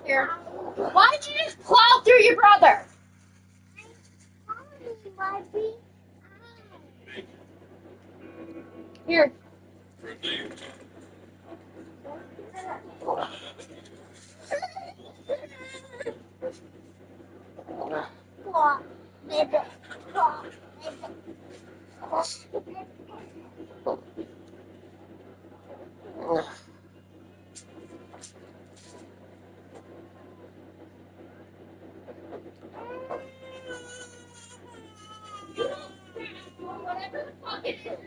Here. Why did you just plow through your brother? Here. Whatever the fuck it is.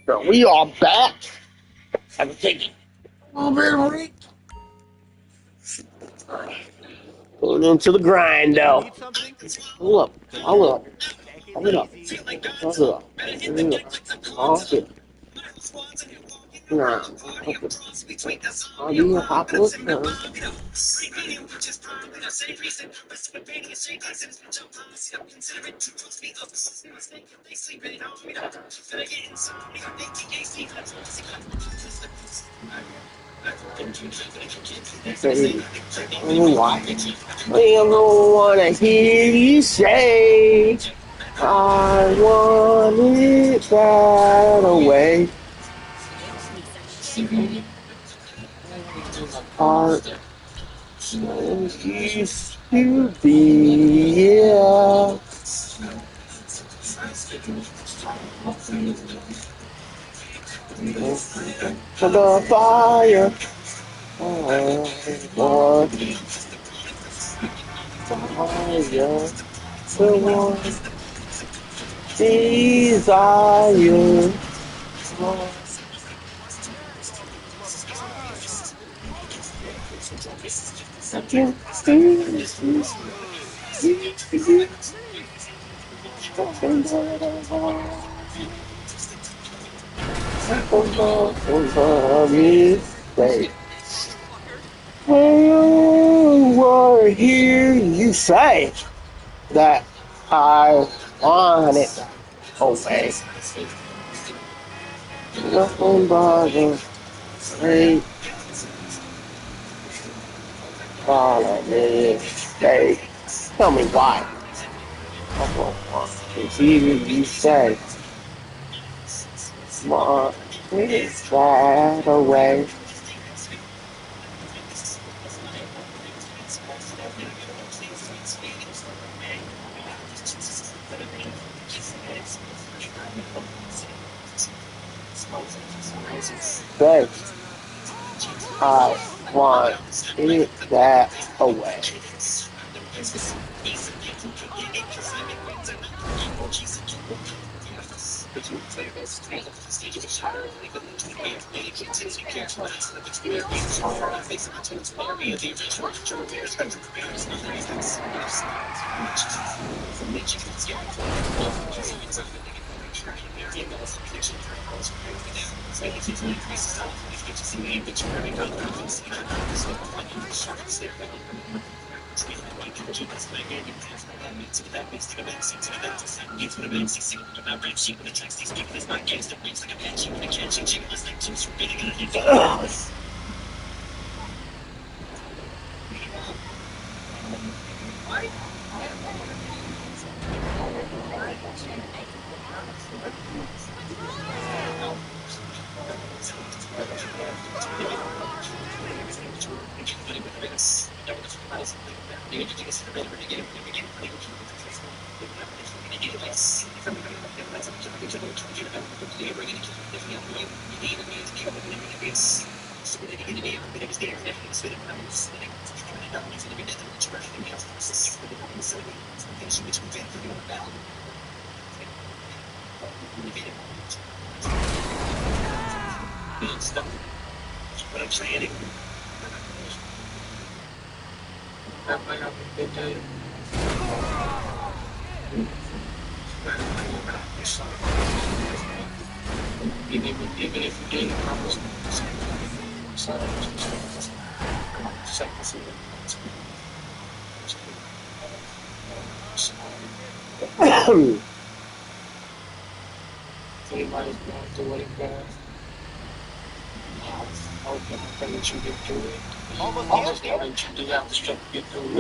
So we are back. I'm taking a little bit of break. Going into the grind, though. Hold up. Hold up. Hold up. Hold up. Hold up. Nah. I'll be a hot look now. Why? I don't wanna hear you say I want it that away. Heart used to be, yeah. For the fire, Lord, fire, the one desire. Or hear you say that I want it away. Nothing but a great mistake. Tell me why. I don't want to hear you say, want it that away. Say, I want it that away.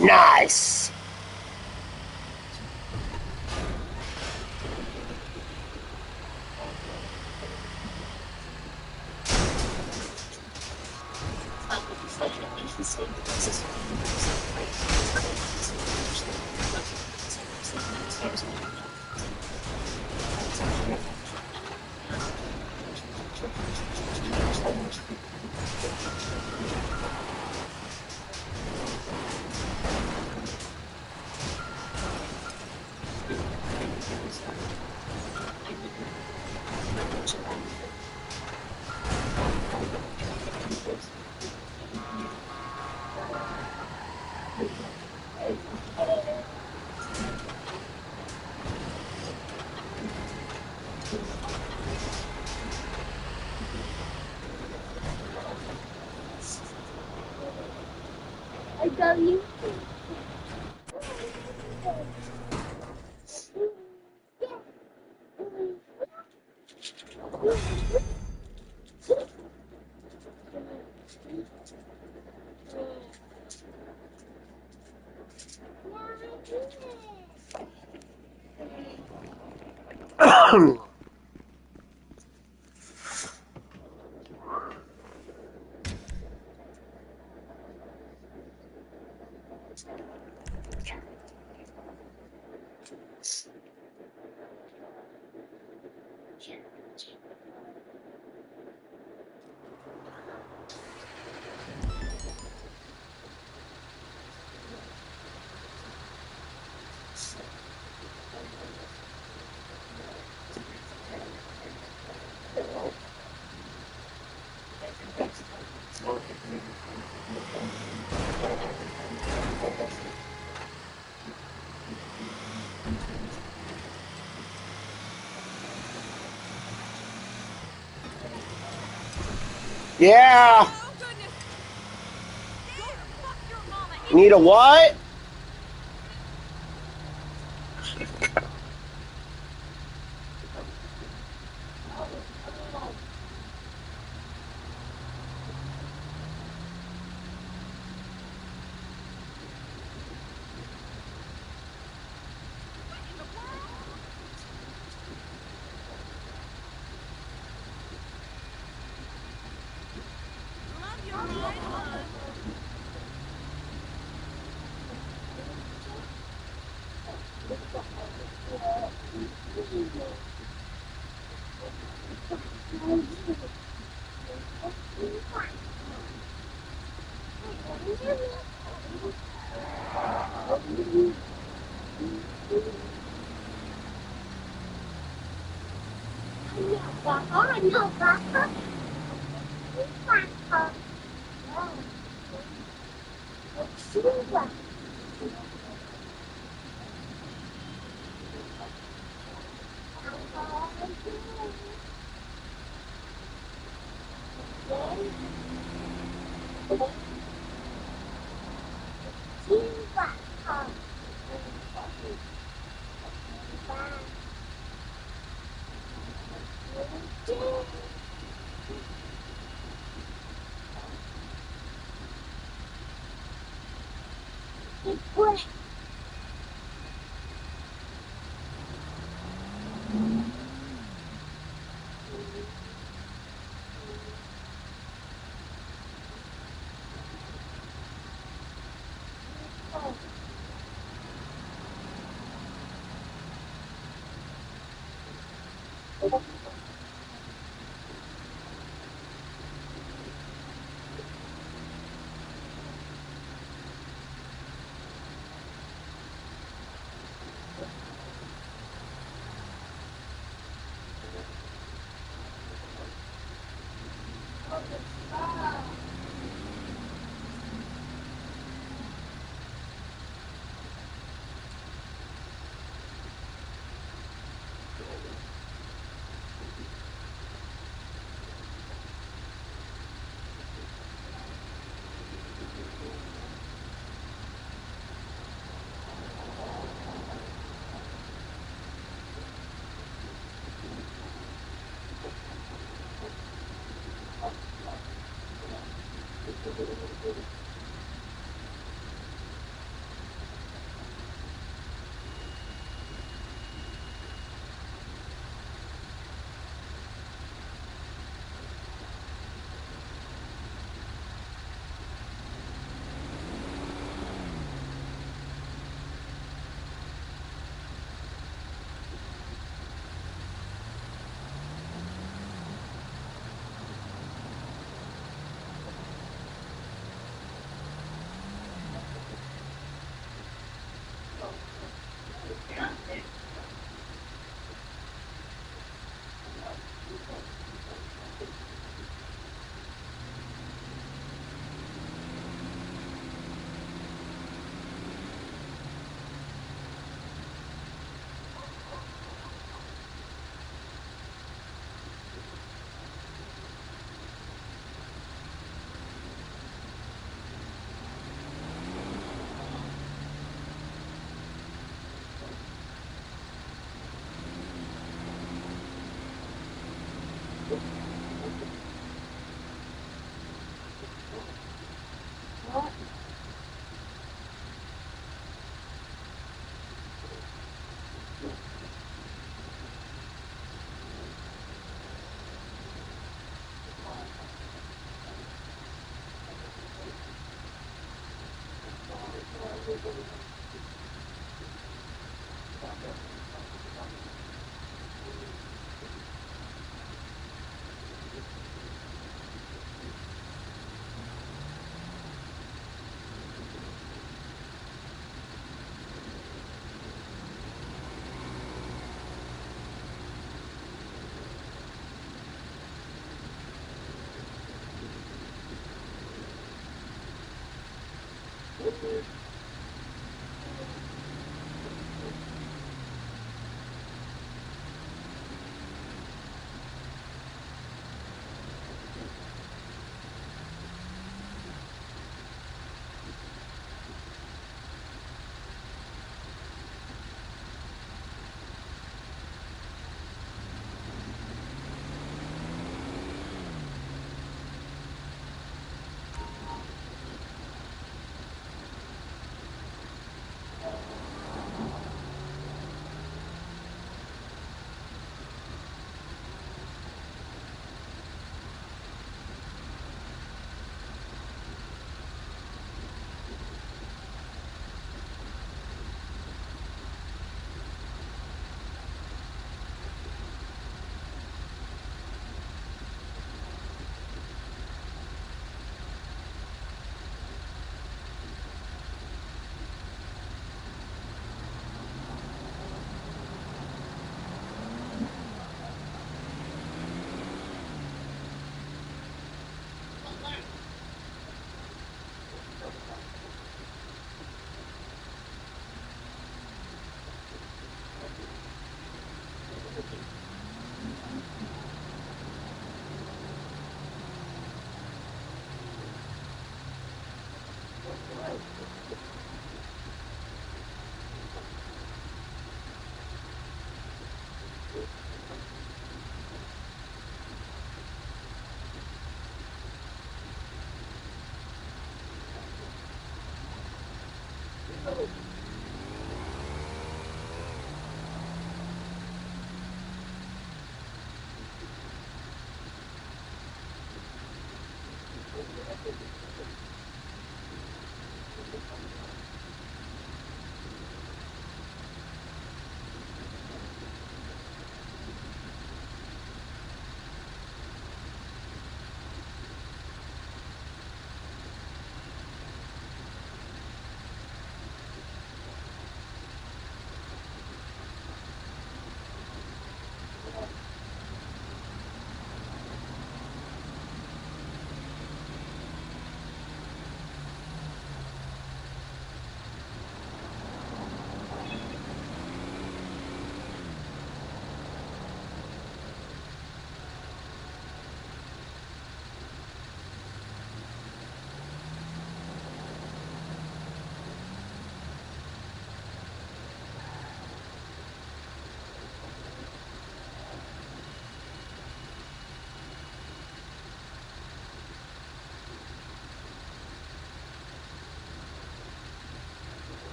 Nice. I love you. Yeah. Need a what?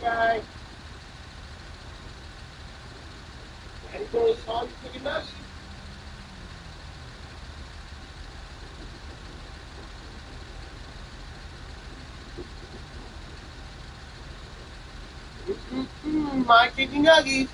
guy. Daddy goes home, chicken nuggets. My chicken nuggets.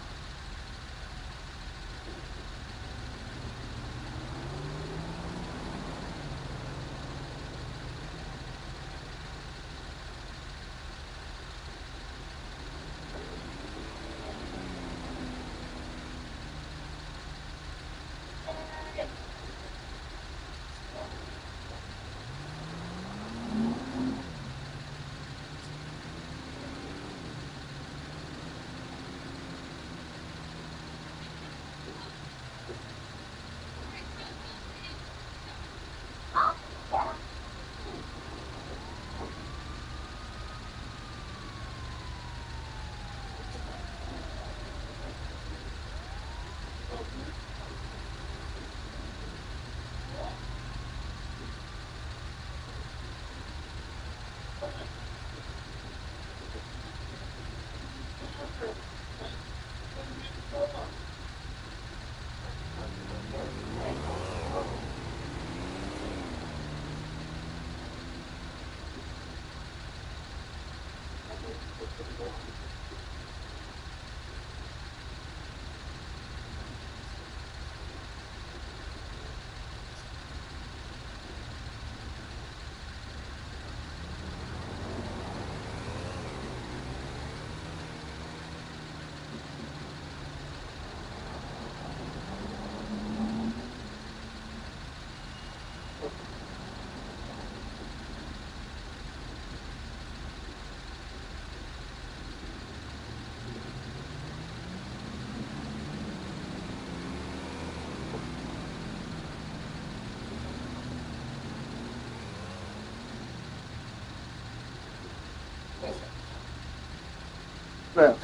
Man.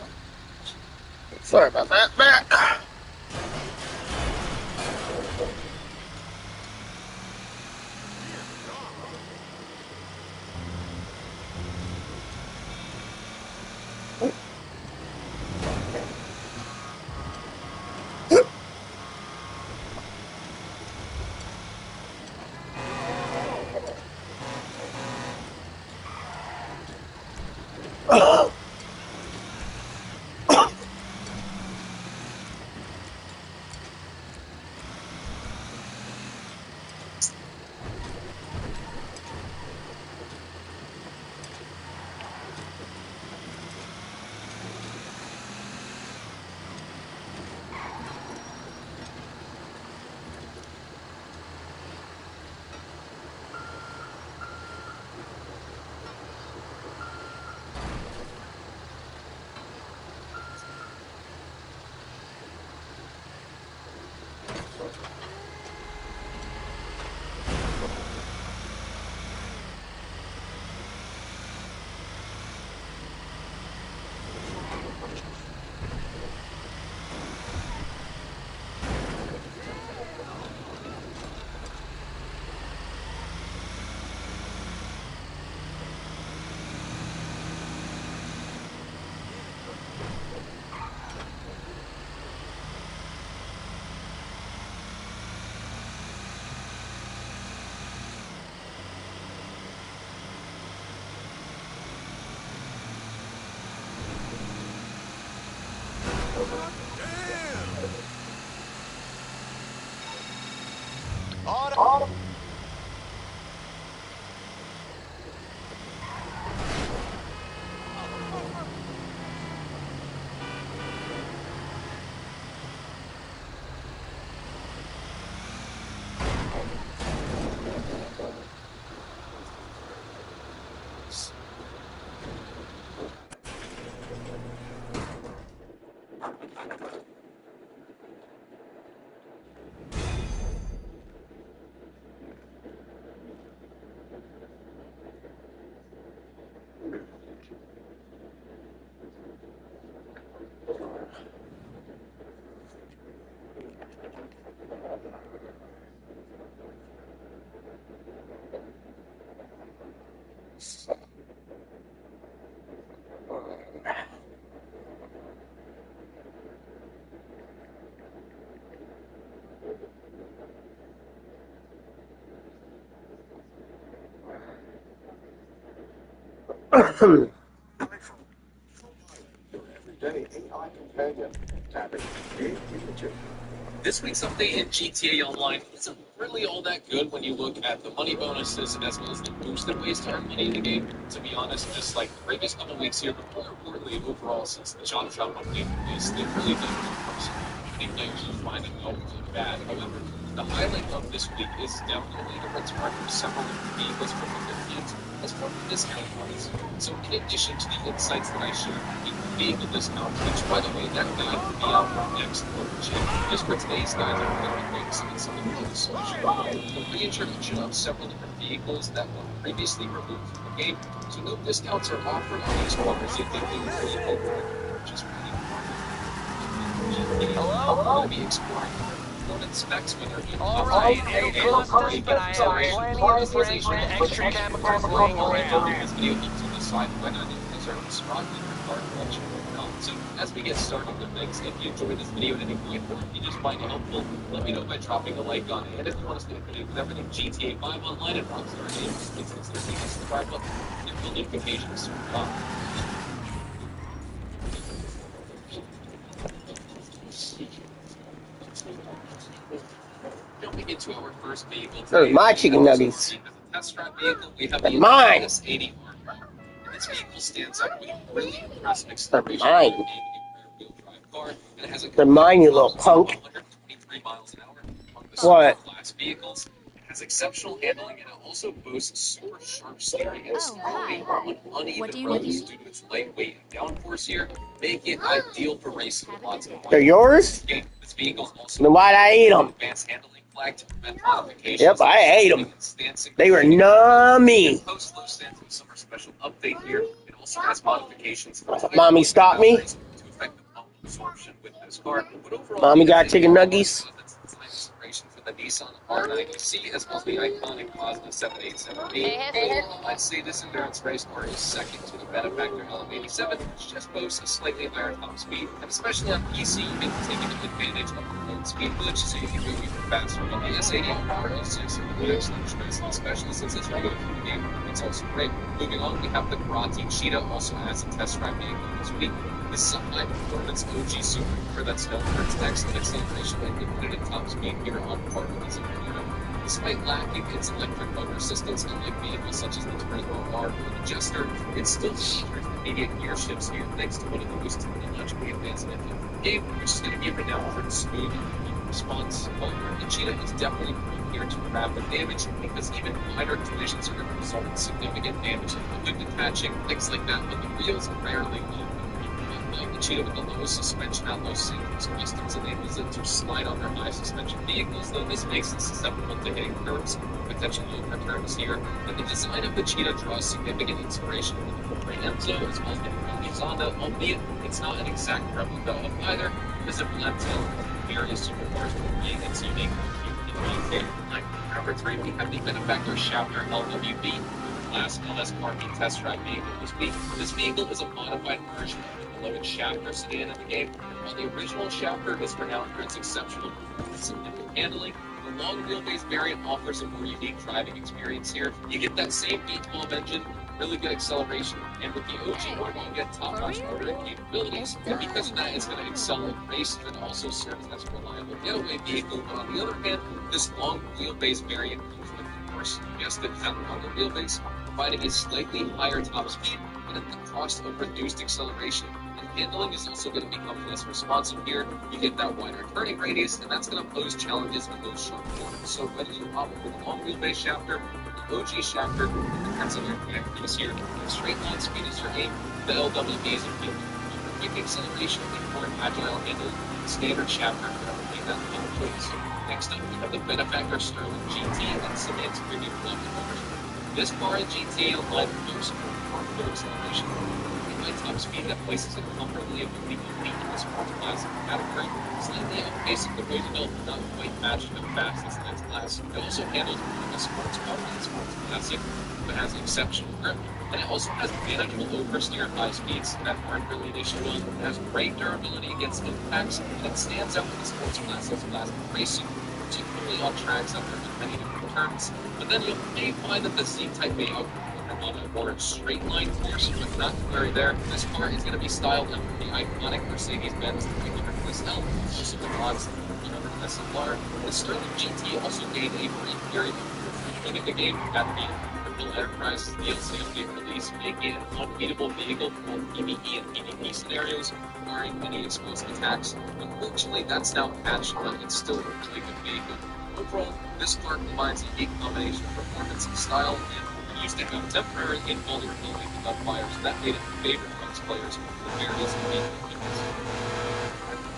Sorry about that, Matt. This week's update in GTA Online isn't really all that good when you look at the money bonuses as well as the boosted ways to earn money in the game. To be honest, just like the previous couple weeks here, but more importantly, overall, since the John Trump update released, they've really done good for us. Many players just find it all bad. However, the highlight of this week is definitely the return of several vehicles from the 50s as part of discount cards. So in addition to the insights that I shared, the vehicle discount, which by the way, that guide will be out next month. Just for today's guide, I'm going to be focusing on some of the solution. The reintroduction of several different vehicles that were previously removed from the game, so no discounts are offered on these cars if they do really over, which is really important. We're going to be exploring performance specs, whether it be Alright, no clusters, but I have plenty of friends with extra chemicals laying around. This video helps you decide whether the deserve a spot in your car collection or not. So as we get started with things, if you enjoyed this video at any point or if you just find it helpful, let me know by dropping a like on it. And if you want to stay up to date with everything GTA 5 Online and Rockstar Games, please consider hitting the subscribe button and your notifications to turn on. Jumping into our first vehicle today, Those are my chicken nuggets. as a test drive vehicle, we have the They're mine. S80R. And this vehicle stands up with a really impressive acceleration mine. being a rear-wheel drive car, and it has a They're mine, you little punk. 123 miles an hour among the What? class vehicles. It has exceptional handling, and it also boasts super sharp steering and stability on uneven roads due to its lightweight and downforce here, making it ideal for racing with lots of They're yours? This vehicle also Then why'd I eat them? advanced handling flag to prevent modifications. Yep, I ate them. They were nummy. Post low stance with summer special update here. It also has modifications for Mommy, stop me. to affect the pump absorption with this car. But overall, Mommy it got is chicken a nuggies. design inspiration for the Nissan R90C as well as the iconic Mazda 787B. I'd say this endurance race car is second to the benefactor LM87, which just boasts a slightly higher top speed, and especially on PC, you can take advantage of the road speed glitch, so you can go even faster. But the S80R is just an excellent choice, especially since it's removed from the game. It's also great. Moving on, we have the Karate Cheetah, also as a test drive vehicle this week. This is a high-performance OG supercar that's known for its excellent acceleration and infinite top speed here on par with its Inferno. Despite lacking its electric motor assistance, unlike vehicles such as the Turbo R or the Jester, it still features immediate gear shifts here thanks to one of the most technologically advanced engines in the game, which is going to be renowned for its smooth response. However, the Cheetah is definitely prone here to rapid damage because even minor collisions are going to result in significant damage, including detaching, things like that, but the wheels rarely will. The Cheetah with the lowest suspension outlaw synchronous customs enables it to slide on their high suspension vehicles, though this makes it susceptible to hitting curbs, potentially overturns here. And the design of the Cheetah draws significant inspiration from the Ferrari Enzo as well as the Ferrari Zonda, albeit it's not an exact replica of either, because it blends in various supercars with being its unique Number 3, we have the benefactor Shafter LWB. Class LS test drive vehicle this week. This vehicle is a modified version of the beloved Shafter sedan in the game. While the original Shafter is renowned for its exceptional performance and nimble handling, the long wheelbase variant offers a more unique driving experience here. You get that same V12 engine, really good acceleration, and with the OG model, you get top-notch motoring capabilities. And because of that, it's going to excel in races and also serve as a reliable getaway vehicle. But on the other hand, this long wheelbase variant comes with, of course, just the longer wheelbase, providing a slightly higher top speed, but at the cost of reduced acceleration. And handling is also going to become less responsive here. You get that wider turning radius, and that's going to pose challenges in those short corners. So whether you opt for the long wheelbase Shafter, the OG Shafter, it depends on your connectivity here. If straight line speed is your aim, the LWB is a field. For quick acceleration and more agile handling, the standard Shafter can remain that long choice. Next up, we have the benefactor Sterling GT and Sedan's premium level motors. This car in GTA Online boasts powerful acceleration, a top speed that places it comfortably above the elite in the sports class category, slightly outpacing the Roosevelt, but not quite matching the fastest in its class. It also handles the sports power and sports classic, but has exceptional grip, and it also has manageable oversteer high speeds that aren't really an issue. It has great durability against impacts, and it stands out in the sports classes class racing, particularly on tracks that are many different turns. But then you may find that the Z-Type may outperform on a more straight line course, but not very there. This car is going to be styled after the iconic Mercedes-Benz 300 SL, also the mods 300 SLR. The Sterling GT also gained a brief period of in the game at the Criminal Enterprise DLC update release, making it an unbeatable vehicle for PvE and PvP scenarios, barring any explosive attacks. Unfortunately, that's now patched, but it's still a really good vehicle. Overall, this car combines a unique combination of performance and style, and used to have temporary invulnerability to gunfire, so that made it a favorite amongst players with various vehicle units.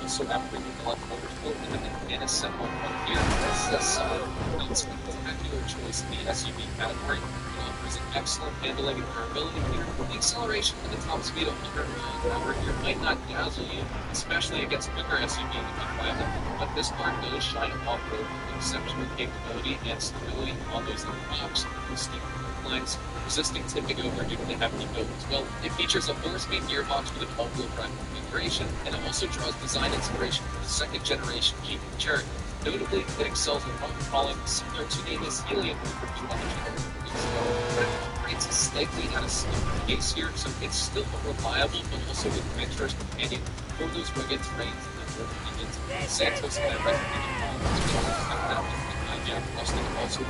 Also, after the Collect Motorsport with an Advanced Semi Frontier, that's a solid, non-spectacular choice in the SUV category. It offers an excellent handling and durability here. The acceleration at the top speed of 100 miles an hour here might not dazzle you, especially against quicker SUV in the pilot, but this car does shine off-road with exceptional capability and stability on those rocks, steep lines, resisting tipping over due to the hefty build as well. It features a 4-speed gearbox with a 12-wheel drive configuration, and it also draws design inspiration from the second-generation Jeep Cherokee. Notably, it excels in rock crawling similar to Davis Helium from 200 years ago, but it operates slightly at a slower pace here, so it's still a reliable but also adventurous companion for those rugged terrains and the regions. Santos and I recommend hijack rusting also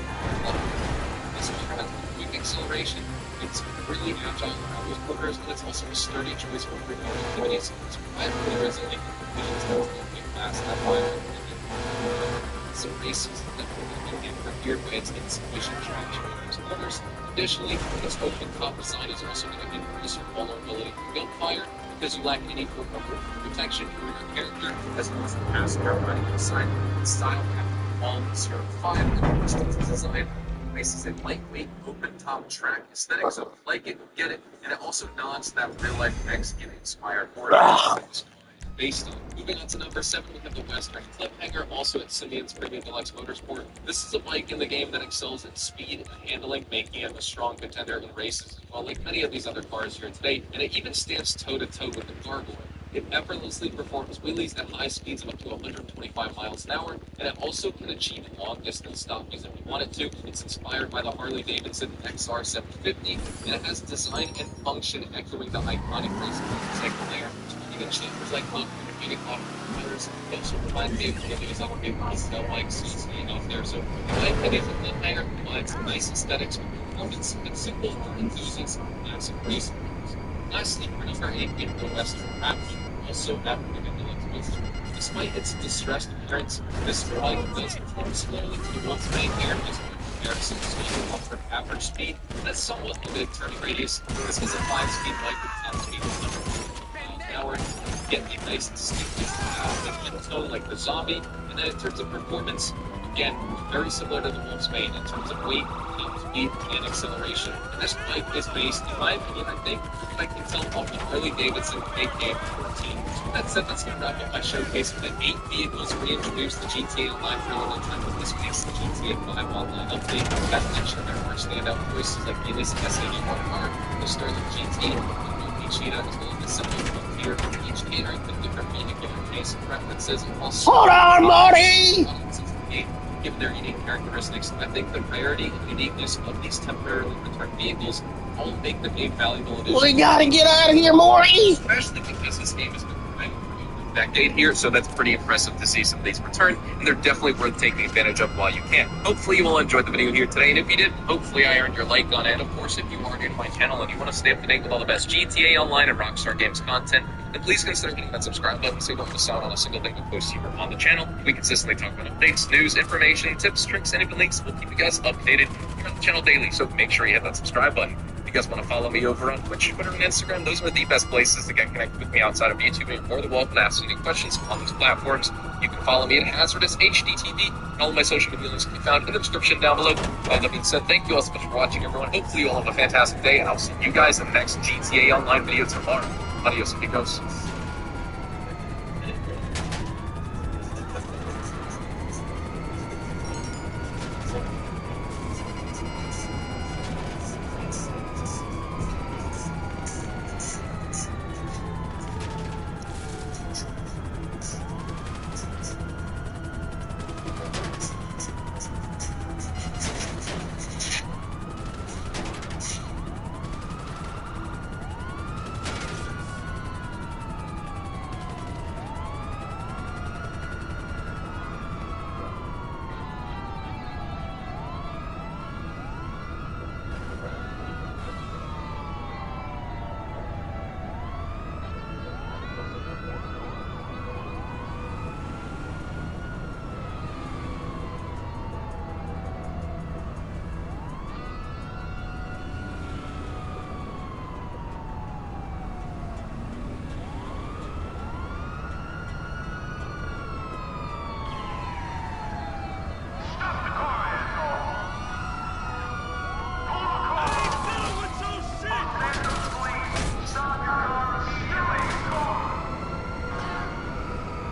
this car has quick acceleration, it's really agile around those corners, and it's also a sturdy choice for quick activities. It's quietly resilient, visions that will be fast at fire. Some races that will be for gear weights and insufficient traction on those corners. Additionally, its open top design is also going to increase your vulnerability to gunfire because you lack any protection for your character, as well as the passenger riding inside. Style have all 05 and distance design. Places a lightweight, open-top track aesthetic, so like it, get it, and it also nods that real-life X-inspired more based on. Moving on to number 7, we have the Western Cliffhanger, also at Simeon's Premium Deluxe Motorsport. This is a bike in the game that excels in speed and handling, making it a strong contender in races as well, like many of these other cars here today, and it even stands toe-to-toe with the Gargoyle. It effortlessly performs wheelies at high speeds of up to 125 miles an hour, and it also can achieve long-distance stoppies if you want it to. It's inspired by the Harley-Davidson XR750, and it has design and function echoing the iconic racing motorcycle layer. You can chambers like look, competing off motors. It also provides capabilities on people sell bikes easily out there. So, in my opinion, the Cliffhanger provides nice aesthetics, performance, and simple for enthusiasts of massive racing. Lastly, for number 8, we have the Western Raptor, also African Deluxe Motorsport. Despite its distressed appearance, this bike does perform similarly to the Wolfsbane here, as comparison to offer average speed and a somewhat limited turning radius. This is a 5-speed bike with top speed of 100 miles an hour. Get a nice distinctive tone like the Zombie, and then in terms of performance, again, very similar to the Wolfsbane in terms of weight, speed, and acceleration. And this bike is based, in my opinion, I think, I can tell off the Harley-Davidson AK-14. So that said, that's going to wrap up my showcase of the 8 vehicles reintroduced to GTA Online for a limited time with this week's GTA 5 Online update. As mentioned, there are standout voices like the Innocent SH1R, the Sterling GT, the Cheetah, as well as the Simple Frontier, each catering to different vehicular tastes and preferences. Hold on, Marty! Given their unique characteristics, I think the rarity and uniqueness of these temporarily returned vehicles all make the game valuable addition. We gotta get out of here, Marty! Especially because this game has been around for a decade here, so that's pretty impressive to see some of these return, and they're definitely worth taking advantage of while you can. Hopefully you all enjoyed the video here today, and if you did, hopefully I earned your like on it. Of course, if you are new to my channel and you want to stay up to date with all the best GTA Online and Rockstar Games content, then please consider hitting that subscribe button so you don't miss out on a single thing we post here on the channel. We consistently talk about updates, news, information, tips, tricks, and even links. We'll keep you guys updated here on the channel daily, so make sure you hit that subscribe button. If you guys want to follow me over on Twitch, Twitter, and Instagram, those are the best places to get connected with me outside of YouTube. And you're more than welcome to ask any questions on these platforms. You can follow me at Hazardous HDTV, and all of my social media links can be found in the description down below. That being said, thank you all so much for watching, everyone. Hopefully you all have a fantastic day, and I'll see you guys in the next GTA Online video tomorrow. Adios, amigos.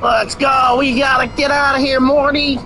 Let's go. We gotta get out of here, Morty.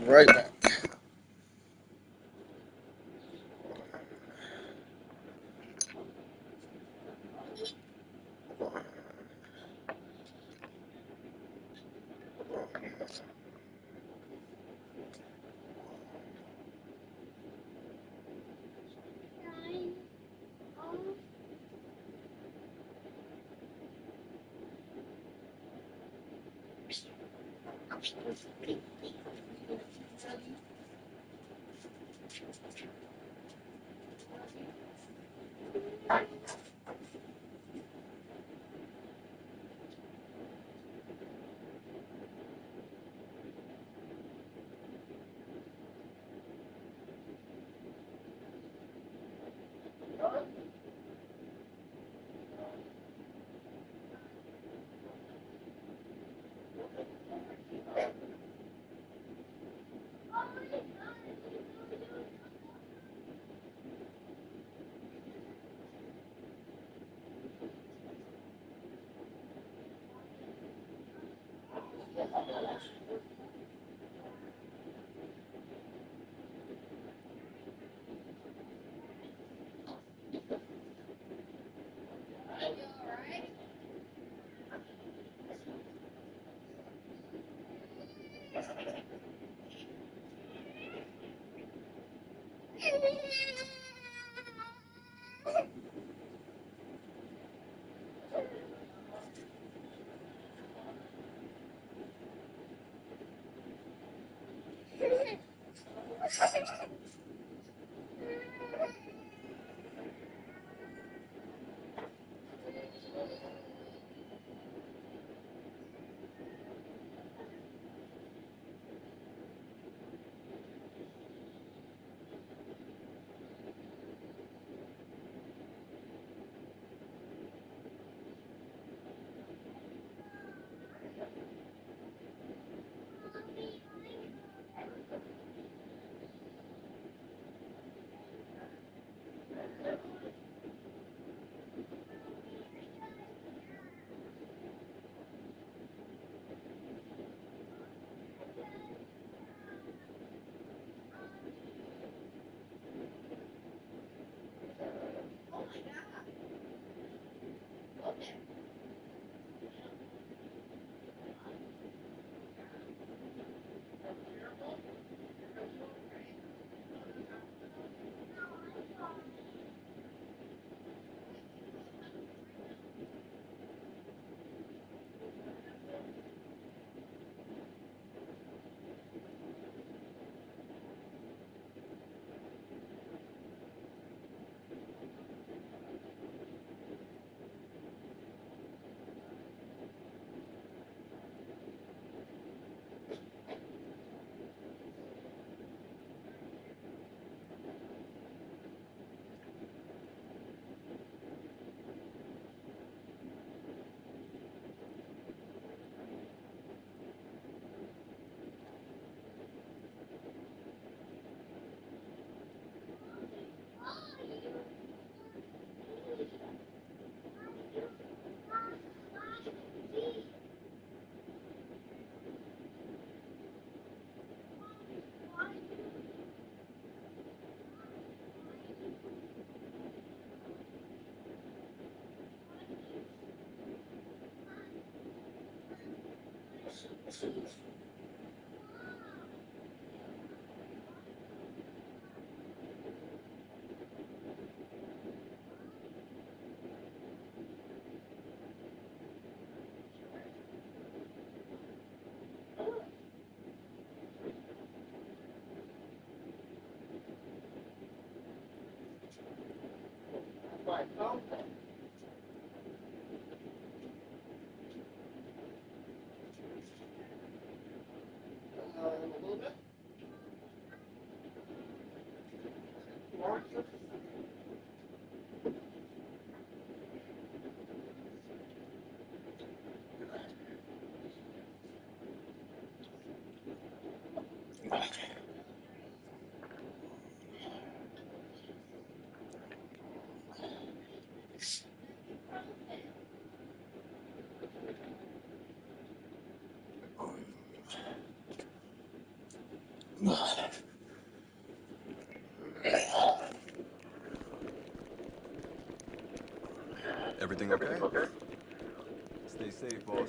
Right back. Everything okay? Stay safe, boss.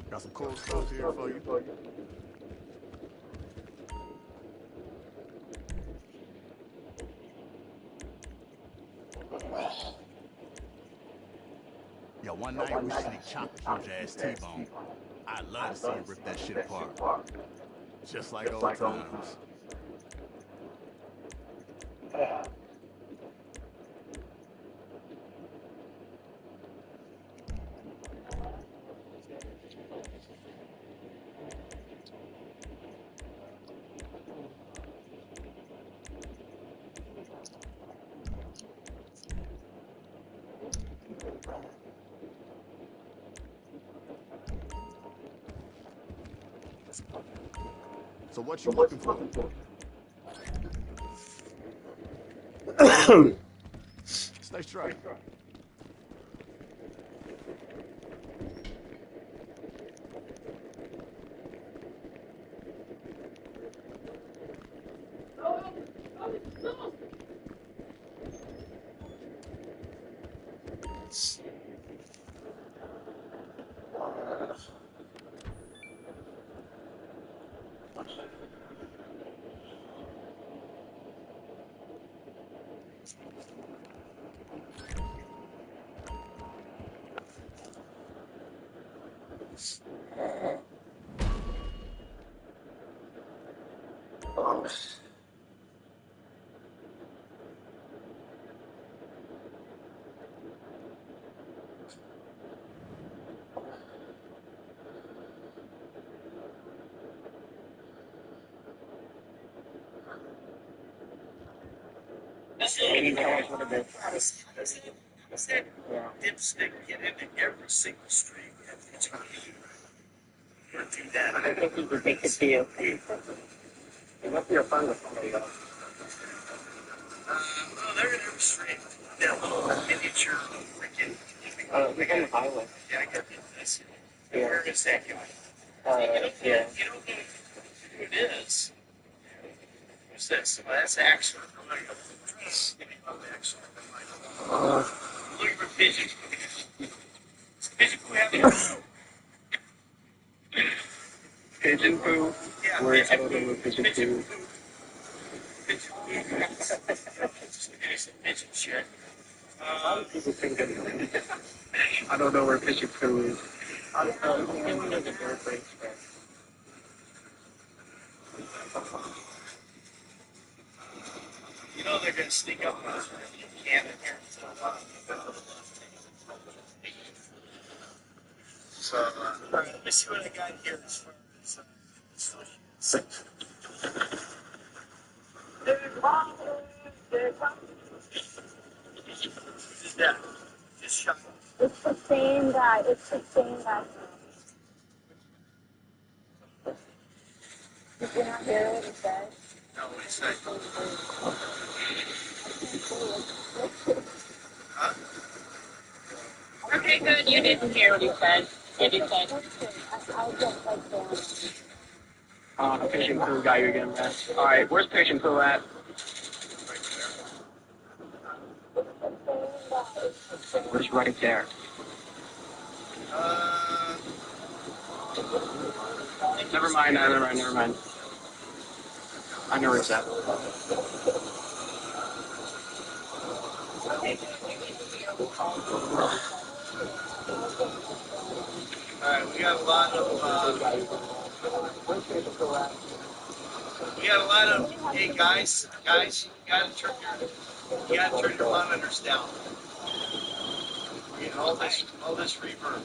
Got some cool stuff here for you. Yo, one night we sneak chopped a huge ass T-bone. I'd love to see you rip that shit apart. Just like old times. So what you looking for? Stay straight. Dipstick get into every single stream at TGIFriday. Do that. I think he can take it to you. It must be a fun with somebody else. Oh, they're in every stream. That little miniature freaking. We're on the highway. Yeah, I got this. Where is that guy? Yeah. You don't know who it is. Who's this? Well, that's Axel. Look for Pigeon. Is Pigeon Poo having Pigeon poo? Yeah, Where, Pigeon I don't know where Pigeon Pigeon poo. Pigeon Just give me some pigeon shit. People think that I don't know where Pigeon poo is. I don't know the bird breaks, man. You know they're going to sneak up on us if you can in here. So, let me see what I got here as far as yeah, just shot. It's the same guy. It's the same guy. Did you not hear what he said? No, what he said. Huh? Okay, good. You didn't hear what he said. What he said. I'll just like Patient pool guy you're getting at. All right, where's patient pool at? Where's right there? Never mind. I know where it's at. Alright, we got a lot of, hey guys, you gotta turn your monitors down. You know, all this reverb.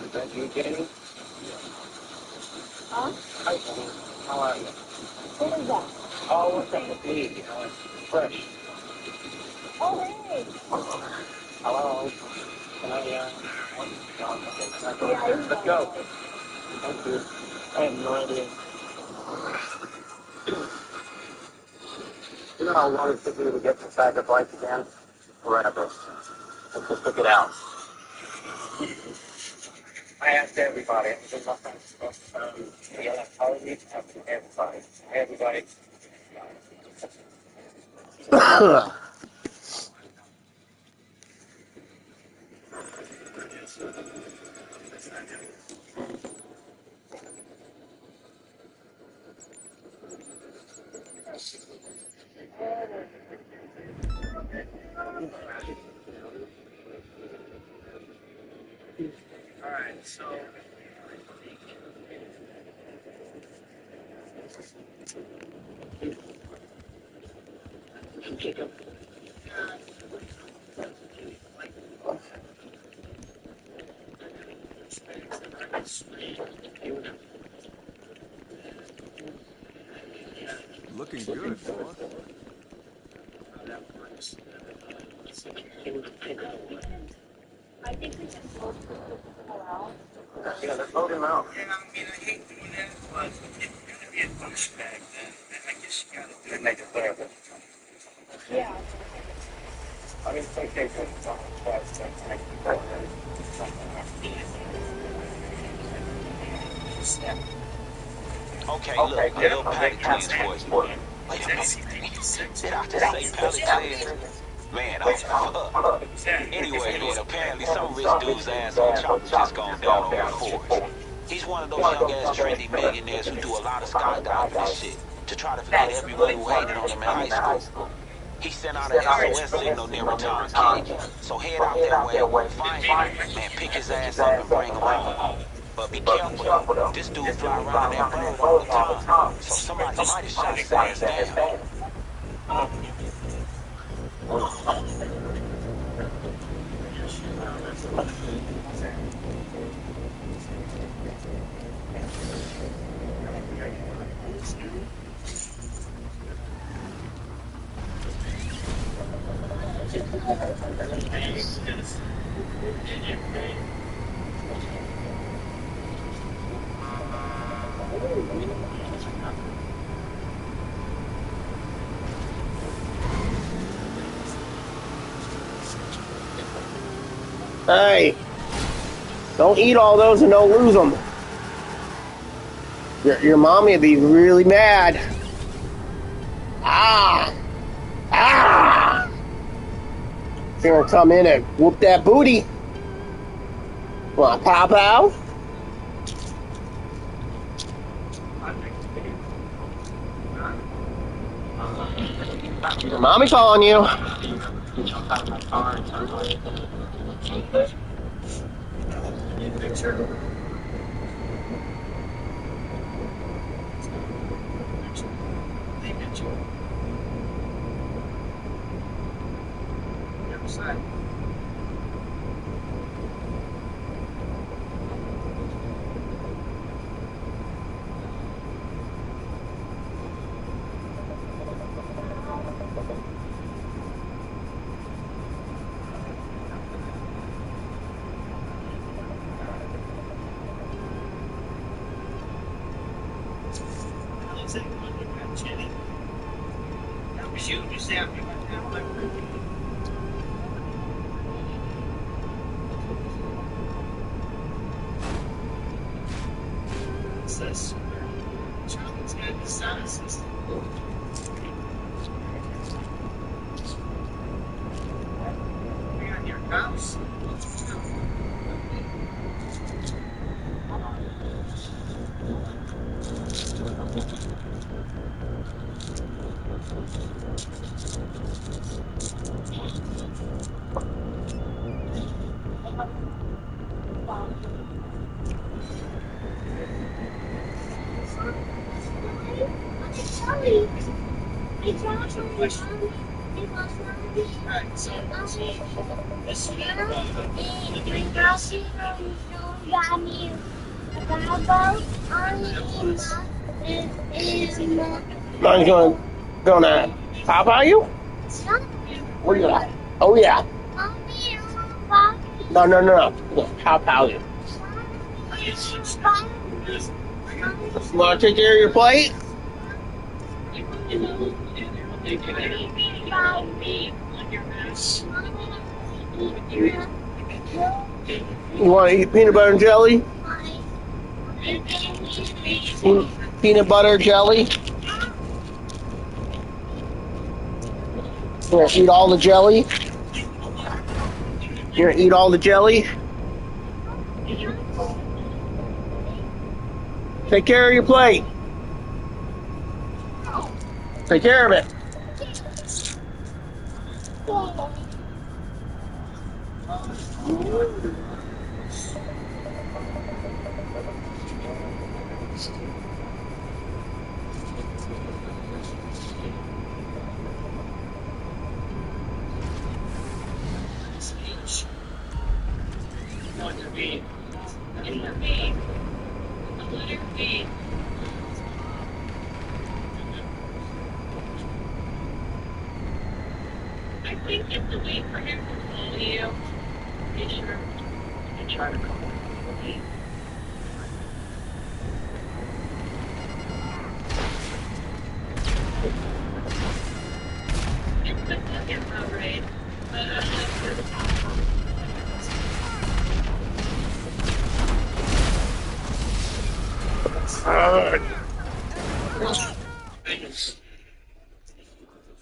Is that you, Jenny? Huh? How are you? Who is that? Oh, what's up with me? Fresh. Oh, hey. Hello. Can I, let's go. Thank you. I have no idea. You know how long it took me to get inside the bike again? Forever. Let's just look it out. I asked everybody. I said, my friends. Yeah, how are you? Everybody. Everybody. Alright, so Looking good, boy. I think we can both allow. Yeah, let's load him out. yeah, I mean, I hate doing that, but if you're gonna be a douchebag, then I guess you gotta do it. Make it better. Yeah. I mean, it's okay for Okay, look, a little package twins for you. Wait a minute. Did I just say pallet twins? Man, oh fuck. Anyway, man, apparently some rich dude's ass on chopper just gone down over the forest. He's one of those young ass trendy millionaires who do a lot of skydiving and shit to try to forget everyone who hated on him in high school. He sent out an SOS signal near Return Canyon, so head out that way, find him, man, pick his ass up and bring him home. But be careful, this dude fly around that bird all the time, so somebody might have shot his ass down. Hey, don't eat all those and don't lose them. Your mommy would be really mad. Ah! She's gonna come in and whoop that booty. Wanna pop out? Your mommy calling you. What's this? Child's got the sound system. We got your house. Right, so this is the green house. Mine's gonna pop out you? Where you at? Oh yeah. No. Pop out you. You wanna take care of your plate? You wanna eat peanut butter and jelly? Peanut butter jelly? You gonna eat all the jelly? You gonna eat all the jelly? Take care of your plate. Take care of it. I think you have to wait for him to call you. Be sure to try to call him. It's not right.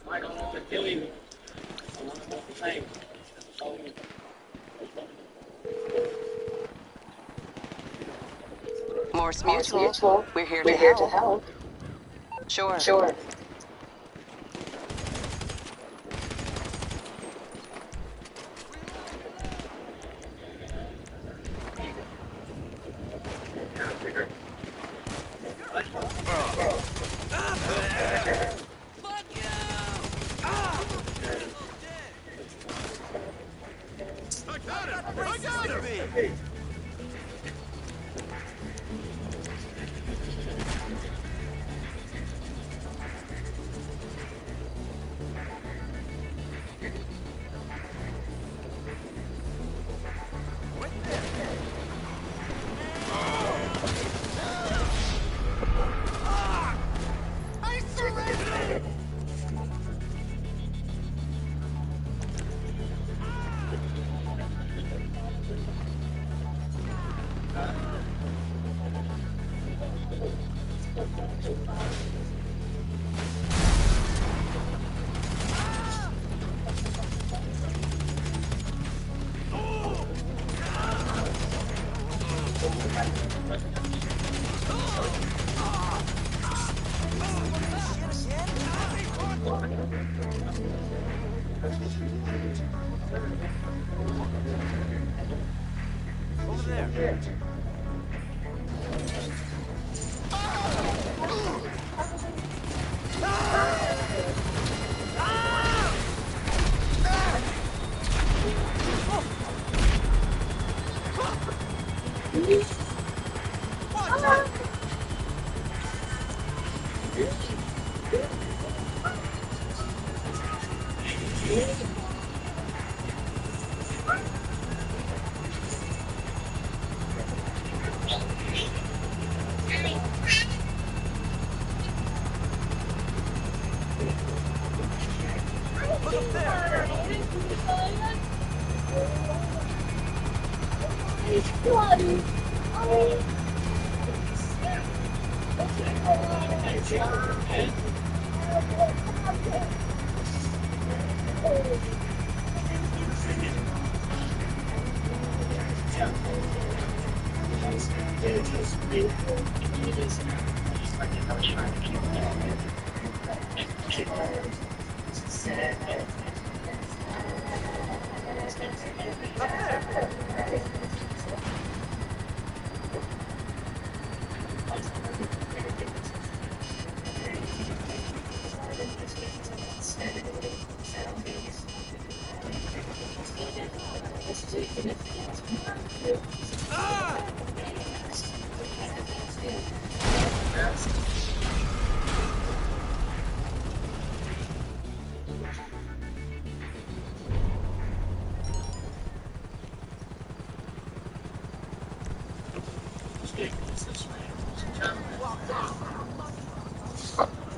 I don't want to kill you. I want to know the thing. Morse Mutual. We're here to help. Sure. I got him! Over there. Look up there.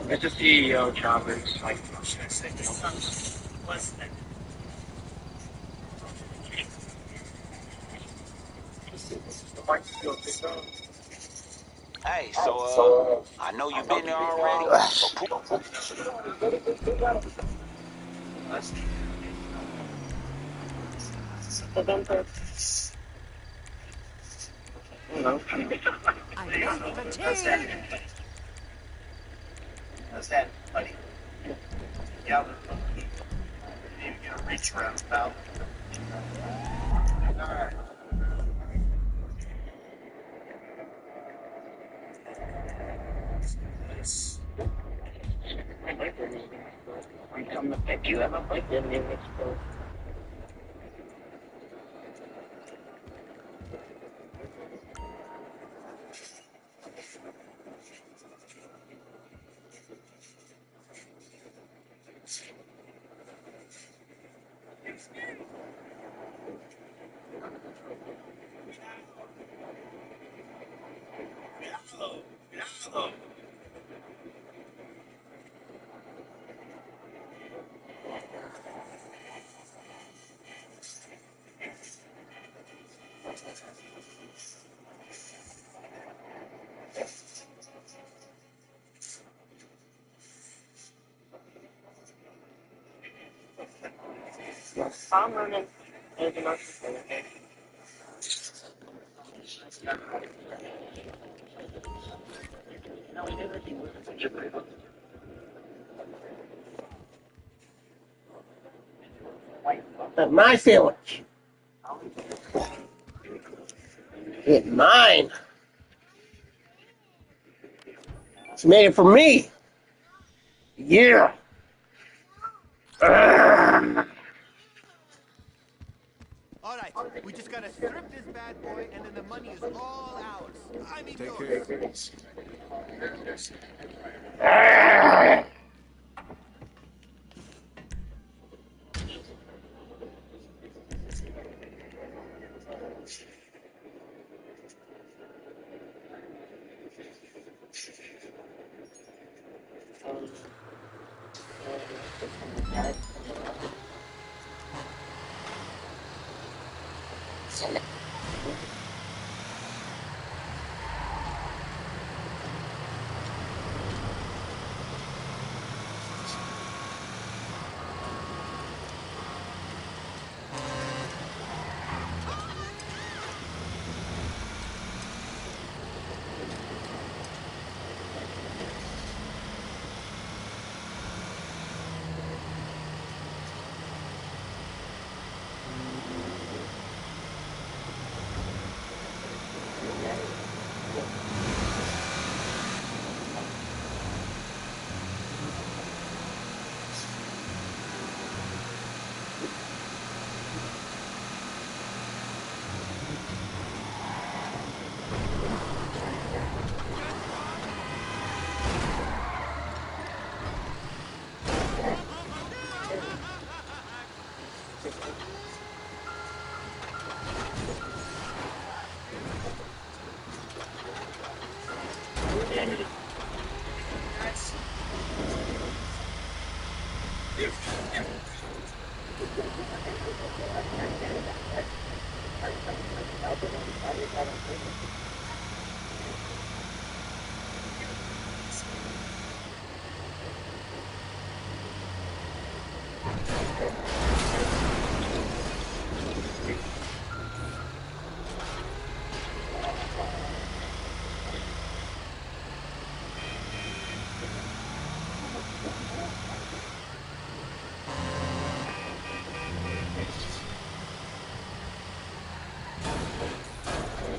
It's a CEO job. It's like, what should I say? Less than. Hey, so, I know you've been there already, so I'm late for tea. How's that, buddy? Yeah. Maybe get a reach around about. All right. I'm coming to pick you up. I didn't even explode. I'm running. There's an oxygen. That's my sandwich. It's mine. She made it for me. Yeah. All right, we just gotta strip this bad boy, and then the money is all ours. I mean, yours.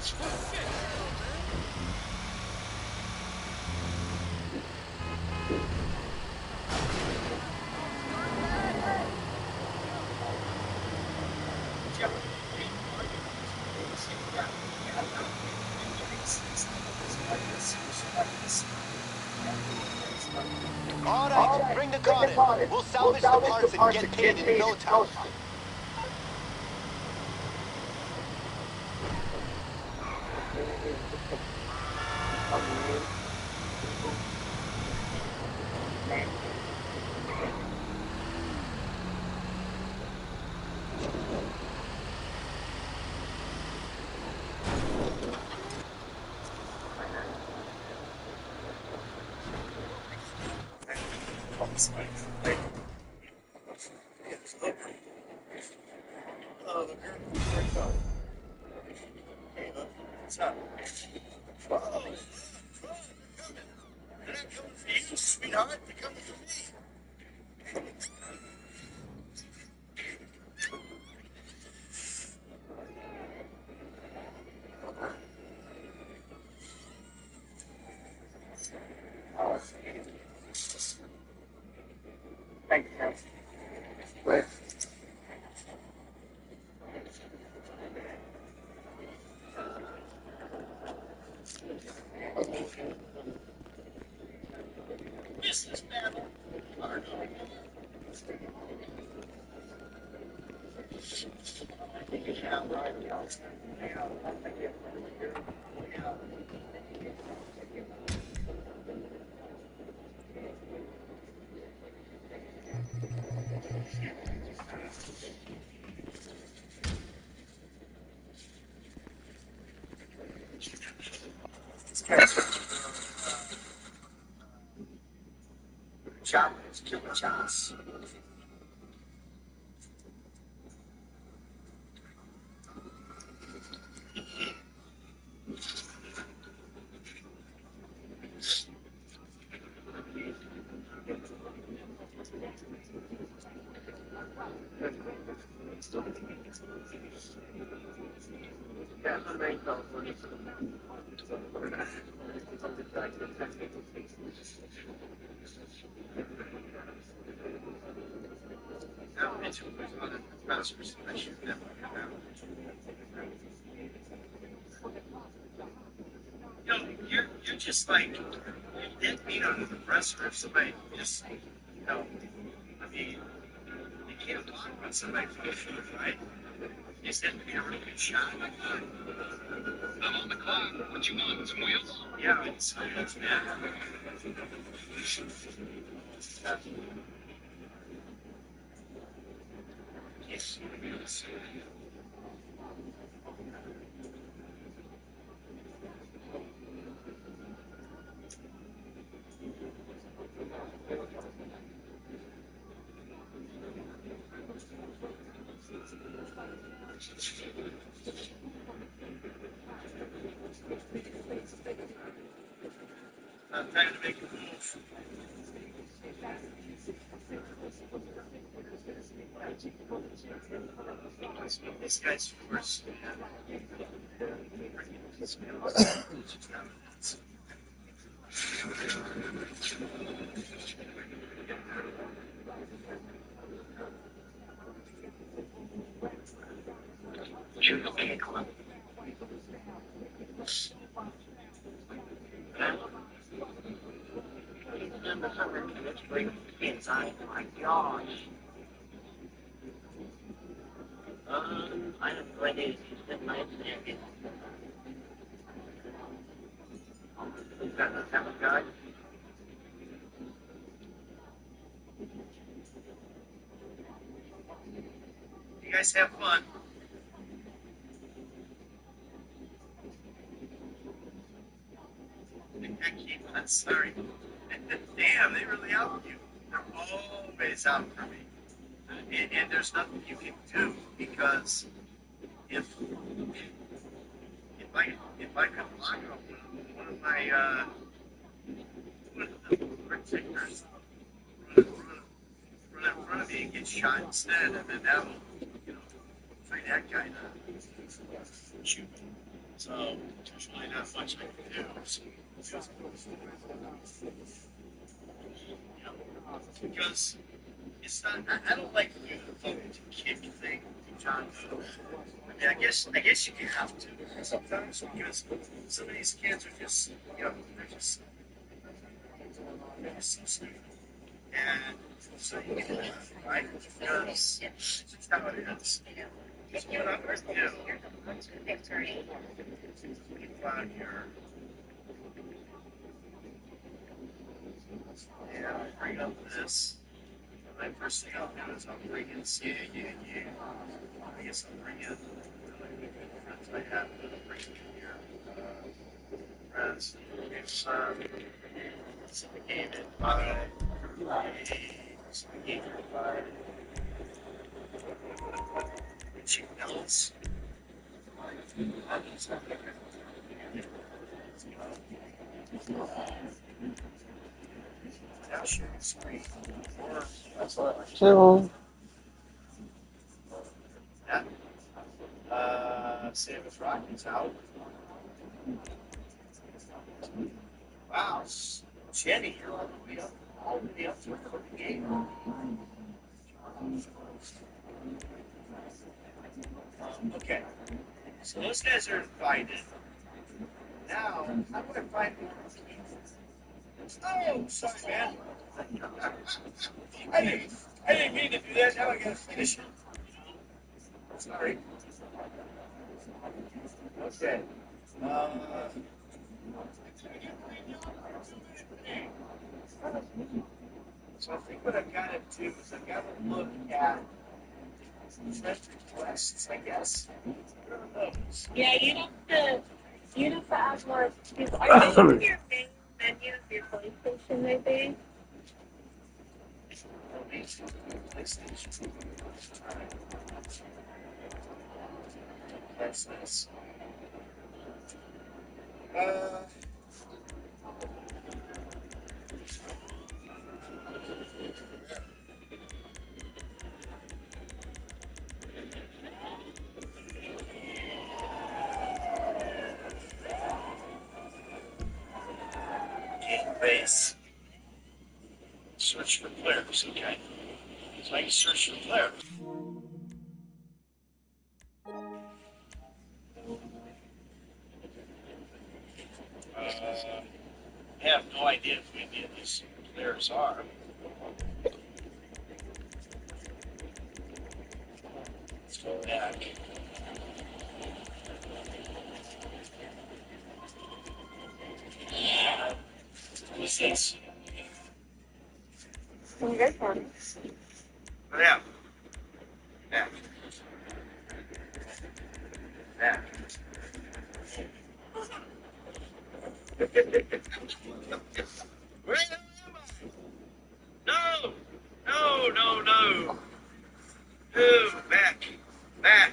All right, bring the car in. We'll salvage the parts and get paid in no time. What's up? Whoa. They're not coming for you, sweetheart. They're coming for me. Thank you. Right. Business battle. Choppers, killer chops. Now, it's one of the professors. I should never get out. You know, you're just like, you get beat under the presser if somebody just, you know, I mean, you can't block when somebody throws you, right? You just have to be a really good shot. I'm on the clock. What you want? Some wheels? Yeah, it's man. Yes. I'm trying to make a move. This guy's force, man. Inside my gosh. I have no idea. He's been my name. He's got a family guy. You guys have fun. I'm sorry. Damn, they really out you. They're always out for me. And there's nothing you can do because if if I could block one of my one of the particulars run in front of me and get shot instead, and then that'll, you know, find that guy to shoot me. So there's really not much I can do. So, because it's not. I don't like to do the vote to kick thing, John. I mean, I guess you have to sometimes because some of these kids are just, they're just so stupid. And so you get it, right? Because it's just how it is. Just what I'm going to do. Get out here. And I'll bring up this. My first thing I'll do is I'll bring in CAU. I guess I'll bring in friends I have. I'll bring in here. Friends. It's so we gave it by. So we gave it by. Chicken nuggets. Now share the screen. Or So, yeah. Samus Rocky's out. Wow. Jenny, you're all the way up to the game. Okay. So those guys are invited. Now, how do I find more people? Oh, sorry, man. I didn't mean to do that. Now I gotta finish it. Sorry. Okay. So I think what I've got to do is I've got to look at friend requests, I guess. What are those? Yeah, you'd have to add more people. Are they in your main menu of your PlayStation, maybe? PlayStation. That's this. Game base. Search for players, okay. So I can search for players. I have no idea who any of these players are. Let's go back. Who's this? Some good ones. Yeah. Back. Back. Where am I? No! No, no, no. No, back. Back.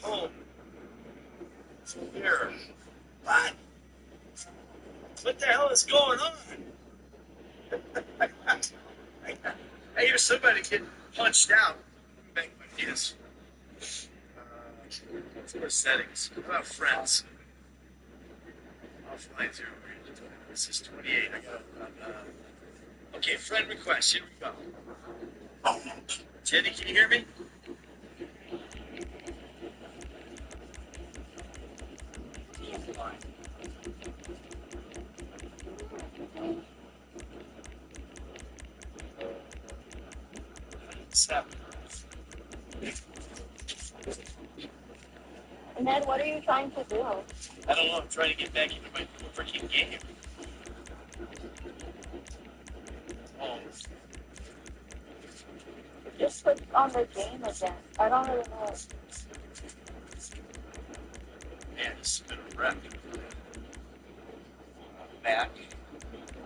Home. Here. What? What the hell is going on? I hear somebody getting punched out. Back my ears. Let's go to settings. How about friends? Offline 0. This is 28. I got okay, friend request. Here we go. Jenny, can you hear me? Stop. And then what are you trying to do? I don't know. I'm trying to get back into my freaking game. Oh. Just click on the game again. I don't really know. Man, this has been a wreck. Back.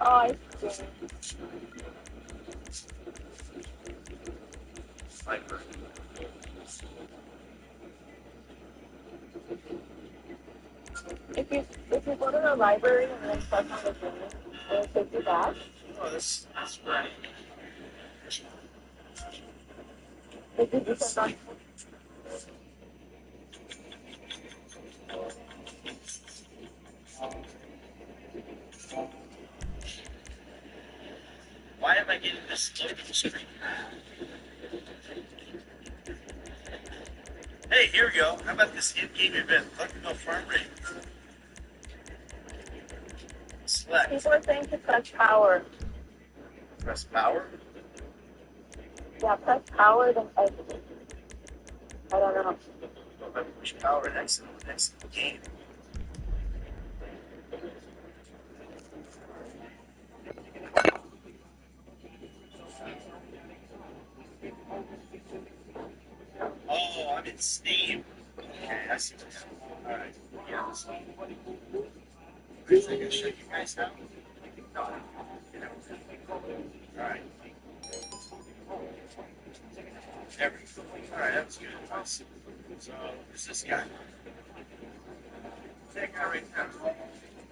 Oh, I see. Sniper. If you go to the library and then click on the game, will it take you back? Oh, that's right. Did you just on? get this local screen. Hey, here we go. How about this in-game event? Bucknell Farm Rate. Select. People are saying to press power. Press power. Yeah, press power, then exit. I don't know. If I push power and exit the next game. Oh, I'm in Steam. Okay, I see what happened. All right. Yeah, Steam. I can show you guys how. No, you know. All right. There we go. All right, that was good. Nice. So, who's this guy? That guy right there.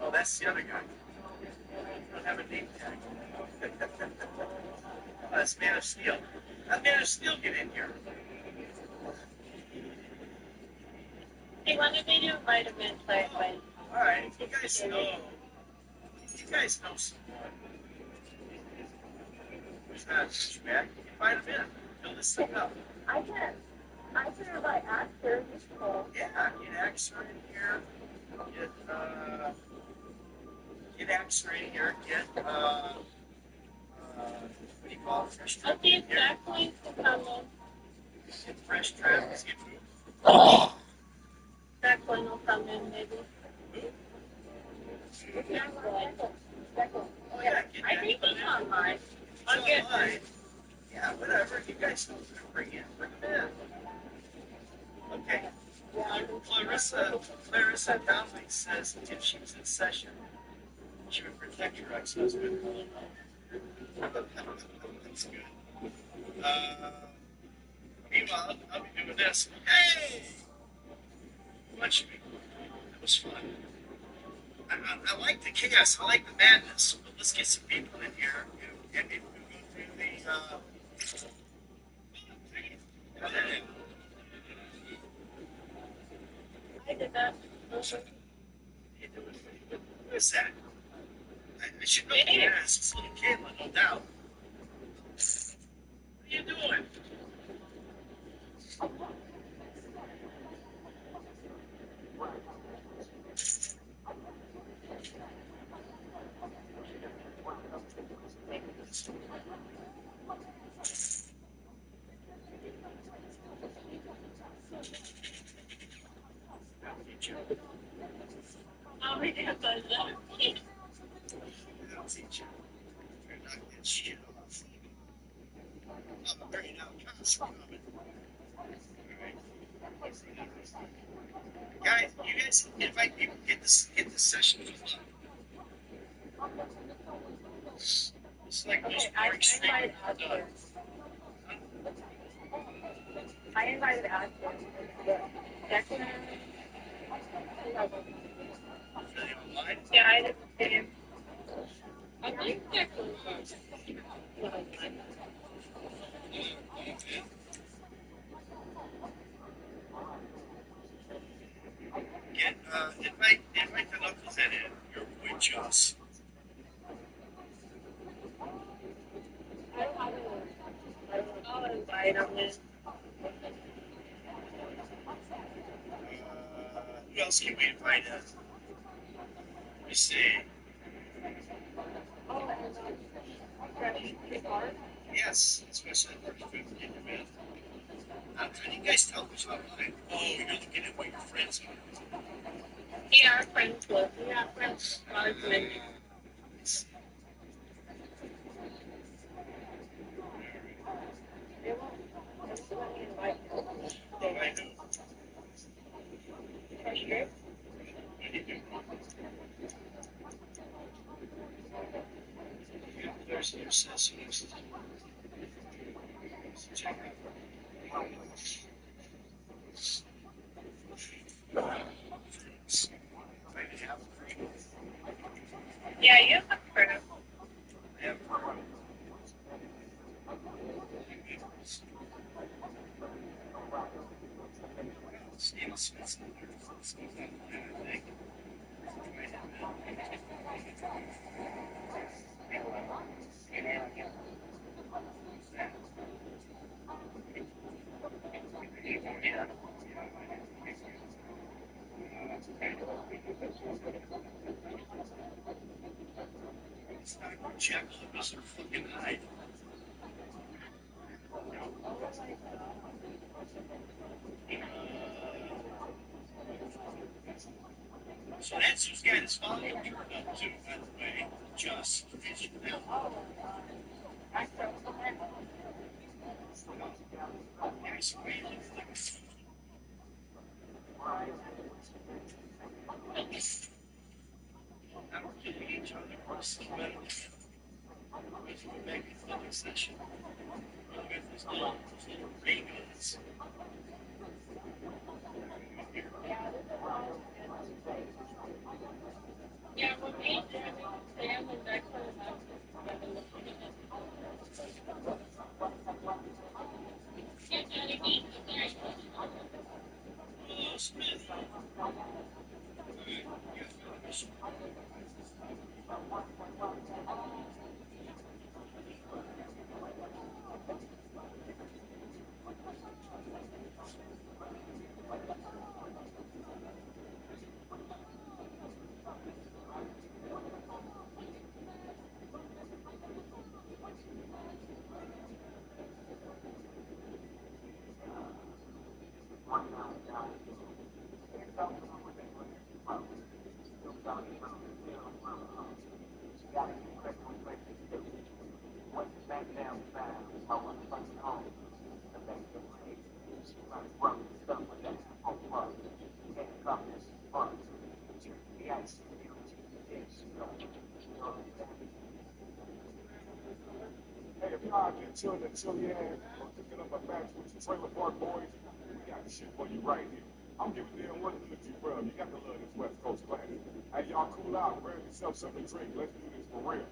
Oh, that's the other guy. I don't have a name tag. Oh, that's Man of Steel. How did Man of Steel get in here? He wanted me to invite him in, so I invited him. All right, you guys know. You guys know someone who's not a douchebag. Invite him in. Fill this thing up. I can invite actors. Yeah, get Axer in here. Get Axer in here. Get what do you call it? Fresh I'll Trap see in if here. Jack wants to come in. Get Fresh Trap. Let's get who? Jacqueline will come in, maybe. Jacqueline. Oh yeah, get I think he's online. I'll get online. Yeah, whatever. You guys know who to bring in. Bring him in. Okay. Clarissa Donnelly says if she was in session, she would protect her ex-husband. That's good. Meanwhile, I'll be doing this. Hey! Watch me. That was fun. I like the chaos. I like the madness. But let's get some people in here. And maybe we'll go through the. I did that. What is that? I should know who it is. It's little Caitlin, no doubt. What are you doing? Oh, we did that. I'll teach you. You're not getting shit off. I'm very now coming. Guys, you guys invite people. Get the session filled up. It's like Okay, I invited actors. I invited actors. Jacqueline. Yeah, I did the same. I think Jacqueline was. Invite the knucklehead in. Your boy Joss. I'll invite him in. Who else can we invite in? Let me see. Yes, especially the first 50 event. How do you guys tell who's online? Oh, you're looking at what your friends are. Yeah, our friends will. We have friends. Large menu. They won't let me invite them. I know. For sure. There's no sessions. Check out. Yeah, you have a crew. I have Steve Smith's in there. Steve's online, I think. Yeah. It's not going to check on us or fucking hide. So that's who's got his volume turned up too, by the way. Just as you know. There's really things. Now we're killing each other. What's the better? If we make another session, we'll get those little ray guns. Yeah, when we stand and that kind of stuff, Oh, Smith. Hey, if y'all get chilled and chill your ass, or cooking up a match with your trailer park boys, we got shit for you right here. I'm giving them one good you, bro. You got to love this West Coast planet. Hey, y'all cool out, grab yourself something to drink. Let's do this for real.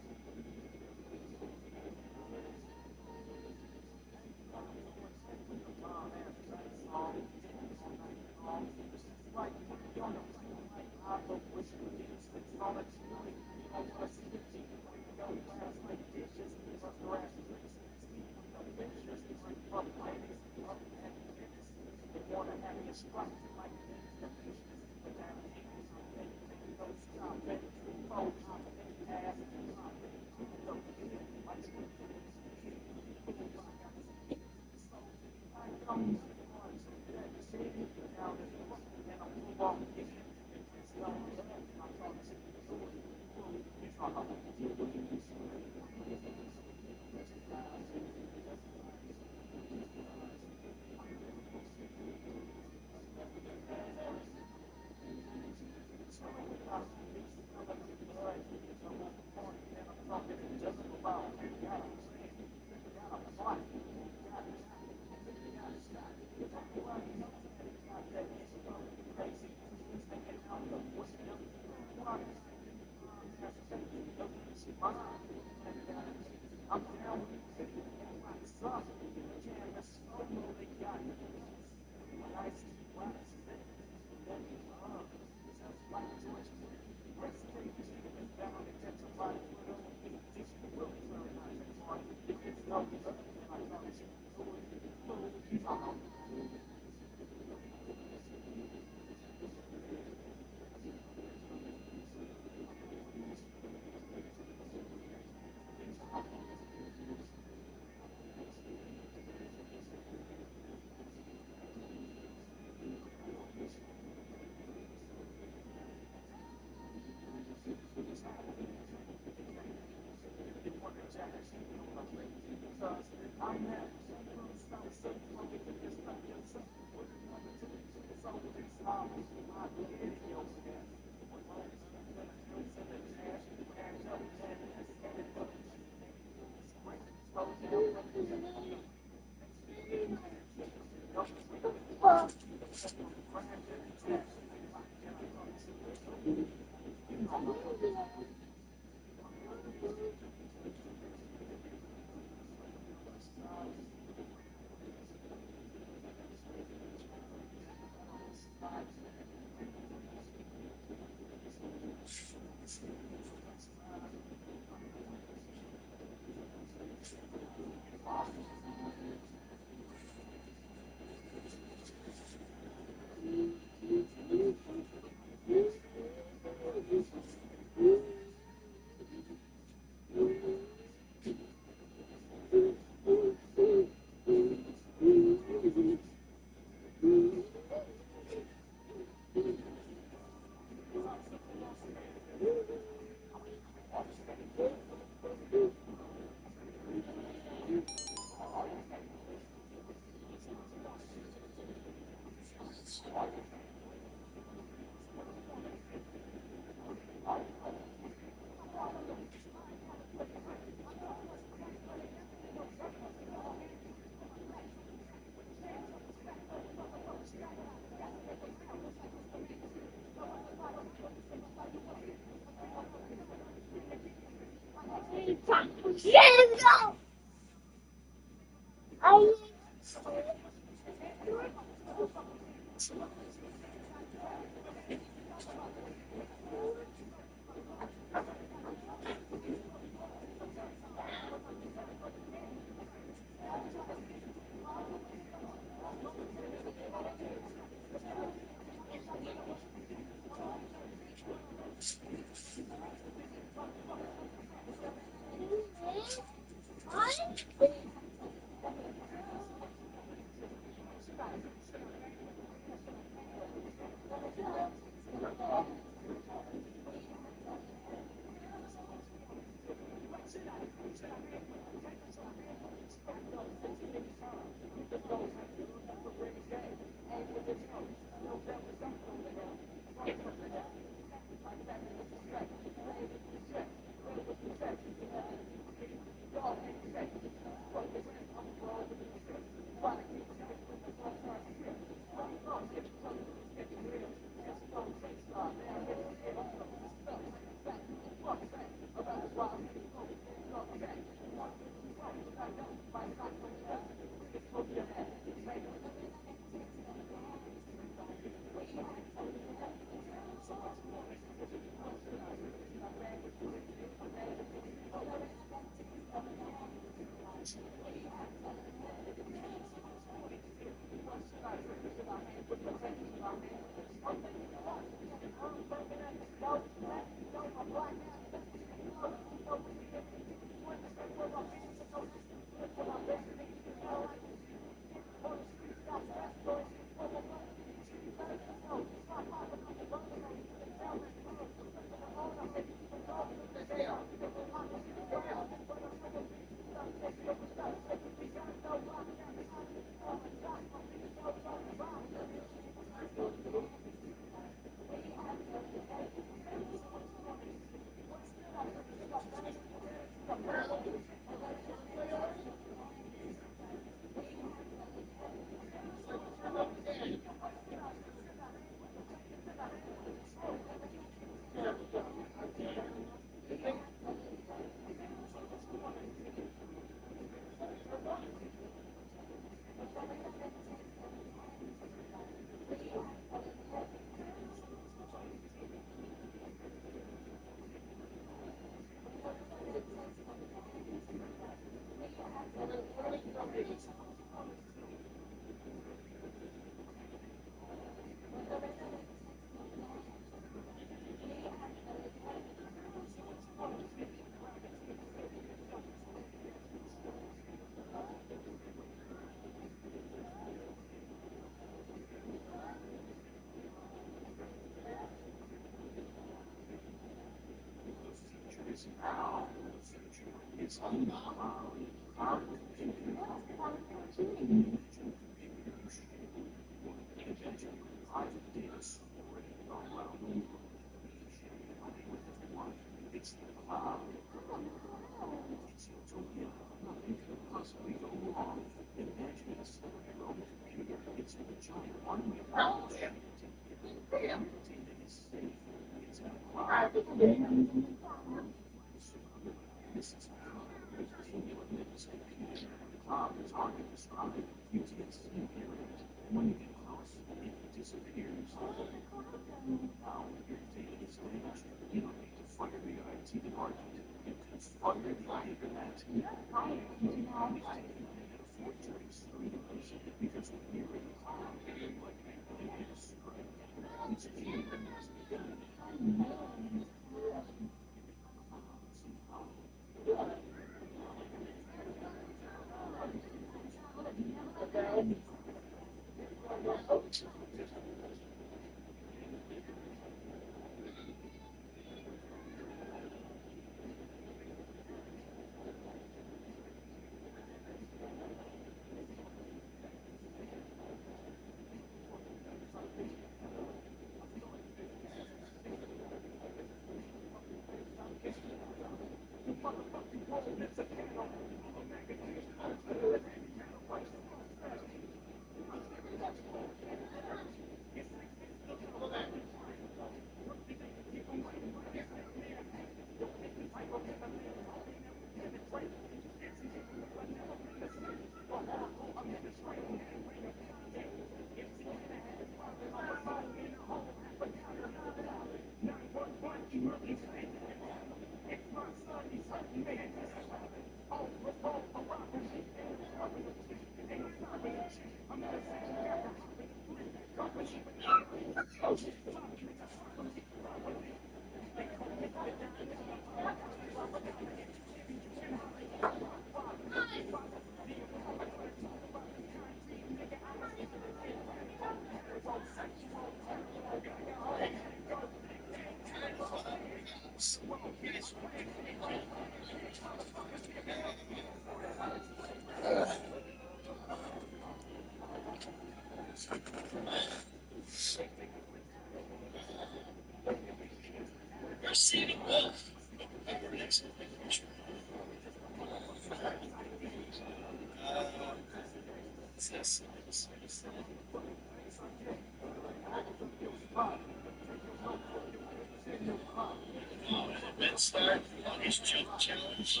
Start on his jump challenge.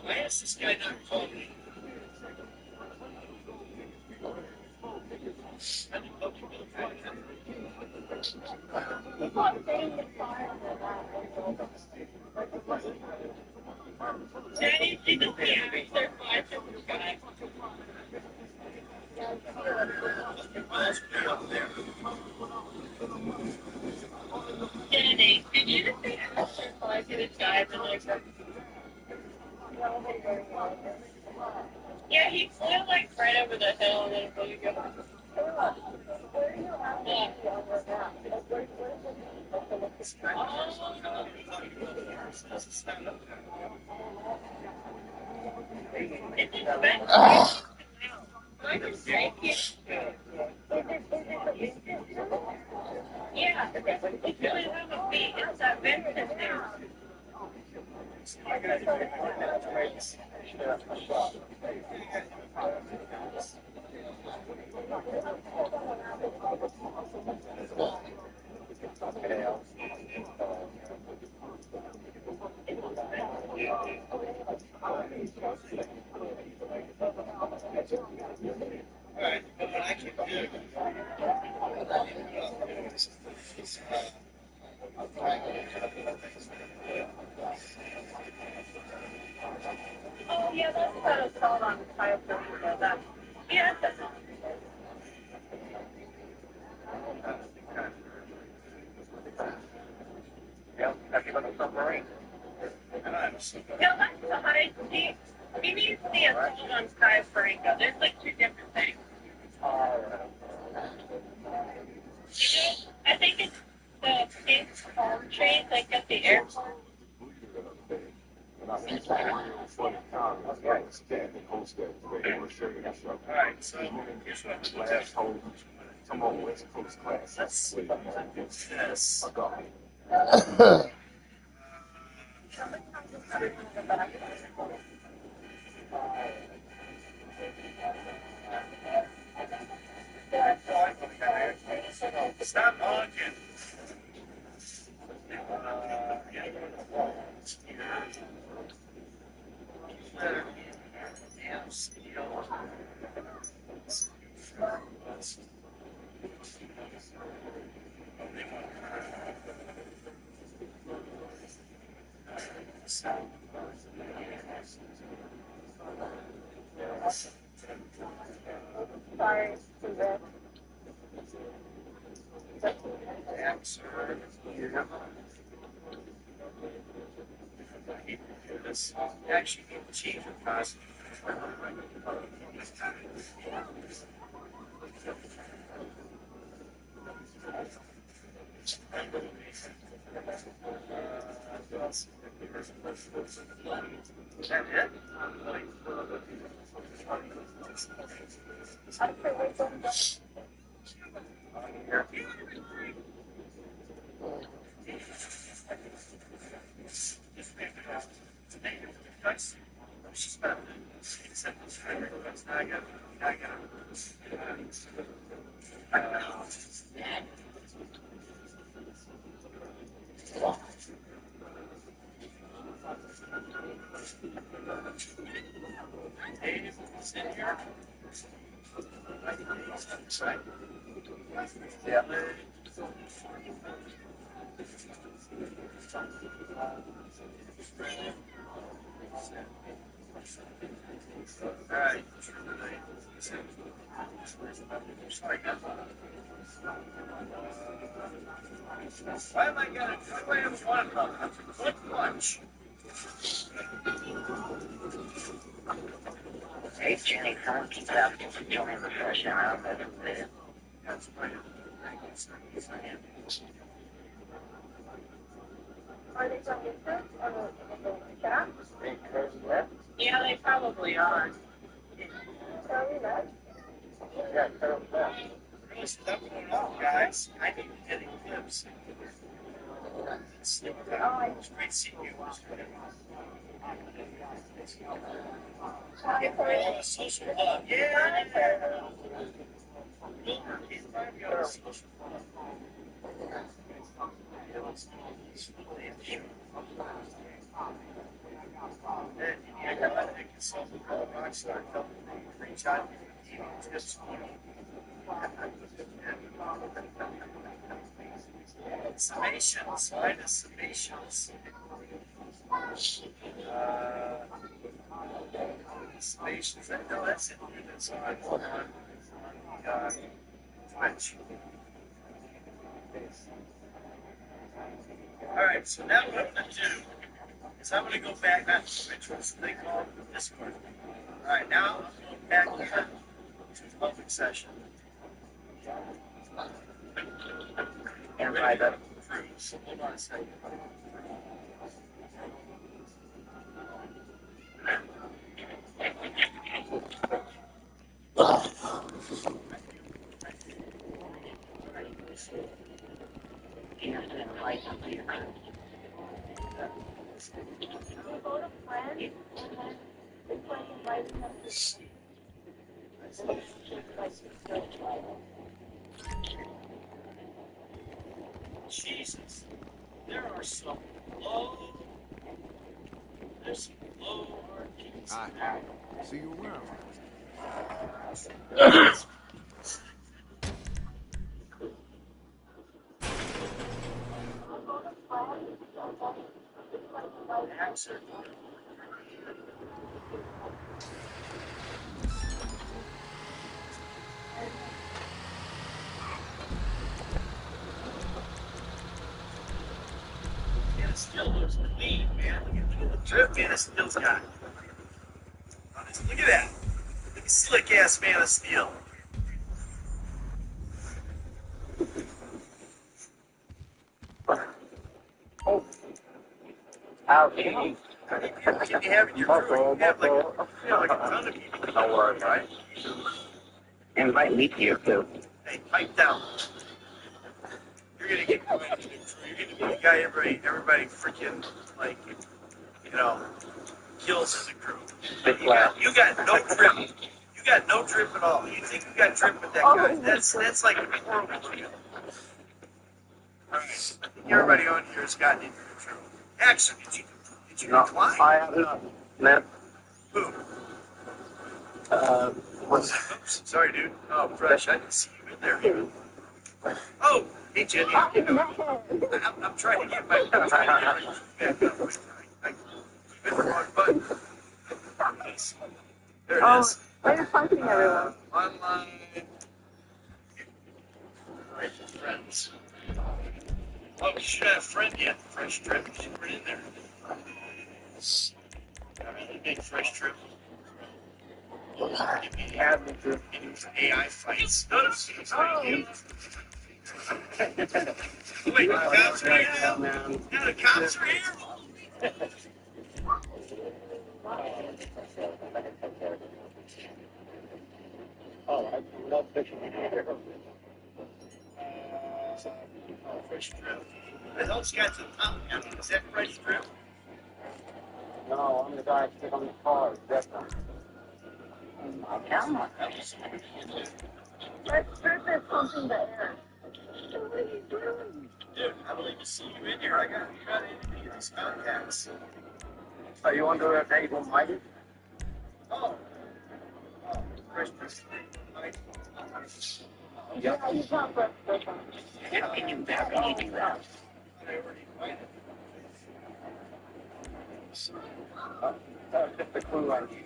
Why is this guy not calling me? Danny, did you see after 5:55? Danny, did you just see after 5:55 and like yeah, he flew like right over the hill and then flew go. Yeah, it's really wrong with me. It's that Vincent there. Alright, but what I can do oh yeah, that's what it's called on the tire for that. Yeah, that's yeah, have you been a submarine? No, that's the high speed. You need to see a salt on Sky Faringa. There's like two different things. I think it's the big palm trees like at the airport. Alright, so here's what we'll do. Come on, West Coast class. Let's see this. Stop honking. X or here. I hate to do this. Actually, you need to change your costume. Is that it? Yeah. All right. Why am I gonna? Why do I have one lunch? Hey, Jenny, come keep it up. Join the session. I'll let him live. That's right. Are they from Israel or back? Yeah, they probably are. Charlie left? Yeah, Carol left. Really stuff going on, guys. I need to get clips. It's great seeing you. Social love. Yeah. Wilbur, he's finally got a social love. And I got a consultant called Rockstar helping me reach out to tips. Summations, minus summations. Summations. No, that's it. That's on Twitch. Alright, so now what I'm going to do is I'm going to go back on Twitch, what's the thing called Discord. Alright, now I'm going back to the public session. And right up. So hold on a second. You have to invite them to your group. We go to friends and then it's like inviting them to Jesus, there are some low, there's some low markings. Alright, see you around. Man, it still looks clean, man. Look at the drip Man of Steel's got. Look at that. Look at slick ass Man of Steel. Oh. How can you have in your crew? You have like a ton of people. Don't worry, right? Invite me to your crew. Hey, pipe down. You're gonna get going into the crew. You're gonna be the guy everybody freaking like, kills in the crew. You got no drip. You got no drip at all. You think you got drip with that guy? That's like horrible looking. All right. I think everybody on here has gotten into the crew. Actually, did you decline? I have not, man. Who? Oops, sorry, dude. Oh, fresh. I didn't see you in there even. Oh, hey, Jenny. I'm trying to get my back up. I hit the wrong button. There it is. Why are you punching everyone? Online. Right, friends. Oh, you should have a friend yet. Fresh Trip. You should put it in there. They make Fresh Trip. Give me AI fights. Notice. Wait, the cops are here now? Now the cops are here? Oh, I love fishing. Fresh Trip. The hell's got the top down? Is that Fresh Trip? No, I'm the guy sitting on the car. That's not. Let's strip is something to air. What are you doing? Dude, I don't even see you in here. You got anything in these contacts. Are you under an able minded? Oh. Fresh Trip. Yeah, you got breath. How can you do that? I already invited. Just the clue I need.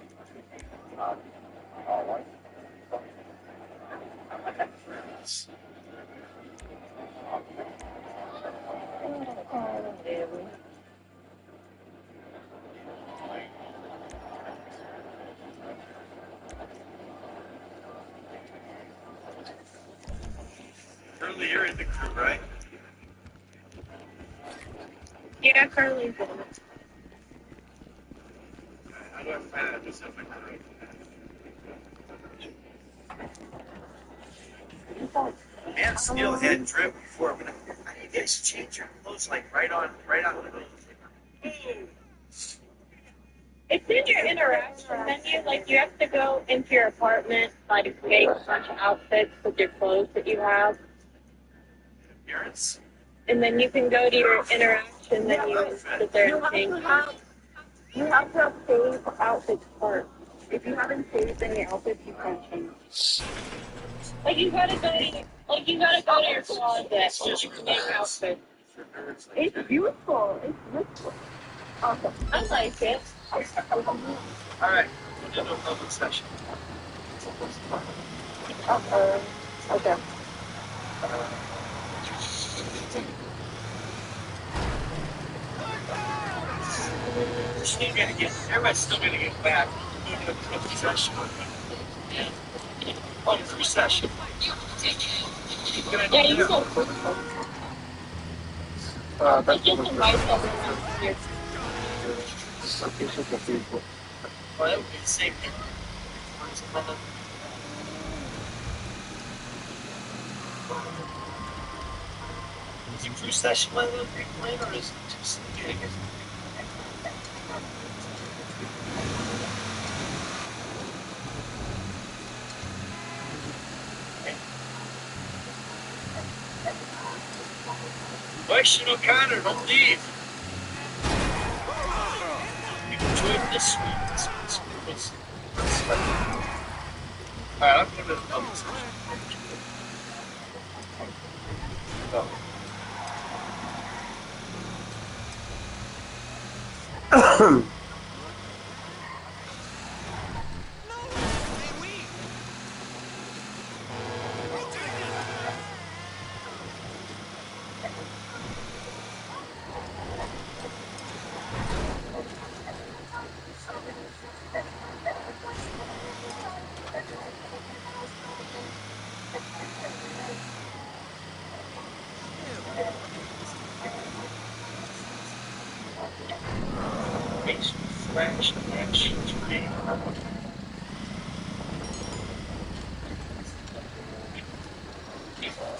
All right. Currently, you're in the crew, right? Yeah, Carly's in it. How do I find out this is my crew? Man, Steelhead Drip before. But how do you guys change your clothes like right on the It's in your interaction menu. Like, you have to go into your apartment, like, make a bunch of outfits with your clothes that you have. appearance? And then you can go to your interaction menu and sit there and change. You have to save outfits first. If you haven't saved any outfits, you can't change. Like, you gotta go to your closet and make outfits. It's beautiful. It's beautiful. Awesome. I like it. All right, we'll do a public session. Okay. Everybody's still gonna get back. We'll do a public session. Oh, free session. Yeah, you can free I just invite everyone here. Well, that would be the same thing. Is your free session let them replay or is it just doing it? Question O'Connor, don't leave. You enjoyed this week. Alright, I'm going to the public session.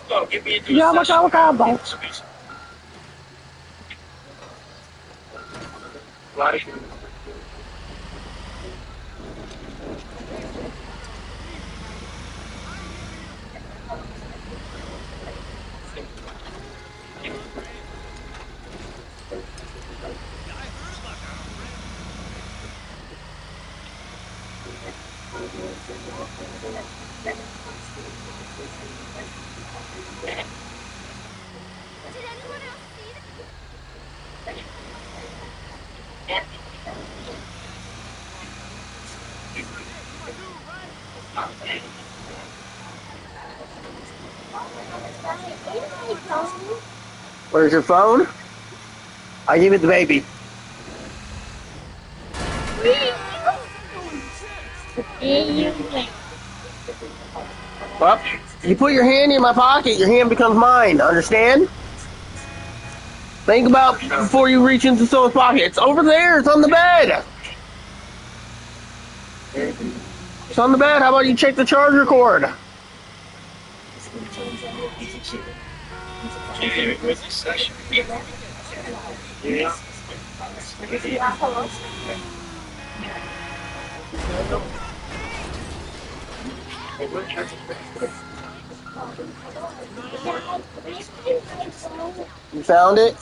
Go, get me into a session. Like, Where's your phone? I give it the baby. Well, you put your hand in my pocket, your hand becomes mine. Understand? Think about before you reach into someone's pocket. It's over there. It's on the bed. It's on the bed. How about you check the charger cord? Yeah. You found it?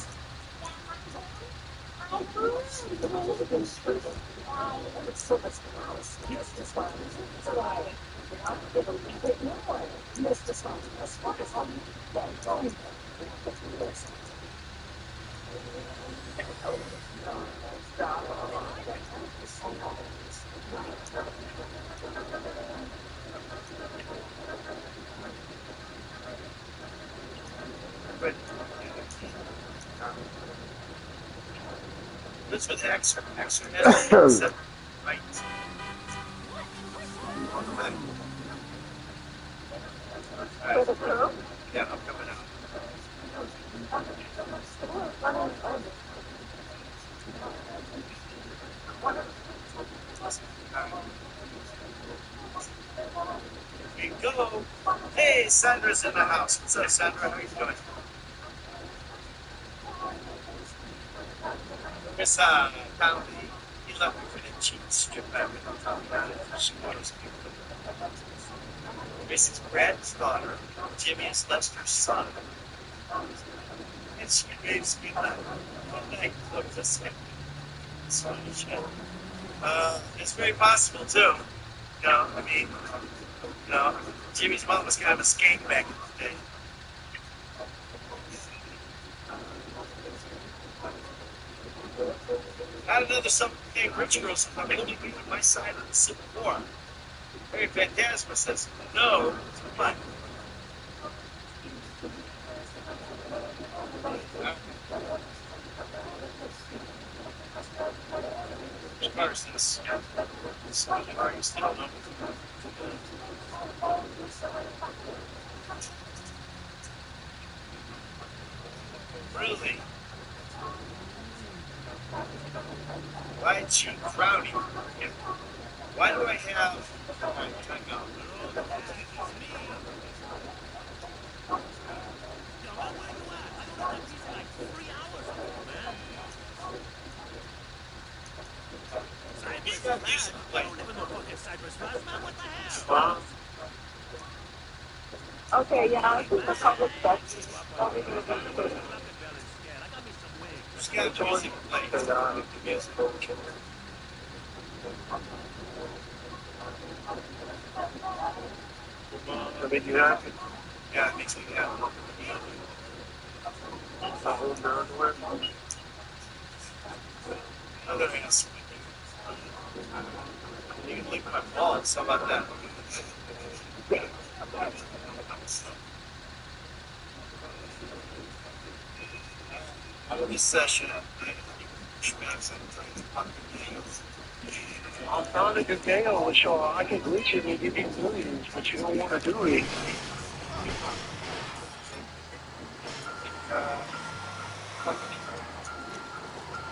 This was extra right? Yeah, I'm coming out. Here we go. Hey, Sandra's in the house. What's up, Sandra? How you doing? Miss Conley, he left me for the cheap strip back in the town about it. She knows people. Mrs. Brad's daughter, Jimmy is Lester's son. And she waves me like, good night, look this way. So, it's very possible, too. You know, I mean, you know, Jimmy's mom was kind of a skank back in the day. Not another some big rich girls who come only be on my side of the Civil War. Harry Phantasma says, no, come on. Which part is this? Are you still on? Really? Why you crowding? Why do I have... Alright, time out. Okay, yeah, this is a public stuff. Just got music playing. Music. That make you happy? Yeah, it makes me happy. I hold your underwear. Another answer. You can lick my balls. How about that? Out of this session, I'm found a good gale, so I can glitch it and give you millions, but you don't want to do it.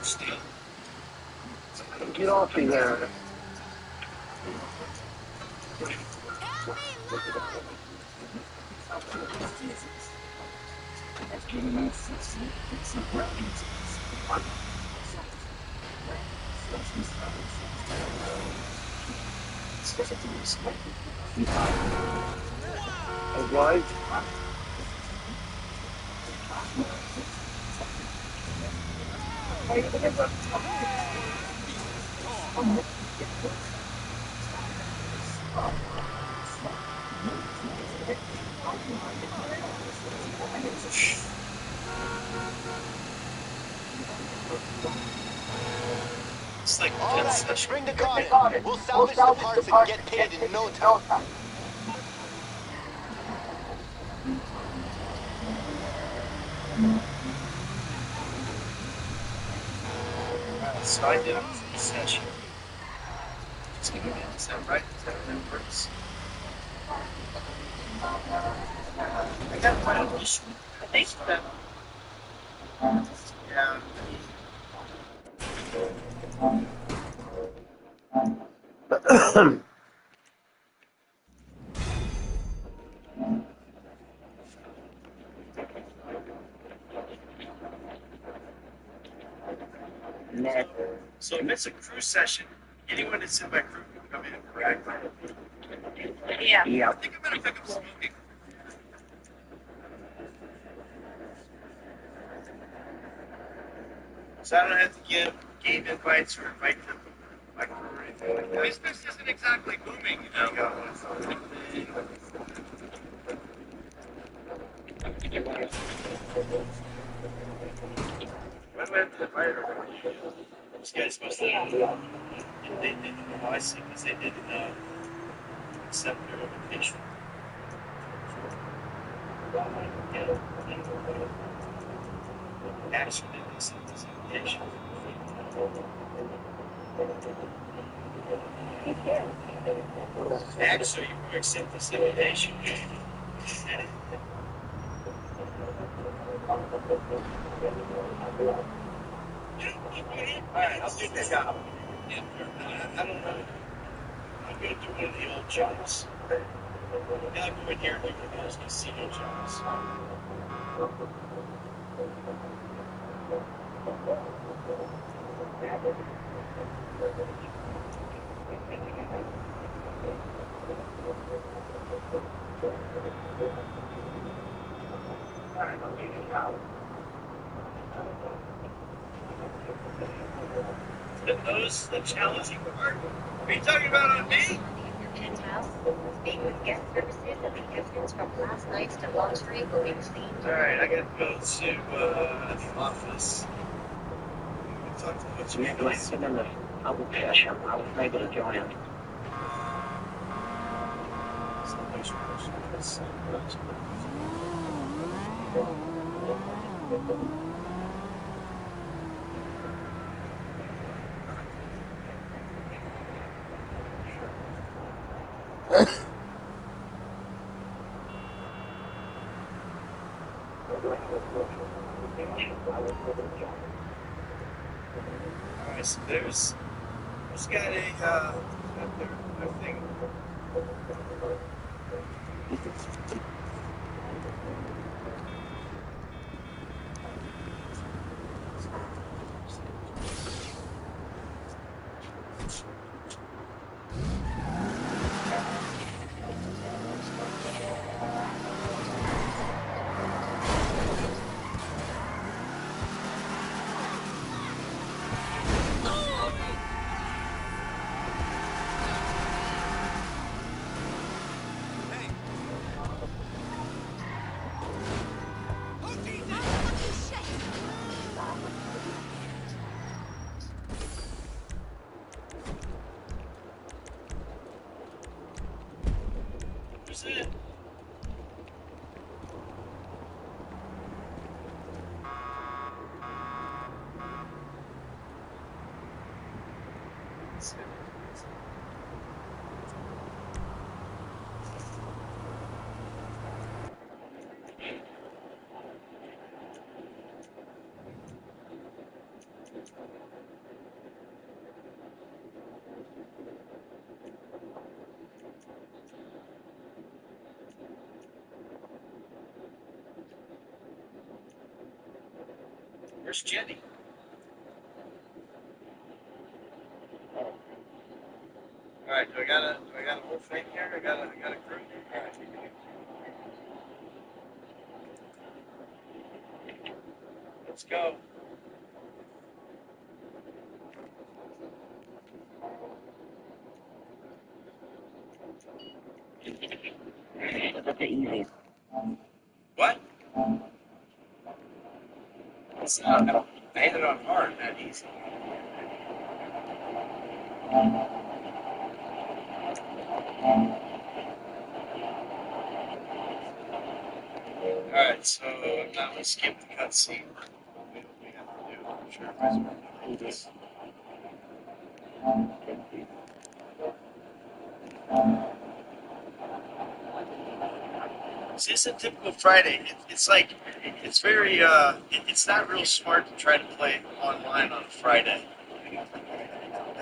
Still. Get off me there. Right? It's like All right, bring the car in. We'll salvage the parts and get paid in no time. So I did a full session. Just give me a minute. Is that right? Is that how that works? I got my initial. I think so. Yeah. So if it's a crew session, anyone that's in my crew can come in, correct? Yeah. I think I'm gonna pick up smoking. So I don't have to give game invites or invite them to my crew or anything like that. Business isn't exactly booming, you know. When do I have to invite her? This guy's supposed to. They didn't know I see because they didn't accept their invitation. Actually, didn't accept his invitation. Actually, you will accept this invitation. Alright, I'll do the job. Yeah, I don't know. I'm going to do one of the old jobs. I'll go in here and do one of those casino jobs. Those the challenging part. Are you talking about on me? Speak with guest services and the evidence from last night's debauchery will be cleaned. Alright, I gotta go to the office. Talk to what's your name? I was able to join him. Alright, so there's got their thing. Who's that? Where's Jenny? Alright, do I got a whole thing here? I got a group? Alright. Let's go. That's easy. What? It's not. I hit it on hard, not easy. Alright, so now we skip the cutscene. We have to do. I'm sure everybody's going to hold this. See, it's a typical Friday. It's like, it's very, it's not real smart to try to play online on a Friday.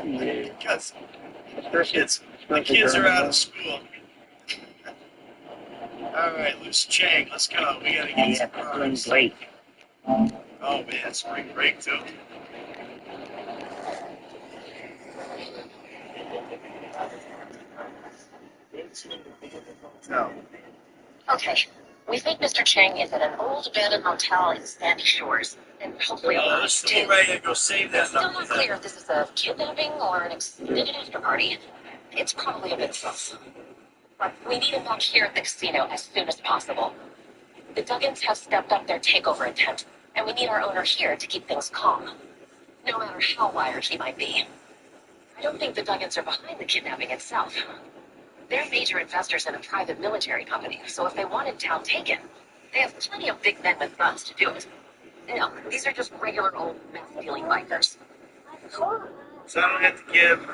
Because the kids are out of school. Alright, Lucy Chang, let's go. We gotta get some cars. Oh man, spring break too. No. Okay. We think Mr. Chang is at an old abandoned motel in Sandy Shores, and hopefully Oh, let's see right here. Go save that It's still number. not clear if this is a kidnapping or an extended after party. It's probably a bit sus. But we need him back here at the casino as soon as possible. The Duggins have stepped up their takeover attempt, and we need our owner here to keep things calm, no matter how wired he might be. I don't think the Duggins are behind the kidnapping itself. They're major investors in a private military company, so if they wanted town taken, they have plenty of big men with guns to do it. No, these are just regular old meth-dealing bikers. So I don't have to give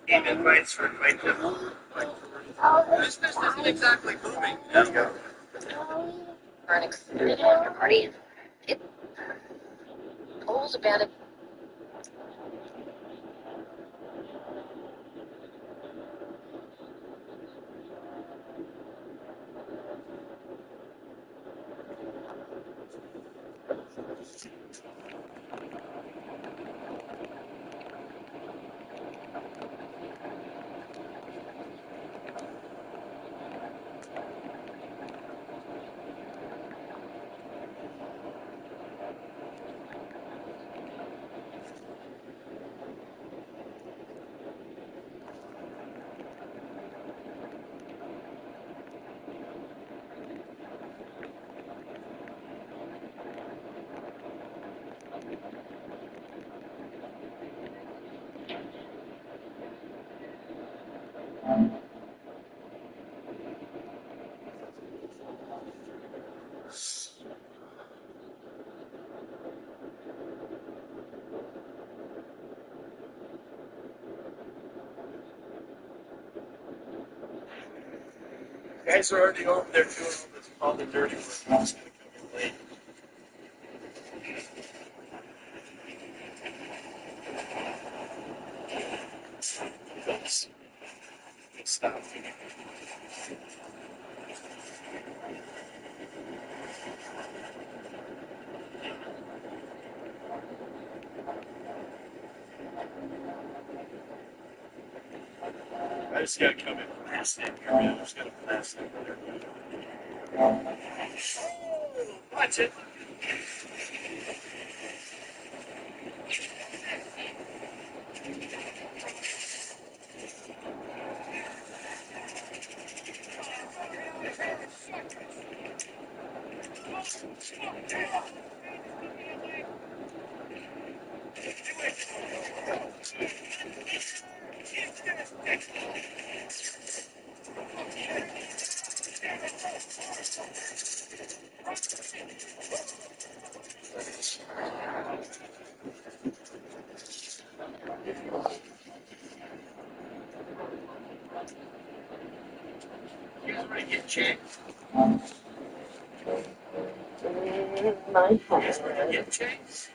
game invites for invite them. This isn't exactly moving. There you go. For an extended after party, old abandoned. Guys are already over there doing all the dirty work. I'm just gonna come in late. Stop. I just gotta come in blast in here, man. I just gotta blast in there. Watch it. You guys ready to get checked? My Get checked?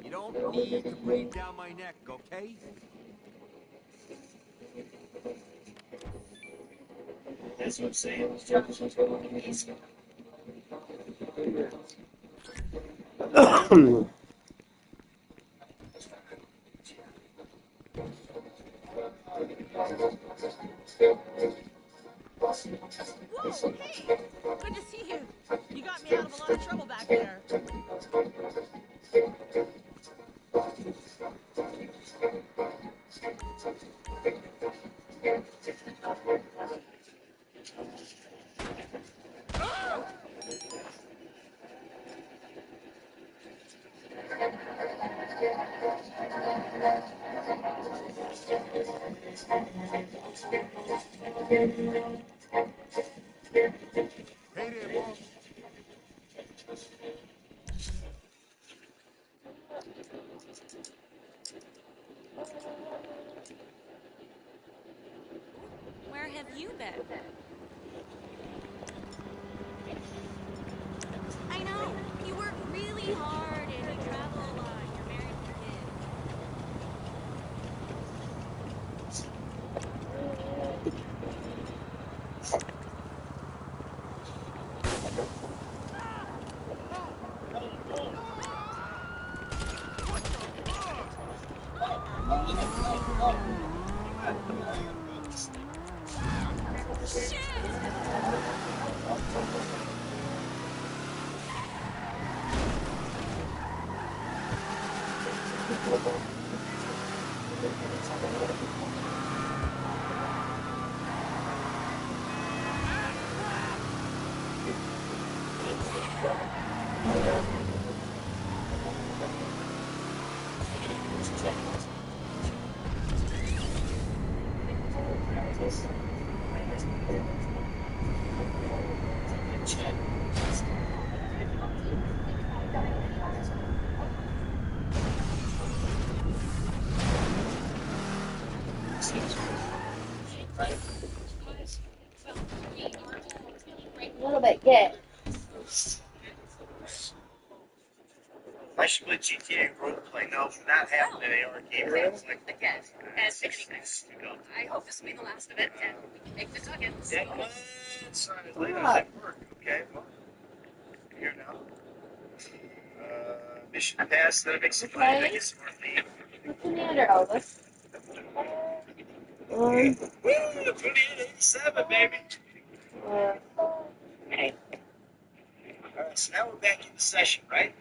You don't need to breathe down my neck, okay? That's what I'm saying. Josh is going to easy. Whoa, hey! Good to see you. You got me out of a lot of trouble back there. Hey there, boss. Where have you been? I know. You work really hard and you travel a lot. You're married with kids. A little bit, yeah. I should play GTA roleplay now for that happening in AR game. Like, Again, as anything. I hope this will be the last of it, and we can make the Duggins. yeah, well, sorry, later at work. Okay, well, here now. Mission passed. That makes it fun. I guess more theme. What's the matter, Elvis? Woo! 2887, baby. Hey. Alright, so now we're back in the session, right?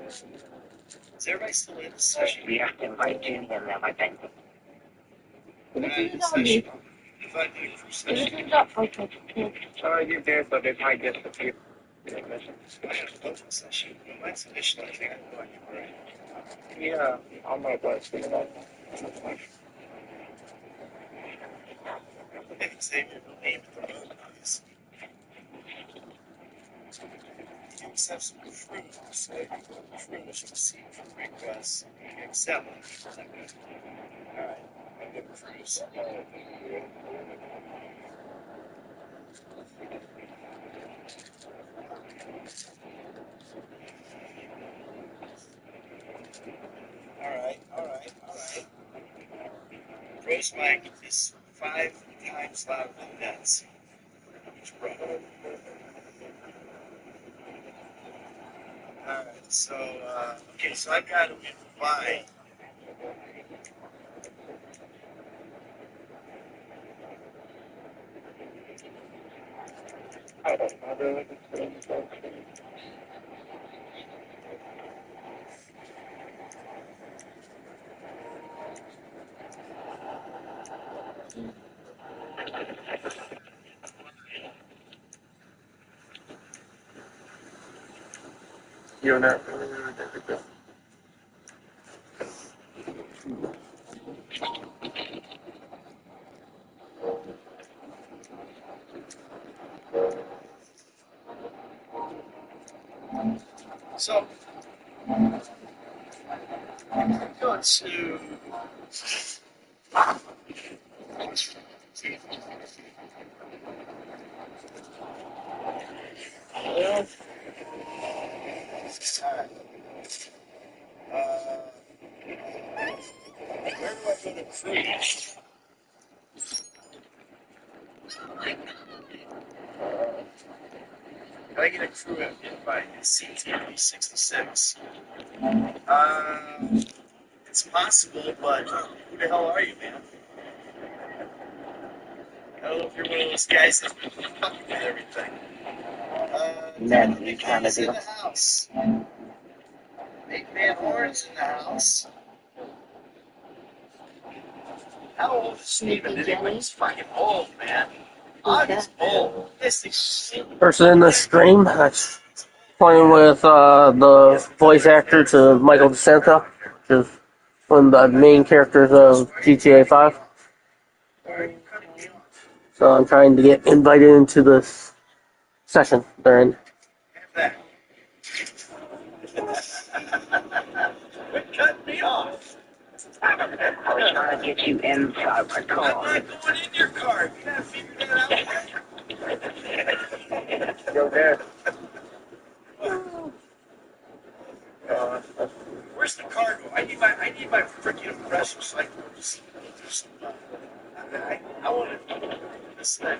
Is everybody still in the session? We have to invite Judy and them, I think. This is a doggy. If I do for This session, is a okay. You did, but it might just appear. I have to go to the session. Mine's a mission, I think. I know you're right. Yeah, I might go see that. They can save your name at the road, obviously. You accept some crew, so you go to crew, which you receive from requests, you accept them. Alright, I'm good crews. Alright. Gross mic is 5 times louder than Nets. Which broke. Alright, so, okay, so I've got to invite. You're not. So, go to. Alright. Where do I go to cruise? Can I get a crew invite? It's CTV66. It's possible, but who the hell are you, man? I don't know if you're one of those guys that's been fucking with everything. Men, Big you kind Man's of in do. the house. Big Man Horn's in the house. How old is Steven anyway? He's fucking old, man. Augie's old. This thing's Person in the stream that's playing with the voice actor to Michael DeSanta, which is one of the main characters of GTA 5. So I'm trying to get invited into this session they're in. Quit cutting me off. I was trying to get you inside my car. I'm not going in your car. You gotta figure that out. Go there. Where's the cargo? I need my freaking compressor so I can just do some. I want to do this thing.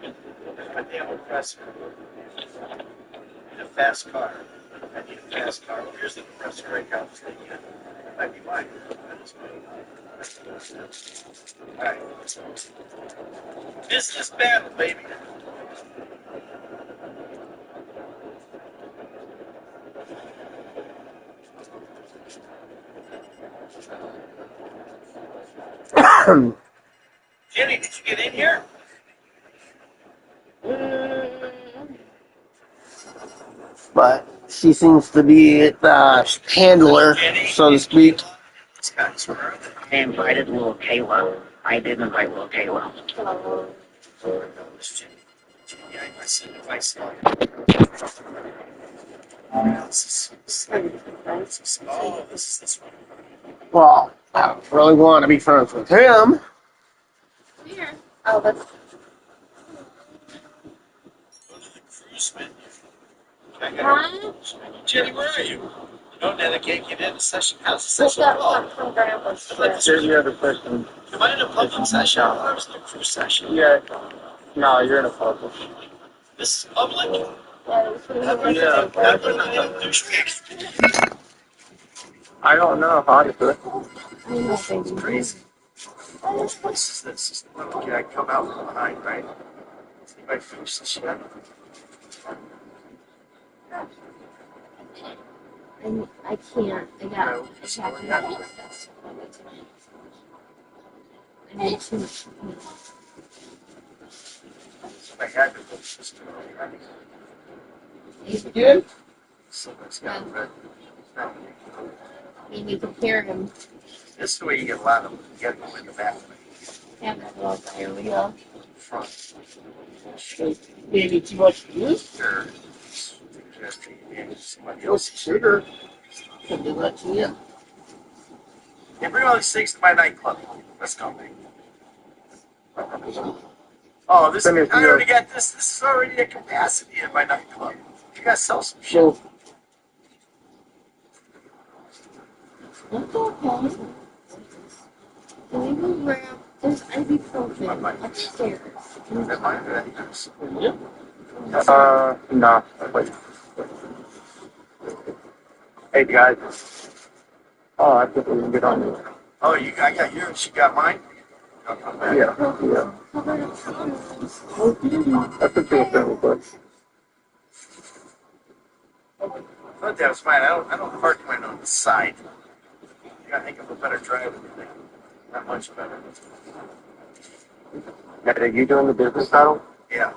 Where's my damn compressor? I need a fast car. I need a fast car. Well, here's the compressor right now. This thing, yeah. That might be mine. Alright. Business battle, baby. Jenny, did you get in here? But she seems to be the handler, so to speak. I invited little Kayla. I did invite little Kayla. I said if I saw you. Oh, this is this one. Well, I don't really want to be friends with him. Here. Oh, that's. Go to the cruise menu. Jenny, where are you? No, Ned, I can't get in a session. How's the session? From Grandpa's. There's the other person. Am I in a public session? I was in a cruise session. Yeah. No, you're in a public. This is public? Yeah. Douchebag. I don't know how to do it. It's crazy. Which place is this? Okay, I come out from behind, right? See if I finish this shit. I can't. I got. I need too much. I had to finish this. Good? So that's got red. You need to hear him. This is the way you get a lot of them. You get them in the back. Yeah, that little diarrhea. Front. Maybe too much to use? Sure. Somebody else Sugar. Can do that to you. Hey, bring all these things to my nightclub. Let's go, man. Oh, this I already got this. This is already a capacity in my nightclub. You gotta sell some shit. That's okay. Can we go grab? There's ibuprofen upstairs. Is that mine? Yeah. No. Wait. Hey, guys. Oh, I think we can get on this. Oh, I got yours. You got mine? Yeah. That's a good thing, but. I thought that was fine. I don't park mine on the side. You gotta think of a better drive than me. Not much better. Are you doing the business battle? Yeah.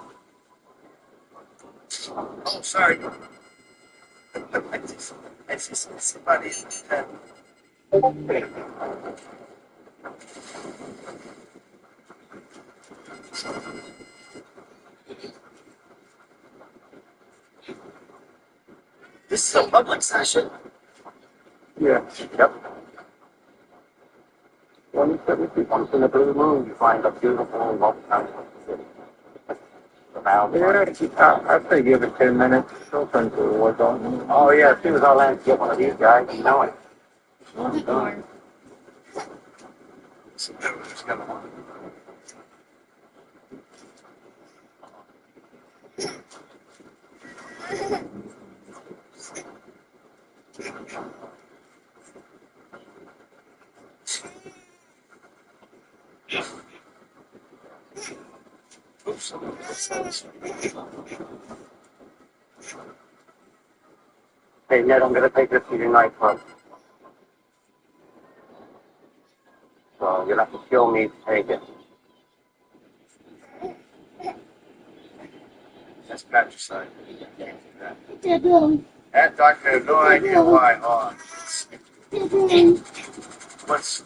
Oh, sorry. I see somebody in the tent. This is a public session? Yeah. Yep. When you sit with people once in the blue moon, you find a beautiful love time. Yeah, I'd say give it 10 minutes. She'll turn to the war zone. Oh, yeah, as soon as I land to get one of these guys, you know it. So there's got one. Hey, Ned, I'm going to take this to your nightclub. So you'll have to kill me to take it. That's patricide. That doctor had no idea why. What's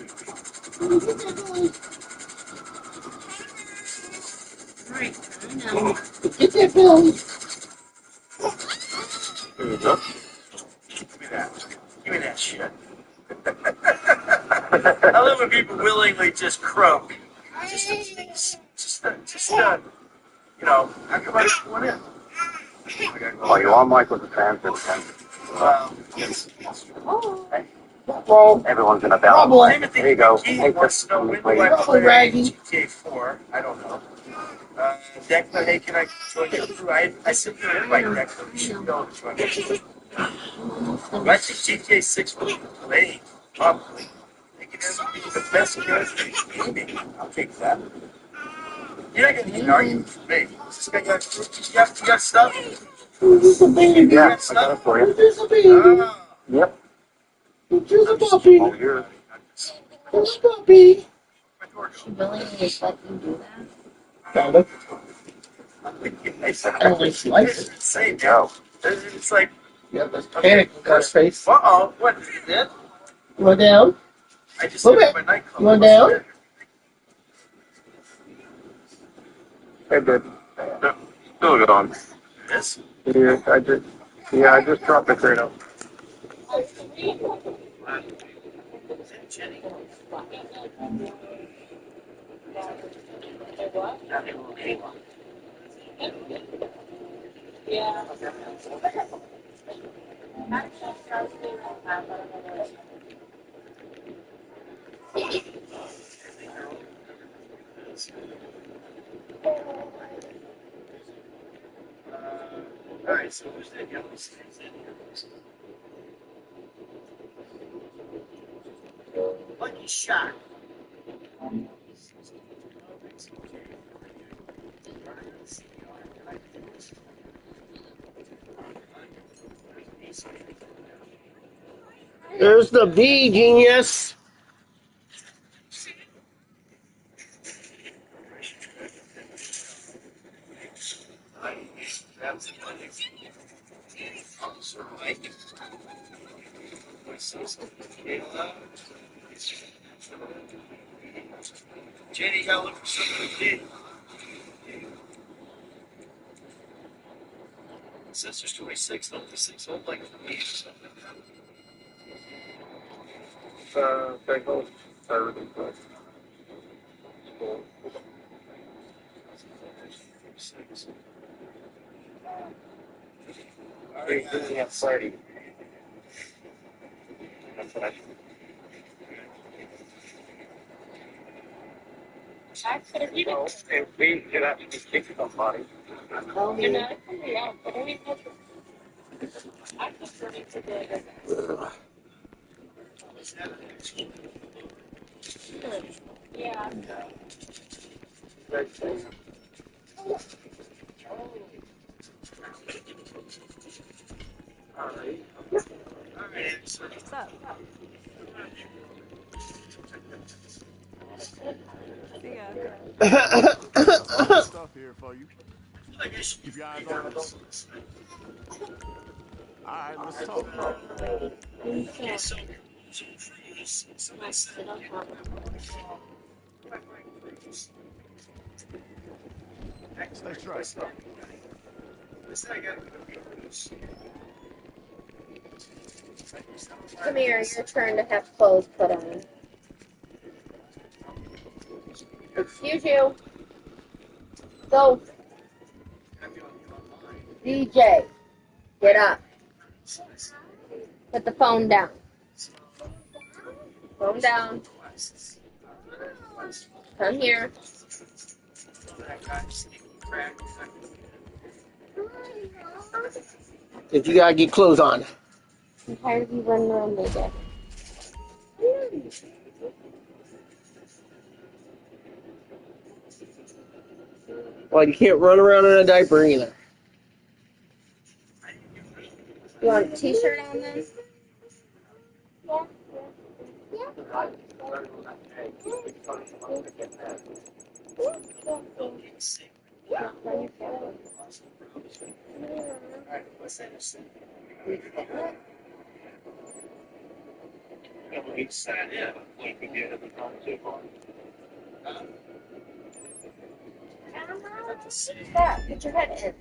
Get that bill. Here you go. Give me that. Give me that shit. I love when people willingly just croak. You know, how come I just went in? Oh, you are Mike with the transfer. Yes. Hey. Well, everyone's in a balance. Timothy There you go. McGee Hey, wants to know when do I play GTA4? I don't know. Declan, hey, can I join your crew? I sent you an invite, Declan. You should be able to join me. But I think GTA 6 will be played, probably. I think it is the best character in gaming. I'll take that. You're not going to need an argument for me. This guy you got stuff? Yeah, I got it for you. Yep. Here's a puppy. Oh, here. Here's a puppy. She willingly let you do that? Found it. Only slice it. Say no. It's like. Yeah, there's panic on his face. Uh-oh. What you did? You want down? I just hit my nightclub. You want down? Hey, good. Still good on. Yes? Yeah, I just dropped the crate out. Yeah. Alright, so who's that yellow stays in here? Lucky shot. There's the bee, genius. Jenny, you gotta look for something to do. Sister's 26, only 6 old like me. Thank you. Everything's good. Hey, doing at Friday. That's what I know. If we could actually speak to somebody. You're not coming out, but I mean, I'm just ready to go. Yeah. What's up? See ya. All stuff here for you. Keep your eyes on this. All right, let's talk. Okay, so somebody said Stay straight. listen, I got Come here, your turn to have clothes put on. Excuse you. Go. DJ, get up. Put the phone down. Phone down. Come here. If you gotta get clothes on. I'm tired of you running around naked. Well, you can't run around in a diaper either. You want a t-shirt on then? Yeah, put your head in.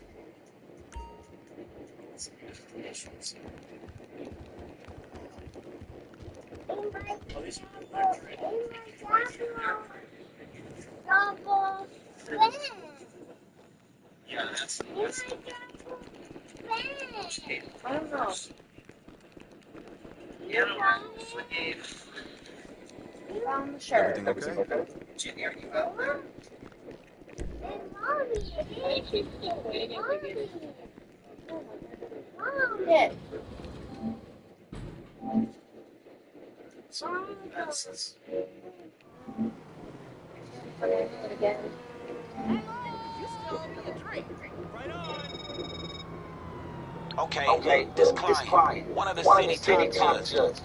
Yeah, that's I don't know. On the shirt. Everything okay? Jimmy, are you out there? Yeah. Again. You still owe me a drink. Right on. Okay, look, this client, one of the city top judges.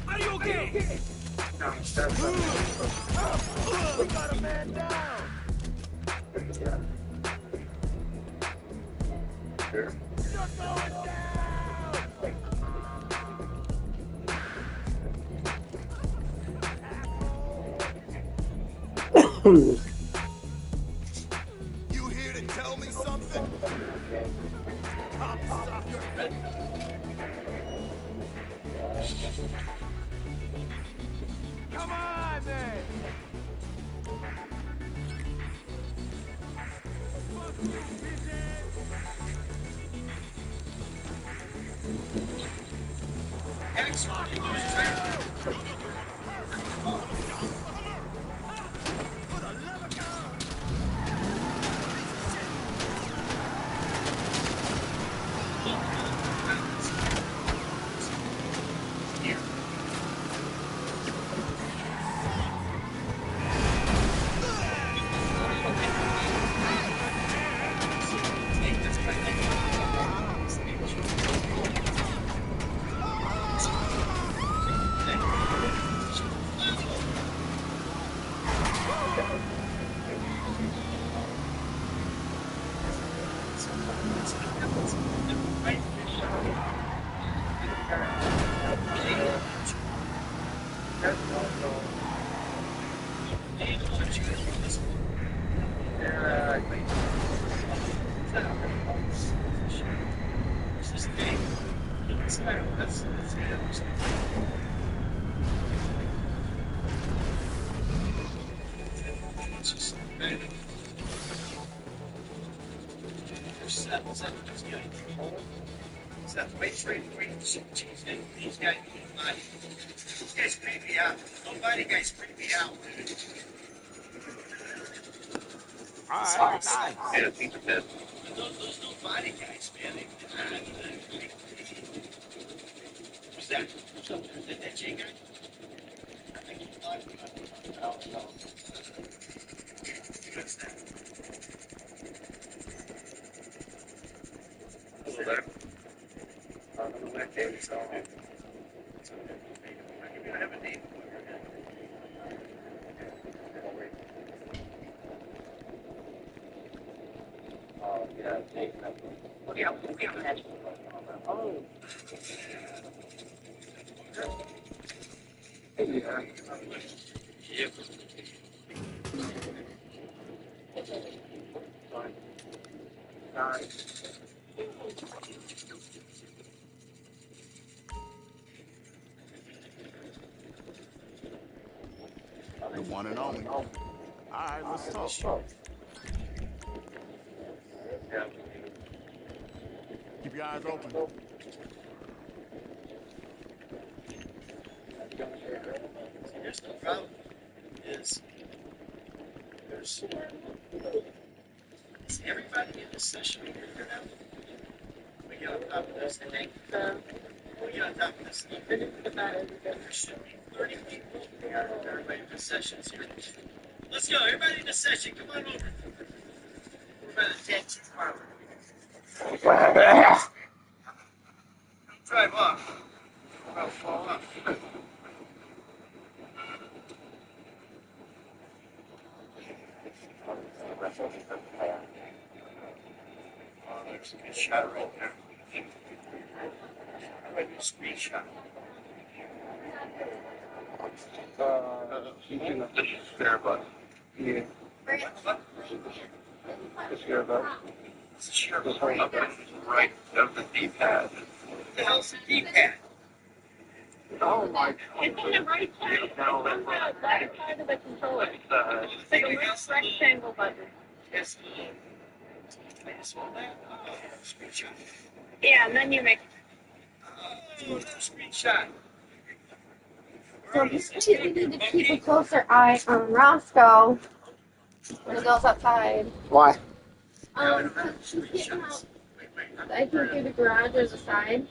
Are you okay? We got a man down. You're going Hmm. You here to tell me something? Cocksucker. Come on, man. Fuck you, These guys creep me out. Nobody guys creep me out. All right, nice. Yeah, those nobody guys, man. Who's that? That J guy? What's that? Hello there. I'm going to let David tell me. I'm going to have a name for you. Oh, yeah, David. Oh, yeah, oh. Yeah. Yep. The one and only. All right, let's talk. Keep your eyes open. Here's the problem is there's everybody in this session here now. We get on top of this, and we get on top of this. There should be 30 people here. Everybody in the sessions here. Let's go, everybody in the session, come on over. We're by the taxi parlor. Drive off. I'll fall off. Oh, there's a good shot right there. How do I do a screenshot? You can hit the share button. Yeah. What? The share button. It's the share button. Up and right of the D-pad. What the hell's the D-pad? Oh my God. It's on the right side. It's on the left side of the controller. It's like a little rectangle button. Yes. I just hold that. Oh, screenshot. Yeah, and then you make. Oh, no screenshot. So you need to keep a closer eye on Roscoe when he goes outside. Why? She's getting out. I think through the garage there's a side.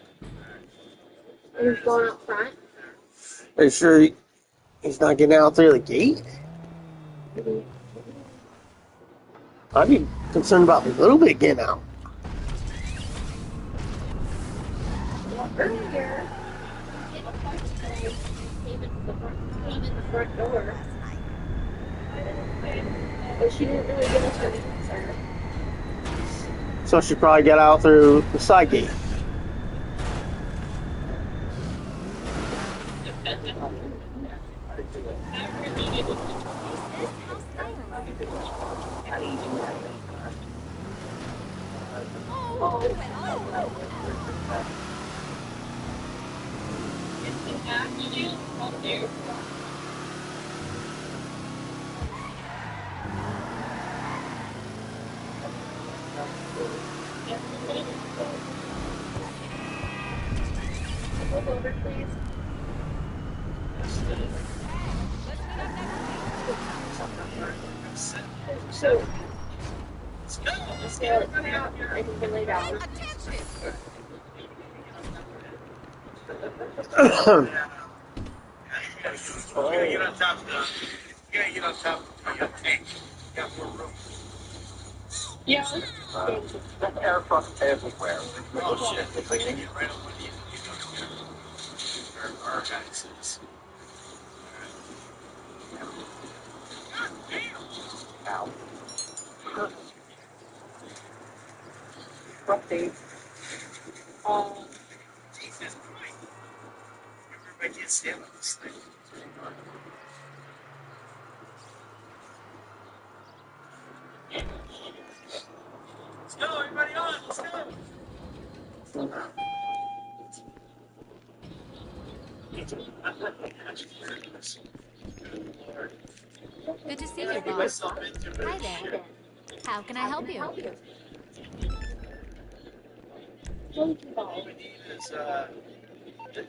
And he's going up front. Are you sure he's not getting out through the gate? I'd be concerned about a little bit getting out. Well, earlier, came in the front door. But she didn't really give us her answer. So she probably got out through the side gate. Over, please. So, let's go. Let's go. Come out. I can lay down. You gotta get on top of the. You gotta get on top of the tank. You got more room. Yeah. Aircraft everywhere. Oh shit! If I can get right up with you, you know where our guys is. God damn! Ow. Update. Jesus Christ. Everybody can't stand on this thing. Good to see you, boss. Hi there. How can I help you? All we need is,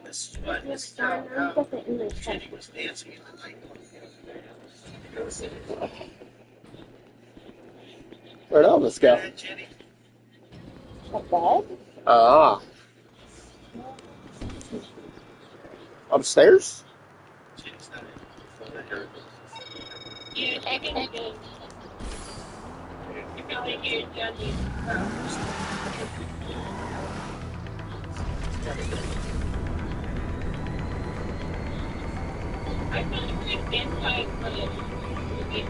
this is what, this is how Jenny was dancing in the night. Where'd Elvis go? Jenny? Ah. Upstairs? Jenny's not in. You taking a good. You probably get Johnny. I found a good invite for the movie.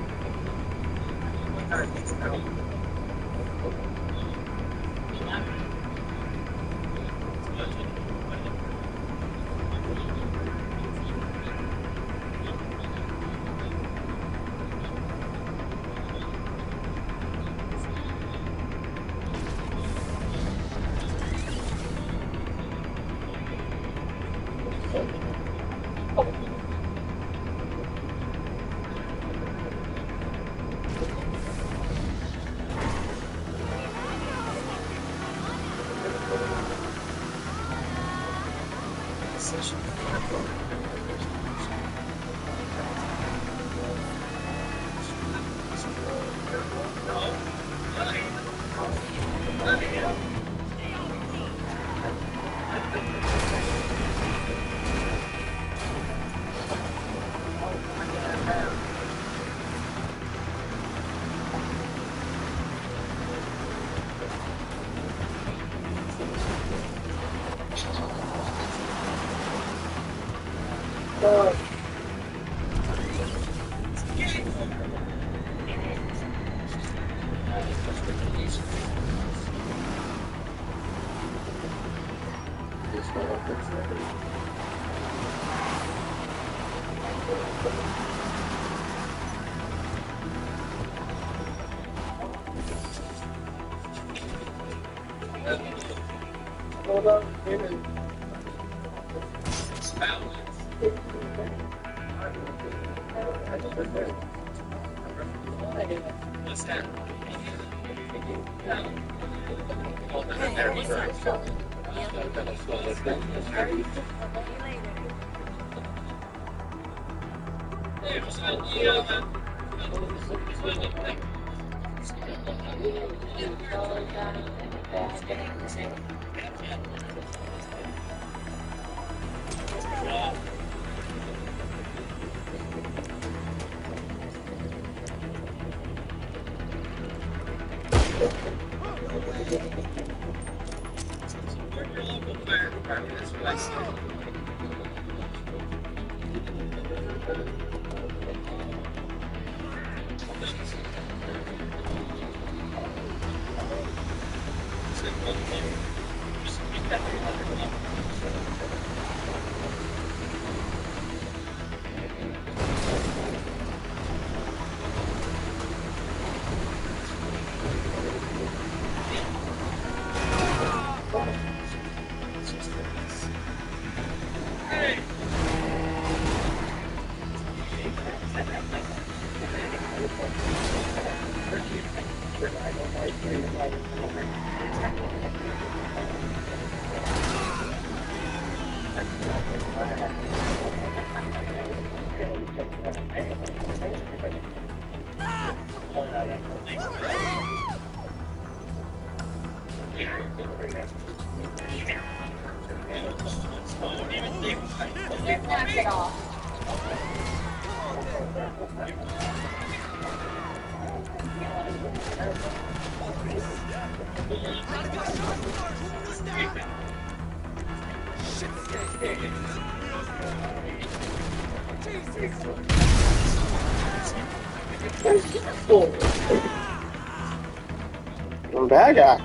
Bad guy.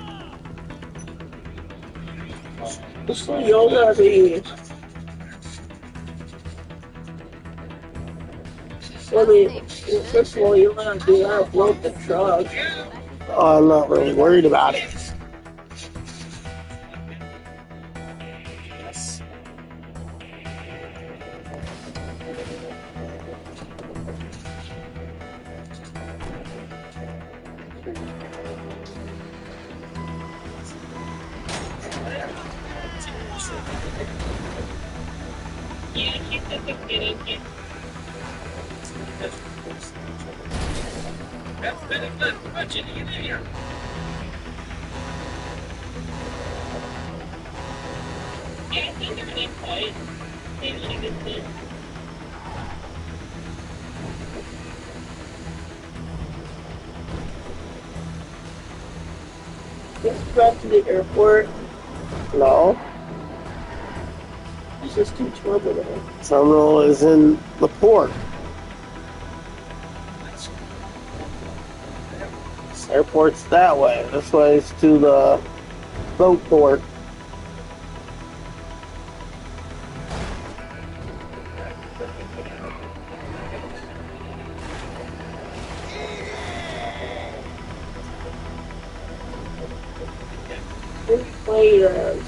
Isso yoga de first of all, you want to do that, blow up the truck. Oh, I'm not really worried about it. Yeah, she said the kid. That's better than punching in here. Yeah, I think they're gonna fight. Maybe she gets it. Just drive to the airport. No. It's just too terminal. Terminal is in the port. Airport's that way. This way is to the boat port. What do you play it as?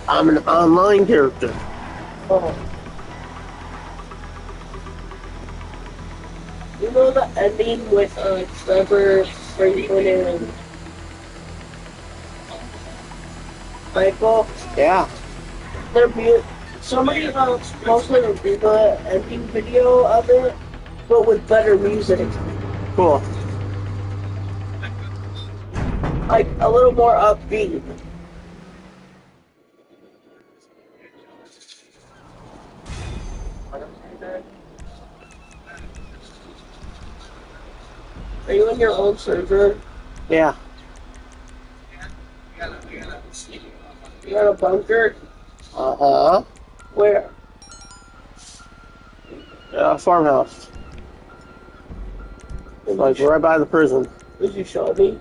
I'm an online character. Oh. You know the ending with Trevor, Franklin, and Michael? Yeah. Somebody posted the ending video of it, but with better music. Cool. Like a little more upbeat. Are you in your own server? Yeah. You got a bunker? Uh-huh. Where? Farmhouse. Like right by the prison. Did you show me?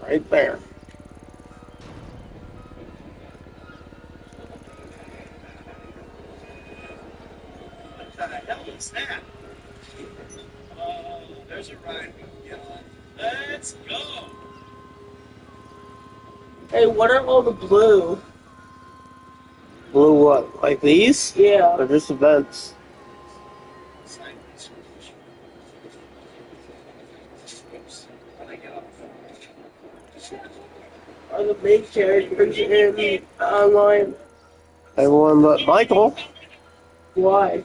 Right there. What the hell is that? Oh, there's a ride we can get on. Let's go. Hey, what are all the blue? Blue what? Like these? Yeah. They're just events. Are the main characters in online? Everyone but Michael. Why?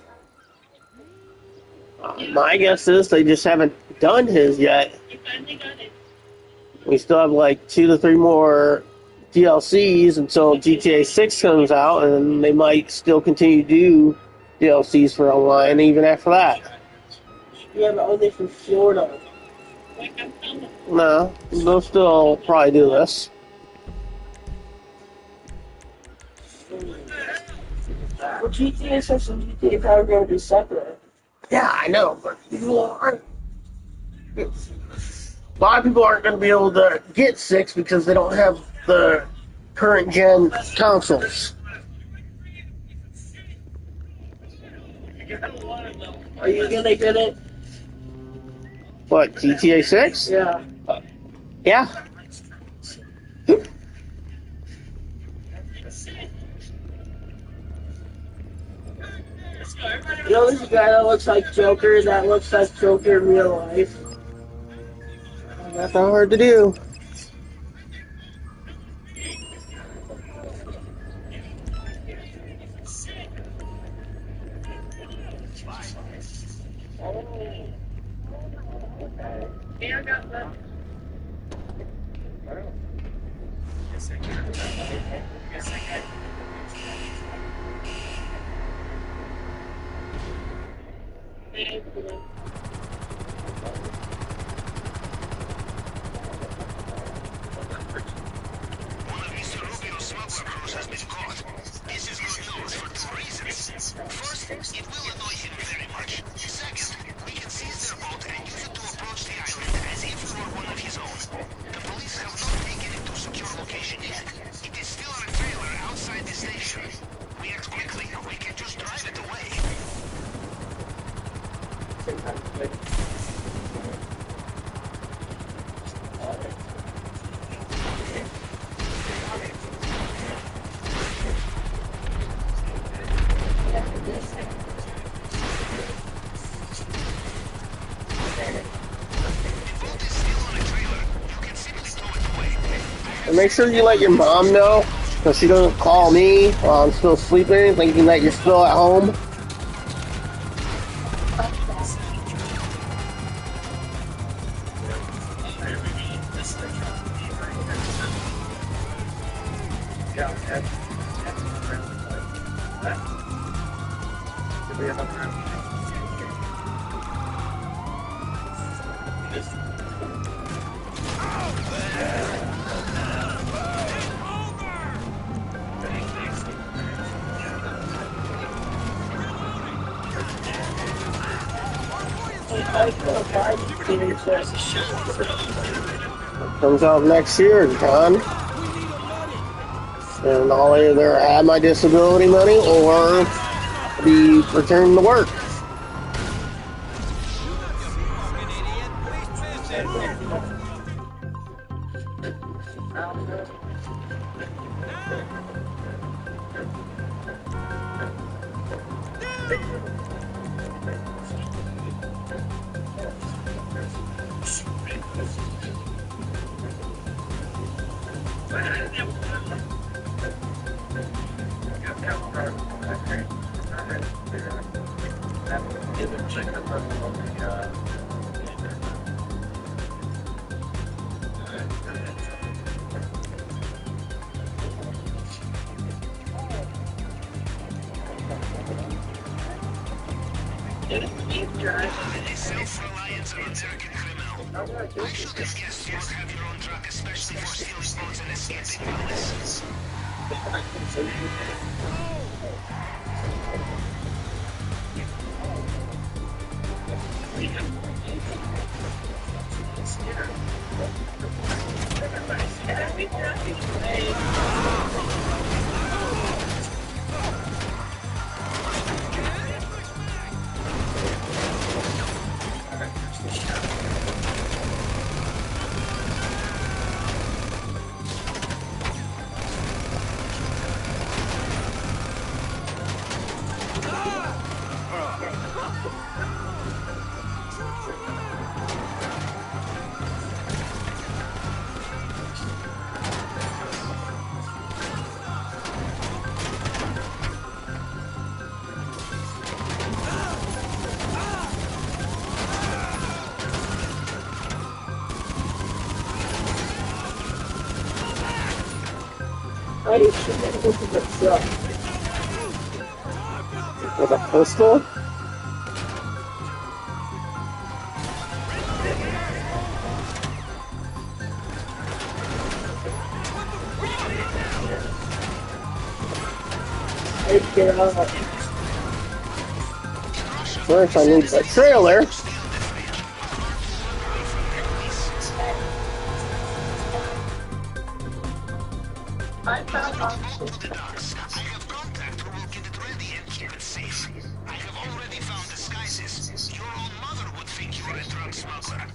My guess is they just haven't done his yet. We still have like 2 to 3 more DLCs until GTA 6 comes out, and they might still continue to do DLCs for online even after that. Yeah, but only from Florida. No, they'll still probably do this. Well, GTA 6 and GTA 5 are going to be separate. Yeah, I know, but people aren't. A lot of people aren't going to be able to get 6 because they don't have the current gen consoles. Are you going to get it? What, GTA 6? Yeah. Yeah. You know this guy that looks like Joker, that looks like Joker in real life? Not that hard to do. Yeah, I got that. This is good news for 2 reasons. First, it will annoy him very much. Second, we can seize their boat and use it to approach the island as if we were one of his own. The police have not taken it to a secure location yet. It is still on a trailer outside the station. We act quickly, we can just drive it away. And make sure you let your mom know so she doesn't call me while I'm still sleeping, thinking that you're still at home. Comes out next year, John. And I'll either have my disability money or be returned to work. Self-reliance and attacking criminal. Why should this guest here have your own truck, especially for stealing boats and escaping police? With a pistol? First, I need the trailer. I have contact who will get it ready and keep it safe. I have already found disguises. Your own mother would think you are a drug smuggler.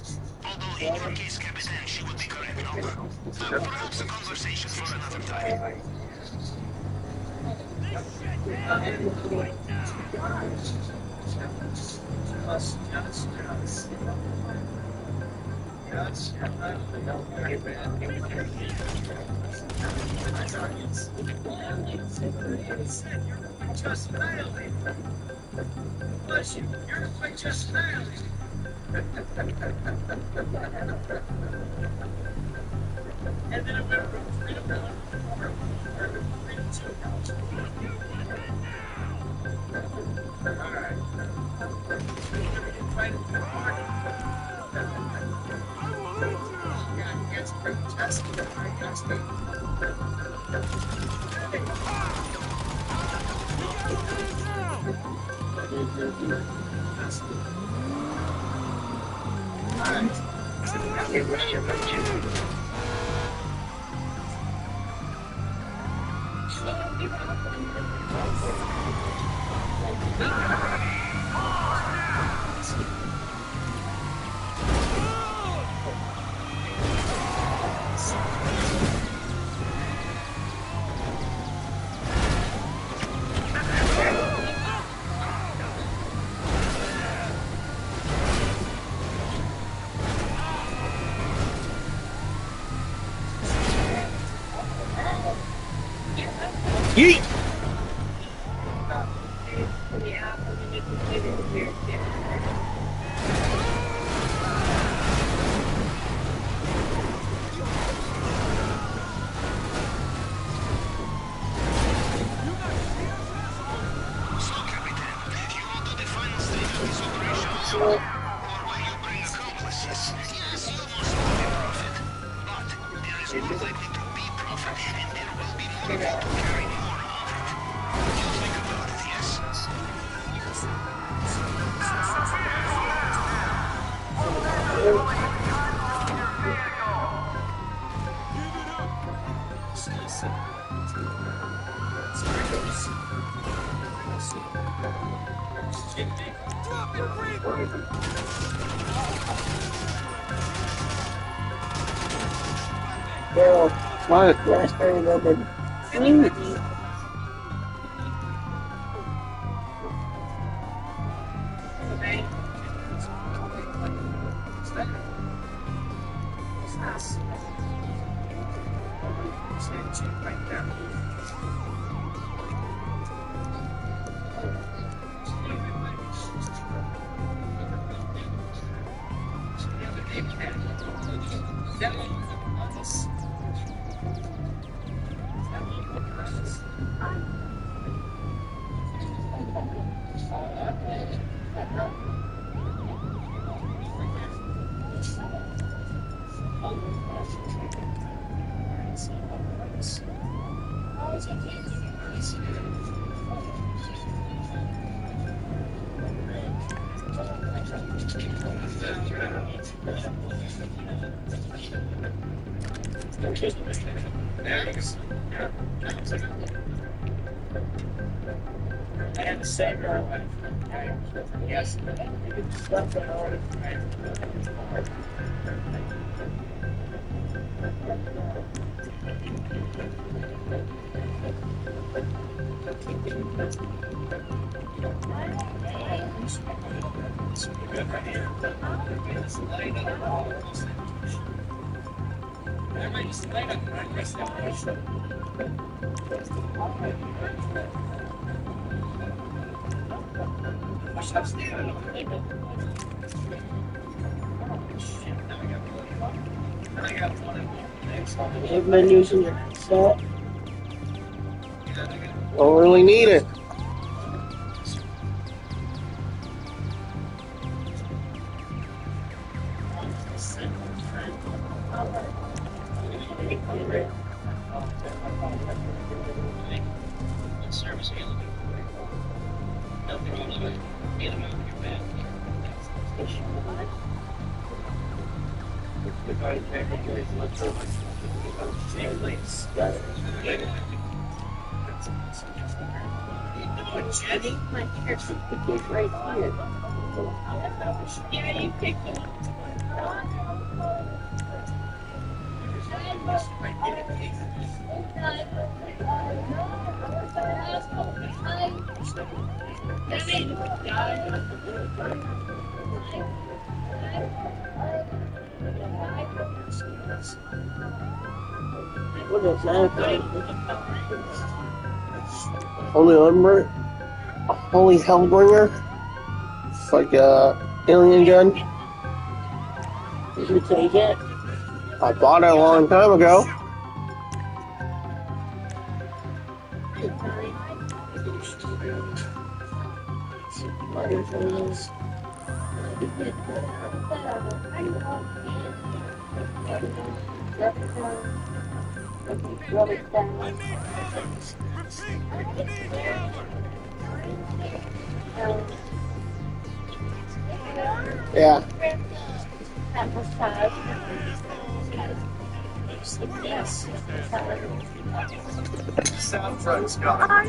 Although in your case, Captain, she would be correct, no? Perhaps a conversation for another time. Just violate. Bless you. You're quite just violate. And then it went from 3 to 1 to 4, or 3 to 2. Alright. You're gonna get invited to the party. Yeah, you guys are pretty testy. I guess they. Yeet! So, Captain, you will do the final stage of this operation alone? Or will you bring accomplices? Yes, you most likely profit. But there is more likely to be profit, and there will be more people carrying more of it. You think about it, yes? Bill, What? raspberry lemon. And save your life. Yes. Stuff that all Have menus in your headset. Don't really need it. service you're looking for. Nothing you look at. Get them out of your bed. Same place. Jenny, my hair's right here. Yeah, you picked it up. What is that? Holy Lumber, Holy Hellbringer. It's like a alien gun. Did you take it? I bought it a long time ago. Yeah. Sound drugs gone.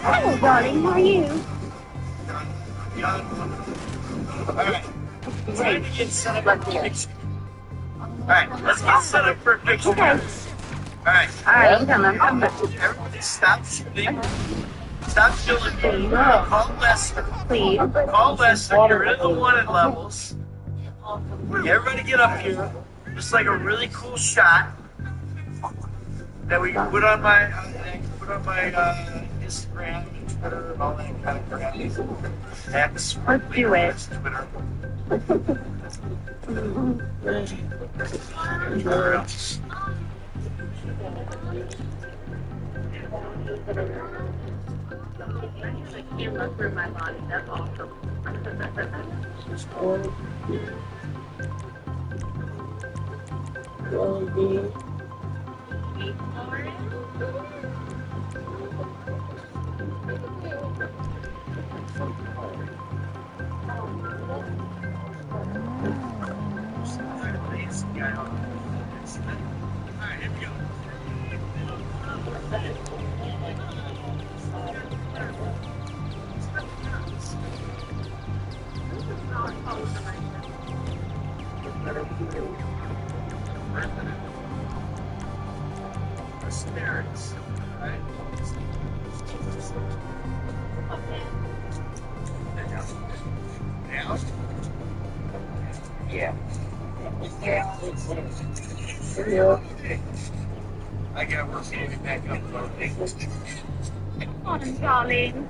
Hello, darling. How are you? Alright. Time to get set up for a picture. Alright, let's get set up for a picture. Okay. Alright. Alright, I'm coming. Everybody stop shooting. Stop shooting. Call Lester. Please. Call Lester. Get rid of the wanted levels. Everybody get up here. Just like a really cool shot. that we can put on my Instagram and Twitter and all that kind of crap. Let's do it. Twitter. Where else? I can't look through my body. That's awesome. Alright, here we go. Asparagus, right? Yeah. I got work to get back up. Come on, darling.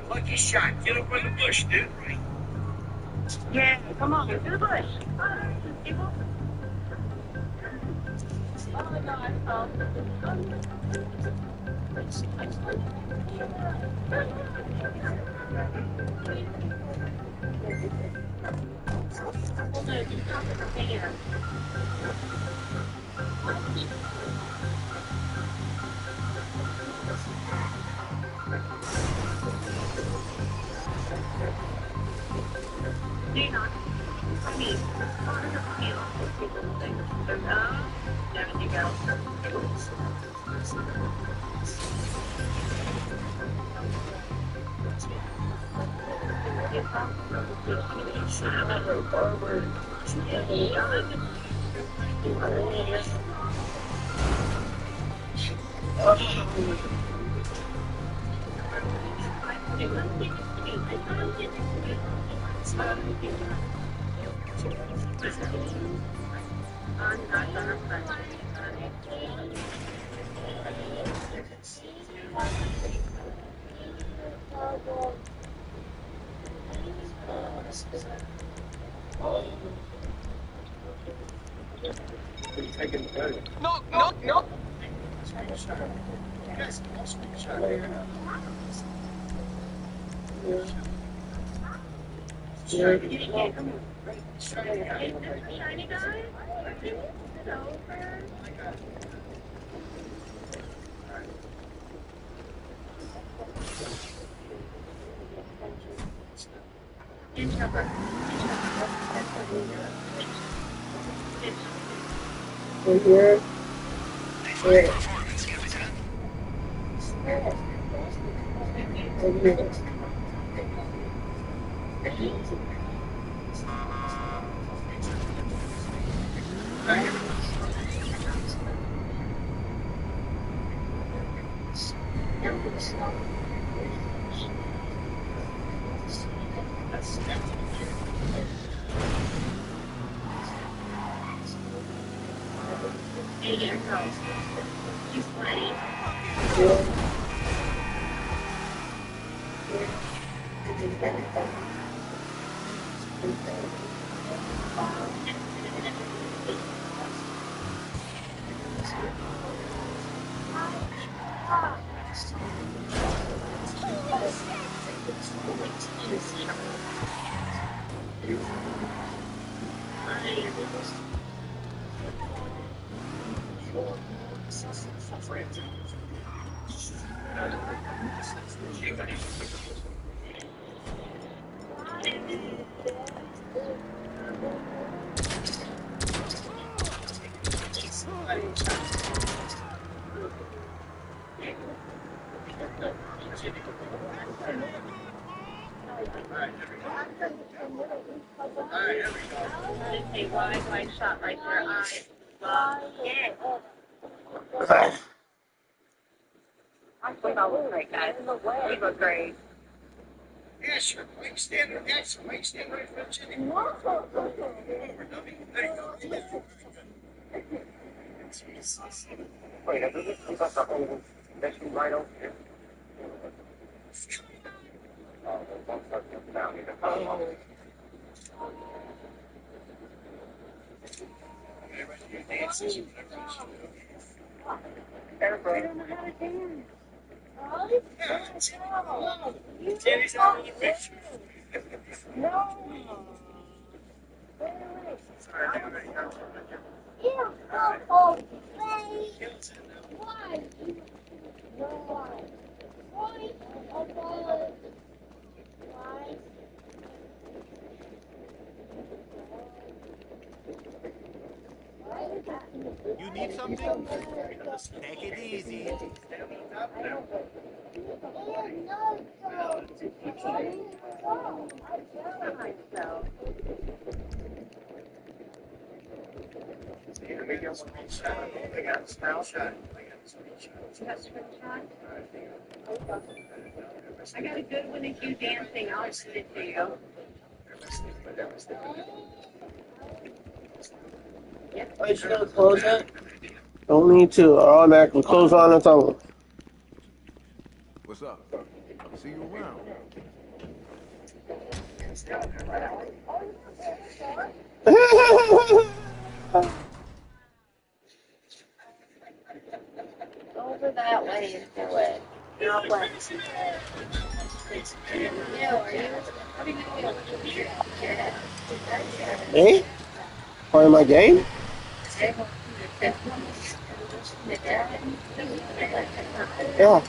Lucky shot. Get up on the bush, dude. Yeah, come on, to the bush. Oh my God, No, no, no. Shiny guy? Why do I shot right their eyes? I think I look great, guys. You look great. Yeah, sure. Why you stand right next to him? Why you stand right in front of Jimmy? Over, dummy. There you go. Wait, have you got the whole mission right over here? Oh, there's one person down here. I don't know how to dance. Jimmy's out of the picture. No. Sorry, I already got it. You awful face. Why? No, why? Why? You need something? Take it easy. I got a screenshot. I got a good one of you dancing. I'll send it to you. Are you gonna close it? Don't need to. Automatically close on its own. What's up? I'll see you around. Over that way and do it. Not west. Me? Part of my game? Yeah.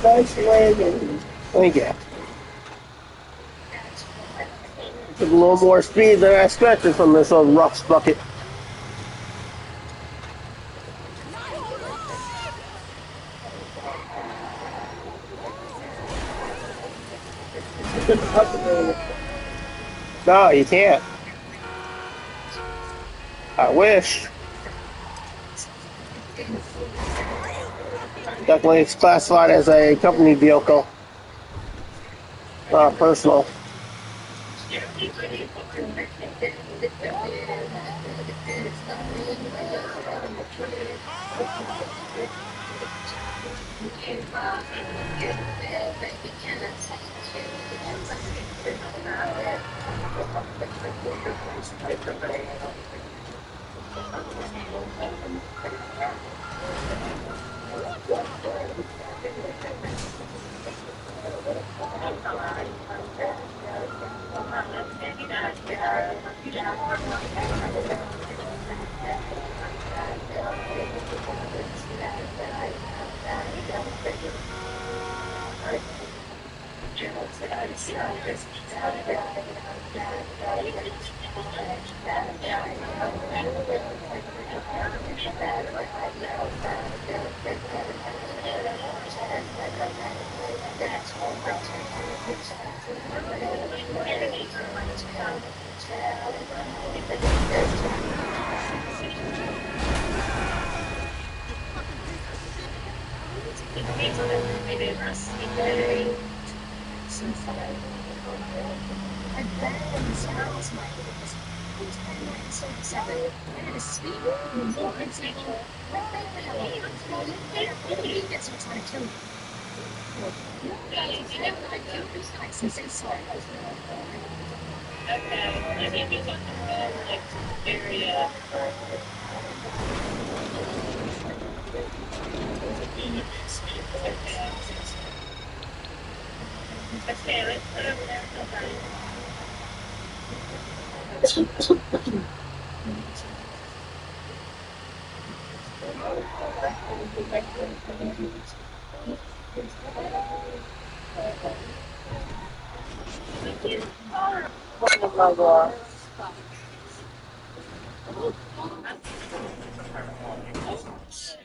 Nice landing. Thank you. Took a little more speed than I expected from this old rocks bucket. No, you can't. I wish. Definitely it's classified as a company vehicle. Personal.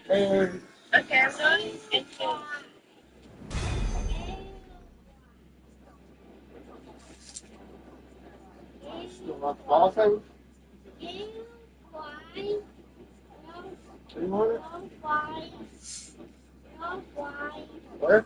And Okay, I'm going into. You want the ball thing? You want it? Where?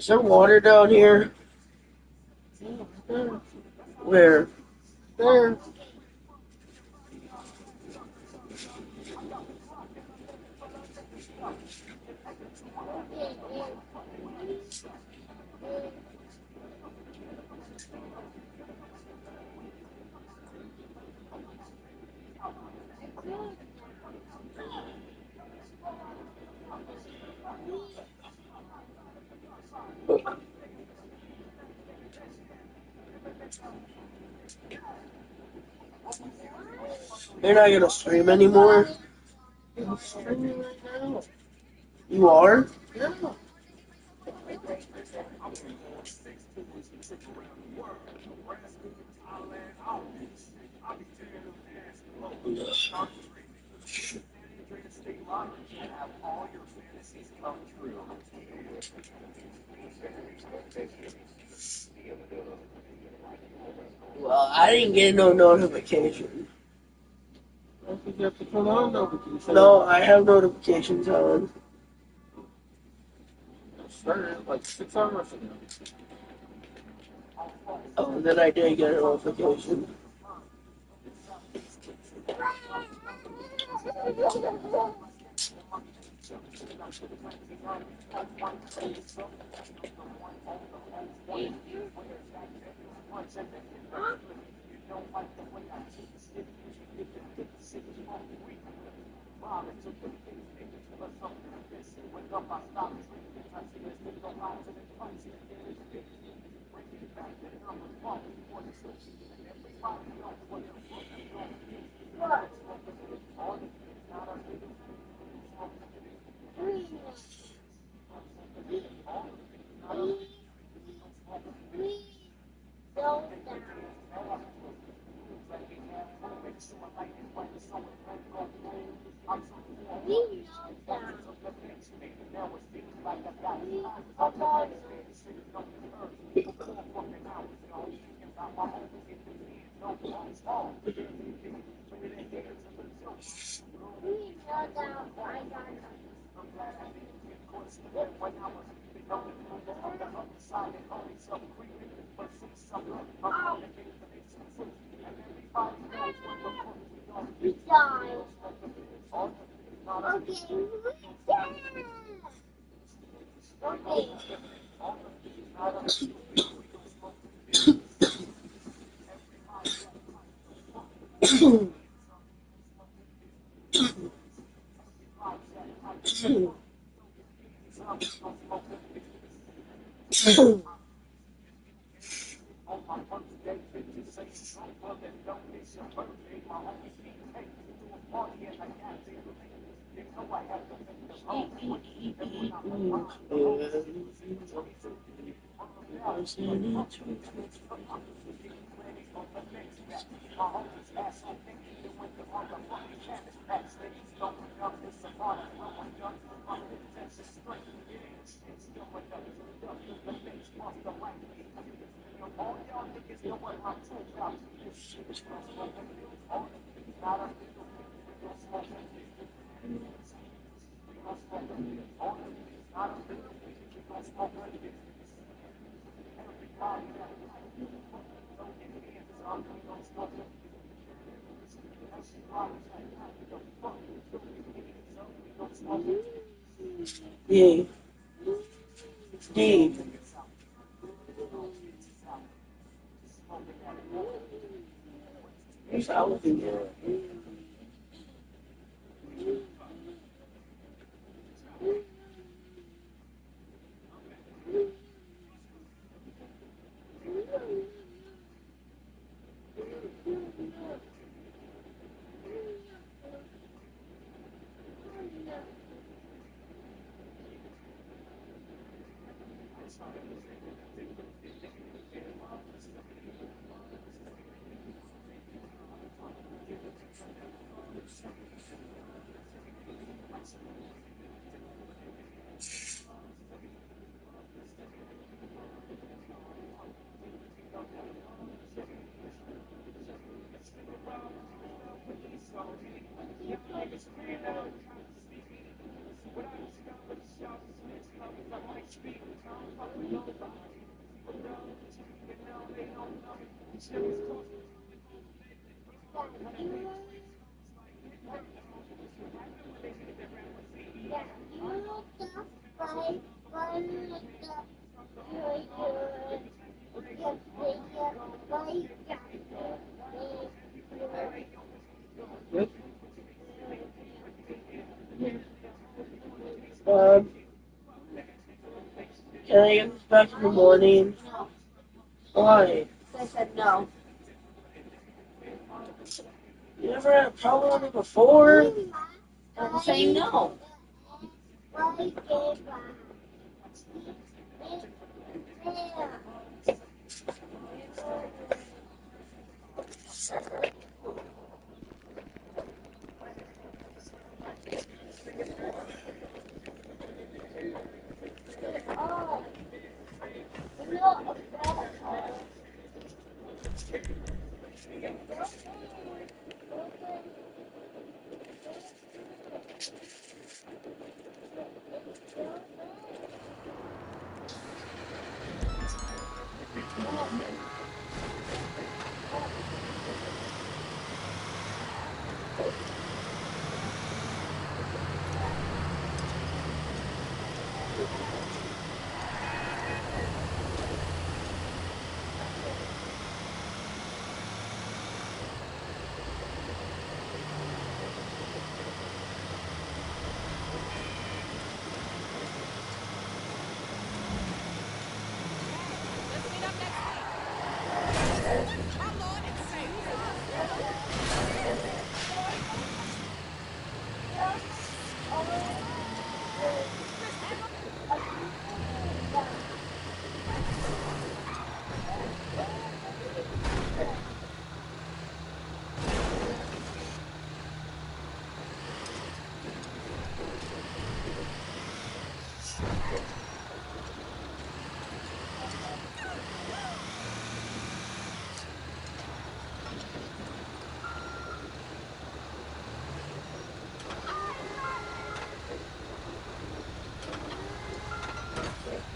is there water down here? Where? There. You're not gonna stream anymore? I'm streaming right now. You are? Yeah. Well, I didn't get no notification. I think you have to turn on notifications. No, I have notifications on. I started like 6 hours ago. Oh, then I did get a notification. Yeah. Steve. Yes, I was in there. Can I get this back in the morning? Why? I said no. You never had a problem with it before? I'm saying no. Let's meet up next week. My Lord and Savior.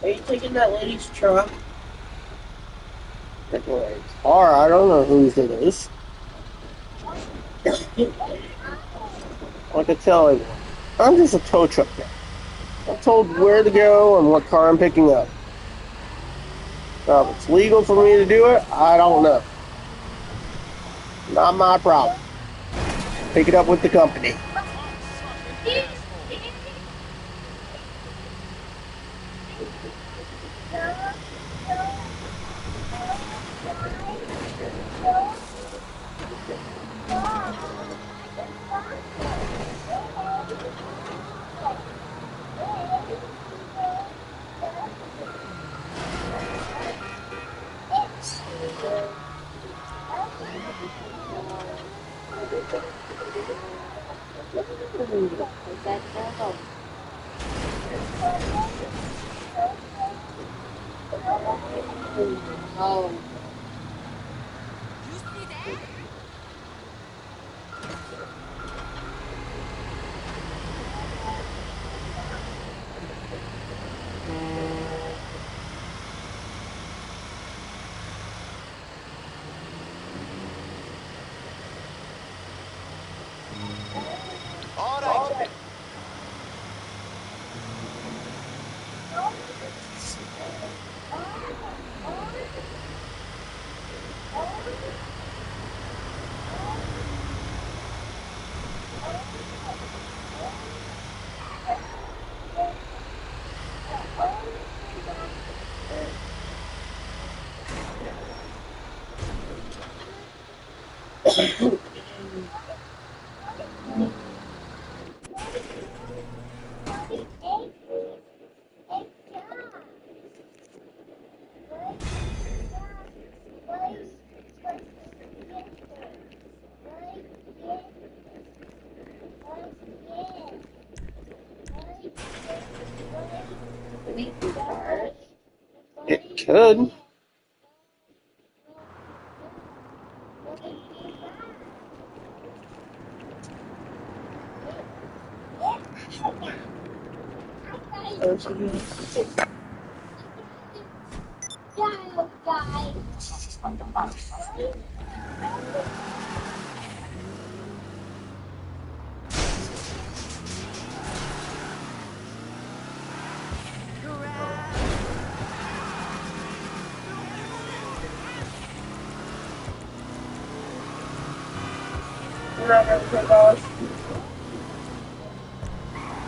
Are you taking that lady's truck? Or I don't know whose it is. Like I tell everyone, I'm just a tow truck guy. I'm told where to go and what car I'm picking up. Now, if it's legal for me to do it, I don't know. Not my problem. Pick it up with the company. Oh. You see that? All right. It could.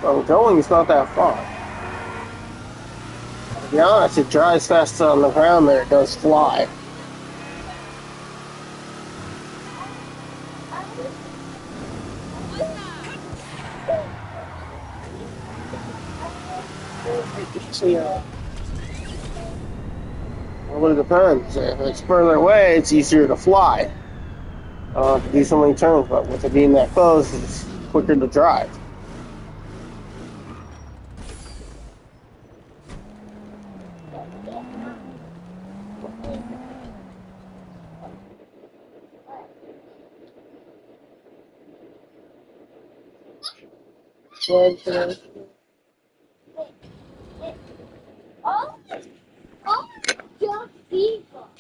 Well, going's not that far. To be honest, it dries faster on the ground than it does fly. Well, it depends. If it's further away, it's easier to fly. I don't have to do so many turns, but with it being that close, it's quicker to drive.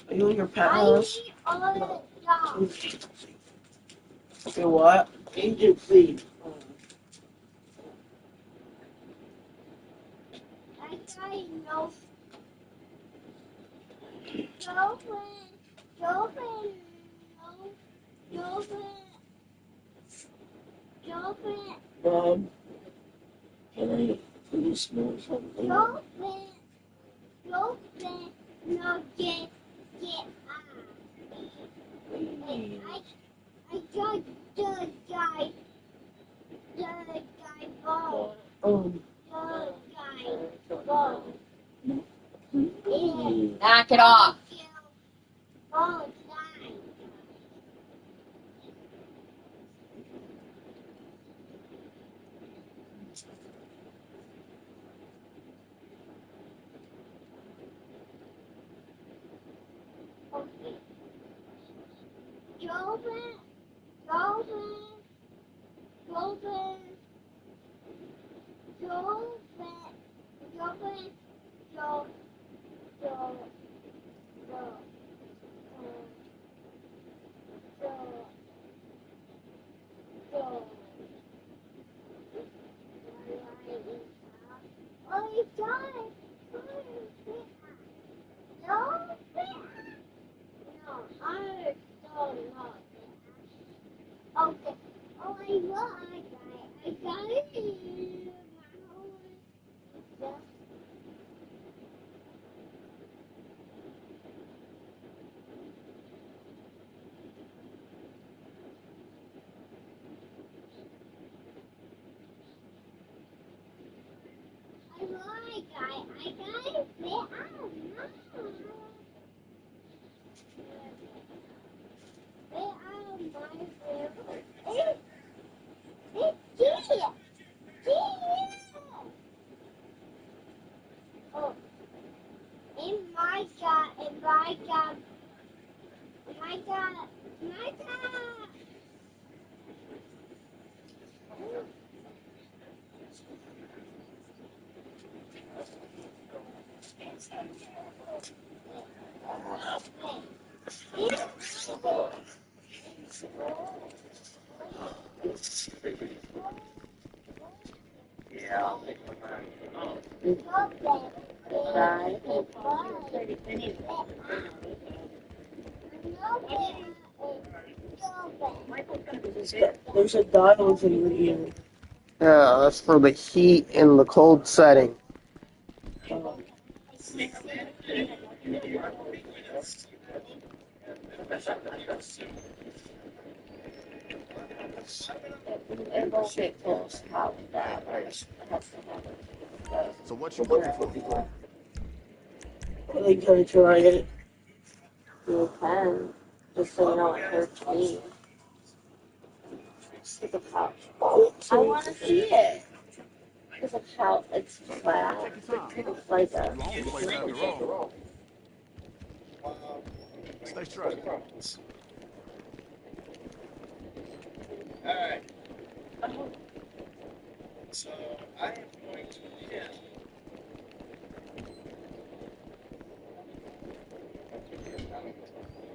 Are you in your pet house? Okay, what? Agency. Bob, can I please smell something? Knock it off. There's a dial in your ear. Yeah, that's for the heat in the cold setting. So what you looking for? Are they gonna try it? You can. Just so you know it hurts me. Take a pouch. I want to see it. Because of how it's flat. It's like a... You own the place after all. Stay straight. Alright. So I am going to hit.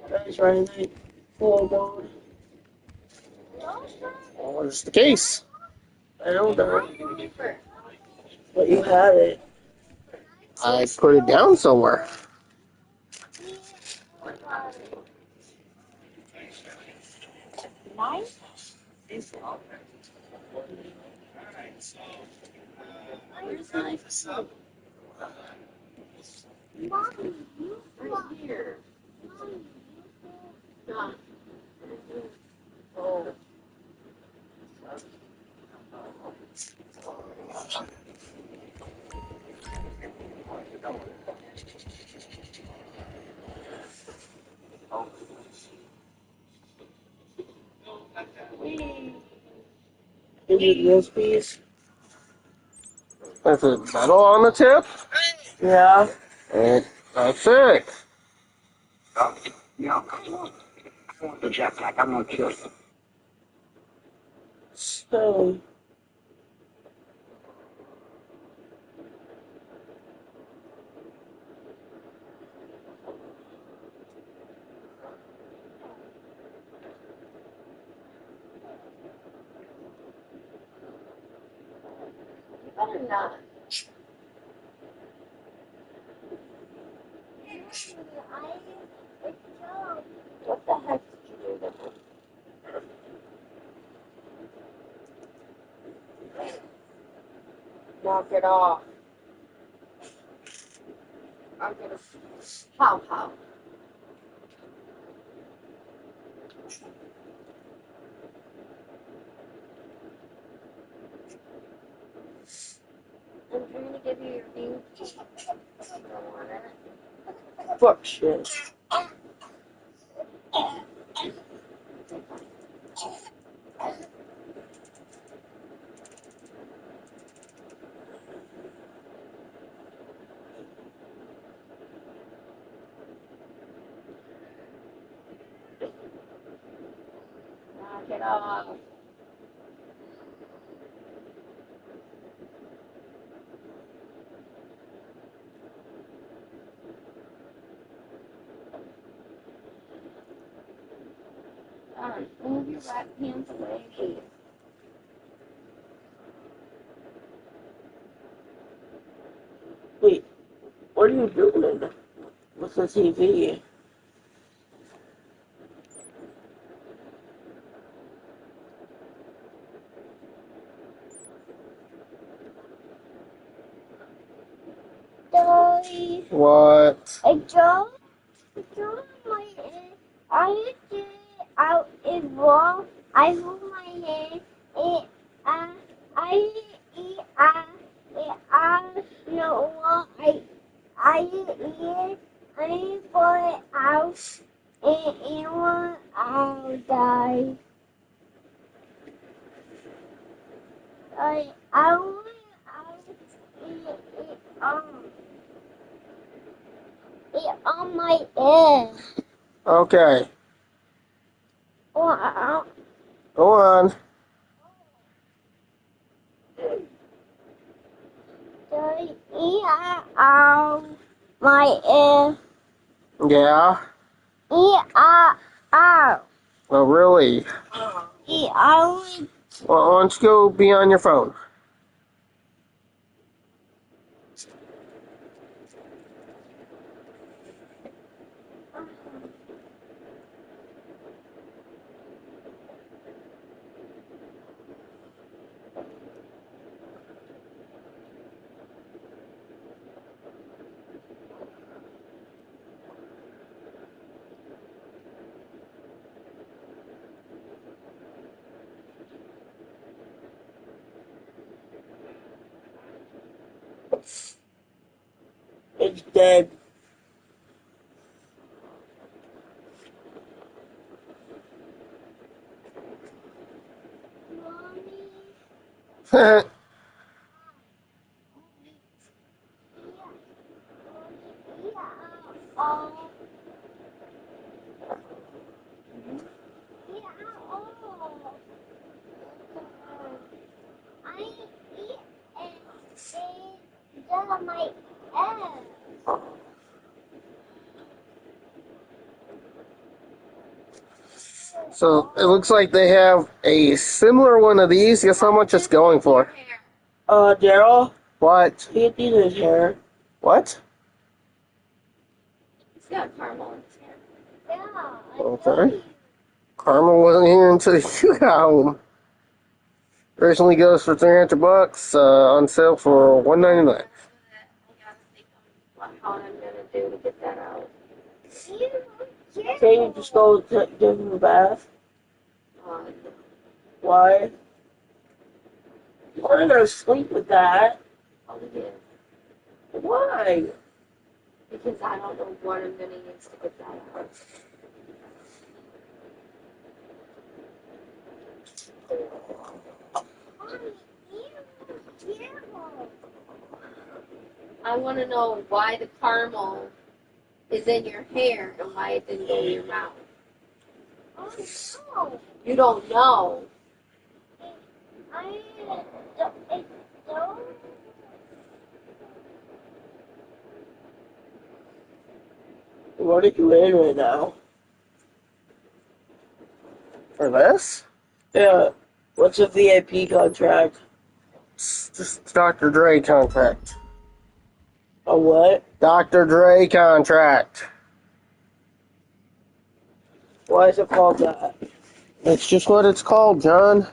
That's right, night. Full gold. Well, it's the case. I know that. But you had it. I put it down somewhere. Nice. Alright, so Where's my sub? Mommy, right here. Yeah. Oh. Is it USBs? That's a metal on the tip. Yeah. And that's it. Yeah, I want the jetpack. I'm not sure. So... You better not. What the heck did you do to him? Knock it off. I'm gonna... How? I'm trying to give you your view. You don't want it. Fuck shit. Knock it off. Move your right hands away, please. Wait, what are you doing with the TV? Daddy, What? I don't my head. I did out is wrong. I move my head. I you know what? I eat. I put it out. And I'll die. I want it on my head. Okay. Wow. Go on. Out my ear. Yeah. Out. Oh, really? Out. Well, why don't you go be on your phone? It's dead. So it looks like they have a similar one of these. Guess how much it's going for? Daryl? What? He did his hair. What? He's got caramel in his hair. Yeah. Okay. Carmel wasn't here until you got home. Originally goes for $300, on sale for $199. How I'm gonna do to get that out. Can you just go give him a bath? Why? We're gonna sleep with that. Oh, yeah. Why? Because I don't know what I'm gonna use to get that out. I want to know why the caramel is in your hair and why it didn't go in your mouth. Oh, no. You don't know. What are you in right now? For this? Yeah. What's a VIP contract? It's just Dr. Dre contract. A what? Dr. Dre contract. Why is it called that? It's just what it's called, John.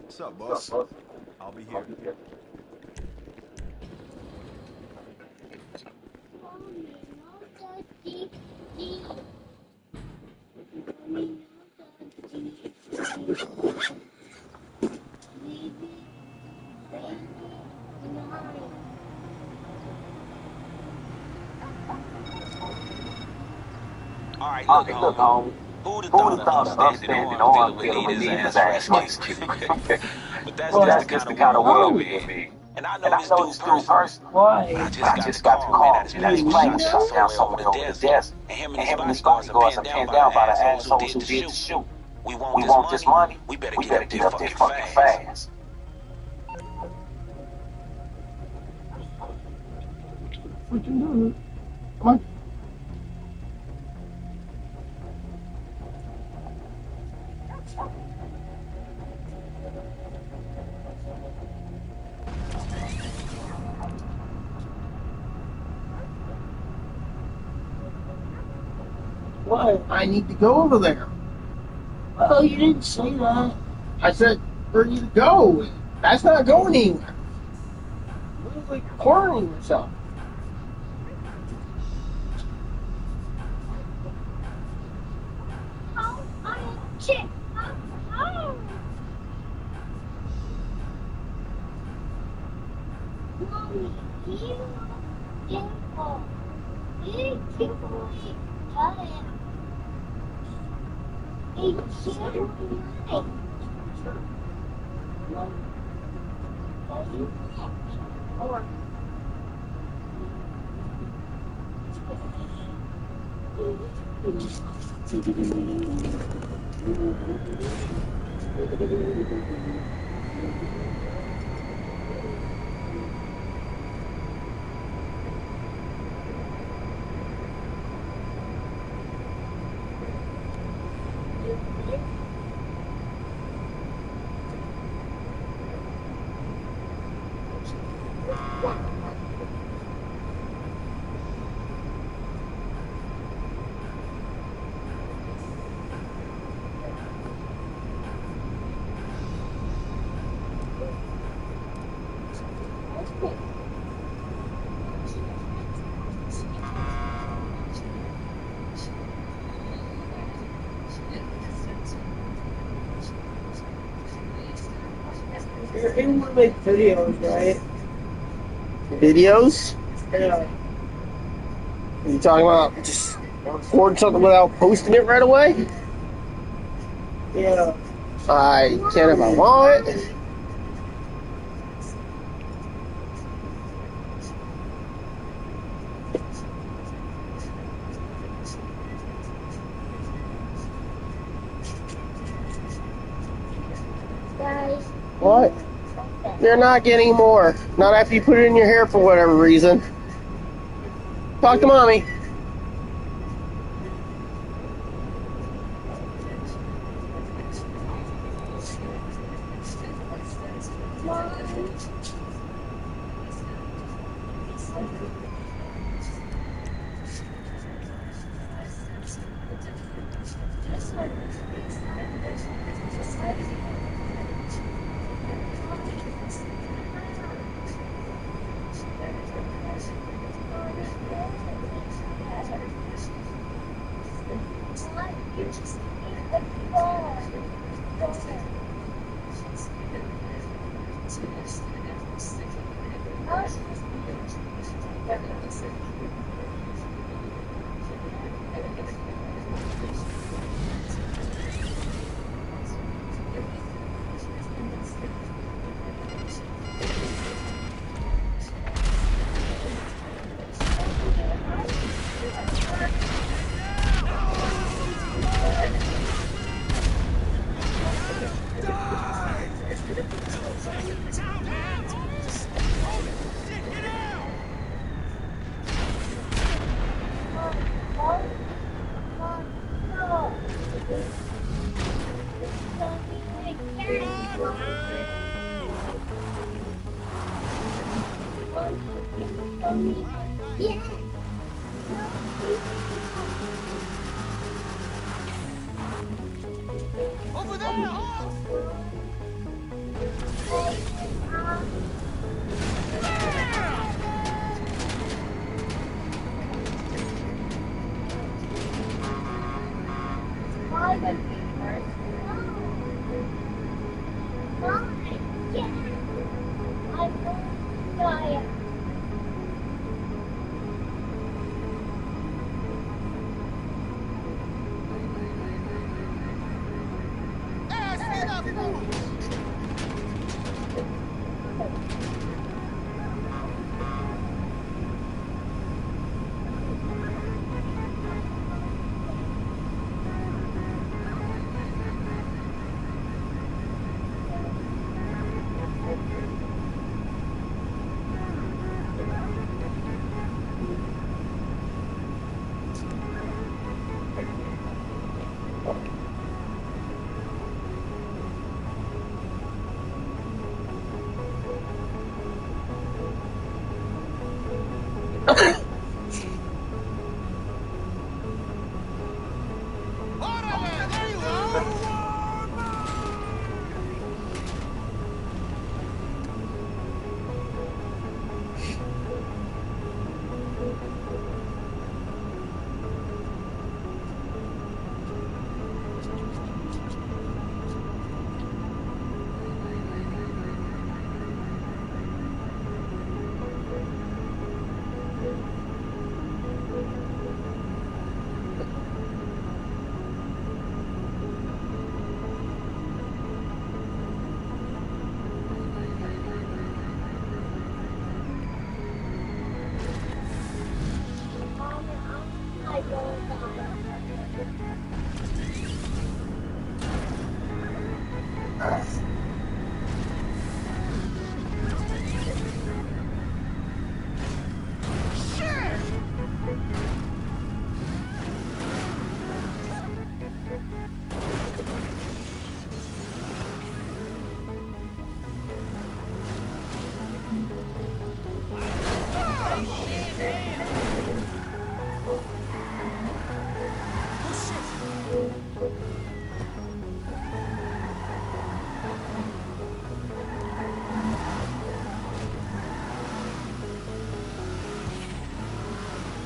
What's up, boss? I'll be here. Alright, look, homie. Who'd have thought of upstanding arm dealer would need his ass rescued? But that's just the kind of world we live in. And I know this dude personally. Why? I just got the call, man, that his plane shot somewhere over the desert. And him and his bodyguards are pinned down by the assholes who did the shoot. We want this money. We better get up there fucking fast. What you doing? Come on. What? I need to go over there. Oh, you didn't say that. I said for you to go. That's not going anywhere. You're like cornering yourself. You're able to make videos, right? Videos? Yeah. Are you talking about just record something without posting it right away? Yeah. I can if I want. What? You're not getting more. Not after you put it in your hair for whatever reason. Talk to mommy. Over there, Hawk! Hey, I see that fool! Órale, there you are!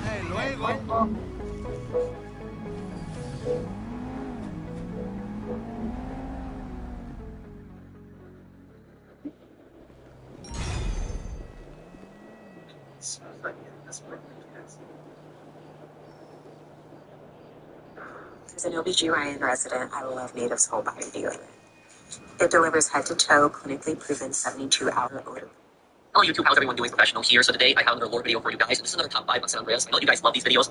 Hey, luego. As an OBGYN resident, I love Native's whole body deodorant. It delivers head-to-toe, clinically proven 72-hour odor. Hello YouTube, how's everyone doing? Professional here. So today I have another lore video for you guys. This is another top 5 on San Andreas. I know you guys love these videos.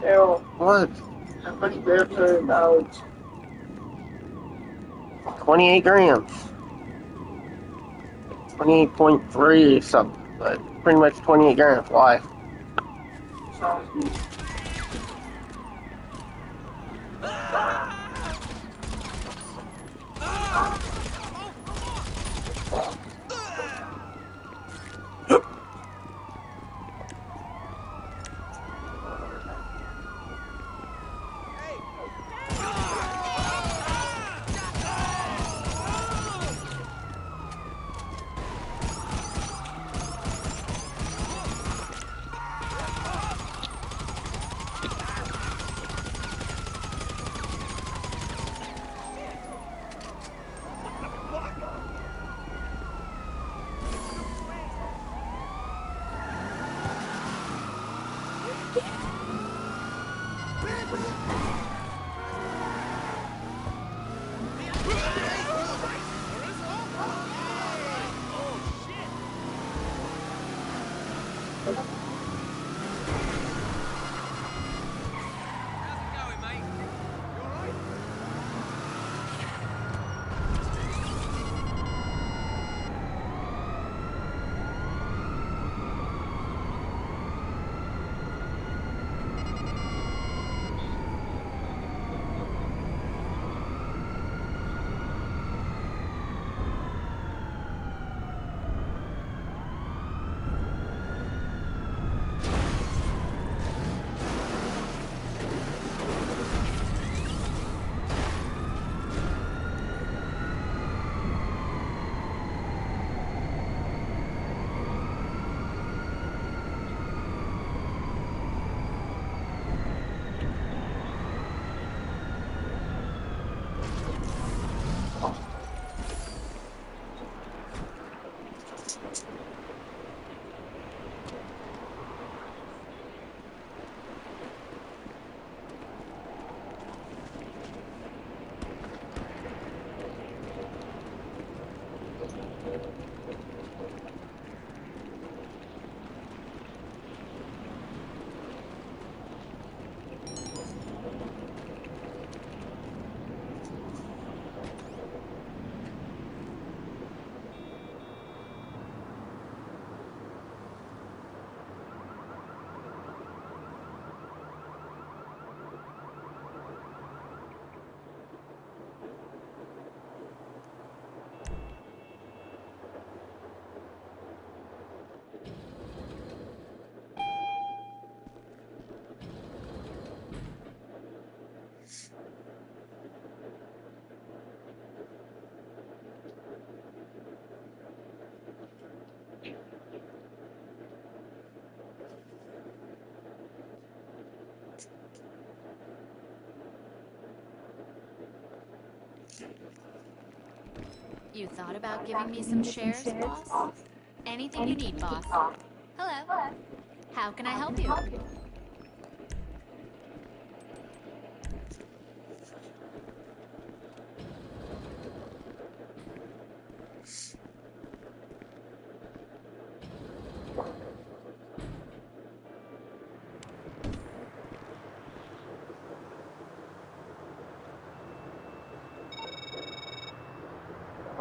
Daryl, What? how much beer for about 28 grams. 28.3 something, but pretty much 28 grams. Why? You thought about giving me some shares, boss? Anything you need, boss. Hello. How can I help you?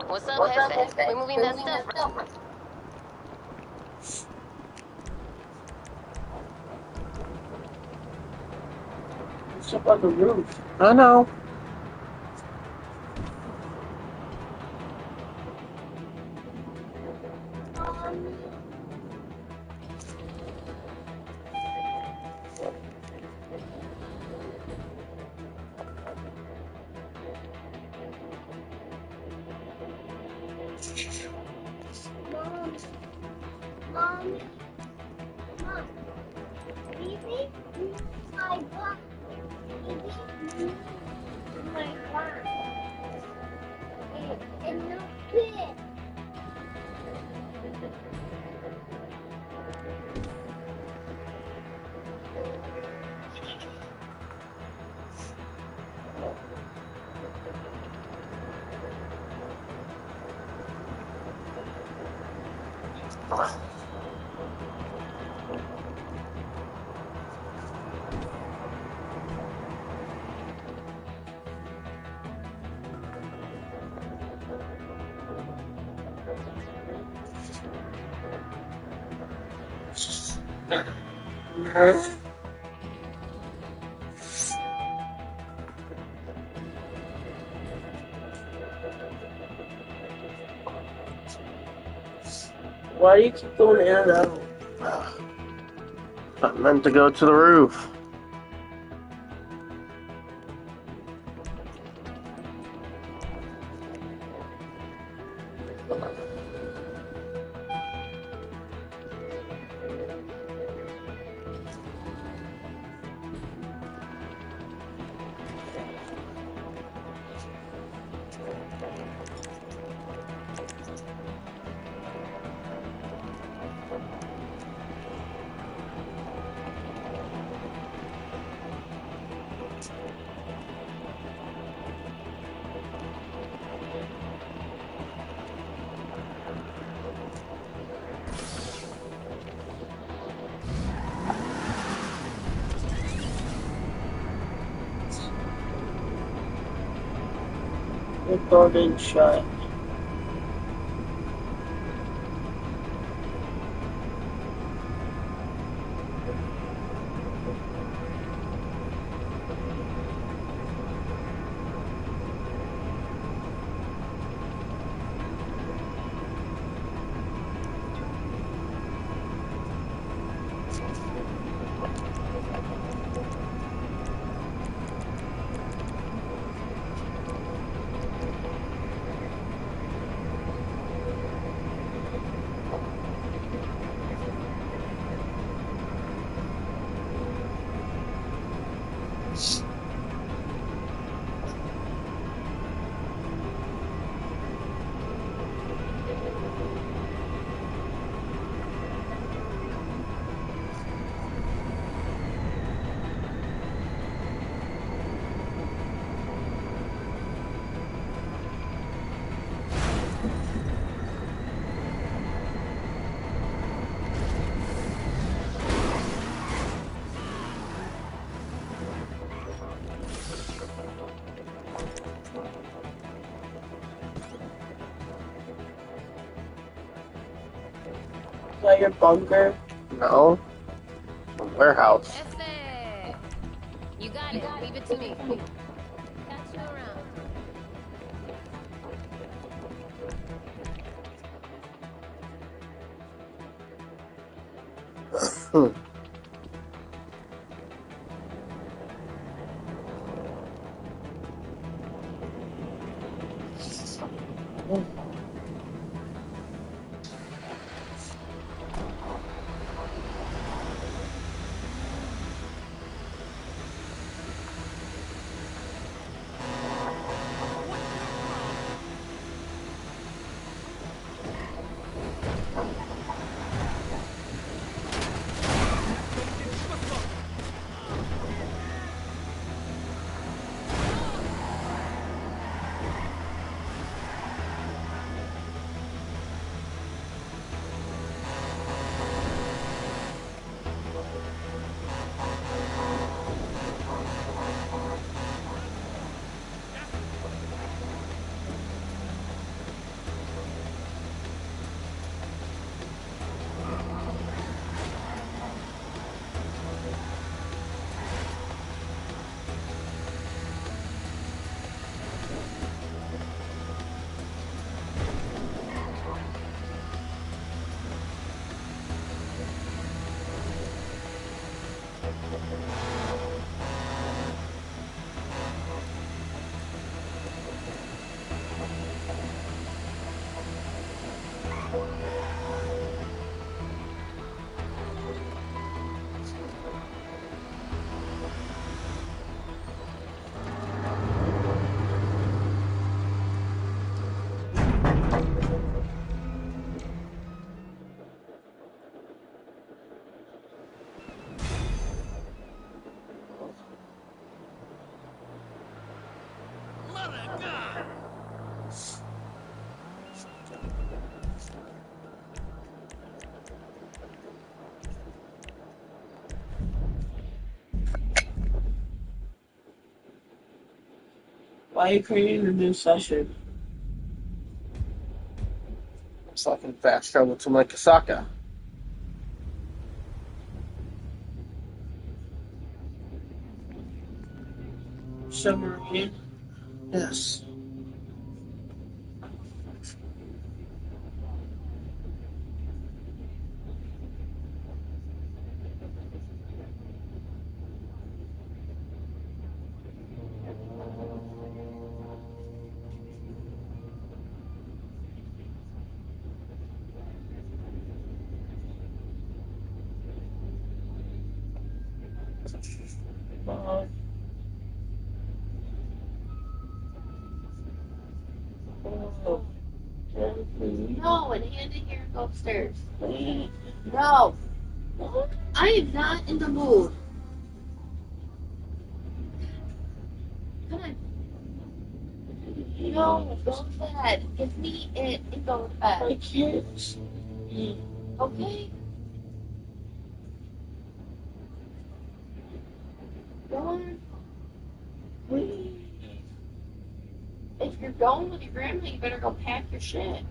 What's up, Jefe? We're moving that stuff. It's up on the roof. I know. Mom. Baby, my God. Baby, my God. And no kid. Why do you keep going in and out? I meant to go to the roof. The door didn't shut. Is that your bunker? No. A warehouse. Jefe! You got it. Leave it to me. Catch you around. Why are you creating a new session? Looks like in fast trouble to my Kasaka. Submarine? Yes. No, and hand it here and go upstairs. No. I am not in the mood. Come on. No, go to bed. Give me it and go to bed. I can't. Okay? Go on. Please. If you're going with your grandma, you better go pack your shit.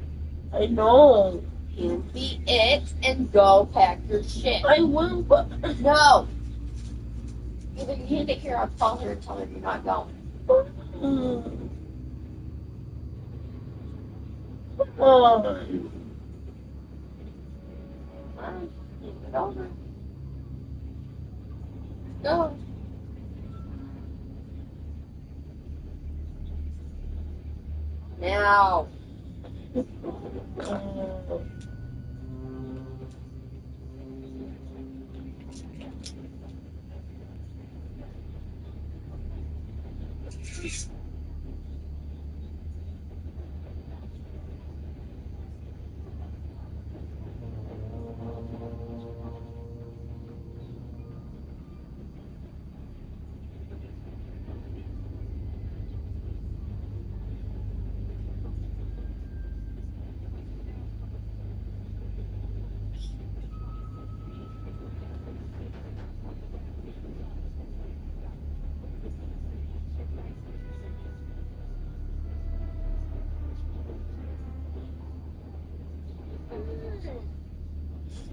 I know. Hand me it and go pack your shit. I will, but no. Either you hand it here, I'll call her and tell her you're not going. Come on. Hand it over. Go. Now.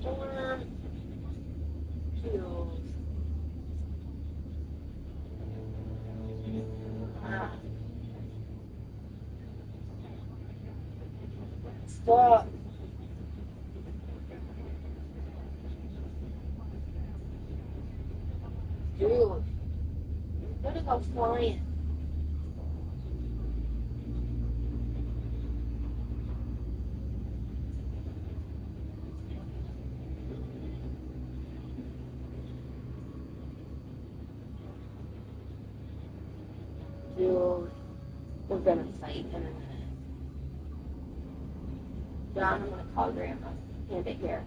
Storm. Kills. Stop. Dude, you're gonna go flying. Dude, we're gonna fight in a minute. John, I'm gonna call Grandma. Hand it here.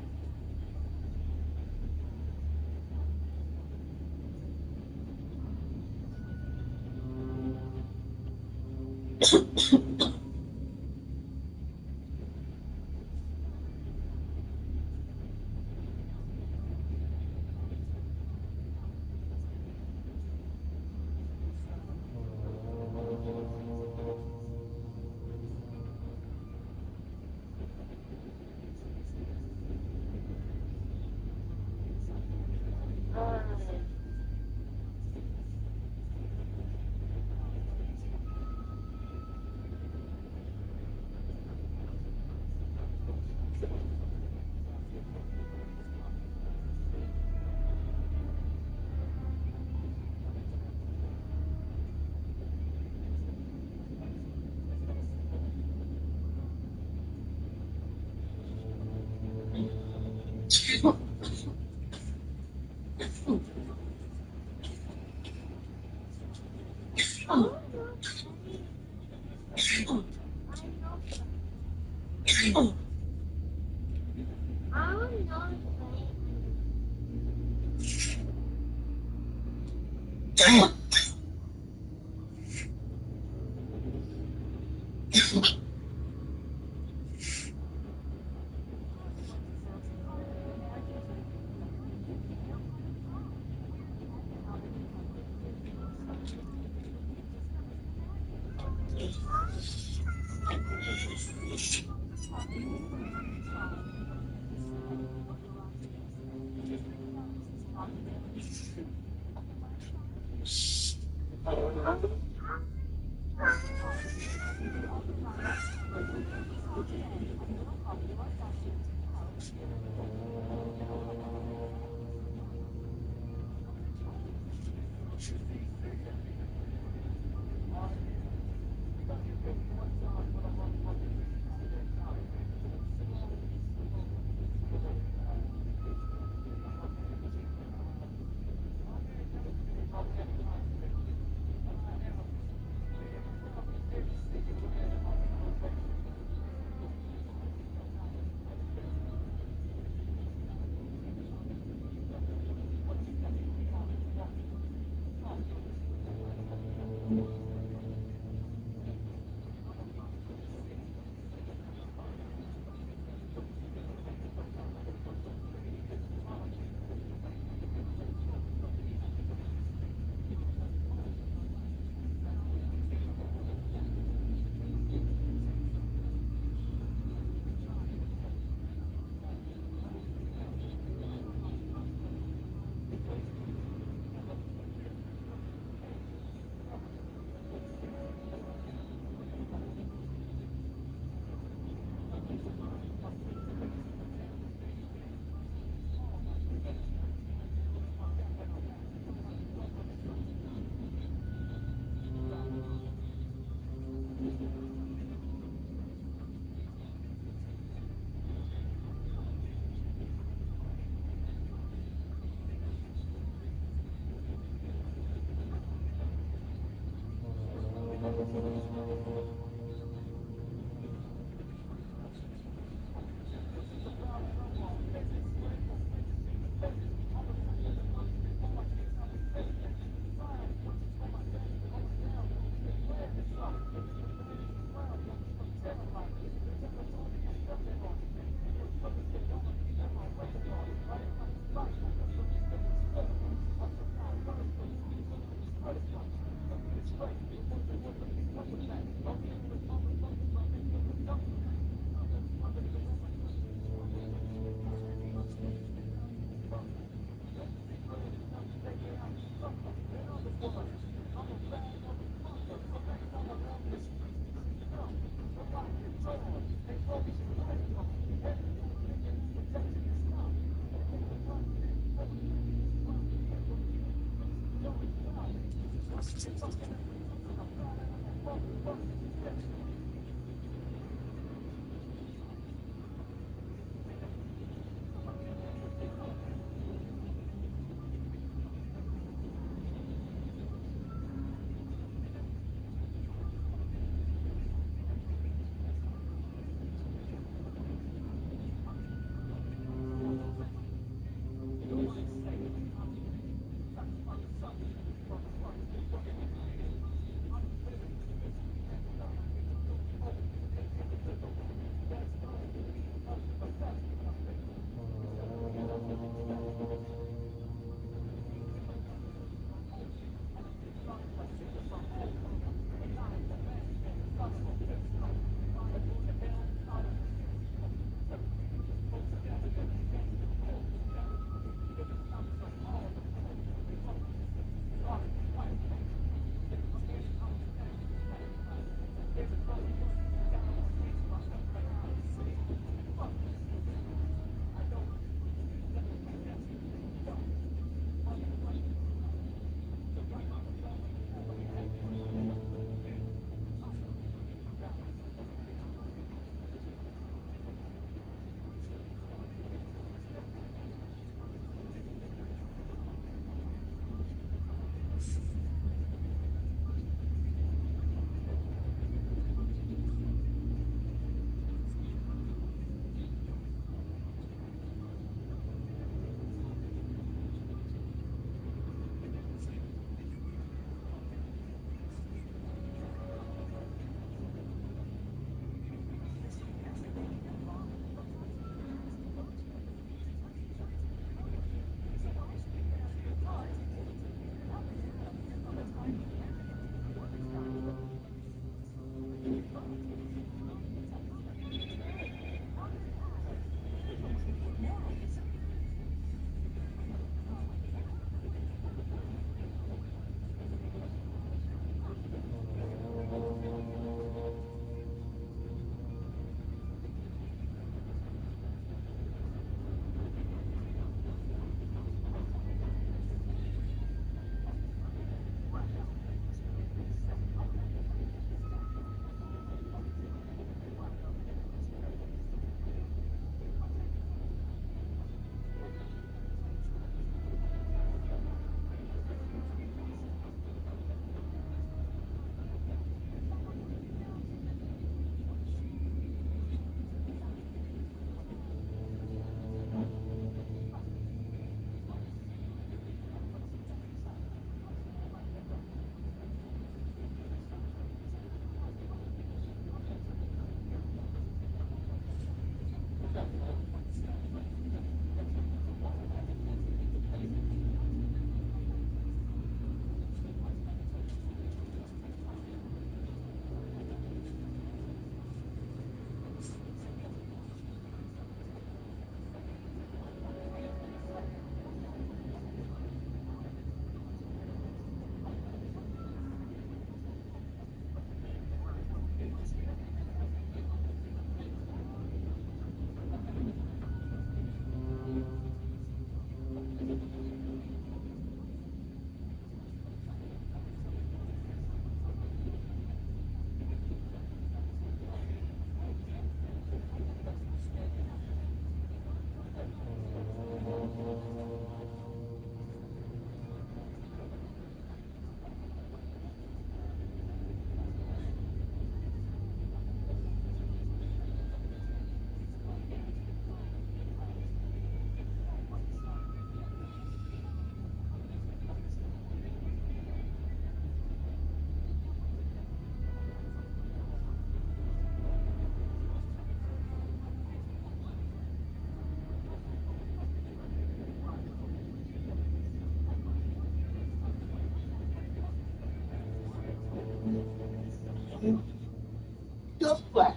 Just flash.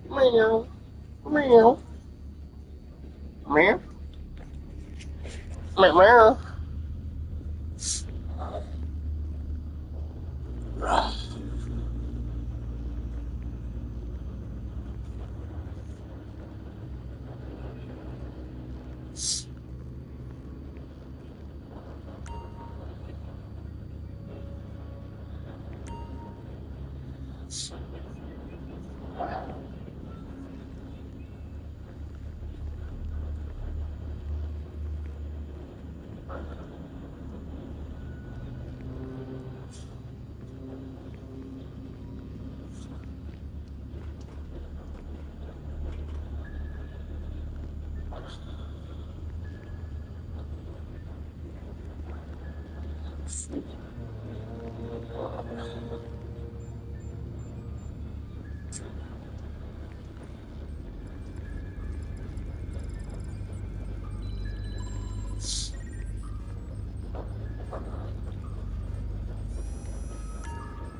Meow. Meow. Meow. Meow. Meow.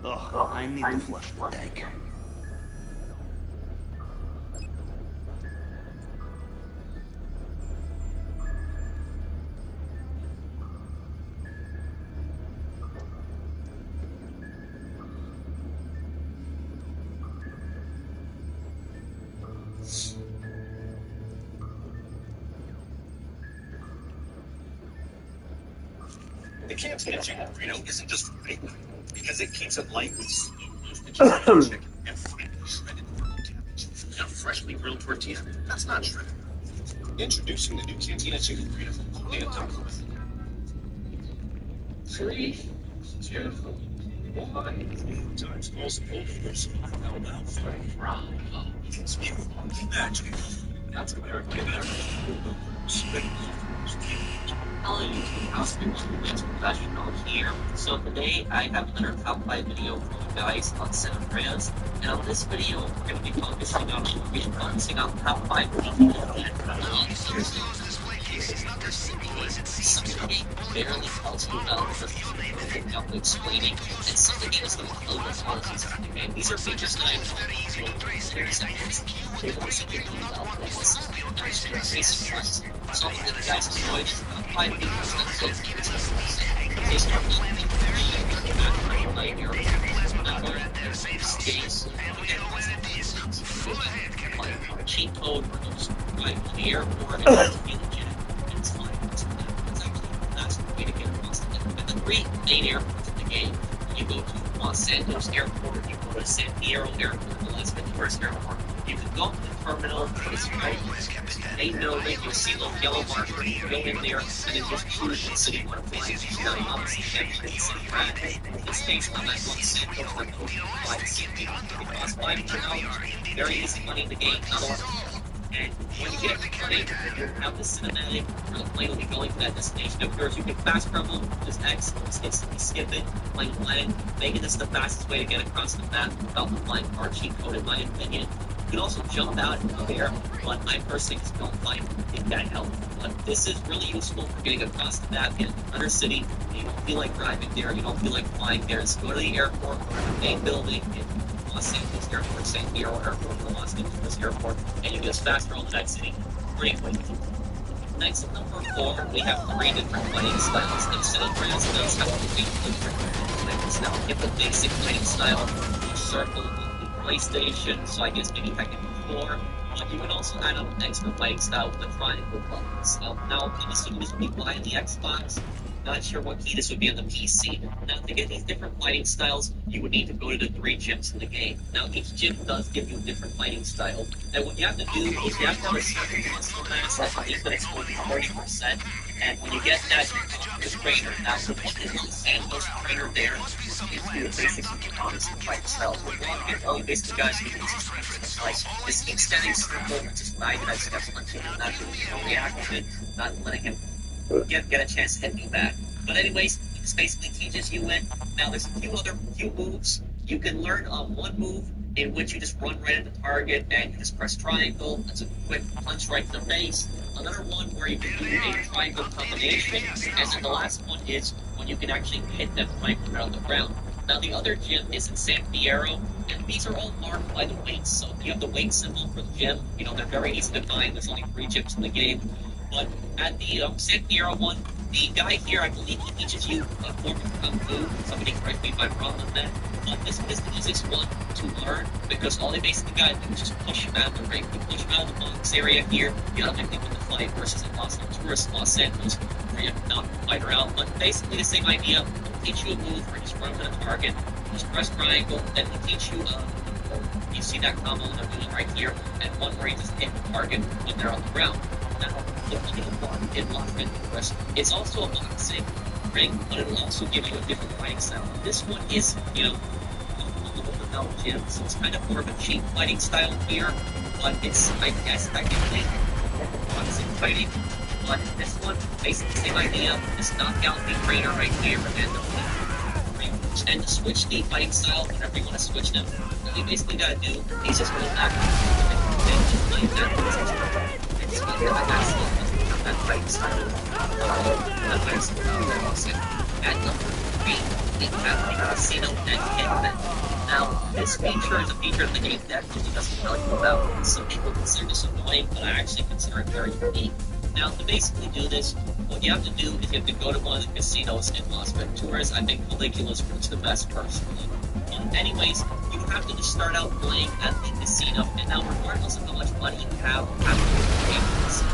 Ugh, I need to flush the tank. The cantina chicken burrito isn't just right, because it keeps it light with smooth chicken and finely shredded cabbage. Now, freshly grilled tortilla, that's not shredded. Introducing the new cantina chicken burrito from Potato Taco. 3, 2, 1. Times multiple flavors. How about fry? It's beautiful magic. That's American Hello YouTube, how's everyone? It's Professional here. So today I have another top 5 video for you guys on San Andreas. And on this video, we're going to be focusing on top 5 people that barely tells you about the explaining, and some of the games that will the policies of the game. These are features that I know 30 seconds. They will simply do about this. So hopefully you guys enjoyed top 5 videos that go through this. They start with cheat code for those right in the airport and it's really legit. It's fine. That's the way to get across the net. And the 3 main airports in the game, you go to Los Santos Airport, you go to San Diego Airport, the Las Venturas Airport. You can go to the terminal, it's right. They know that you see the yellow marker, you go in there, and then just choose the city you want to fly. Now, you obviously can't find the city brand. It's based on that Los Santos or no fly the city. It costs $5 very easy money in the game, not a lot. And when you get to the plane, you have the cinematic where the plane will be going to that destination of yours. You can fast travel, just X, skip it, plane land, making this the fastest way to get across the map without the flying car cheat code, in my opinion. You can also jump out of there, but I personally just don't think that helps. But this is really useful for getting across the map in another city. You don't feel like driving there, you don't feel like flying there. Just go to the airport, the main building, in Los Angeles Airport, San Diego Airport, the Los Angeles Airport, and you can just fast travel to that city pretty quick. Next, at number 4, we have 3 different fighting styles. And San Andreas does have 3 different fighting styles. Now, get the basic fighting style, circle, PlayStation, so I guess maybe technically 4, but you can also add on an extra fighting style with the triangle buttons. Now, I'm assuming this would be fine on the Xbox. Not sure what key this would be on the PC. Now, to get these different fighting styles, you would need to go to the 3 gyms in the game. Now, each gym does give you a different fighting style, and what you have to do is you have to have a certain muscle mass. I believe that it's going to be 40%, and when you get that, the trainer, now the one is the Santos trainer there, is basically some fighting styles. It's only basically guys who use like this extending circle, which is what I did. I just kept punching him, not doing reactive, not letting him get a chance to hit me back. But anyways, this basically teaches you it. Now there's a few moves. You can learn one move in which you just run right at the target and you just press triangle. That's a quick punch right to the face. Another one where you can do a triangle combination. And then the last one is when you can actually hit them right on the ground. Now the other gym is in San Fierro, and these are all marked by the weights. So you have the weight symbol for the gym. You know, they're very easy to find. There's only 3 gyms in the game. But at the San Fierro one, the guy here, I believe he teaches you a form of Kung Fu. Somebody correct me if I'm wrong on that. But this one is the easiest one to learn because all they basically got to do is just push him out of the ring. You push him out of the box area here, you automatically win the fight versus in Los Venturas, Los Angeles, where you have to knock the fighter out. But basically the same idea. He'll teach you a move where you just run to the target, just press triangle, then he'll teach you you see that combo that I'm doing right here, and one where you just hit the target when they're on the ground. Now, the funny one in Los Venturas, it's also a boxing ring, but it'll also give you a different fighting style. This one is, you know, a little metal gym, so it's kind of more of a cheap fighting style here, but it's, I guess, technically boxing fighting. But this one, basically the same idea, just knock out the trainer right here, and to switch the fighting style whenever you want to switch them. All you basically gotta do is just go back and just play that and just make that fighting style. That fighting style. At number 3, we have the casino and hitman. Now, this feature is a feature of the game that really doesn't tell you about. Some people consider this annoying, but I actually consider it very unique. Now, to basically do this, what you have to do is you have to go to one of the casinos in Las Venturas. I think Caligula's route the best, personally. Anyways, you have to just start out playing at the casino, and now regardless of how much money you have to pay for the casino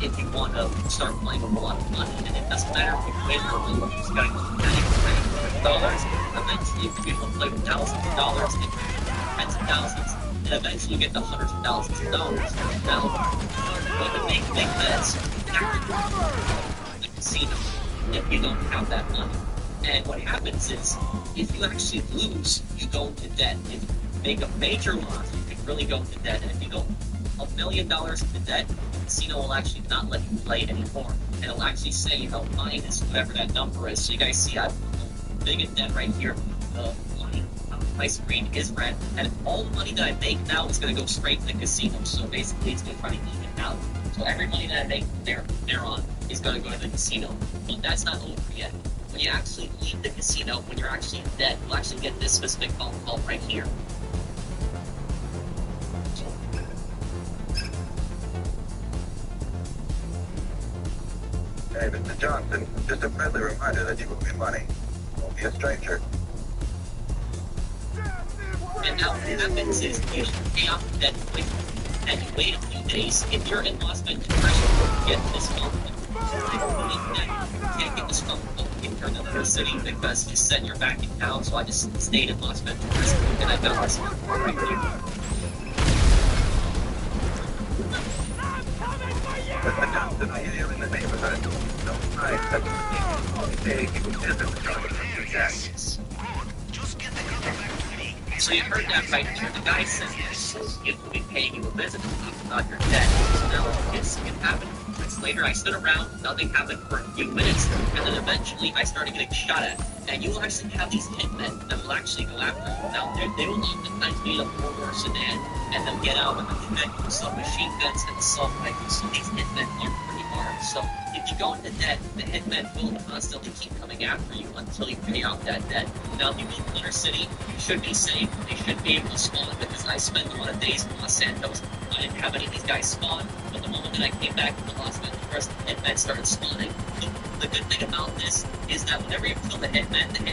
if you want to start playing with a lot of money, and it doesn't matter if you win or lose, you just gotta keep paying dollars. Eventually, you will play with thousands of dollars, and tens of thousands, and eventually you get to hundreds of thousands of dollars. Now, you can make big bets at the casino if you don't have that money. And what happens is, if you actually lose, you go into debt. If you make a major loss, you can really go into debt. And if you go $1 million into debt, the casino will actually not let you play anymore. And it'll actually say, you know, minus whatever that number is. So you guys see I'm big in debt right here. The money on my screen is red. And all the money that I make now is going to go straight to the casino. So basically, it's going to try to even out. So every money that I make from there on is going to go to the casino. But that's not over yet. When you actually leave the casino, when you're actually in debt, you'll actually get this specific phone call right here. Hey, Mr. Johnson, just a friendly reminder that you owe me money. Don't be a stranger. And now what happens is you pay off the debt quickly, and you wait a few days. If you're in Las Venturas, you get this phone call. You can't get this phone call if you're in another city because you said you're back in town, so I just stayed in Las Venturas, and I found this phone call right here. Mr. Johnson, I hear you're in the neighborhood. Don't mind that you visit the Johnson. So you heard that right there. The guy says yes, he will be paying you a visit on your debt. So now it happened. Later, I stood around, nothing happened for a few minutes, and then eventually I started getting shot at. And you will actually have these hitmen that will actually go after you. Now, they will oftentimes be in a 4-door sedan, and they'll get out, and the hitmen use submachine guns and assault rifles. So these hitmen are pretty armed. So if you go into debt, the hitmen will constantly keep coming after you until you pay off that debt. Now, if you move to inner city, you should be safe. They should be able to spawn because I spent a lot of days in Los Santos. I didn't have any of these guys spawn, but the moment that I came back to Las Venturas, the hitmen started spawning. The good thing about this is that whenever you kill the hitmen do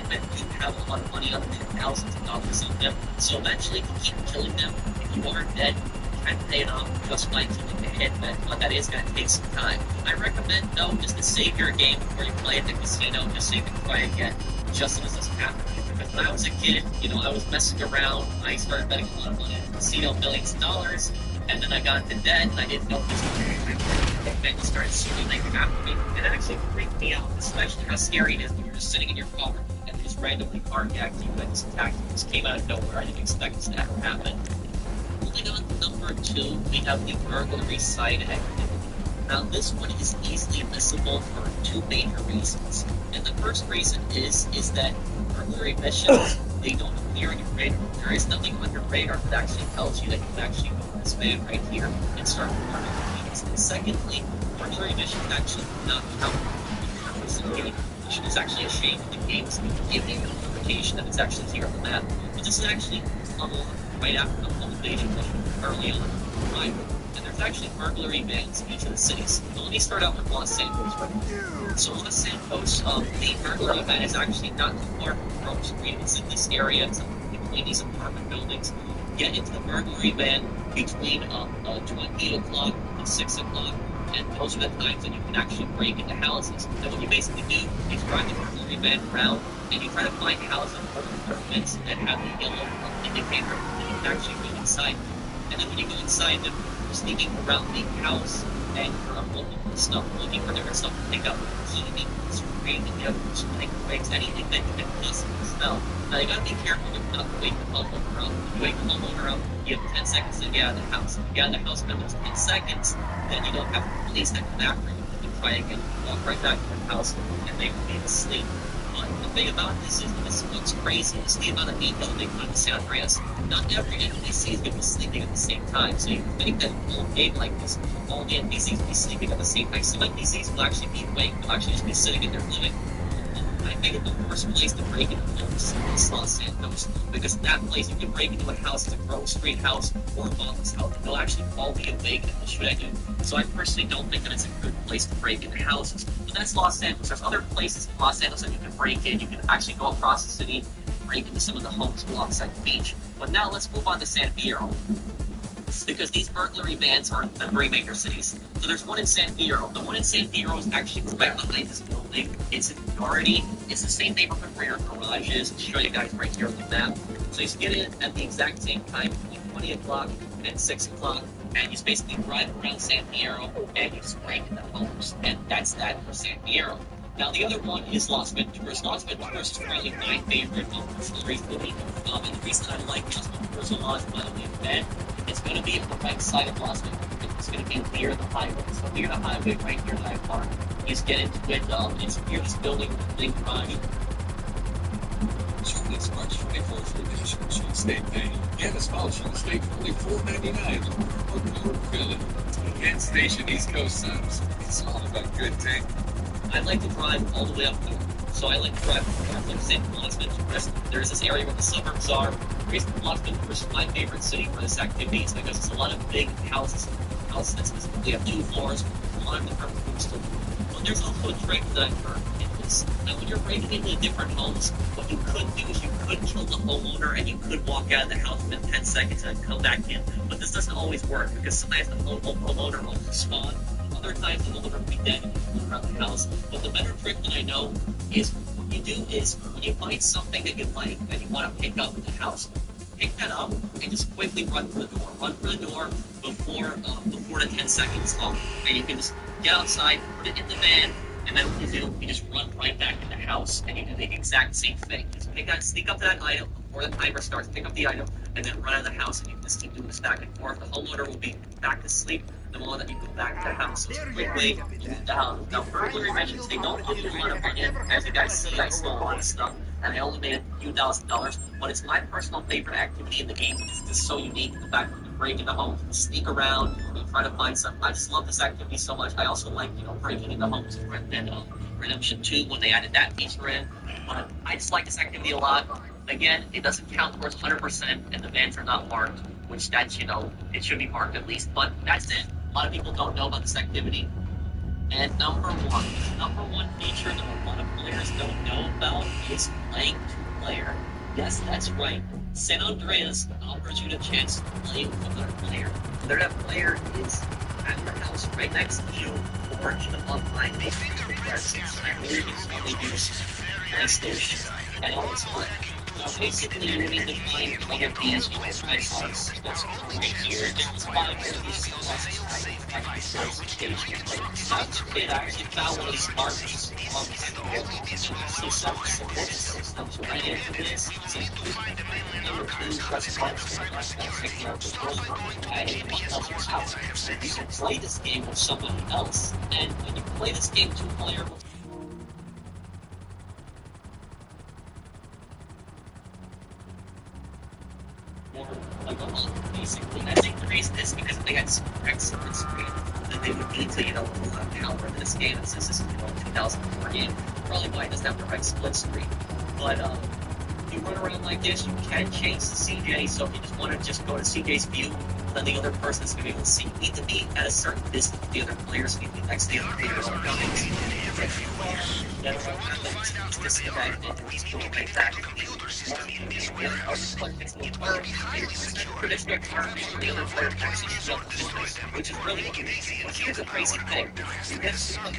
have a lot of money on them, thousands of dollars on them. So eventually, if you keep killing them, if you are dead, you can pay it off just by killing the hitmen, but that is going to take some time. I recommend, though, just to save your game before you play at the casino, just so you can try again, just as this happened. Because when I was a kid, you know, I was messing around, I started betting a lot of money at the casino, millions of dollars, and then I got into debt, and I didn't know this was going to happen. Then you started swinging after me, and it actually freaked me out, especially how scary it is when you're just sitting in your car, and they just randomly carjacked you, and just attacked you. Just came out of nowhere, I didn't expect this to ever happen. Moving on to number 2, we have the burglary side activity. Now, this one is easily missable for 2 major reasons. And the first reason is that burglary missions, they don't appear on your radar. There is nothing on your radar that actually tells you that you can actually go to this van right here and start burglaring things. And secondly, burglary missions actually do not count in the game. location. It's actually a shame that the game is giving you a notification that it's actually here on the map. But this is actually unlocked right after the home invasion mission early on. Right. And there's actually burglary bans in each of the cities. So let me start out with Los Santos. Right? So Los Santos, the burglary ban is actually not too far from Grove Street. It's in this area. It's between these apartment buildings. Get into the burglary ban between 20 o'clock and 6 o'clock. And those are the times that you can actually break into houses. And what you basically do is drive the burglary van around and you try to find houses or apartments that have the yellow indicator that you can actually go inside. And then when you go inside them, you're sneaking around the house and you're looking for stuff, looking for different stuff to pick up. Heating, screen, brakes, anything that you can possibly smell. Now you gotta be careful not to wake the homeowner up. If you wake the homeowner up, you have 10 seconds to get out of the house. If you get out of the house in those 10 seconds, then you don't have the police that come after you. You can try again, walk right back to your house, and they will be asleep. But the thing about this is, this is what's crazy. It's the amount of people they put in San Andreas. Not every NPC is going to be sleeping at the same time. So you think that a whole game like this, all the NPCs will be sleeping at the same time. Some NPCs will actually be awake. They'll actually just be sitting in their living room. I think it's the worst place to break into homes is Los Santos, because in that place you can break into a house, it's a Grove Street house or a Bob's house, and they'll actually all be awake and they'll shoot at you. So I personally don't think that it's a good place to break into houses. But that's Los Santos. There's other places in Los Santos that you can break in. You can actually go across the city, break into some of the homes alongside the beach. But now let's move on to San Fierro, because these burglary bans are in the three major cities. So there's one in San Fierro. The one in San Fierro is actually right behind this building. It's in Doherty. It's the same neighborhood where your garage is. I'll show you guys right here on the map. So you get in at the exact same time, between 20 o'clock and 6 o'clock, and you just basically drive around San Fierro and you just break into homes. And that's that for San Fierro. Now the other one is Las Venturas. Las Venturas is probably my favorite burglary city. And the reason I like Las Venturas a lot is not only the bed, it's going to be on the right side of Las Vegas. It's going to be near the highway. So near the highway, right here in Hyde Park. You just get into it. It's near this building with a big garage. This March 24th for the Michigan State Bank. Get a scholarship state for only $4.99. Really? Kent Station, East Coast Subs. It's all about good tank. I like to drive all the way up north. So I like to drive north of St. Las Venturas. There's this area where the suburbs are. The reason Las Venturas is my favorite city for this activity is because it's a lot of big houses. Houses that specifically have 2 floors, a lot of different rooms to them. But there's also a trick that I've heard in this. Now when you're breaking into different homes, what you could do is you could kill the homeowner and you could walk out of the house within 10 seconds and come back in. But this doesn't always work because sometimes the homeowner will spawn. Other times the homeowner will be dead and you can run around the house. But the better trick that I know is what you do is when you find something that you like that you want to pick up in the house, pick that up and just quickly run for the door. Run for the door before the 10 seconds up. And you can just get outside, put it in the van, and then what you do, you just run right back in the house and you do the exact same thing. Just sneak up to that item before the timer starts, pick up the item, and then run out of the house, and you just keep doing this back and forth. The homeowner will be back to sleep the moment that you go back to the house. So it's a quick way to move down. Now, burglary mentions they don't give you a lot of money. As you guys see, I stole a lot of stuff, and I only made a few $1,000s, but it's my personal favorite activity in the game. It's just so unique. The fact that you break into homes, you sneak around, you try to find something. I just love this activity so much. I also like, breaking into homes in Red Dead Redemption 2 when they added that feature in. But I just like this activity a lot. Again, it doesn't count towards 100%, and the vans are not marked, which that's, it should be marked at least. But that's it. A lot of people don't know about this activity. And number one feature that a lot of players don't know about is playing 2-player. Yes, that's right. San Andreas offers you the chance to play with another player. Whether that player is at your house right next to you, or even online, maybe I really do strongly use PlayStation and all this one. Now basically you need to find one of these house that's right here. There's 5 of these houses right by PlayStation. That's it. I actually found one of these markers on the systems right into this. Number 2, press you can play this game with somebody else, and when you play this game 2-player with more like a month, basically. I think the reason is because if they had excellent screen, then they would need to, pull out power in this game. And since this is, 2004 game, probably why it doesn't have the right split screen. But, you run around like this, you can change to CJ, so if you just want to just go to CJ's view, then the other person's going to be able to see. You need to be at a certain distance. The other players need to be next to the other players are coming. Then what happens is disconnected and it's going right back to the other player gets the turn, traditional turn, the other player actually shows up to this, which is really what you need. But here's a crazy thing. You get to like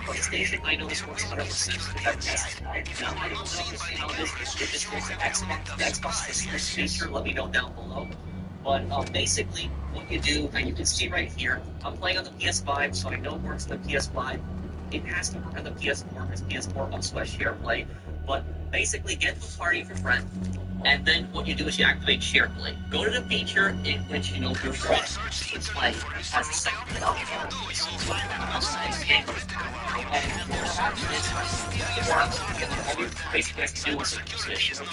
PlayStation, I know this works 100% because I've tested it. Now, I don't know how this if this goes to Xbox this feature, let me know down below. But basically, what you do, and you can see right here, I'm playing on the PS5, so I know it works on the PS5. It has to work on the PS4 because PS4 also has SharePlay. But basically, get the party of your friend, and then what you do is you activate SharePlay. Go to the feature in which your friend can play as a second without and what happens is, all you basically have to do is position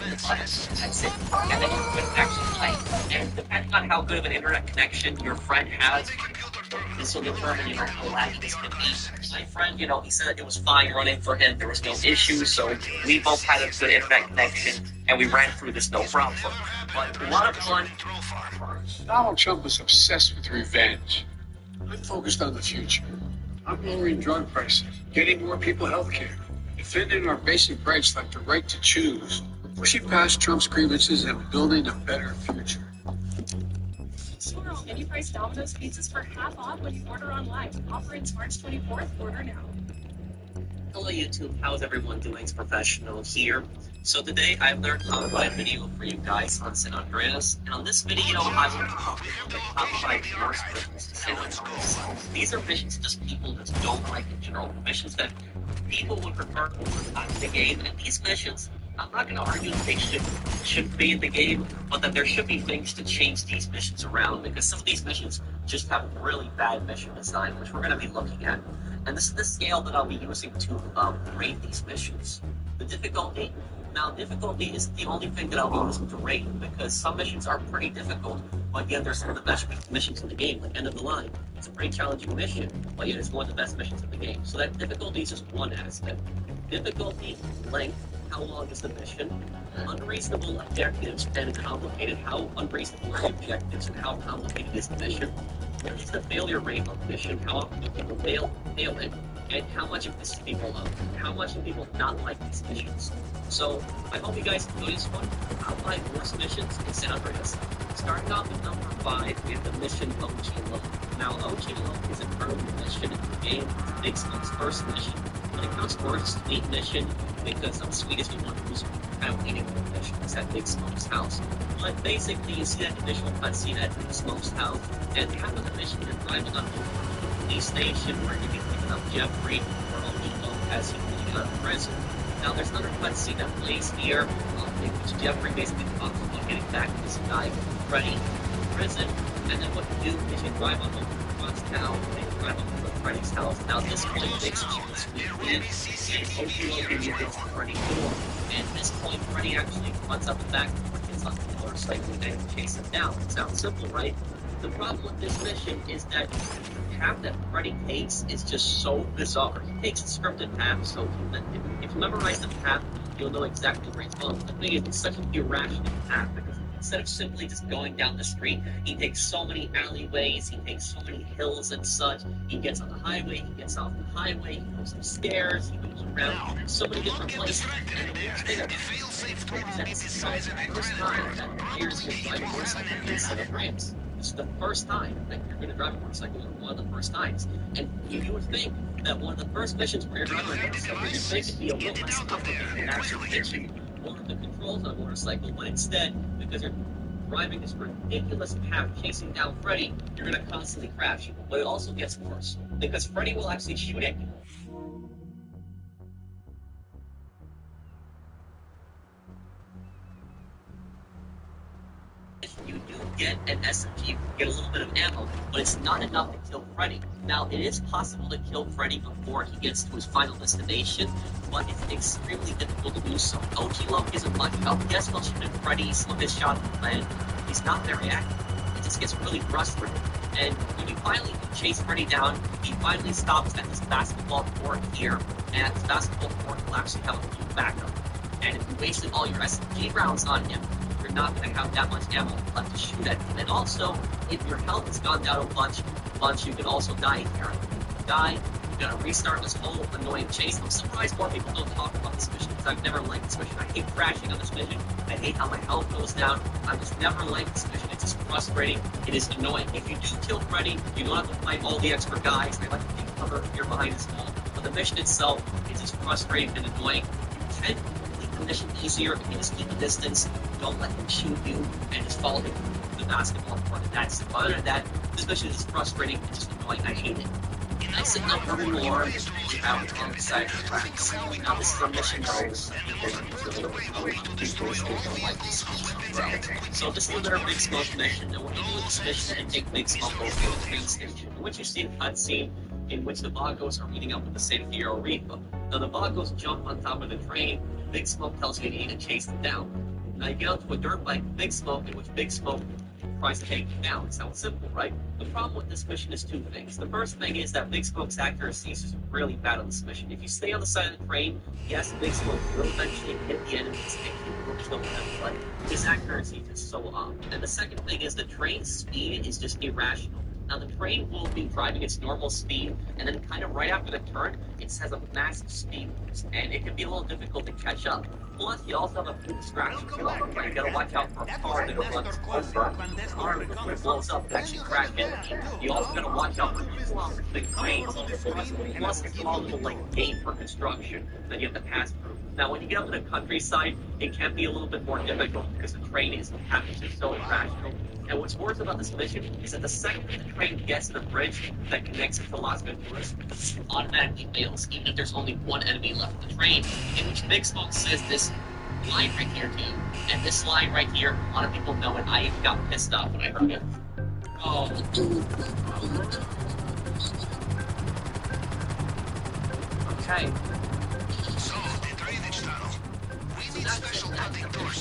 the class. That's it. And then you can actually play. And depending on how good of an internet connection your friend has, this will determine, how laggy this can be. My friend, he said it was fine running for him. There was no issues, so we both had a good internet connection, and we ran through this no problem. But a lot of fun. Donald Trump is obsessed with revenge. I'm focused on the future. I'm lowering drug prices, getting more people health care, defending our basic rights like the right to choose, pushing past Trump's grievances and building a better future. Squirrel, any price Domino's pizzas for half off when you order online. Offer ends March 24th. Order now. Hello YouTube, how's everyone doing? It's Professional here. So today I've learned how to write a video for you guys on San Andreas, and on this video I will talk about the top 5 worst missions in San Andreas. These are missions just people just don't like in general, missions that people would prefer not in the game, and these missions, I'm not going to argue that they should be in the game, but that there should be things to change these missions around, because some of these missions just have really bad mission design, which we're going to be looking at. And this is the scale that I'll be using to rate these missions. The difficulty, now difficulty is the only thing that I'll be using to rate, because some missions are pretty difficult, but yet they're some of the best missions in the game, like End of the Line. It's a pretty challenging mission, but yet it's one of the best missions in the game. So that difficulty is just one aspect. Difficulty, length, how long is the mission, unreasonable objectives, and complicated, how unreasonable are the objectives and how complicated is the mission. What is the failure rate of the mission, how often do people fail it, and how much of this people love, how much do people not like these missions. So I hope you guys enjoy this one. Top 5 worst missions in San Andreas. Starting off with number 5, we have the mission OG Low. Now OG Low is a permanent mission in the game. Big Smoke's first mission. When it comes to worst sweet mission, because some sweet is the one who's kind of leading the mission. It's at Big Smoke's house. But basically, you see that initial cutscene at Big Smoke's house, and half of the mission you're driving up to the police station where you can pick up Jeffrey or OG Low as he's getting out of prison. Now, there's another cutscene that plays here, in which Jeffrey basically talks about getting back to this guy, Freddy, in prison, and then what you do is you drive up across town, and you drive up to Freddy's house. Now, this point makes you and OG Low can get this Freddy door. And at this point, Freddy actually runs up the back door, gets on the motorcycle, and chases him down. It sounds simple, right? The problem with this mission is that the path that Freddy takes is just so bizarre. He takes a scripted path, so if you memorize the path, you'll know exactly where he's going. The thing is, it's such an irrational path, because instead of simply just going down the street, he takes so many alleyways, he takes so many hills and such. He gets on the highway, he gets off the highway, he goes upstairs, he moves around so many different places. And the worst thing about it is that the first time that players can drive a motorcycle instead of ramps. This is the first time that you're going to drive a motorcycle, one of the first times. And you would think that one of the first missions where you're driving a motorcycle, you'd think it'd be a little less complicated and actually teach you more of the controls on a motorcycle, but instead, because you're driving this ridiculous path chasing down Freddy, you're going to constantly crash. But it also gets worse, because Freddy will actually shoot at you. You do get an SMG, get a little bit of ammo, but it's not enough to kill Freddy. Now, it is possible to kill Freddy before he gets to his final destination, but it's extremely difficult to do so. OG Loc isn't much help. Yes, he'll shoot at Freddy, some of his shots will land. He's not very active. It just gets really frustrating. And when you finally chase Freddy down, he finally stops at this basketball court here, and at this basketball court, he'll actually have a full backup. And if you wasted all your SMG rounds on him, you're not going to have that much ammo left to shoot at him. And also, if your health has gone down a bunch, you can also die here. Die, you gotta restart this whole annoying chase. I'm surprised more people don't talk about this mission, because I've never liked this mission. I hate crashing on this mission. I hate how my health goes down. I've just never liked this mission. It's just frustrating. It is annoying. If you do kill Freddy, you don't have to fight all the extra guys. They like to take cover here behind this wall. But the mission itself is just frustrating and annoying. You can complete the mission easier if you just keep a distance. Don't let him shoot you, and just follow him to the basketball court. And that's it. Other than that, this mission is frustrating and just annoying. I hate it. I sit up for more out on the side of the tracks. Now this is a mission goal. So this is another Big Smoke mission, and what you do with this mission is take Big Smoke over to the train station, in which you see a cutscene in which the Vagos are meeting up with the San Fierro Reaper. Now the Vagos jump on top of the train. Big Smoke tells you you need to chase them down. Now you get onto a dirt bike with Big Smoke, in which Big Smoke tries to take them down. It sounds simple, right? The problem with this mission is two things. The first thing is that Big Smoke's accuracy is just really bad on this mission. If you stay on the side of the train, yes, Big Smoke will eventually hit the enemies and he will kill them, but his accuracy is just so off. And the second thing is the train's speed is just irrational. Now the train will be driving its normal speed, and then kind of right after the turn, it has a massive speed boost, and it can be a little difficult to catch up. Plus, you also have a few distractions along the way. You gotta watch out for a car that runs over. A car when it blows up, it actually crashes into you. You also gotta watch out for big trains. Plus, it's a small little like gate for construction that you have to pass through. Now, when you get up to the countryside, it can be a little bit more difficult because the train is so irrational. And what's worse about this mission is that the second that the train gets to the bridge that connects it to Las Venturas, it automatically fails, even if there's only one enemy left on the train, in which Big Smoke says this line right here, too. And this line right here, a lot of people know it. I even got pissed off when I heard it. Oh, okay.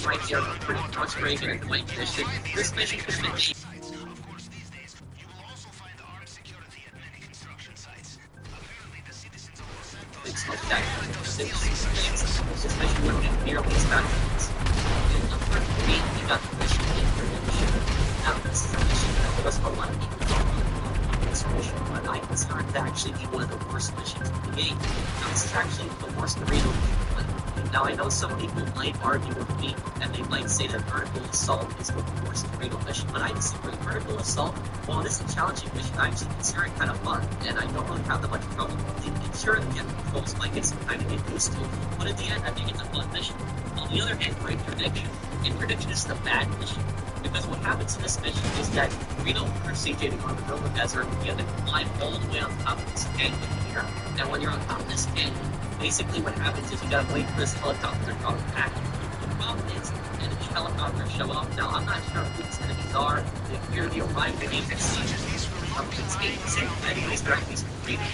Right here, pretty frustrating and annoying mission. This mission could have been easy. It's like that. This mission would have been nearly as bad as this. In number 3, you got the mission Introduction. Now, this is a mission that was a lot of people talking about this mission, but I consider it to actually be one of the worst missions in the game. Now, this is actually the worst arena mission. Now, I know some people might argue with me, and they might say that Vertical Assault is the worst arena mission, but I disagree. Vertical Assault, while this is a challenging mission, I actually consider it kind of fun, and I don't really have that much trouble completing it. Sure, the controls might get some time to get used to, but at the end, I think it's a fun mission. On the other hand, for Interdiction is the bad mission, because what happens in this mission is that Reno or CJ are in the middle of the desert, you have to climb all the way on top of this canyon here, and when you're on top of this canyon, basically what happens is you gotta wait for this helicopter to drop a package. The problem is, enemy helicopters show up. Now, I'm not sure who these enemies are. They appear to be arriving at the scene. Anyways, they're actually screaming.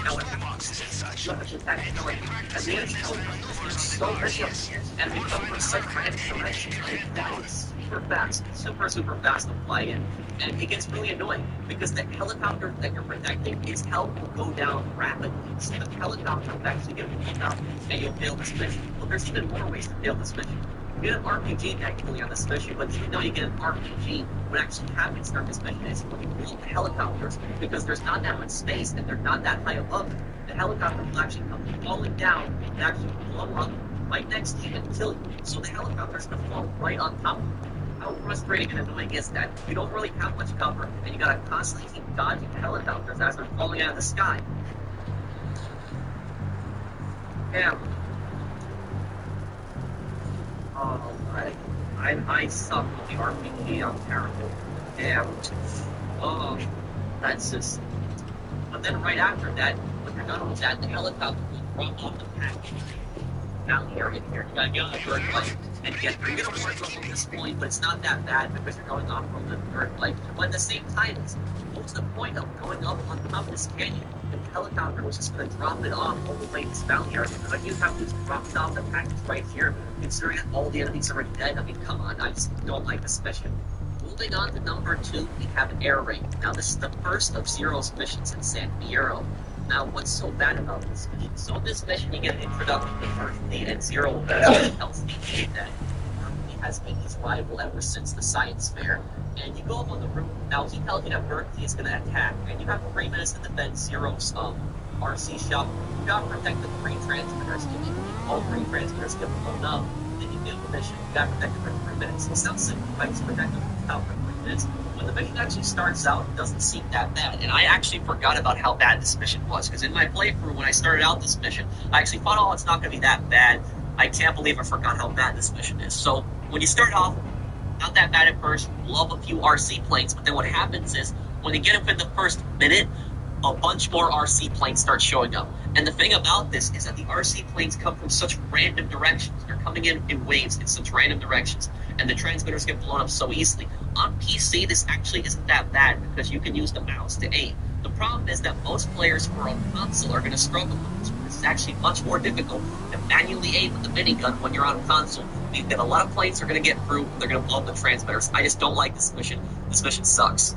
However, you have to attack the enemy. And the enemy helicopters are so vicious, and they come from such random directions. That is super fast to fly in. And it gets really annoying because the helicopter that you're protecting, its health will go down rapidly. So the helicopter will actually get blown up and you'll fail this mission. Well, there's even more ways to fail this mission. You get an RPG technically on this mission, but even though you get an RPG, what actually happens during this mission is when you blow up the helicopters, because there's not that much space and they're not that high above, the helicopter will actually come falling down and actually blow up right next to you and kill you. So the helicopter's going to fall right on top of you. How frustrating and annoying is that? You don't really have much cover, and you gotta constantly keep dodging the helicopters as they're falling out of the sky. Damn. Oh, I suck with the RPG, I'm terrible. Damn. Oh, that's just... But then right after that, when you're done with that, the helicopter will drop off the package. valley area here. You gotta get on the third plane and get. You're gonna work up at this point, but it's not that bad because you're going off from the third plane. But at the same time, what's the point of going up on top of this canyon? If the helicopter was just gonna drop it off all the way in this valley area, but you have to just drop it off the package right here, considering that all the enemies are already dead. I mean, come on, I just don't like this mission. Moving on to number 2, we have Air Raid. Now, this is the first of Zero's missions in San Diego. Now, what's so bad about this mission? So this mission, you get an introduction to Berkeley, and Zero tells me that Berkeley has been his rival ever since the science fair. And you go up on the roof. Now, he tells you that Berkeley is going to attack, and you have 3 minutes to defend Zero's RC shop. You got to protect the 3 transmitters. If all 3 transmitters get blown up, then you fail the mission. You got to protect them for 3 minutes. It sounds simple, right? Just protect them for 3 minutes. When the mission actually starts out, it doesn't seem that bad. And I actually forgot about how bad this mission was, because in my playthrough, when I started out this mission, I actually thought, oh, it's not going to be that bad. I can't believe I forgot how bad this mission is. So when you start off, not that bad at first, blow up a few RC planes, but then what happens is, when you get within the first minute, a bunch more RC planes start showing up. And the thing about this is that the RC planes come from such random directions. They're coming in waves in such random directions. And the transmitters get blown up so easily. On PC, this actually isn't that bad because you can use the mouse to aim. The problem is that most players who are on console are going to struggle with this. This is actually much more difficult to manually aim with the minigun when you're on console. And a lot of planes are going to get through, they're going to blow up the transmitters. I just don't like this mission. This mission sucks.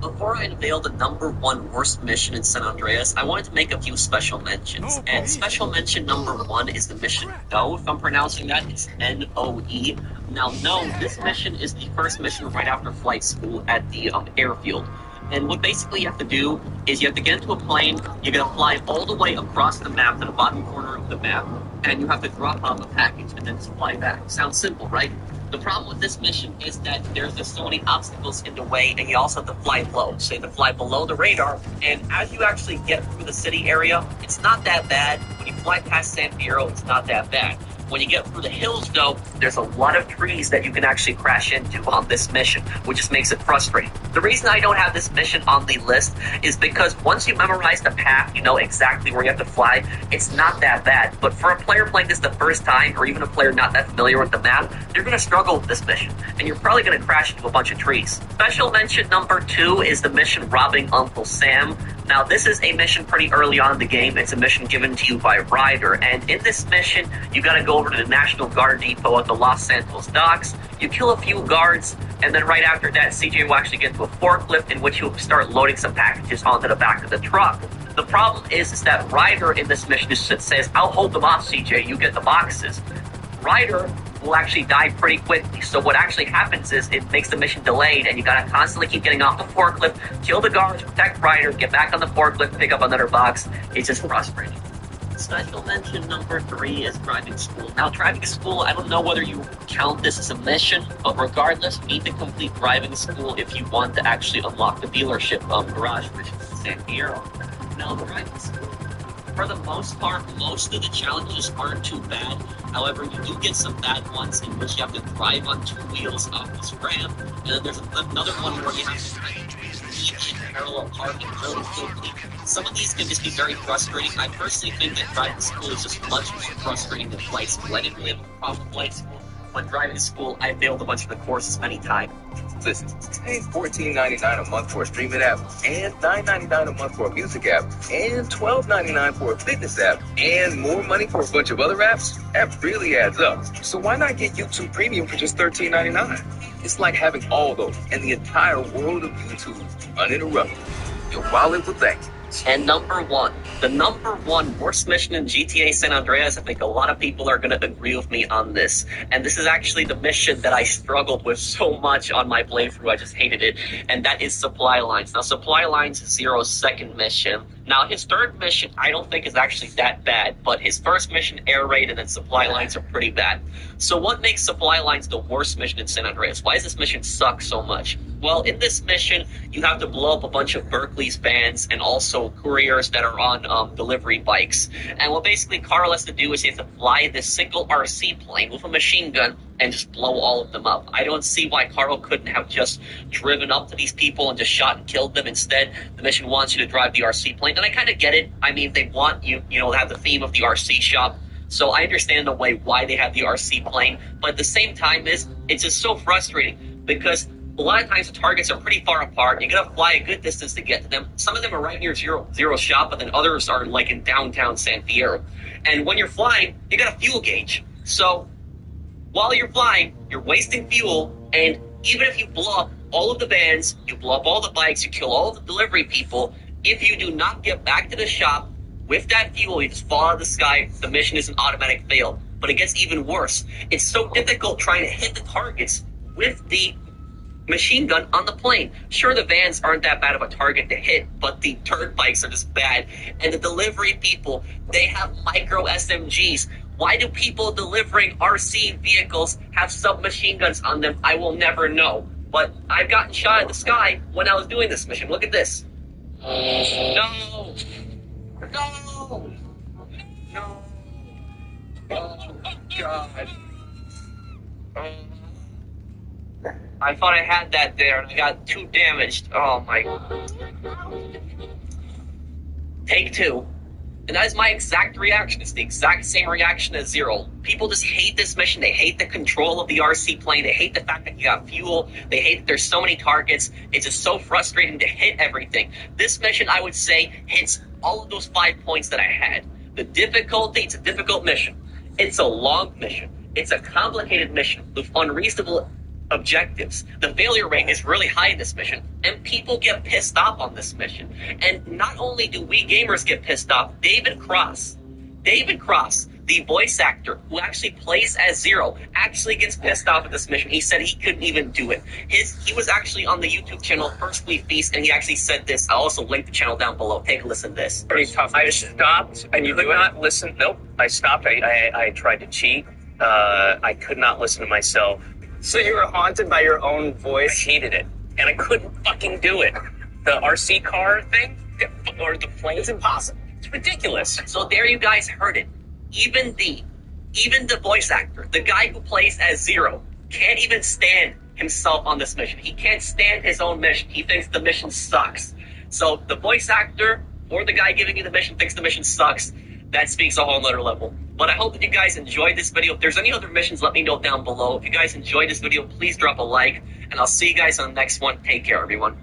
Before I unveil the number 1 worst mission in San Andreas, I wanted to make a few special mentions. And special mention number 1 is the mission No, if I'm pronouncing that, it's N-O-E. Now, No, this mission is the first mission right after flight school at the airfield. And what basically you have to do is you have to get into a plane, you're going to fly all the way across the map to the bottom corner of the map, and you have to drop off a package and then just fly back. Sounds simple, right? The problem with this mission is that there's just so many obstacles in the way, and you also have to fly low. So you have to fly below the radar, and as you actually get through the city area, it's not that bad. When you fly past San Diego, it's not that bad. When you get through the hills, though, there's a lot of trees that you can actually crash into on this mission, which just makes it frustrating. The reason I don't have this mission on the list is because once you memorize the path, you know exactly where you have to fly, it's not that bad. But for a player playing this the first time, or even a player not that familiar with the map, you're going to struggle with this mission, and you're probably going to crash into a bunch of trees. Special mention number 2 is the mission robbing Uncle Sam. Now, this is a mission pretty early on in the game. It's a mission given to you by Ryder, and in this mission, you gotta go over to the National Guard depot at the Los Santos docks. You kill a few guards, and then right after that, CJ will actually get into a forklift in which he'll start loading some packages onto the back of the truck. The problem is that Ryder in this mission just says, I'll hold them off, CJ, you get the boxes. Ryder will actually die pretty quickly. So what actually happens is it makes the mission delayed, and you gotta constantly keep getting off the forklift, kill the guards, protect Ryder, get back on the forklift, pick up another box. It's just frustrating. Special mention number 3 is driving school. Now, driving school, I don't know whether you count this as a mission, but regardless, you need to complete driving school if you want to actually unlock the dealership garage mission in San Diego. Now, driving school, for the most part, most of the challenges aren't too bad. However, you do get some bad ones in which you have to drive on 2 wheels off this ramp, and then there's another one where you have to parallel parking really quickly. Some of these can just be very frustrating. I personally think that driving school is just much more frustrating than flight school. I didn't really have a problem with flight school. When driving to school, I failed a bunch of the courses many times. Listen, pay $14.99 a month for a streaming app, and $9.99 a month for a music app, and $12.99 for a fitness app, and more money for a bunch of other apps? That really adds up. So why not get YouTube Premium for just $13.99? It's like having all those and the entire world of YouTube uninterrupted. Your wallet will thank you. And number 1, the number 1 worst mission in GTA San Andreas, I think a lot of people are going to agree with me on this. And this is actually the mission that I struggled with so much on my playthrough, I just hated it. And that is Supply Lines. Now, Supply Lines is Zero's second mission. Now, his third mission, I don't think is actually that bad, but his first mission, Air Raid, and then Supply Lines are pretty bad. So what makes Supply Lines the worst mission in San Andreas? Why does this mission suck so much? Well, in this mission, you have to blow up a bunch of Berkeley's vans and also couriers that are on delivery bikes. And what basically Carl has to do is he has to fly this single RC plane with a machine gun and just blow all of them up. I don't see why Carl couldn't have just driven up to these people and just shot and killed them. Instead, the mission wants you to drive the RC plane. And I kind of get it. I mean, they want you, to have the theme of the RC shop. So I understand the way why they have the RC plane, but at the same time, it's just so frustrating because a lot of times the targets are pretty far apart. You gotta fly a good distance to get to them. Some of them are right near zero shot, but then others are like in downtown San Fierro. And when you're flying, you got a fuel gauge. So while you're flying, you're wasting fuel, and even if you blow up all of the vans, you blow up all the bikes, you kill all the delivery people, if you do not get back to the shop with that fuel, you just fall out of the sky, the mission is an automatic fail. But it gets even worse. It's so difficult trying to hit the targets with the machine gun on the plane. Sure, the vans aren't that bad of a target to hit, but the dirt bikes are just bad. And the delivery people, they have micro SMGs. Why do people delivering RC vehicles have submachine guns on them? I will never know. But I've gotten shot at the sky when I was doing this mission. Look at this. No! No! No! Oh, God. I thought I had that there, and I got 2 damaged. Oh, my. Take 2. And that is my exact reaction. It's the exact same reaction as Zero. People just hate this mission. They hate the control of the RC plane. They hate the fact that you got fuel. They hate that there's so many targets. It's just so frustrating to hit everything. This mission, I would say, hits all of those 5 points that I had. The difficulty, it's a difficult mission. It's a long mission. It's a complicated mission with unreasonable objectives. The failure rate is really high in this mission, and people get pissed off on this mission. And not only do we gamers get pissed off, David Cross, the voice actor who actually plays as Zero, actually gets pissed off at this mission. He said he couldn't even do it. He was actually on the YouTube channel First We Feast, and he actually said this. I'll also link the channel down below. Take a listen to this. Pretty tough. I stopped, and you could not listen. Nope. I stopped. I tried to cheat. I could not listen to myself. So you were haunted by your own voice? I hated it. And I couldn't fucking do it. The RC car thing, or the plane's impossible. It's ridiculous. So there you guys heard it. Even the voice actor, the guy who plays as Zero, can't even stand himself on this mission. He can't stand his own mission. He thinks the mission sucks. So the voice actor or the guy giving you the mission thinks the mission sucks. That speaks a whole nother level. But I hope that you guys enjoyed this video. If there's any other missions, let me know down below. If you guys enjoyed this video, please drop a like. And I'll see you guys on the next one. Take care, everyone.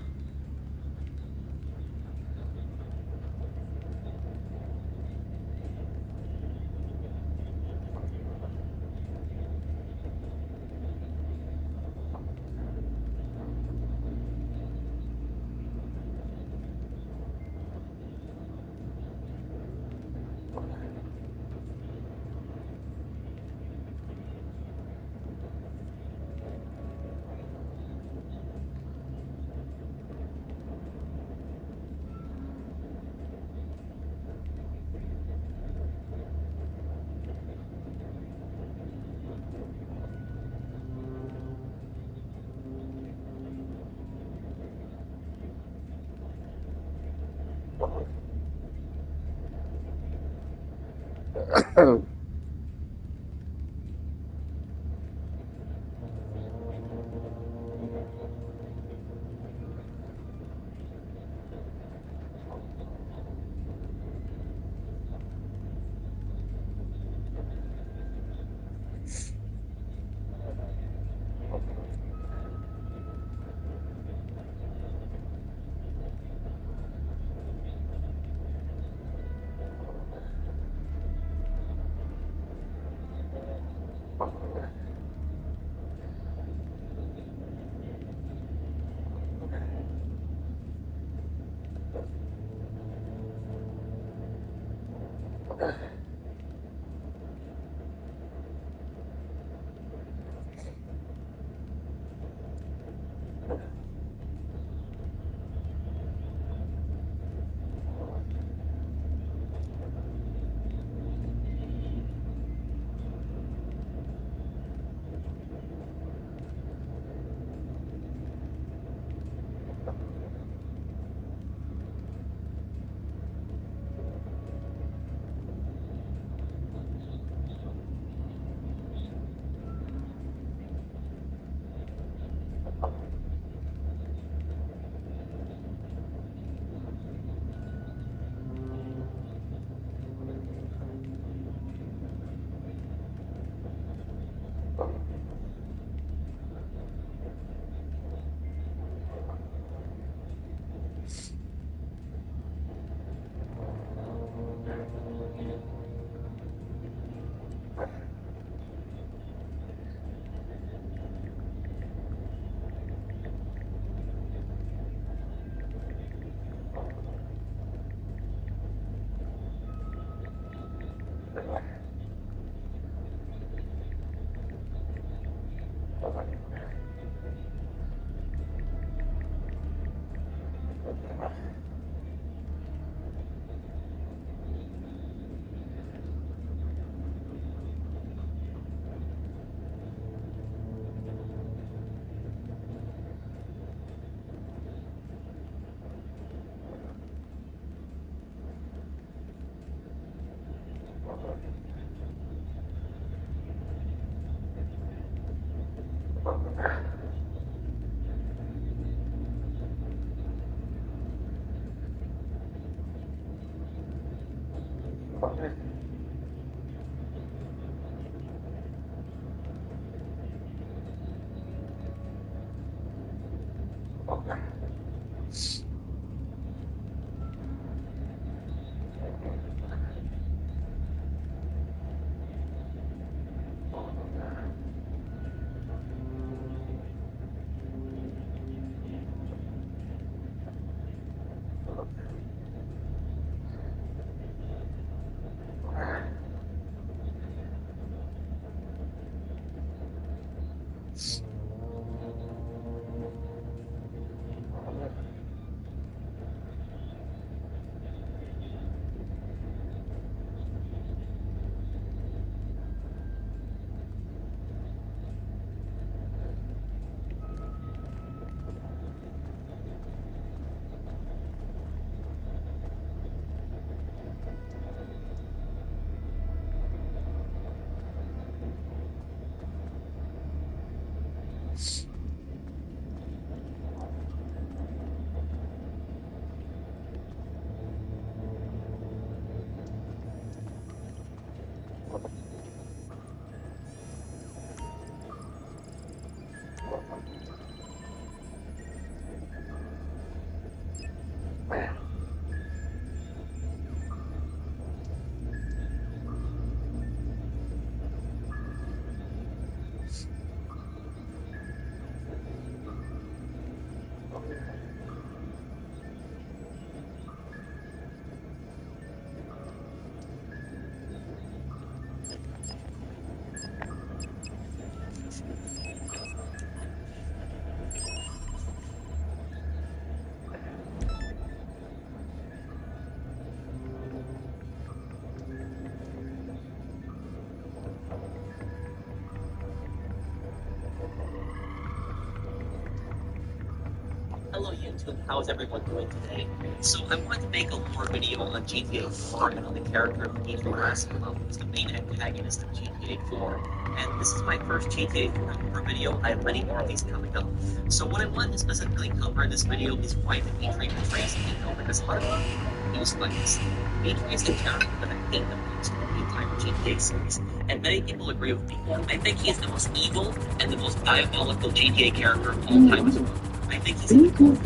Hello YouTube, how's everyone doing today? So I wanted to make a lore video on GTA 4 and on the character of Ethan Rasmussen, who's the main antagonist of GTA 4. And this is my first GTA 4 lore video. I have many more of these coming up. So what I wanted to specifically cover in this video is why Dimitri betrays Nico, because a lot of people use like this. Dimitri is the character that I hate the most in the entire GTA series, and many people agree with me. I think he's the most evil and the most diabolical GTA character of all time as well. I think he's evil and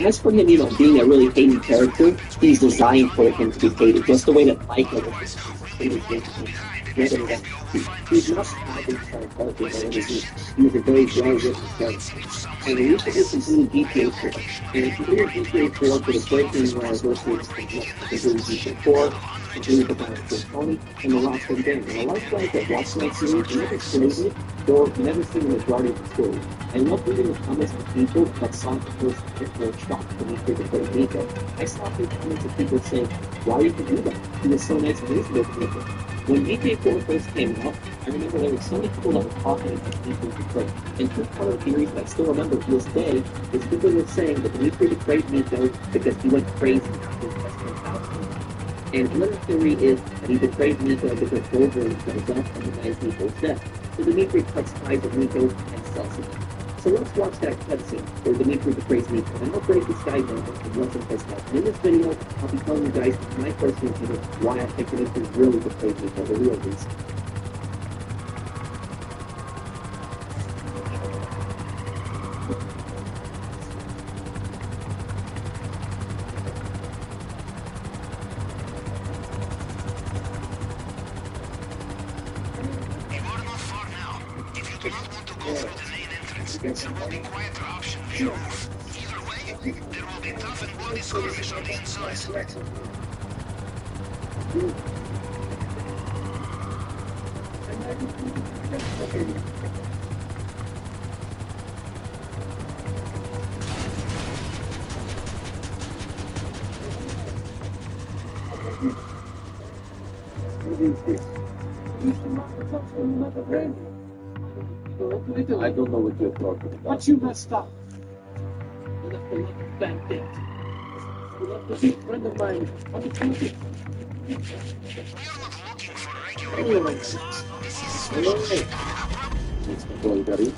as for him, being a really hated character, he's designed for him to be hated, just the way that Michael is. He's not an average character, he's a very well-written character. And we used to do some really GTA 4. And if you hear GTA 4 for the breaking versus GTA 4, continue to buy for Tony, and the last one game. And a lot of guys that watch that series, never crazy, or never seen the majority of the story. I love reading the comments of people that saw the first or shocked when he did the first Nico. I saw the comments of people saying, why did you do that? He was so nice and reasonable to Nico. When GTA 4 first came out, I remember there were so many people that were talking about Dimitri betrayed. And two other theories that I still remember to this day is people were saying that Dimitri betrayed Nico because he went crazy after his best friend's house. And another theory is that he betrayed Nico because Goldberg comes up and denies Nico's death. So Dimitri cuts ties with Nico and sells him. So let's watch that cutscene where Dimitri betrays Nico. And I'll break this guy down and once and first out. And in this video, I'll be telling you guys my personal opinion why I think Dimitri really betrayed Nico, the real reason. There will be quieter option for you. Either way, there will be tough and bloody skirmish on the inside. I don't know what you're talking about. But you messed up. You left a lot of bad things. You left a big friend of mine on the computer. Anyway, hello. Mr. Bulgari.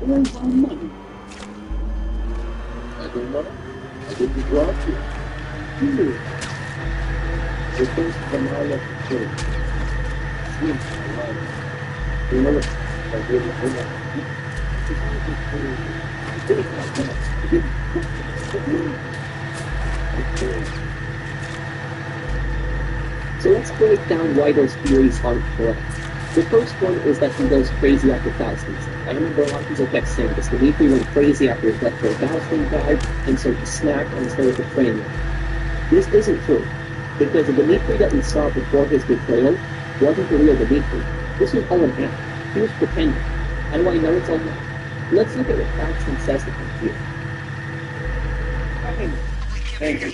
Where's our money? I don't know. I didn't drop you. Here. The first banana of the church. Sweet, alive. You know what? I didn't know. So let's break down why those theories aren't correct. The first one is that he goes crazy after thousands. I remember a lot of people kept saying this. Dimitri went crazy after his left for Thousand died, and so he snapped and started betraying him. This isn't true, because the Dimitri that we saw before his betrayal wasn't the real Dimitri. This was all an act. He was pretending. How do I know it's all an act? Let's look at what Thousand says to him here. Thank you.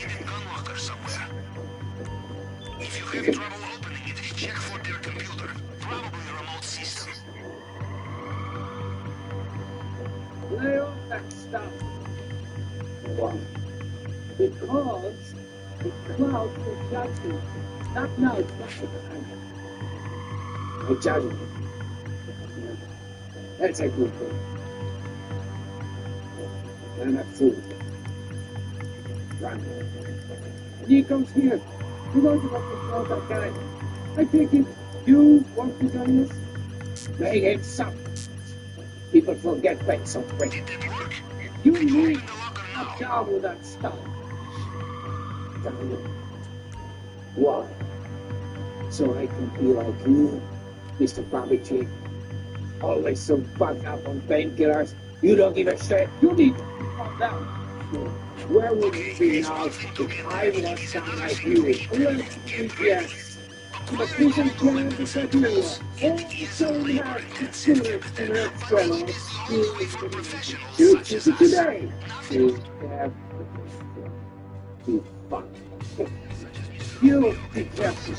If you have trouble opening it, check for their computer. Probably remote system. Lay off that stuff. Why? Because the clouds will judge you. Not now, it's not the time. I judge you. That's a good thing. I'm a fool. Run. He comes here. You want to control that guy. I take it you want to join us? Make him suck. People forget that so quick. You need a job with that stuff. Why? So I can be like you, Mr. Babichi. Always so bugged up on painkillers. You don't give a shit. You need to calm down. Where would you be now if I was someone like you? Yes. The prison plan is a deal. All so have to do it in her fellows. You choose it today. You have to fuck. You be careful.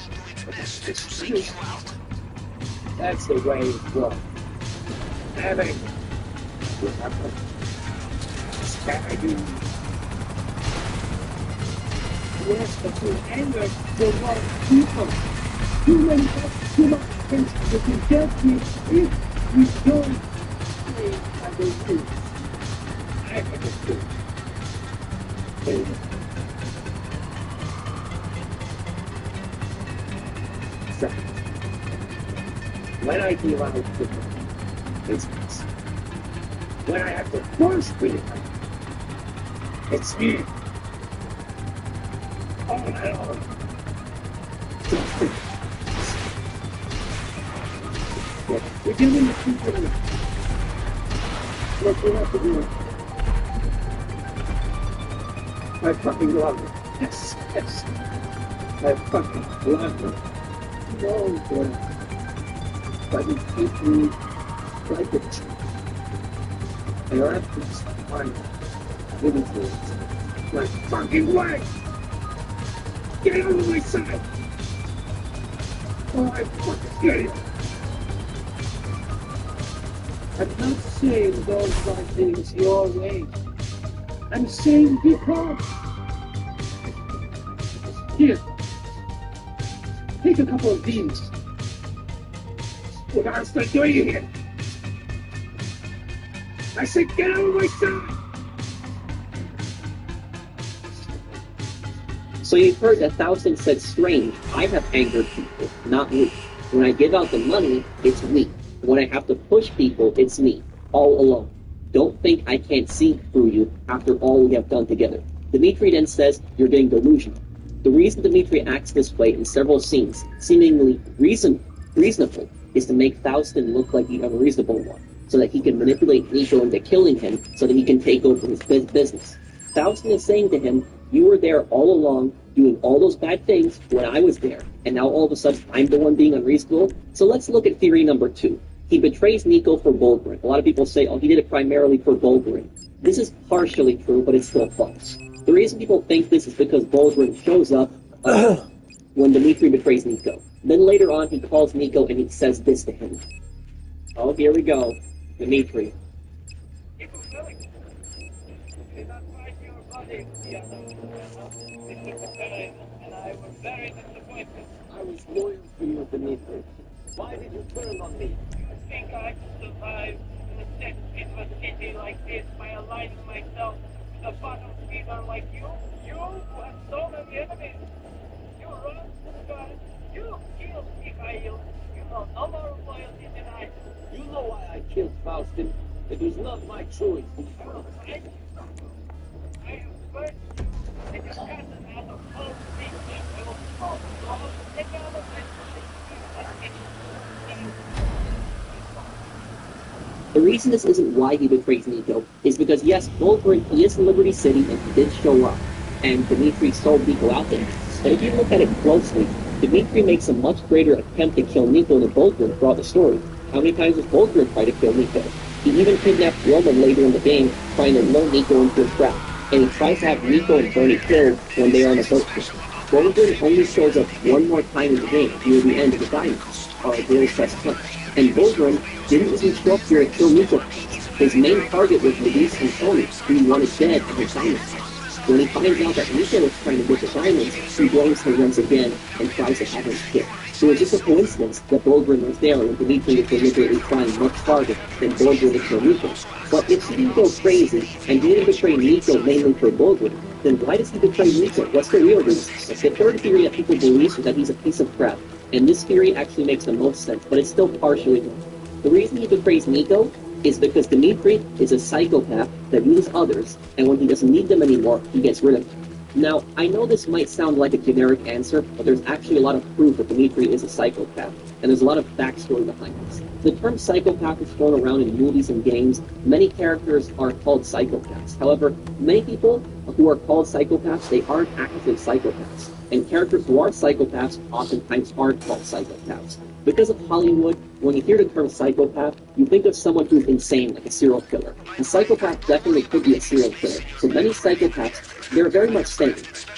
That's the way it goes. Having staggering. Yes, but you anger the wrong people. You may have too much things that you get me if you don't play by the rules. I understood. Second, when I give out the business, when I have to force people, it's me. All my own. We're giving the people what we have to do. I fucking love it. Yes, yes. I fucking love it. No good. But you keep me like it. I have to find living for it. My fucking wife! Get out of my side! Oh, I fucking get it! I'm not saying those are things your way. I'm saying because. Here. Take a couple of these. What are you doing here? I said get out of my side! So you've heard 1,000 said strange. I have angered people, not weak. When I give out the money, it's weak. When I have to push people, it's me, all alone. Don't think I can't see through you after all we have done together. Dimitri then says you're getting delusional. The reason Dimitri acts this way in several scenes, seemingly reasonable, is to make Faustin look like the unreasonable one, so that he can manipulate Nico into killing him so that he can take over his business. Faustin is saying to him, You were there all along, doing all those bad things when I was there, and now all of a sudden I'm the one being unreasonable? So let's look at theory number 2. He betrays Nico for Bulgarin. A lot of people say, oh, he did it primarily for Bulgarin. This is partially true, but it's still false. The reason people think this is because Bulgarin shows up when Dimitri betrays Nico. Then later on, he calls Nico and he says this to him. Oh, here we go. Dimitri. I was loyal to you, Dimitri. Why did you turn on me? I think I could survive in a set city like this by aligning myself with a bottom feeder like you? You who have so many enemies. You run, God. You killed Mikhail. You know no more loyalty than I do. You know why I killed Faustin. It was not my choice. I have burnt you and your cousin out of all things that will fall. So take out of it. The reason this isn't why he betrays Nico is because, yes, Bulgarin, he is in Liberty City and he did show up, and Dimitri sold Nico out there. But if you look at it closely, Dimitri makes a much greater attempt to kill Nico than Bulgarin throughout the story. How many times does Bulgarin try to kill Nico? He even kidnapped Roman later in the game, trying to lure Nico into a trap, and he tries to have Nico and Bernie killed when they are on a boat trip. Bulgarin only shows up one more time in the game, near the end of the diamonds, or a very best hunt. And Bulgarin didn't even show up here to kill Nico. His main target was Luis and Tony, who he wanted dead at his diamonds. When he finds out that Nico is trying to get the diamonds, he blames him once again and tries to have him killed. So it's just a coincidence that Bulgarin was there when Dimitri was deliberately trying much harder than Bulgarin to kill Nico. But if he didn't go crazy and didn't betray Nico mainly for Bulgarin, then why does he betray Nico? What's the real reason? The third theory that people believe is that he's a piece of crap. And this theory actually makes the most sense, but it's still partially wrong. The reason he betrays Nico is because Dimitri is a psychopath that uses others, and when he doesn't need them anymore, he gets rid of them. Now, I know this might sound like a generic answer, but there's actually a lot of proof that Dimitri is a psychopath, and there's a lot of backstory behind this. The term psychopath is thrown around in movies and games. Many characters are called psychopaths. However, many people who are called psychopaths, they aren't actually psychopaths. And characters who are psychopaths oftentimes aren't called psychopaths. Because of Hollywood, when you hear the term psychopath, you think of someone who's insane, like a serial killer. A psychopath definitely could be a serial killer. So many psychopaths, they're very much sane,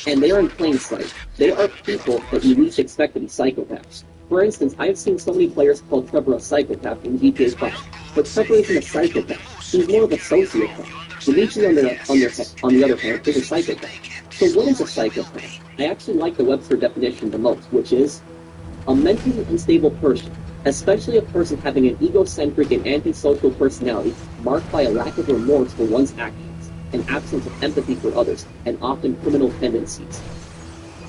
and they are in plain sight. They are people that you least expect to be psychopaths. For instance, I've seen so many players call Trevor a psychopath in GTA 5, but Trevor isn't a psychopath. He's more of a sociopath. Dimitri, on the other hand, is a psychopath. So what is a psychopath? I actually like the Webster definition the most, which is a mentally unstable person, especially a person having an egocentric and antisocial personality marked by a lack of remorse for one's actions, an absence of empathy for others, and often criminal tendencies.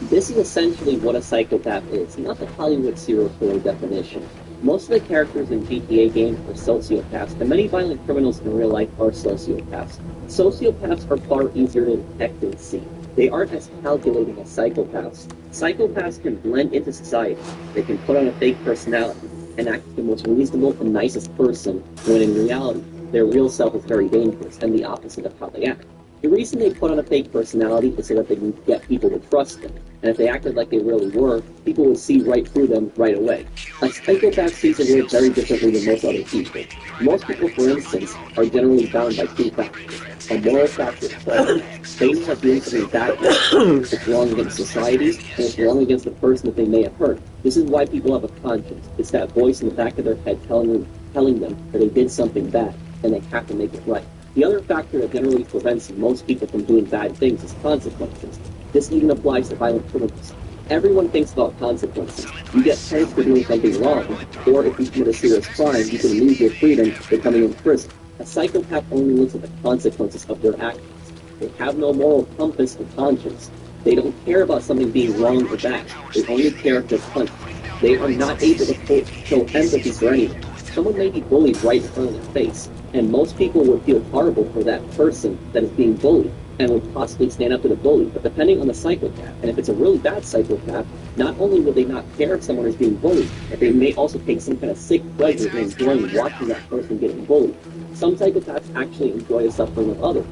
This is essentially what a psychopath is, not the Hollywood serial killer definition. Most of the characters in GTA games are sociopaths, and many violent criminals in real life are sociopaths. Sociopaths are far easier to detect and see. They aren't as calculating as psychopaths. Psychopaths can blend into society. They can put on a fake personality and act like the most reasonable and nicest person, when in reality, their real self is very dangerous and the opposite of how they act. The reason they put on a fake personality is so that they can get people to trust them. And if they acted like they really were, people would see right through them right away. A psychopath sees the world very differently than most other people. Most people, for instance, are generally bound by two factors. A moral factor of pleasure. They know that doing something bad is wrong against society, and it's wrong against the person that they may have hurt. This is why people have a conscience. It's that voice in the back of their head telling them that they did something bad, and they have to make it right. The other factor that generally prevents most people from doing bad things is consequences. This even applies to violent criminals. Everyone thinks about consequences. You get punished for doing something wrong, or if you commit a serious crime, you can lose your freedom becoming in prison. A psychopath only looks at the consequences of their actions. They have no moral compass or conscience. They don't care about something being wrong or bad. They only care if they're punished. They are not able to show empathy for anyone. Someone may be bullied right in front of their face, and most people would feel horrible for that person that is being bullied and would possibly stand up to the bully. But depending on the psychopath, and if it's a really bad psychopath, not only will they not care if someone is being bullied, but they may also take some kind of sick pleasure in enjoying watching that person getting bullied. Some psychopaths actually enjoy the suffering of others.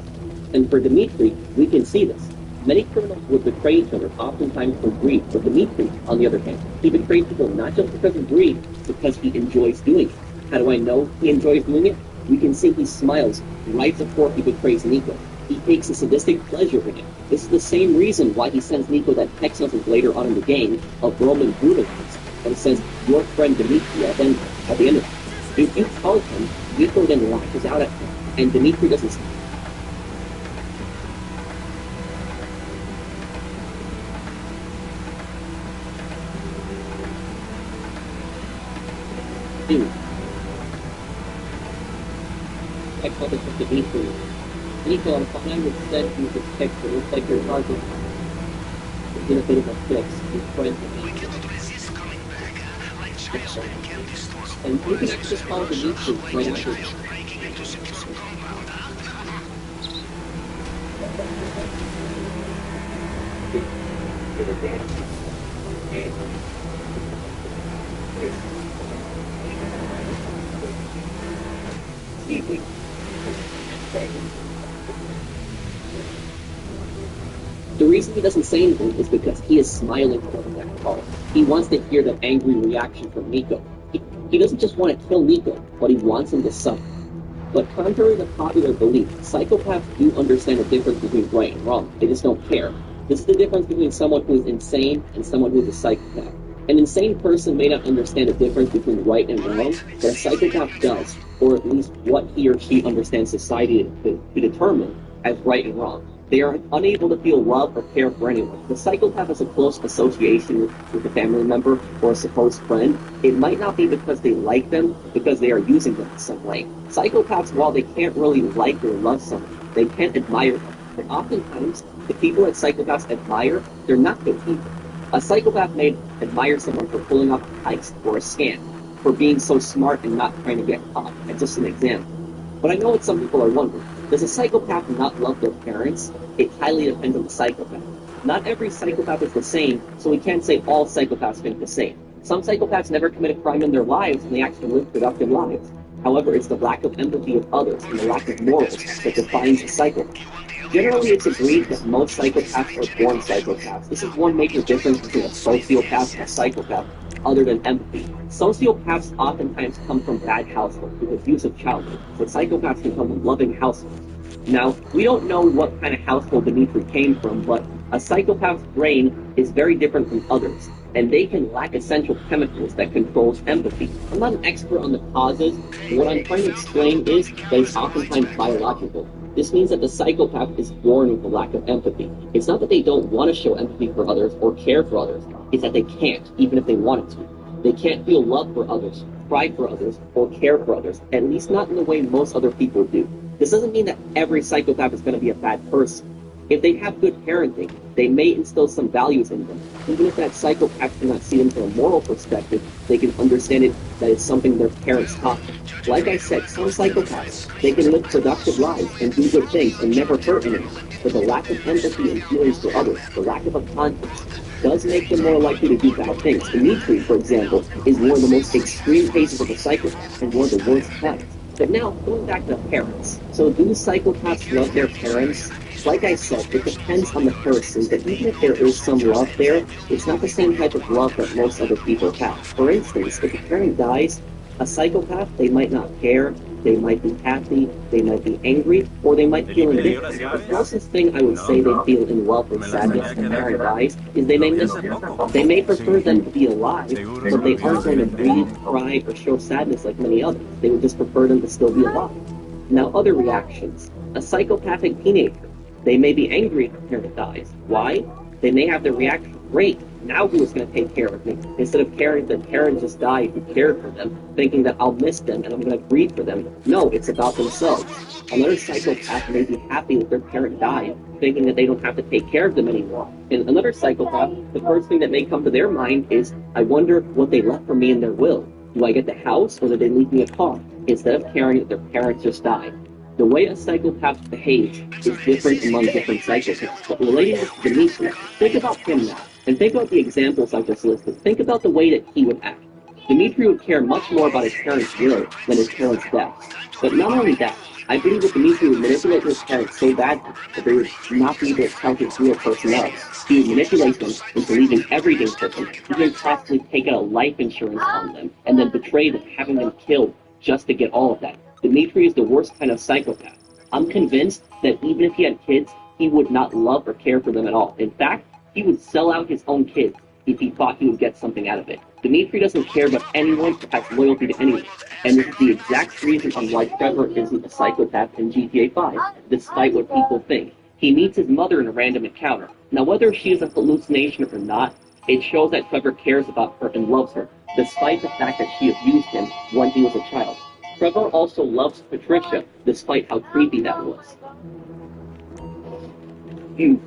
And for Dimitri, we can see this. Many criminals would betray each other, oftentimes for greed, but Dmitri, on the other hand, he betrays people not just because of greed, because he enjoys doing it. How do I know he enjoys doing it? We can see he smiles right before he betrays Nico. He takes a sadistic pleasure in it. This is the same reason why he sends Nico that text message later on in the game of Roman brutalized, and it says, your friend Dmitri at the end of it. If you call him, Nico then lashes out at him, and Dmitri doesn't stop. Text message from Dmitri. Nico, I'm fine with sending you this text, it looks like your target is in a bit of a fix. Your friend and you can actually call Dmitri right after. The reason he doesn't say anything is because he is smiling during that call. He wants to hear that angry reaction from Nico. He doesn't just want to kill Nico, but he wants him to suffer. But contrary to popular belief, psychopaths do understand the difference between right and wrong. They just don't care. This is the difference between someone who is insane and someone who is a psychopath. An insane person may not understand the difference between right and wrong, but a psychopath does, or at least what he or she understands society to determine as right and wrong. They are unable to feel love or care for anyone. The psychopath has a close association with a family member or a supposed friend. It might not be because they like them, because they are using them in some way. Psychopaths, while they can't really like or love someone, they can admire them. And oftentimes, the people that psychopaths admire, they're not good people. A psychopath may admire someone for pulling off a heist or a scam, for being so smart and not trying to get caught. That's just an example. But I know what some people are wondering. Does a psychopath not love their parents? It highly depends on the psychopath. Not every psychopath is the same, so we can't say all psychopaths think the same. Some psychopaths never commit a crime in their lives, and they actually live productive lives. However, it's the lack of empathy of others and the lack of morals that defines a psychopath. Generally, it's agreed that most psychopaths are born psychopaths. This is one major difference between a sociopath and a psychopath, other than empathy. Sociopaths oftentimes come from bad households with abusive childhood, but psychopaths can come from loving households. Now, we don't know what kind of household Dmitri came from, but a psychopath's brain is very different from others, and they can lack essential chemicals that controls empathy. I'm not an expert on the causes, but what I'm trying to explain is that it's oftentimes biological. This means that the psychopath is born with a lack of empathy. It's not that they don't want to show empathy for others or care for others. It's that they can't, even if they wanted to. They can't feel love for others, pride for others, or care for others, at least not in the way most other people do. This doesn't mean that every psychopath is going to be a bad person. If they have good parenting, they may instill some values in them. Even if that psychopath cannot see them from a moral perspective, they can understand it that it's something their parents taught them. Like I said, some psychopaths, they can live productive lives and do good things and never hurt anyone. But the lack of empathy and feelings for others, the lack of a conscience, does make them more likely to do bad things. Dmitri, for example, is one of the most extreme cases of a psychopath and one of the worst types. But now, going back to parents. So do psychopaths love their parents? Like I said, it depends on the person, but even if there is some love there, it's not the same type of love that most other people have. For instance, if a parent dies, a psychopath, they might not care, they might be happy, they might be angry, or they might feel indifferent. The closest thing I would say they feel in love and sadness when a parent dies is they may miss them. They may prefer them to be alive, but they aren't going to breathe, cry, or show sadness like many others. They would just prefer them to still be alive. Now, other reactions. A psychopathic teenager. They may be angry if a parent dies. Why? They may have the reaction, great, now who is going to take care of me? Instead of caring that parent just died who cared for them, thinking that I'll miss them and I'm going to grieve for them. No, it's about themselves. Another psychopath may be happy that their parent died, thinking that they don't have to take care of them anymore. And another psychopath, the first thing that may come to their mind is, I wonder what they left for me in their will. Do I get the house or did they leave me a car? Instead of caring that their parents just died. The way a psychopath behaves is different among different psychopaths. But relating to Dmitri, think about him now. And think about the examples I just listed. Think about the way that he would act. Dmitri would care much more about his parents' will than his parents' death. But not only that, I believe that Dimitri would manipulate his parents so badly that they would not be able to tell his real personality. He would manipulate them into leaving everything for him, even practically take out a life insurance on them, and then betray them, having them killed just to get all of that. Dimitri is the worst kind of psychopath. I'm convinced that even if he had kids, he would not love or care for them at all. In fact, he would sell out his own kids if he thought he would get something out of it. Dimitri doesn't care about anyone or has loyalty to anyone. And this is the exact reason on why Trevor isn't a psychopath in GTA 5, despite what people think. He meets his mother in a random encounter. Now, whether she is a hallucination or not, it shows that Trevor cares about her and loves her, despite the fact that she abused him when he was a child. Trevor also loves Patricia, despite how creepy that was. You.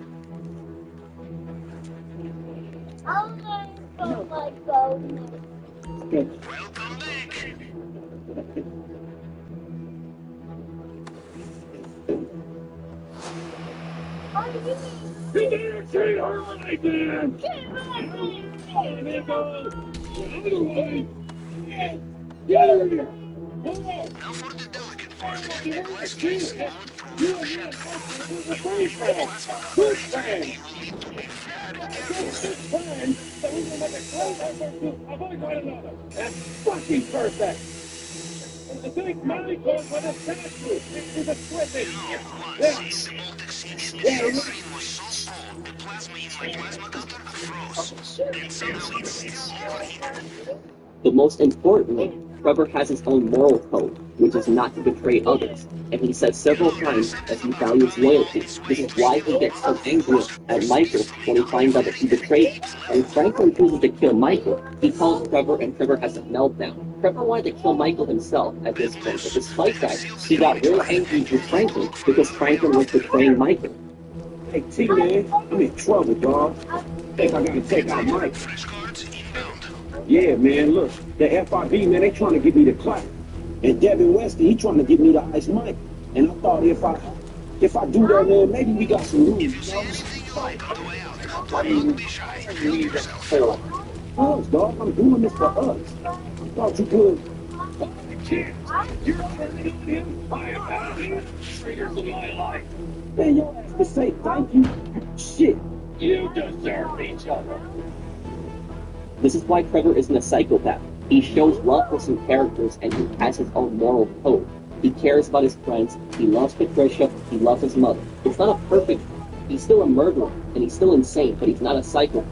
You better treat her right, man! Nigga! Other way! Get her here! Now for the delicate part. Let's keep it. You and me are the free friend. Good friend. Good friend. So we can make a great effort to avoid one another. That's fucking perfect. The big money goes with a statue. It's a swimming. Yeah. Yeah. Was so strong, the plasma in my plasma cutter froze. And somehow it's still overheated. But most importantly, Trevor has his own moral code, which is not to betray others. And he says several times that he values loyalty. This is why he gets so angry at Michael when he finds out that he betrayed him. When Franklin chooses to kill Michael, he calls Trevor and Trevor has a meltdown. Trevor wanted to kill Michael himself at this point, but despite that, he got real angry with Franklin because Franklin was betraying Michael. Hey, T-Man, I'm in trouble, dog. Think I gotta take out Mike. Yeah, man, look, the FRB, man, they trying to give me the clap. And Devin Westy, he trying to give me the ice mic. And I thought if I do that, man, maybe we got some news, you know? What do you need that for? Us, dog, I'm doing this for us. I thought you could. You're turning on him? I am out of here. Traitors of my life. Man, your ass to say thank you. Shit. You deserve each other. This is why Trevor isn't a psychopath. He shows love for some characters and he has his own moral code. He cares about his friends, he loves Patricia, he loves his mother. It's not a perfect one. He's still a murderer and he's still insane, but he's not a psychopath.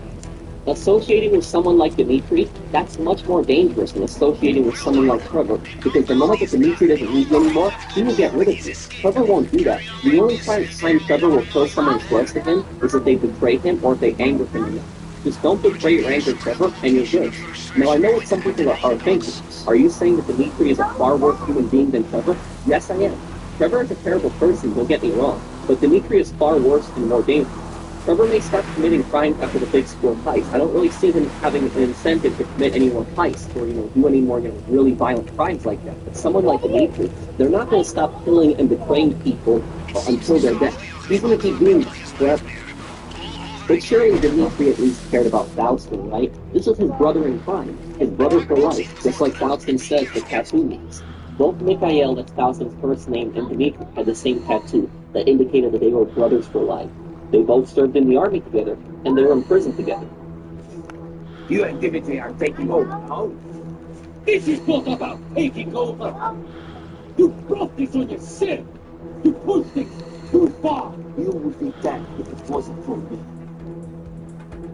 Associating with someone like Dimitri, that's much more dangerous than associating with someone like Trevor, because the moment that Dimitri doesn't need you anymore, he will get rid of you. Trevor won't do that. The only time Trevor will kill someone close to him is if they betray him or if they anger him enough. Just don't betray or anger Trevor, and you're good. Now, I know what some people are thinking. Are you saying that Dimitri is a far worse human being than Trevor? Yes, I am. Trevor is a terrible person, don't get me wrong, but Dimitri is far worse and more dangerous. Trevor may start committing crimes after the big school heist. I don't really see him having an incentive to commit any more heists or, do any more, really violent crimes like that. But someone like Dimitri, they're not going to stop killing and betraying people until they're dead. He's going to keep doing this forever. But surely Dimitri at least cared about Faustin, right? This was his brother in crime, his brother for life, just like Faustin says the tattoo means. Both Mikhail, that's Faustin's first name, and Dimitri had the same tattoo that indicated that they were brothers for life. They both served in the army together, and they were in prison together. You and Dimitri are taking over now. This is not about taking over. You brought this on yourself. You pushed things too far. You would be dead if it wasn't for me.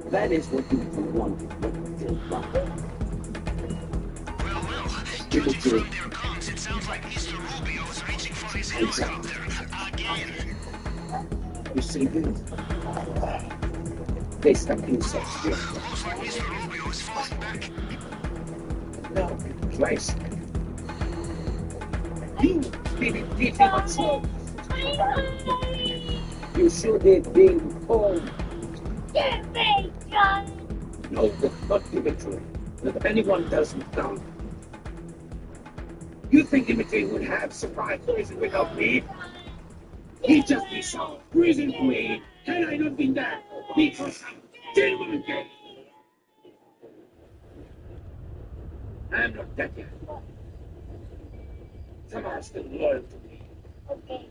That is what you wanted when you did that. Dimitri. It sounds like Mr. Rubio is reaching for his hands out there again. You see this? They stopped you so still. Looks like Mr. Rubio is falling back. No, place. You didn't beat him on slow. You sure did being cold. Get me, John! No, not Dimitri. If anyone doesn't know. You think Dimitri would have survived prison without me? He'd just be so prison-free. Had I not been there, because I'm genuine gay. I'm not dead yet. Some are still loyal to me. Okay,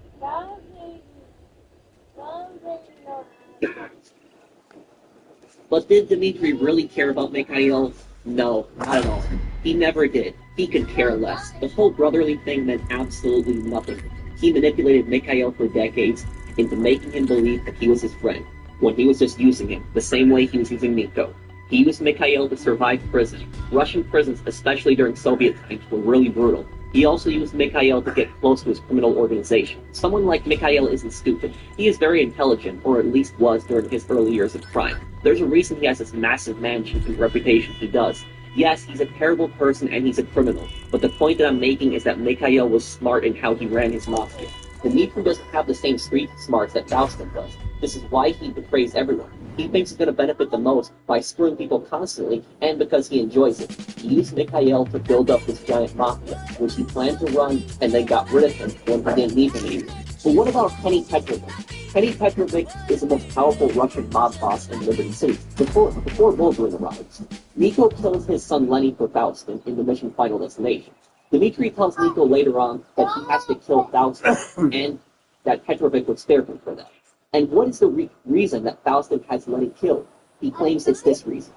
But did Dmitri really care about Mikhail? No, not at all. He never did. He could care less. The whole brotherly thing meant absolutely nothing. He manipulated Mikhail for decades into making him believe that he was his friend, when he was just using him, the same way he was using Nico. He used Mikhail to survive prison. Russian prisons, especially during Soviet times, were really brutal. He also used Mikhail to get close to his criminal organization. Someone like Mikhail isn't stupid. He is very intelligent, or at least was during his early years of crime. There's a reason he has this massive mansion and reputation he does. Yes, he's a terrible person and he's a criminal, but the point that I'm making is that Mikhail was smart in how he ran his mafia. Dmitri doesn't have the same street smarts that Faustin does. This is why he betrays everyone. He thinks he's going to benefit the most by screwing people constantly, and because he enjoys it. He used Mikhail to build up this giant mafia, which he planned to run, and then got rid of him when he didn't need him anymore. But what about Penny Petrovic? Penny Petrovic is the most powerful Russian mob boss in Liberty City, before Wolverine arrives. Nico kills his son Lenny for Faustin in the mission Final Destination. Dmitri tells Nico later on that he has to kill Faustin, and that Petrovic would spare him for that. And what is the reason that Faustin has Lenny killed? He claims it's this reason.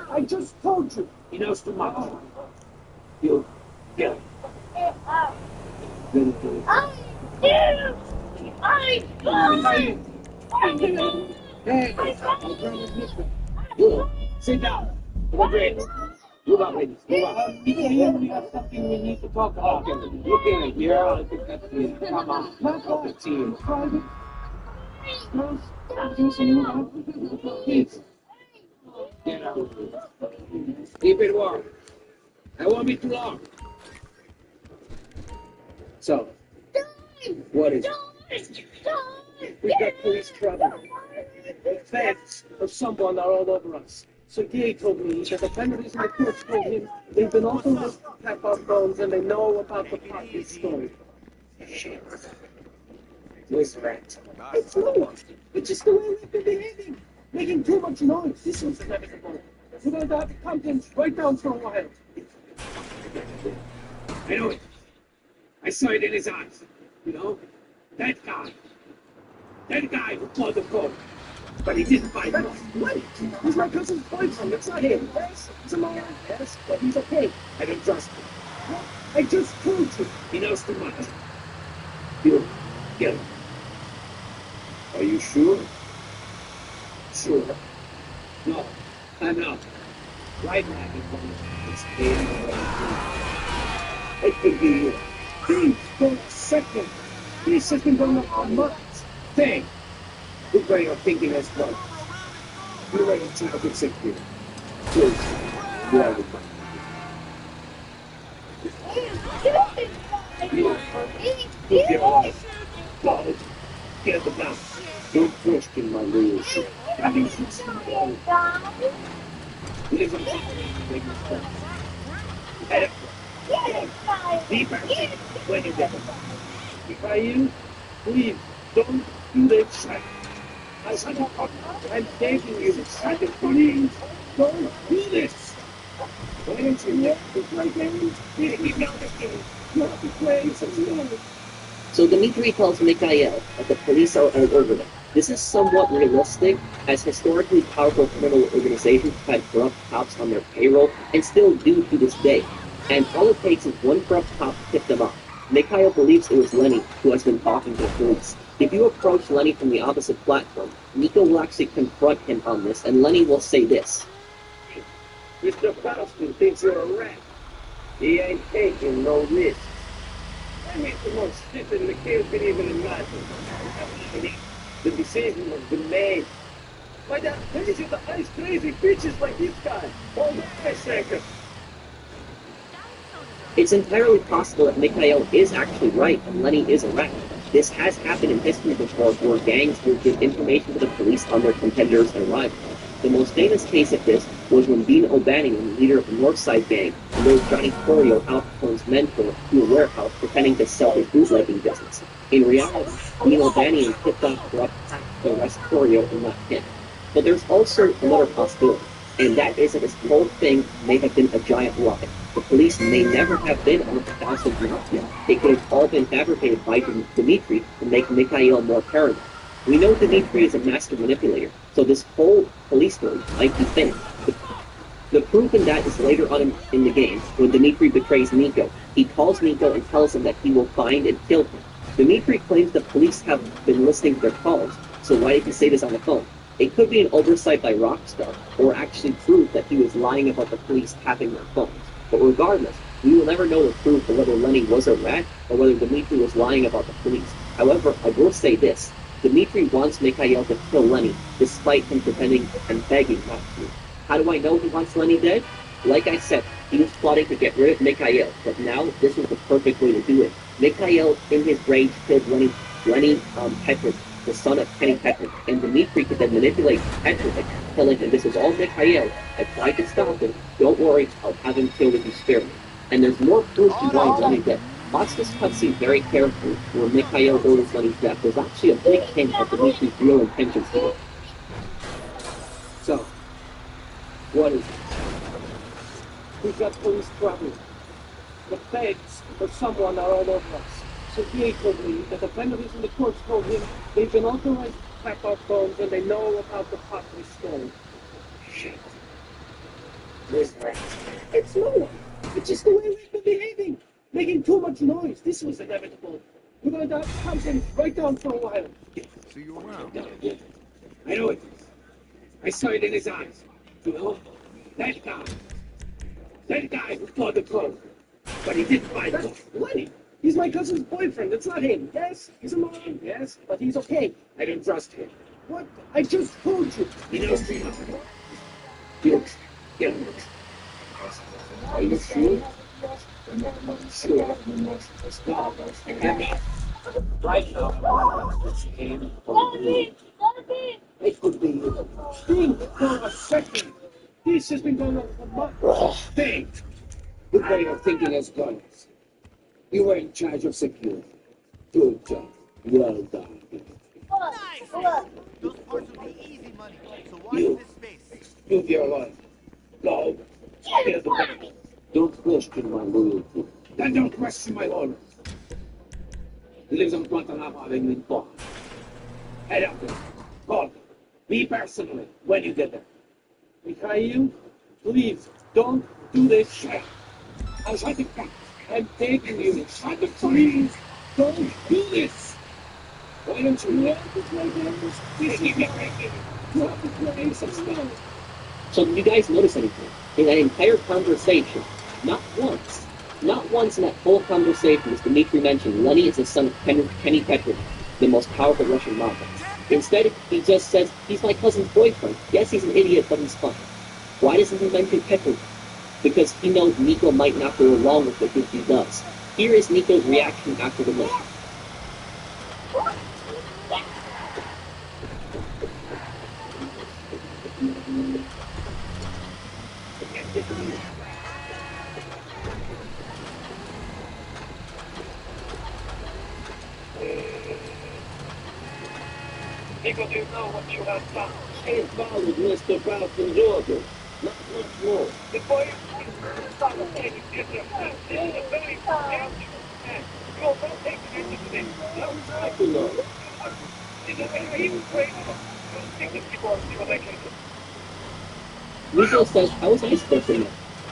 I just told you. He knows too much. You get it. Hey, you sit down. Come on, move on, ladies. Move on. We have something we need to talk about. Look at it. Here, I think that's me. Come on. Help the team. Please. Get out. Keep it warm. I won't be too long. So, what is it? We got police trouble. The feds or someone are all over us. Sergei told me that the families in the court told him they've been also listening to Pepper's bones and they know about the party story. Shit. Listen, Rat. It's no. It's just the way we've been behaving. Making too much noise. This is inevitable. We're going to have the contents right down for a while. I know it. I saw it in his eyes. You know? That guy who called the phone. But he didn't buy that. Right. He's my cousin's boyfriend. It's not him. Yes. It's a man. Yes. But he's okay. I don't trust him. Well, I just told you. He knows too much. You get him. Are you sure? Sure. No. I'm not. Right now, it's it could be you. Things for a second. 3 seconds on the months. Thing. Good way of thinking as well. You're ready to have it secure. Please. You are the one. Look your life. Bald. Get the gun. Don't question my leadership. Live on top of it. Deeper. When you get it. If I you, please don't do this. I'm begging you. Please don't do this. Why don't you let me play games? You know the game. You have to play some. So Dmitri tells Mikhail that the police are all over them. This is somewhat realistic, as historically powerful criminal organizations had corrupt cops on their payroll, and still do to this day. And all it takes is one corrupt cop to tip them off. Mikhail believes it was Lenny who has been talking to the police. If you approach Lenny from the opposite platform, Nico will actually confront him on this, and Lenny will say this. Mr. Faustin thinks you're a rat. He ain't taking no risks. I mean, the most stupid Mikhail can even imagine. The decision has been made. Why that these are the ice crazy bitches like this guy. Hold on a second. It's entirely possible that Mikhail is actually right and Lenny is a rat. This has happened in history before, where gangs will give information to the police on their competitors and rivals. The most famous case of this was when Dean O'Bannion, leader of the Northside Gang, lured Johnny Corio, Al Capone's mentor, to a warehouse pretending to sell his bootlegging business. In reality, Dean O'Bannion tipped off corrupt to arrest Corio and not him. But there's also another possibility. And that is that this whole thing may have been a giant lie. The police may never have been on the Faustin mafia. It could have all been fabricated by Dmitri to make Mikhail more paranoid. We know Dmitri is a master manipulator, so this whole police story might be fake. The proof in that is later on in the game, when Dmitri betrays Nico. He calls Nico and tells him that he will find and kill him. Dmitri claims the police have been listening to their calls, so why did he say this on the phone? It could be an oversight by Rockstar, or actually proof that he was lying about the police tapping their phones. But regardless, we will never know the proof of whether Lenny was a rat, or whether Dmitri was lying about the police. However, I will say this. Dmitri wants Mikhail to kill Lenny, despite him pretending and begging not to. How do I know he wants Lenny dead? Like I said, he was plotting to get rid of Mikhail, but now this was the perfect way to do it. Mikhail, in his rage, killed Lenny Petrovic, the son of Kenny Petrovic, and Dmitri could then manipulate Petrovic, telling him this is all Mikhail. I tried to stop him. Don't worry, I'll have him killed if you spare me. And there's more proof to why Lenny dead. Watch this cutscene very carefully, where Mikhail orders Lenny's death. There's actually a big hint at Dmitri's real intentions here. So, what is it? We've got police trouble. The feds or someone are all over us. So he told me that the vendors in the courts told him they've been authorized to tap our phones and they know about the pot we stole. Shit. Listen, it's no one. It's just the way we've been behaving. Making too much noise. This was inevitable. We're going to calm things right down for a while. See you around. I know it. I saw it in his eyes. You know? That guy who bought the clothes. But he didn't buy them. Lenny! He's my cousin's boyfriend. It's not him. Yes, he's a moron. Yes, but he's okay. I don't trust him. What? I just told you. He knows too much. Look. Get him. Are you sure? Sure. Right now, it's him. It could be you. Think for a second. This has been going on for months. Think. Good way of thinking has gone. You were in charge of security. Good job. Well done. Nice! Those parts will be easy money, so watch this space. Move your life. Go. Get the back. Don't question my loyalty. Then don't question my loyalty. He lives on Guantanamo Island in Boston. Head up there. Call me. Me personally, when you get there. Mikhail, please, don't do this shit. I'm trying back. I'm begging you. Please, don't do this. Why don't you have to play games? You have to play some stuff. So did you guys notice anything? In that entire conversation, not once in that whole conversation does Dmitri mention Lenny is the son of Kenny Petrovic, the most powerful Russian mafia. Instead, he just says, he's my cousin's boyfriend. Yes, he's an idiot, but he's fine. Why doesn't he mention Petrovic? Because he knows Nico might not go along with it if he does. Here is Nico's reaction after the mission. Nico, do you know what you have done? He followed Mr. Falcon Georgia. Not much more. Before you stop saying you get your food, this is a very important man. You will not take an answer to this. No, I do not. Is it very even great? You'll think that people see what they can do. Nico says, how was I supposed to know?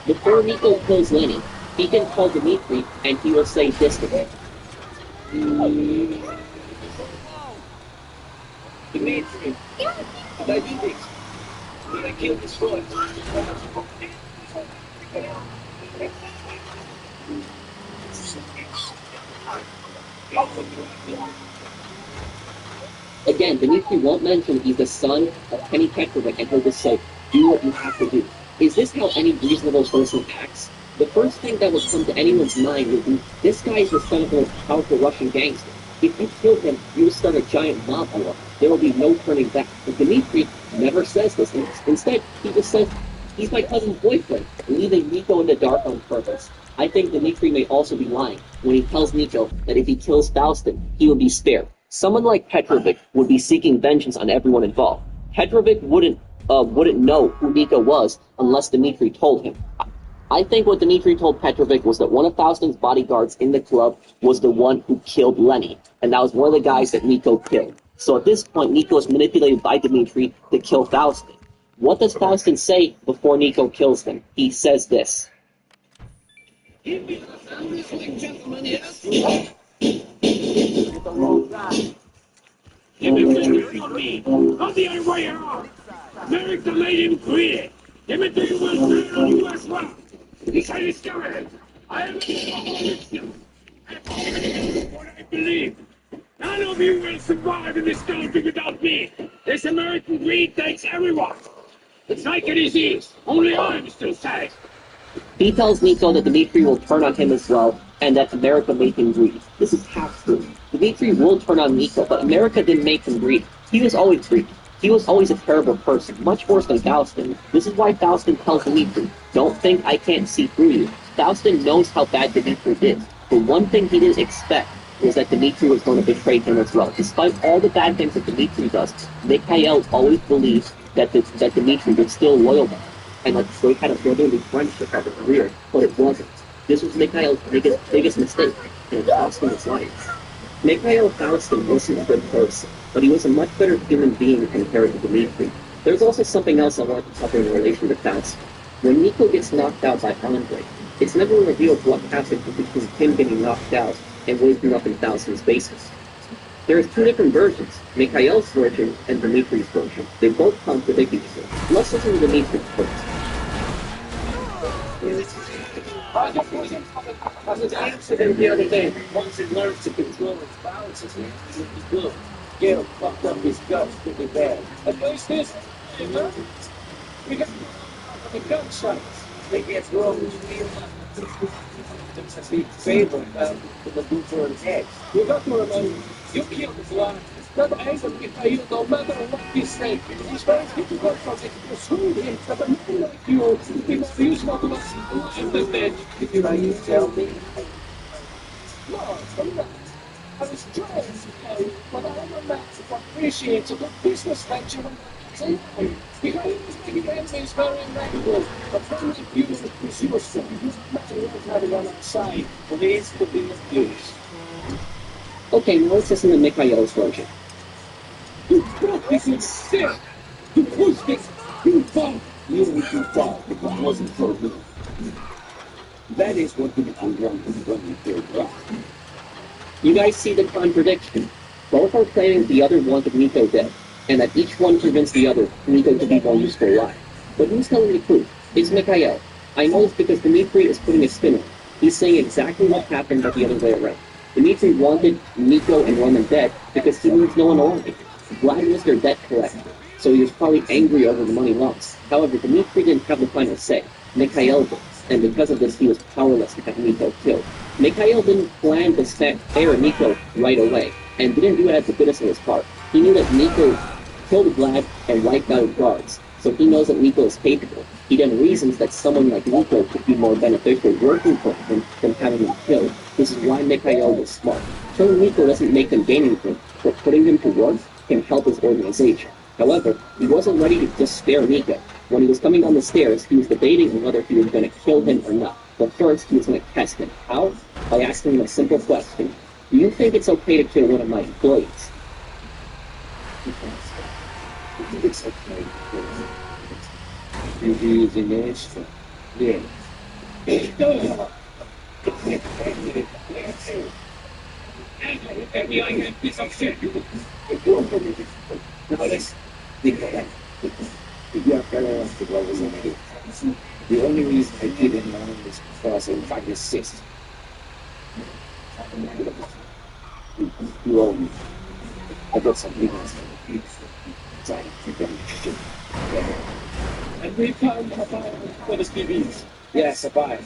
Before Nico kills Lenny, he can call Dmitri and he will say this to him. Dmitri, did I do this? Did I kill this boy? Again, Dmitri won't mention he's the son of Kenny Petrovic and he'll just say, do what you have to do. Is this how any reasonable person acts? The first thing that would come to anyone's mind would be, this guy is the son of the most powerful Russian gangster. If you kill him, you will start a giant mob war. There will be no turning back. But Dmitri never says this. Instead, he just says, he's my cousin's boyfriend, leaving Nico in the dark on purpose. I think Dmitri may also be lying when he tells Nico that if he kills Faustin, he will be spared. Someone like Petrovic would be seeking vengeance on everyone involved. Petrovic wouldn't wouldn't know who Nico was unless Dmitri told him. I think what Dmitri told Petrovic was that one of Faustin's bodyguards in the club was the one who killed Lenny, and that was one of the guys that Nico killed. So at this point, Nico is manipulated by Dmitri to kill Faustin. What does Faustin say before Nico kills him? He says this. Give me the listening gentlemen, yes? The wrong guy. Give him the truth on me, not the other way around. America made him quit. Dimitri will turn on you as well. He said he's scared. I am you. What I believe. None of you will survive in this country without me. This American greed takes everyone. It's like a disease. Only I'm still safe. He tells Nico that Dmitri will turn on him as well, and that America made him greedy. This is half true. Dmitri will turn on Nico, but America didn't make him greedy. He was always greedy. He was always a terrible person, much worse than Faustin. This is why Faustin tells Dmitri, don't think I can't see through you. Faustin knows how bad Dmitri is, but one thing he didn't expect was that Dmitri was going to betray him as well. Despite all the bad things that Dmitri does, Mikhail always believes that Dmitri was still loyal to him, and that they had a brotherly friendship at the career, but it wasn't. This was Mikhail's biggest mistake, and it cost him his life. Mikhail Faustin wasn't a good person, but he was a much better human being compared to Dmitri. There's also something else I want to cover in relation to Faustin. When Nico gets knocked out by Andre, it's never revealed what happened between him getting knocked out and waking up in Faustin's basement. There's two different versions, Mikhail's version and Dmitri's version. They both contradict each other. Let's listen to Dmitri's first. As an accident the other day, once it learns to control its balances, it will be good. Gail fucked up his guts pretty bad. At least this, you know? We got the gunshots. They get thrown as he favored to the Lutheran eggs. You got to remember, you killed his life. That anger Mikhail, no matter what he said, he's very difficult for me to persuade him that a man like you thinks he's not less in the bed. Can you tell me? No, I'm not. I was trying to tell you, but I'm a man who appreciates a good business venture when it's alive. Because making enemies very valuable. A friend like you is useful. You matter what having on our side, please to be abused. Okay, now let's listen to Mikhail's version. You brought this instead. You pushed it. You fought. You fought if it wasn't for me. That is what you want when you feel right. You guys see the contradiction. Both are claiming the other wanted Nico dead, and that each one convinced the other Nico to be more useful alive. But who's telling the truth? It's Mikhail. I know it's because Dmitri is putting a spin on it. He's saying exactly what happened but the other way around. Dmitri wanted Nico and Roman dead because he leaves no one alive. Vlad was their debt collector, so he was probably angry over the money lost. However, Dmitri didn't have the final say. Mikhail did, and because of this, he was powerless to have Nico killed. Mikhail didn't plan to spare Nico right away, and didn't do it at the goodness of his heart. He knew that Nico killed Vlad and wiped out guards, so he knows that Nico is capable. He then reasons that someone like Nico could be more beneficial working for him than having him killed. This is why Mikhail was smart. Killing Nico doesn't make him gain anything, but putting him to work can help his organization. However, he wasn't ready to just spare Nico. When he was coming down the stairs, he was debating on whether he was going to kill him or not. But first, he was going to test him. How? By asking him a simple question. Do you think it's okay to kill one of my employees? It's okay. You use an extra. Yeah. And I can piece of shit. Now let's think of that. You have better off to go with me. The only reason I didn't know is because I find this cyst. You owe me. I got some leaders for you. And we found a fire for the TVs. Yes, a fire.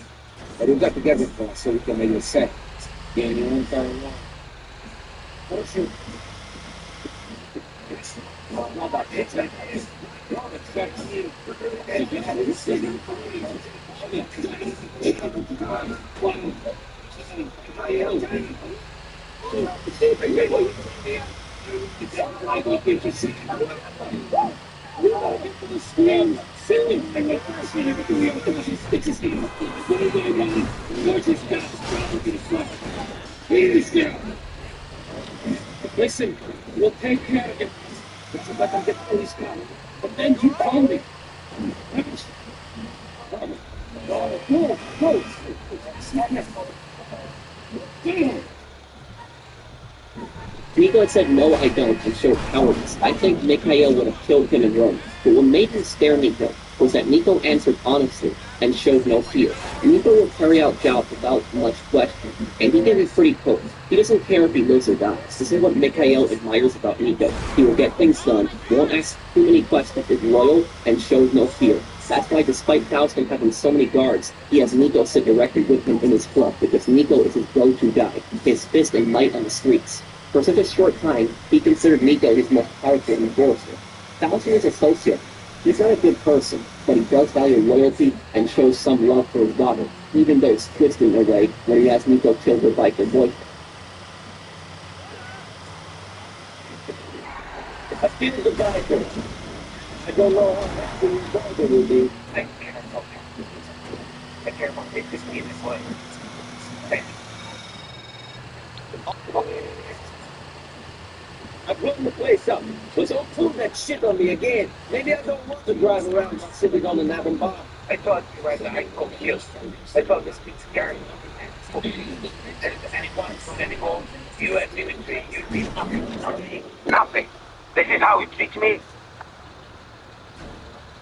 But we got together for so we can make it set. Yeah, you want to find out? What's your... Not about it. No, it's got to be... Scream, silly, I get frustrated everything the other does is fixes him. What do they want? Gorgeous guys probably the fuck. Please, girl. Listen, we'll take care of it. But you let them get the police car. But then you call me. Go. Damn. Nico had said, no, I don't, and showed cowardice. I think Mikhail would have killed him in Rome. But what made him scare Nico was that Nico answered honestly and showed no fear. Nico will carry out jobs without much question, and he can be pretty close. He doesn't care if he lives or dies. This is what Mikhail admires about Nico. He will get things done, won't ask too many questions, is loyal, and shows no fear. That's why, despite Faustin having so many guards, he has Nico sit directly with him in his club, because Nico is his go-to guy, his fist and might on the streets. For such a short time, he considered Nico his most powerful enforcer. Faustin is a sociopath. He's not a good person, but he does value loyalty and shows some love for his daughter, even though it's twisted in a way where he has Nico kill her biker boyfriend. I feel the biker. I don't know how happy his daughter will be. I can't help it. I care about it just being this way. I've blown the place up, so don't pull that shit on me again. Maybe I don't want to drive around sitting on an Avon bar. I thought you were the high school kills. I thought this beats scary. Anyone, you had military, you'd be nothing for me. Nothing. This is how you treat me.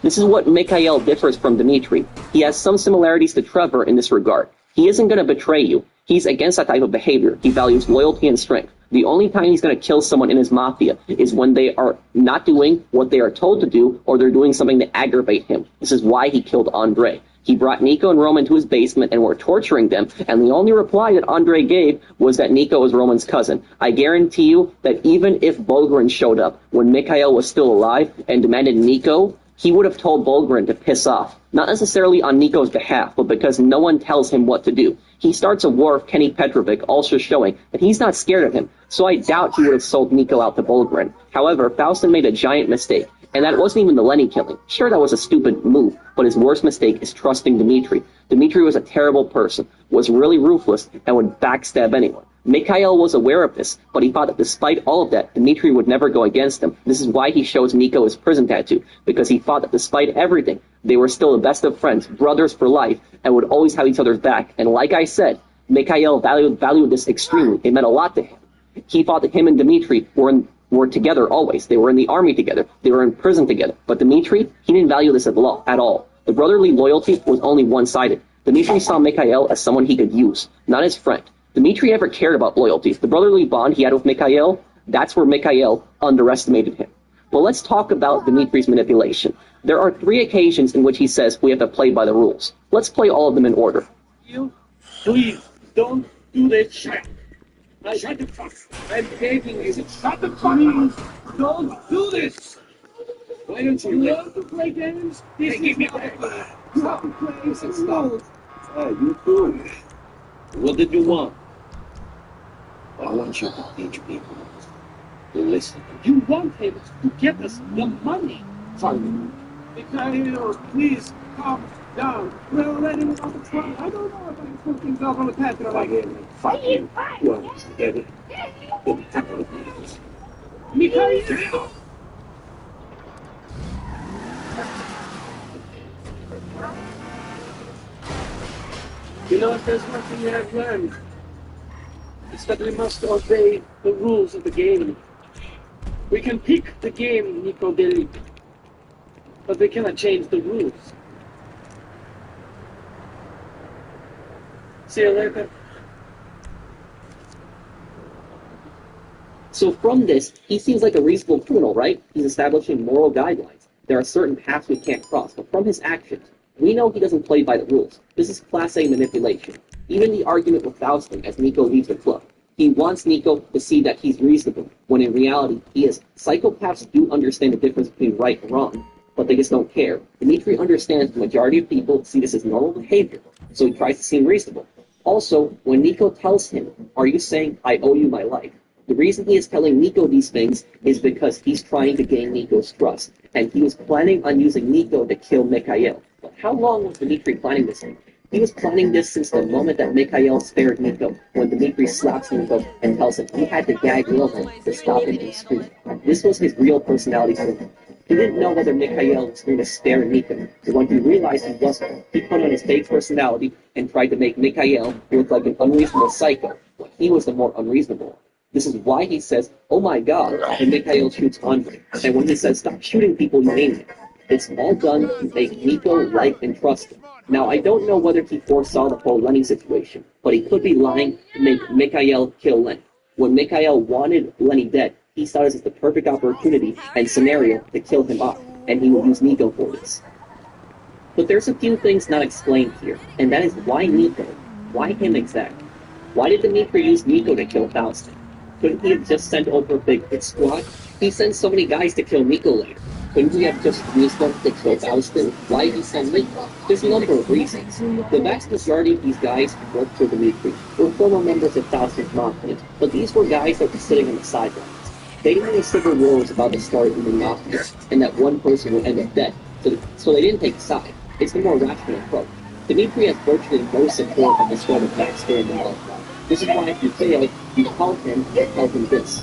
This is what Mikhail differs from Dmitri. He has some similarities to Trevor in this regard. He isn't going to betray you. He's against that type of behavior. He values loyalty and strength. The only time he's going to kill someone in his mafia is when they are not doing what they are told to do, or they're doing something to aggravate him. This is why he killed Andre. He brought Nico and Roman to his basement and were torturing them, and the only reply that Andre gave was that Nico was Roman's cousin. I guarantee you that even if Bulgarin showed up when Mikhail was still alive and demanded Nico, he would have told Bulgarin to piss off. Not necessarily on Nico's behalf, but because no one tells him what to do. He starts a war with Kenny Petrovic, also showing that he's not scared of him, so I doubt he would have sold Nico out to Bulgarin. However, Faustin made a giant mistake, and that wasn't even the Lenny killing. Sure, that was a stupid move, but his worst mistake is trusting Dmitri. Dmitri was a terrible person, was really ruthless, and would backstab anyone. Mikhail was aware of this, but he thought that despite all of that, Dmitri would never go against him. This is why he shows Nico his prison tattoo, because he thought that despite everything, they were still the best of friends, brothers for life, and would always have each other's back. And like I said, Mikhail valued this extremely. It meant a lot to him. He thought that him and Dmitri were together always. They were in the army together. They were in prison together. But Dmitri, he didn't value this at all. The brotherly loyalty was only one-sided. Dmitri saw Mikhail as someone he could use, not his friend. Dmitri never cared about loyalty. The brotherly bond he had with Mikhail, that's where Mikhail underestimated him. Well, let's talk about Dmitri's manipulation. There are 3 occasions in which he says we have to play by the rules. Let's play all of them in order. You, please, don't do this shit. Shut the fuck. I'm begging you. Shut the fuck up. Don't do this. Why don't you love to play games? This is not a game. You have to play some rules. You too. What did you want? I want you to teach people to listen. You want him to get us the money. Fine. Mikhail, please calm down. We're already on the front. I don't know if I'm putting things off on the Petra again. Fuck you. Well, get it. Mikhail! You know, if there's one thing I've learned, it's that we must obey the rules of the game. We can pick the game, Nico Deli, but we cannot change the rules. See you later. So from this, he seems like a reasonable criminal, right? He's establishing moral guidelines. There are certain paths we can't cross, but from his actions, we know he doesn't play by the rules. This is Class A manipulation. Even the argument with Faustin as Nico leaves the club. He wants Nico to see that he's reasonable, when in reality he is. Psychopaths do understand the difference between right and wrong, but they just don't care. Dmitri understands the majority of people see this as normal behavior, so he tries to seem reasonable. Also, when Nico tells him, "Are you saying I owe you my life?" The reason he is telling Nico these things is because he's trying to gain Nico's trust, and he was planning on using Nico to kill Mikhail. But how long was Dmitri planning this thing? He was planning this since the moment that Mikhail spared Nico, when Dmitri slaps Nico and tells him he had to gag Wilhelm to stop him from screaming. This was his real personality for him. He didn't know whether Mikhail was going to spare Nico, but when he realized he wasn't, he put on his fake personality and tried to make Mikhail look like an unreasonable psycho, but he was the more unreasonable. This is why he says, "Oh my God," when Mikhail shoots Andre, and when he says, "Stop shooting people, you maniac." It's all done to make Nico like and trust him. Now, I don't know whether he foresaw the whole Lenny situation, but he could be lying to make Mikhail kill Lenny. When Mikhail wanted Lenny dead, he saw this as the perfect opportunity and scenario to kill him off, and he would use Nico for this. But there's a few things not explained here, and that is why Nico? Why him exactly? Why did Dmitri use Nico to kill Faustin? Couldn't he have just sent over a big hit squad? He sent so many guys to kill Nico later. Couldn't he have just used them to kill Faustin? Why did he send Nico? There's a number of reasons. The vast majority of these guys who worked for Dmitri were former members of Faustin's mafia, but these were guys that were sitting on the sidelines. They knew the civil war was about to start in the mafia, and that one person would end up dead, so they didn't take a side. It's the more rational approach. Dmitri has virtually no support of the sort of backstory in the Molotov. This is why if you fail, you call him and tell him this.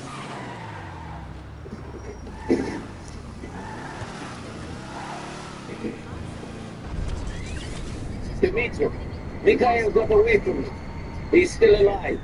Dmitri, Mikhail got away from me. He's still alive.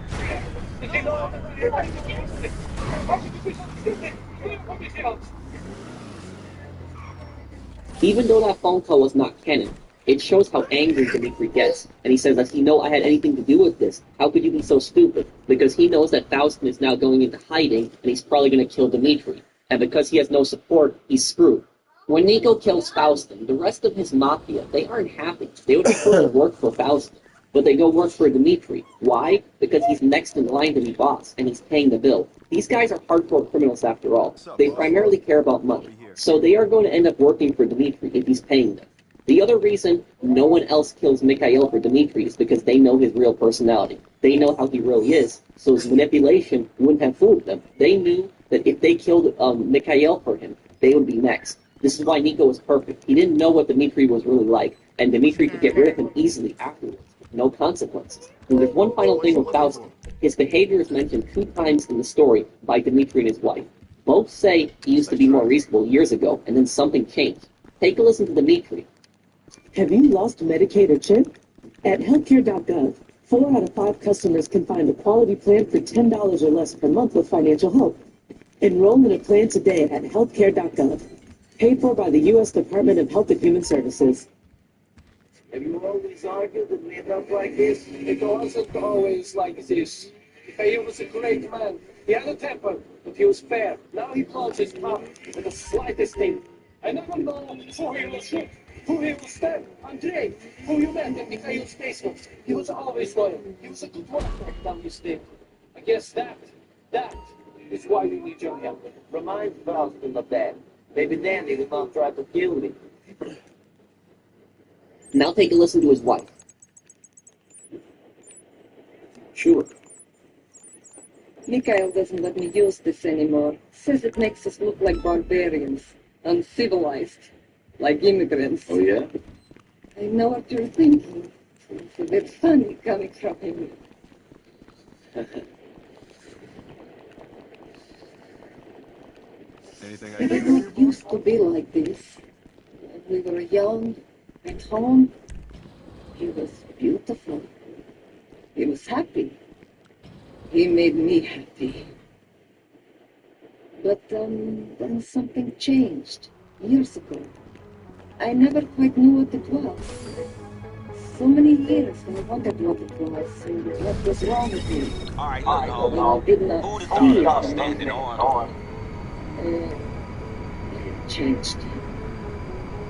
Even though that phone call was not canon, it shows how angry Dmitri gets, and he says, "Does he know I had anything to do with this? How could you be so stupid?" Because he knows that Faustin is now going into hiding, and he's probably going to kill Dmitri. And because he has no support, he's screwed. When Nico kills Faustin, the rest of his mafia, they aren't happy. They would prefer to work for Faustin, but they go work for Dmitri. Why? Because he's next in line to be boss, and he's paying the bill. These guys are hardcore criminals after all. They primarily care about money, so they are going to end up working for Dmitri if he's paying them. The other reason no one else kills Mikhail for Dmitri is because they know his real personality. They know how he really is, so his manipulation wouldn't have fooled them. They knew that if they killed Mikhail for him, they would be next. This is why Nico was perfect. He didn't know what Dmitri was really like, and Dmitri could get rid of him easily afterwards, with no consequences. And there's one final thing with Faustin. His behavior is mentioned 2 times in the story by Dmitri and his wife. Both say he used to be more reasonable years ago, and then something changed. Take a listen to Dmitri. Have you lost Medicaid or CHIP? At healthcare.gov, 4 out of 5 customers can find a quality plan for $10 or less per month with financial help. Enroll in a plan today at healthcare.gov. Paid for by the U.S. Department of Health and Human Services. Have you always argued and made up like this? It wasn't always like this. Mikhail was a great man. He had a temper, but he was fair. Now he blows his mouth with the slightest thing. I never know who he will shoot, who he will stab. Andrei, who you met in Mikhail's basement. He was always loyal. He was a good worker down his state. I guess that is why we need your help. Remind Faustin of that. Maybe then he will not try to kill me. Now take a listen to his wife. Sure. Mikhail doesn't let me use this anymore. Says it makes us look like barbarians. Uncivilized. Like immigrants. Oh, yeah? I know what you're thinking. It's a bit funny coming from him. Anything I It can do? didn't used to be like this. When we were young, at home, he was beautiful. He was happy. He made me happy. But then something changed years ago. I never quite knew what it was. So many years I wondered what it was and what was wrong with me. All right, look, When I did not see it. standing on. It changed.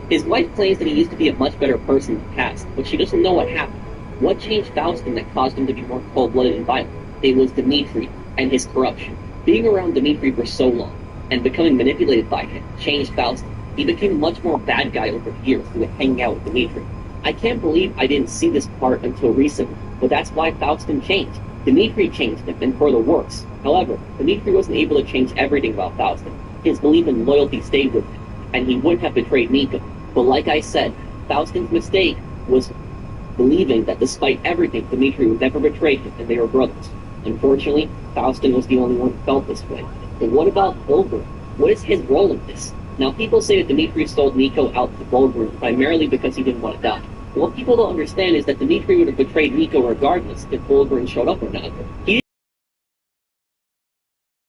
His wife claims that he used to be a much better person in the past, but she doesn't know what happened. What changed Faustin that caused him to be more cold-blooded and violent? It was Dmitri and his corruption. Being around Dmitri for so long and becoming manipulated by him changed Faustin. He became a much more bad guy over the years through hanging out with Dmitri. I can't believe I didn't see this part until recently, but that's why Faustin changed. Dmitri changed him, and for the worse. However, Dmitri wasn't able to change everything about Faustin. His belief in loyalty stayed with him, and he wouldn't have betrayed Nico. But like I said, Faustin's mistake was believing that despite everything, Dmitri would never betray him, and they were brothers. Unfortunately, Faustin was the only one who felt this way. But what about Bulgar? What is his role in this? Now, people say that Dmitri sold Nico out to Bulgar primarily because he didn't want to die. But what people don't understand is that Dmitri would have betrayed Nico regardless if Bulgar showed up or not. He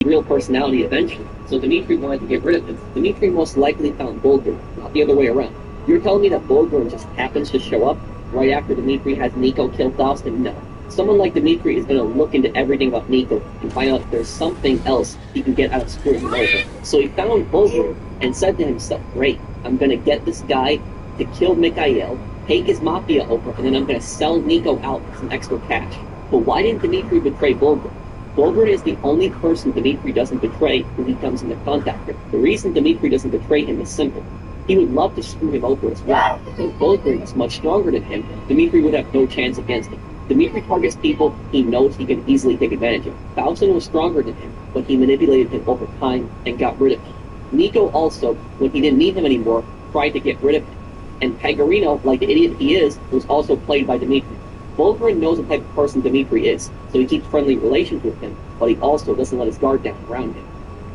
real personality eventually, so Dmitri wanted to get rid of him. Dmitri most likely found Bulgar, not the other way around. You're telling me that Bulgar just happens to show up right after Dmitri has Nico kill Faustin? No. Someone like Dmitri is going to look into everything about Nico and find out if there's something else he can get out of screwing him over. So he found Bulgar and said to himself, great, I'm going to get this guy to kill Mikhail, take his mafia over, and then I'm going to sell Nico out for some extra cash. But why didn't Dmitri betray Bulgar? Bulgar is the only person Dmitri doesn't betray when he comes into contact with. The reason Dmitri doesn't betray him is simple. He would love to screw him over as well. If Bulgar is much stronger than him, Dmitri would have no chance against him. Dmitri targets people he knows he can easily take advantage of. Faustin was stronger than him, but he manipulated him over time and got rid of him. Nico also, when he didn't need him anymore, tried to get rid of him. And Pegorino, like the idiot he is, was also played by Dmitri. Bulgar knows the type of person Dmitri is, so he keeps friendly relations with him, but he also doesn't let his guard down around him.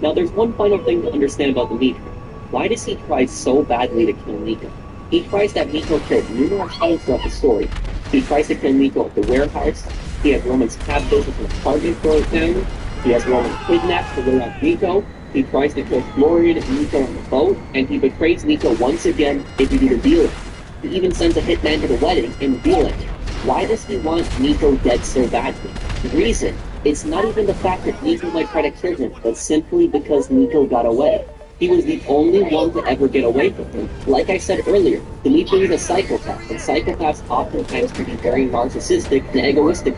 Now there's one final thing to understand about Dmitri. Why does he try so badly to kill Nico? He tries to have Nico killed numerous times throughout the story. He tries to kill Nico at the warehouse. He has Roman's cab business in a target for his family. He has Roman kidnapped to lure out Nico. He tries to kill Florian and Nico on the boat, and he betrays Nico once again if he did a deal. He even sends a hitman to the wedding in the deal ending. Why does he want Nico dead so badly? The reason, it's not even the fact that Nico might try to kill him, but simply because Nico got away. He was the only one to ever get away from him. Like I said earlier, Dmitri is a psychopath, and psychopaths oftentimes can be very narcissistic and egoistic.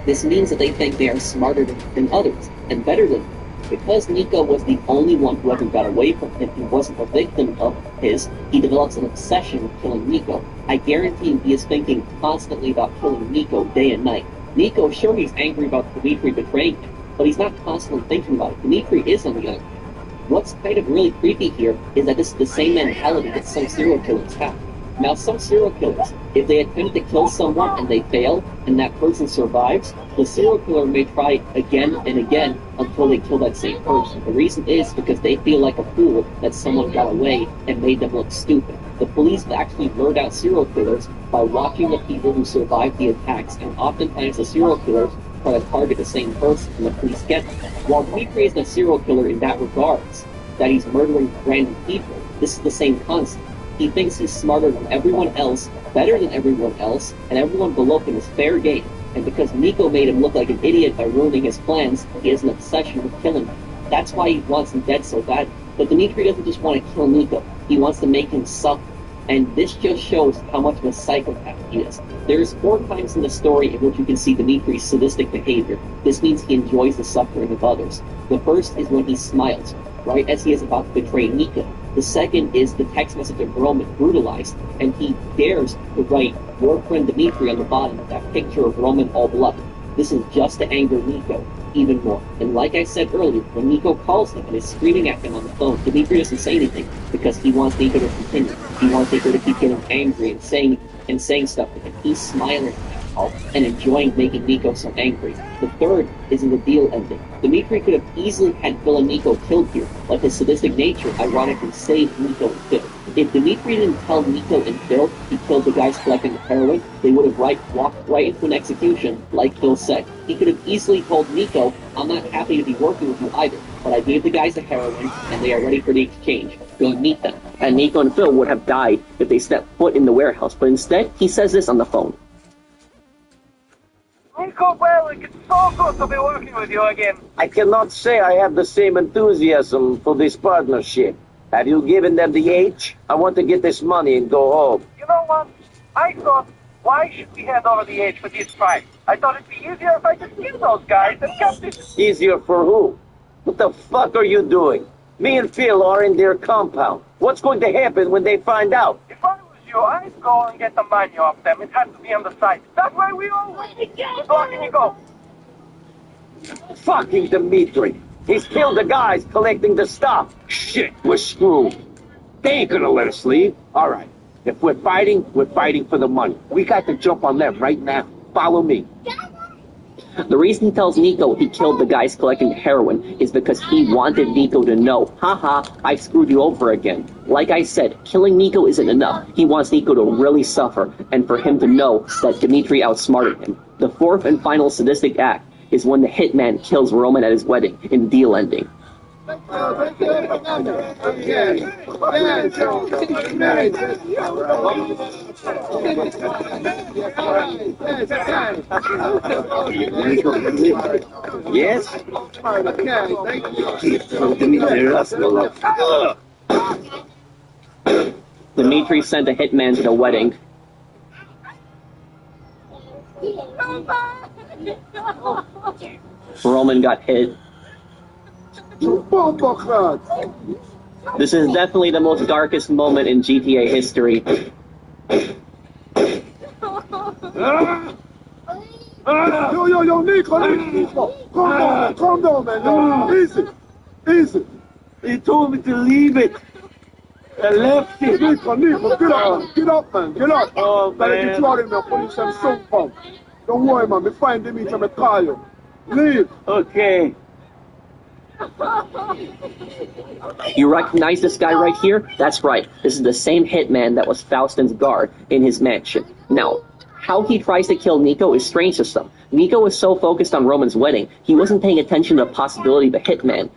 This means that they think they are smarter than others, and better than them. Because Nico was the only one who ever got away from him and wasn't a victim of his, he develops an obsession with killing Nico. I guarantee he is thinking constantly about killing Nico day and night. Nico, sure, he's angry about Dmitri betraying him, but he's not constantly thinking about it. Dmitri is on the other hand. What's kind of really creepy here is that this is the same mentality that some serial killers have. Now, some serial killers, if they attempt to kill someone and they fail, and that person survives, the serial killer may try again and again until they kill that same person. The reason is because they feel like a fool that someone got away and made them look stupid. The police have actually lured out serial killers by watching the people who survived the attacks, and oftentimes the serial killers try to target the same person and the police get them. While Dmitri isn't a serial killer in that regards, that he's murdering random people, this is the same concept. He thinks he's smarter than everyone else, better than everyone else, and everyone below him is fair game. And because Nico made him look like an idiot by ruining his plans, he has an obsession with killing him. That's why he wants him dead so bad. But Dmitri doesn't just want to kill Nico. He wants to make him suffer. And this just shows how much of a psychopath he is. There's 4 times in the story in which you can see Dmitri's sadistic behavior. This means he enjoys the suffering of others. The first is when he smiles, right as he is about to betray Nico. The second is the text message of Roman brutalized, and he dares to write "Your friend Dmitri" on the bottom of that picture of Roman all bloody. This is just to anger Nico even more. And like I said earlier, when Nico calls him and is screaming at him on the phone, Dmitri doesn't say anything because he wants Nico to continue. He wants Nico to keep getting angry and saying stuff to him. He's smiling and enjoying making Nico so angry. The third is in the deal ending. Dmitri could have easily had Phil and Nico killed here, but his sadistic nature ironically saved Nico and Phil. If Dmitri didn't tell Nico and Phil he killed the guys collecting the heroin, they would have walked right into an execution, like Phil said. He could have easily told Nico, I'm not happy to be working with you either, but I gave the guys the heroin, and they are ready for the exchange. Go and meet them. And Nico and Phil would have died if they stepped foot in the warehouse, but instead, he says this on the phone. Nico Bellic, it's so good to be working with you again. I cannot say I have the same enthusiasm for this partnership. Have you given them the H? I want to get this money and go home. You know what? I thought, why should we hand over the H for this price? I thought it'd be easier if I just killed those guys and kept this... Easier for who? What the fuck are you doing? Me and Phil are in their compound. What's going to happen when they find out? If I was you, I'd go and get the money off them. It has to be on the side. That way we always... Good luck and you go. Fucking Dimitri. He's killed the guys collecting the stuff. Shit, we're screwed. They ain't gonna let us leave. All right. If we're fighting for the money. We got to jump on them right now. Follow me. The reason he tells Nico he killed the guys collecting heroin is because he wanted Nico to know, haha, I screwed you over again. Like I said, killing Nico isn't enough. He wants Nico to really suffer, and for him to know that Dimitri outsmarted him. The fourth and final sadistic act is when the hitman kills Roman at his wedding in deal ending. Yes? Dimitri sent a hitman to the wedding. Roman got hit. This is definitely the most darkest moment in GTA history. Yo, Nico, calm down, man. Easy. He told me to leave it. I left it. Nico, get up, man. Get up. Oh, Gotta get you out of here, police and so pump. Don't worry, man. Me find Dimitri and me call you. Leave. Okay. You recognize this guy right here? That's right. This is the same hitman that was Faustin's guard in his mansion. Now, how he tries to kill Nico is strange to some. Nico was so focused on Roman's wedding, he wasn't paying attention to the possibility of a hitman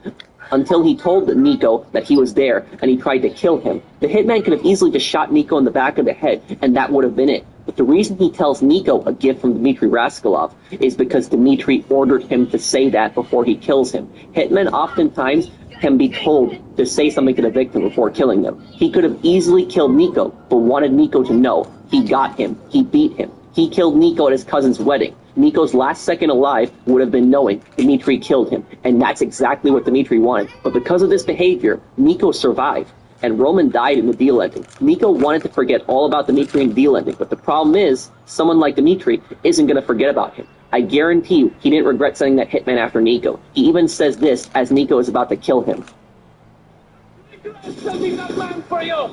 until he told Nico that he was there and he tried to kill him. The hitman could have easily just shot Nico in the back of the head and that would have been it. But the reason he tells Nico a gift from Dmitry Raskolov is because Dmitry ordered him to say that before he kills him. Hitmen oftentimes can be told to say something to the victim before killing them. He could have easily killed Nico, but wanted Nico to know. He got him. He beat him. He killed Nico at his cousin's wedding. Nico's last second alive would have been knowing Dmitry killed him, and that's exactly what Dmitry wanted. But because of this behavior, Nico survived, and Roman died in the deal ending. Nico wanted to forget all about Dmitry in the deal ending, but the problem is, someone like Dmitry isn't going to forget about him. I guarantee you, he didn't regret sending that hitman after Nico. He even says this as Nico is about to kill him.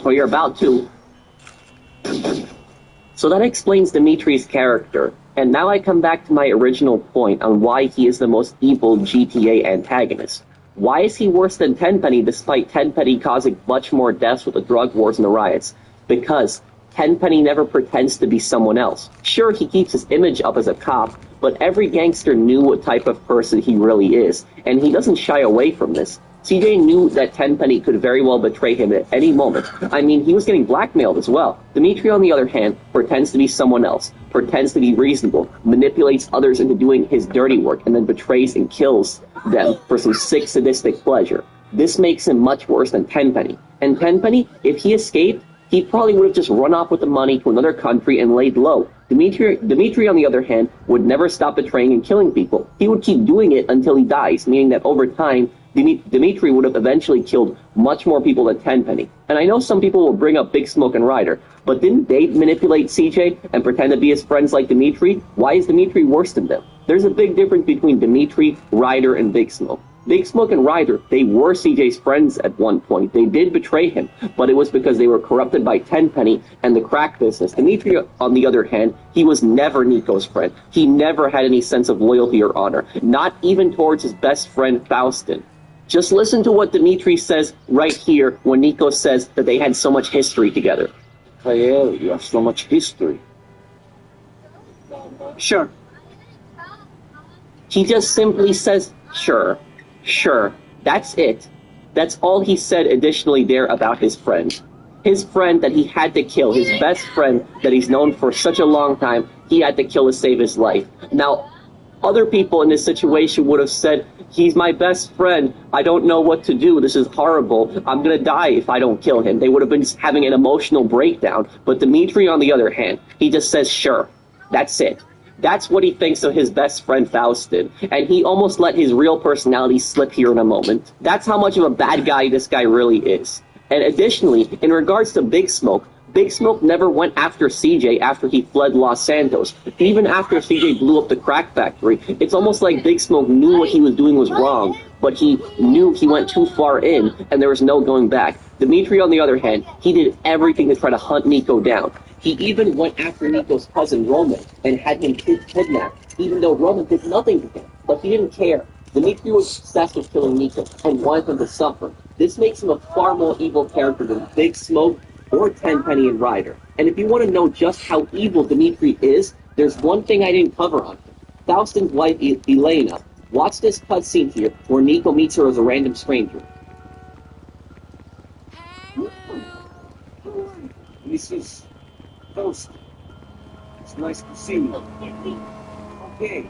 Or you're about to. So that explains Dmitry's character. And now I come back to my original point on why he is the most evil GTA antagonist. Why is he worse than Tenpenny despite Tenpenny causing much more deaths with the drug wars and the riots? Because Tenpenny never pretends to be someone else. Sure, he keeps his image up as a cop, but every gangster knew what type of person he really is, and he doesn't shy away from this. CJ knew that Tenpenny could very well betray him at any moment. I mean, he was getting blackmailed as well. Dmitry, on the other hand, pretends to be someone else, pretends to be reasonable, manipulates others into doing his dirty work, and then betrays and kills them for some sick, sadistic pleasure. This makes him much worse than Tenpenny. And Tenpenny, if he escaped, he probably would have just run off with the money to another country and laid low. Dmitry, on the other hand, would never stop betraying and killing people. He would keep doing it until he dies, meaning that over time, Dmitry would have eventually killed much more people than Tenpenny. And I know some people will bring up Big Smoke and Ryder, but didn't they manipulate CJ and pretend to be his friends like Dmitry? Why is Dmitry worse than them? There's a big difference between Dmitry, Ryder, and Big Smoke. Big Smoke and Ryder, they were CJ's friends at one point. They did betray him, but it was because they were corrupted by Tenpenny and the crack business. Dmitry, on the other hand, he was never Nico's friend. He never had any sense of loyalty or honor, not even towards his best friend Faustin. Just listen to what Dmitry says right here when Nico says that they had so much history together. Kael, you have so much history. Sure. He just simply says, sure. Sure. That's it. That's all he said additionally there about his friend. His friend that he had to kill, his best friend that he's known for such a long time, he had to kill to save his life. Now, other people in this situation would have said, he's my best friend. I don't know what to do. This is horrible. I'm going to die if I don't kill him. They would have been having an emotional breakdown. But Dmitry, on the other hand, he just says, sure. That's it. That's what he thinks of his best friend Faustin. And he almost let his real personality slip here in a moment. That's how much of a bad guy this guy really is. And additionally, in regards to Big Smoke, Big Smoke never went after CJ after he fled Los Santos. Even after CJ blew up the crack factory, it's almost like Big Smoke knew what he was doing was wrong, but he knew he went too far in, and there was no going back. Dimitri, on the other hand, he did everything to try to hunt Nico down. He even went after Nico's cousin Roman and had him kidnapped, even though Roman did nothing to him, but he didn't care. Dimitri was obsessed with killing Nico and wanted him to suffer. This makes him a far more evil character than Big Smoke or Tenpenny and Ryder. And if you want to know just how evil Dimitri is, there's one thing I didn't cover on him. Faustin's wife, Elena. Watch this cutscene here where Nico meets her as a random stranger. Mrs. Faustin, it's nice to see you. Okay.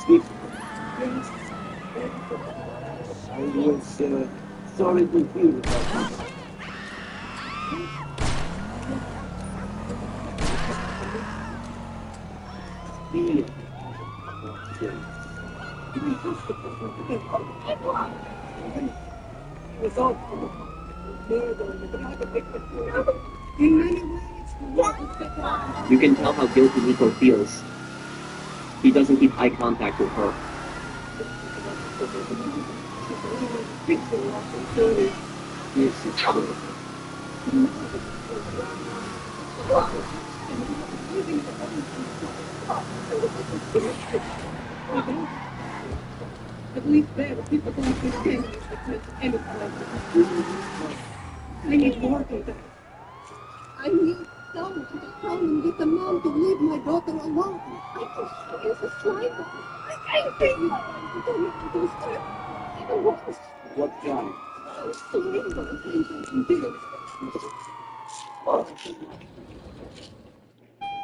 Steve. I was sorry to hear about this. You can tell how guilty Nico feels. He doesn't keep eye contact with her. At least there, people don't understand me because anything. I need more than that. I need someone to come and get the mom to leave my daughter alone. I just use a slider. I think you don't need to do stuff. I don't want to. What kind?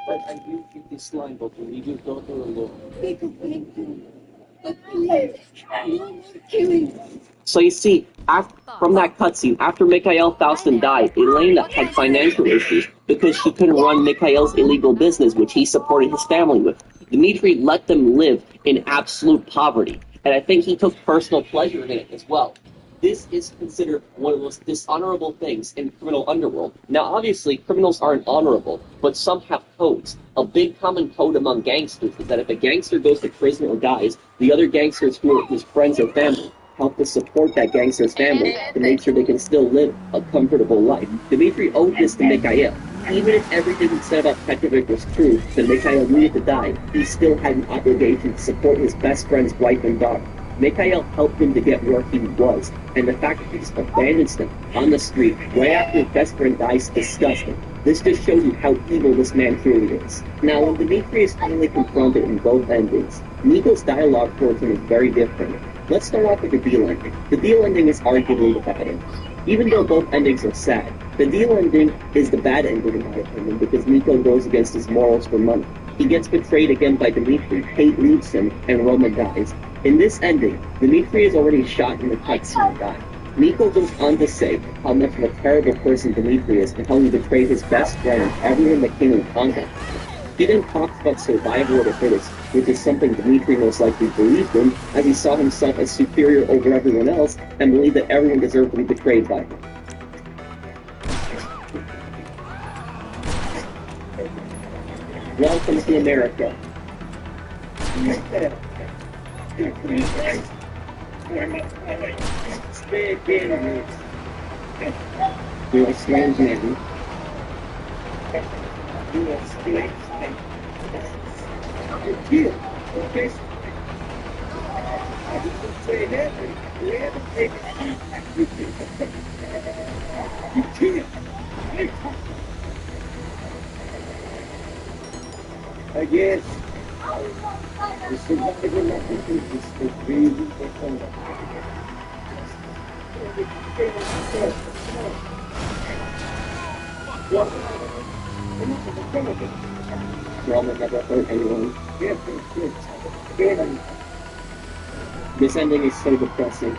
But I will keep this line, but you leave your daughter alone. Thank you. But please, no more killing. So you see, from that cutscene, after Mikhail Faustin died, Elena had financial issues because she couldn't run Mikhail's illegal business, which he supported his family with. Dimitri let them live in absolute poverty, and I think he took personal pleasure in it as well. This is considered one of the most dishonorable things in the criminal underworld. Now, obviously, criminals aren't honorable, but some have codes. A big common code among gangsters is that if a gangster goes to prison or dies, the other gangsters who are his friends or family help to support that gangster's family to make sure they can still live a comfortable life. Dimitri owed this to Mikhail. Even if everything he said about Petrovic was true, that Mikhail needed to die, he still had an obligation to support his best friend's wife and daughter. Mikhail helped him to get where he was, and the fact that he just abandons them on the street right after his best friend dies is disgusting. This just shows you how evil this man truly is. Now, when Dimitri is finally confronted in both endings, Nico's dialogue towards him is very different. Let's start off with the deal ending. The deal ending is arguably the bad ending. Even though both endings are sad, the deal ending is the bad ending in my opinion because Nico goes against his morals for money. He gets betrayed again by Dimitri, Kate leaves him, and Roman dies. In this ending, Dimitri is already shot in the cutscene and died. Nico goes on to say how much of a terrible person Dimitri is and how he betrayed his best friend and everyone that came in contact with him. He then talks about survival of the fittest, which is something Dimitri most likely believed in, as he saw himself as superior over everyone else and believed that everyone deserved to be betrayed by him. Welcome to America. You're a strange man. You're a strange man. You're here. Okay. I didn't say that. You haven't taken it. You can't. I guess the survival of the fittest is really different. Roman never hurt anyone. This ending is so depressing.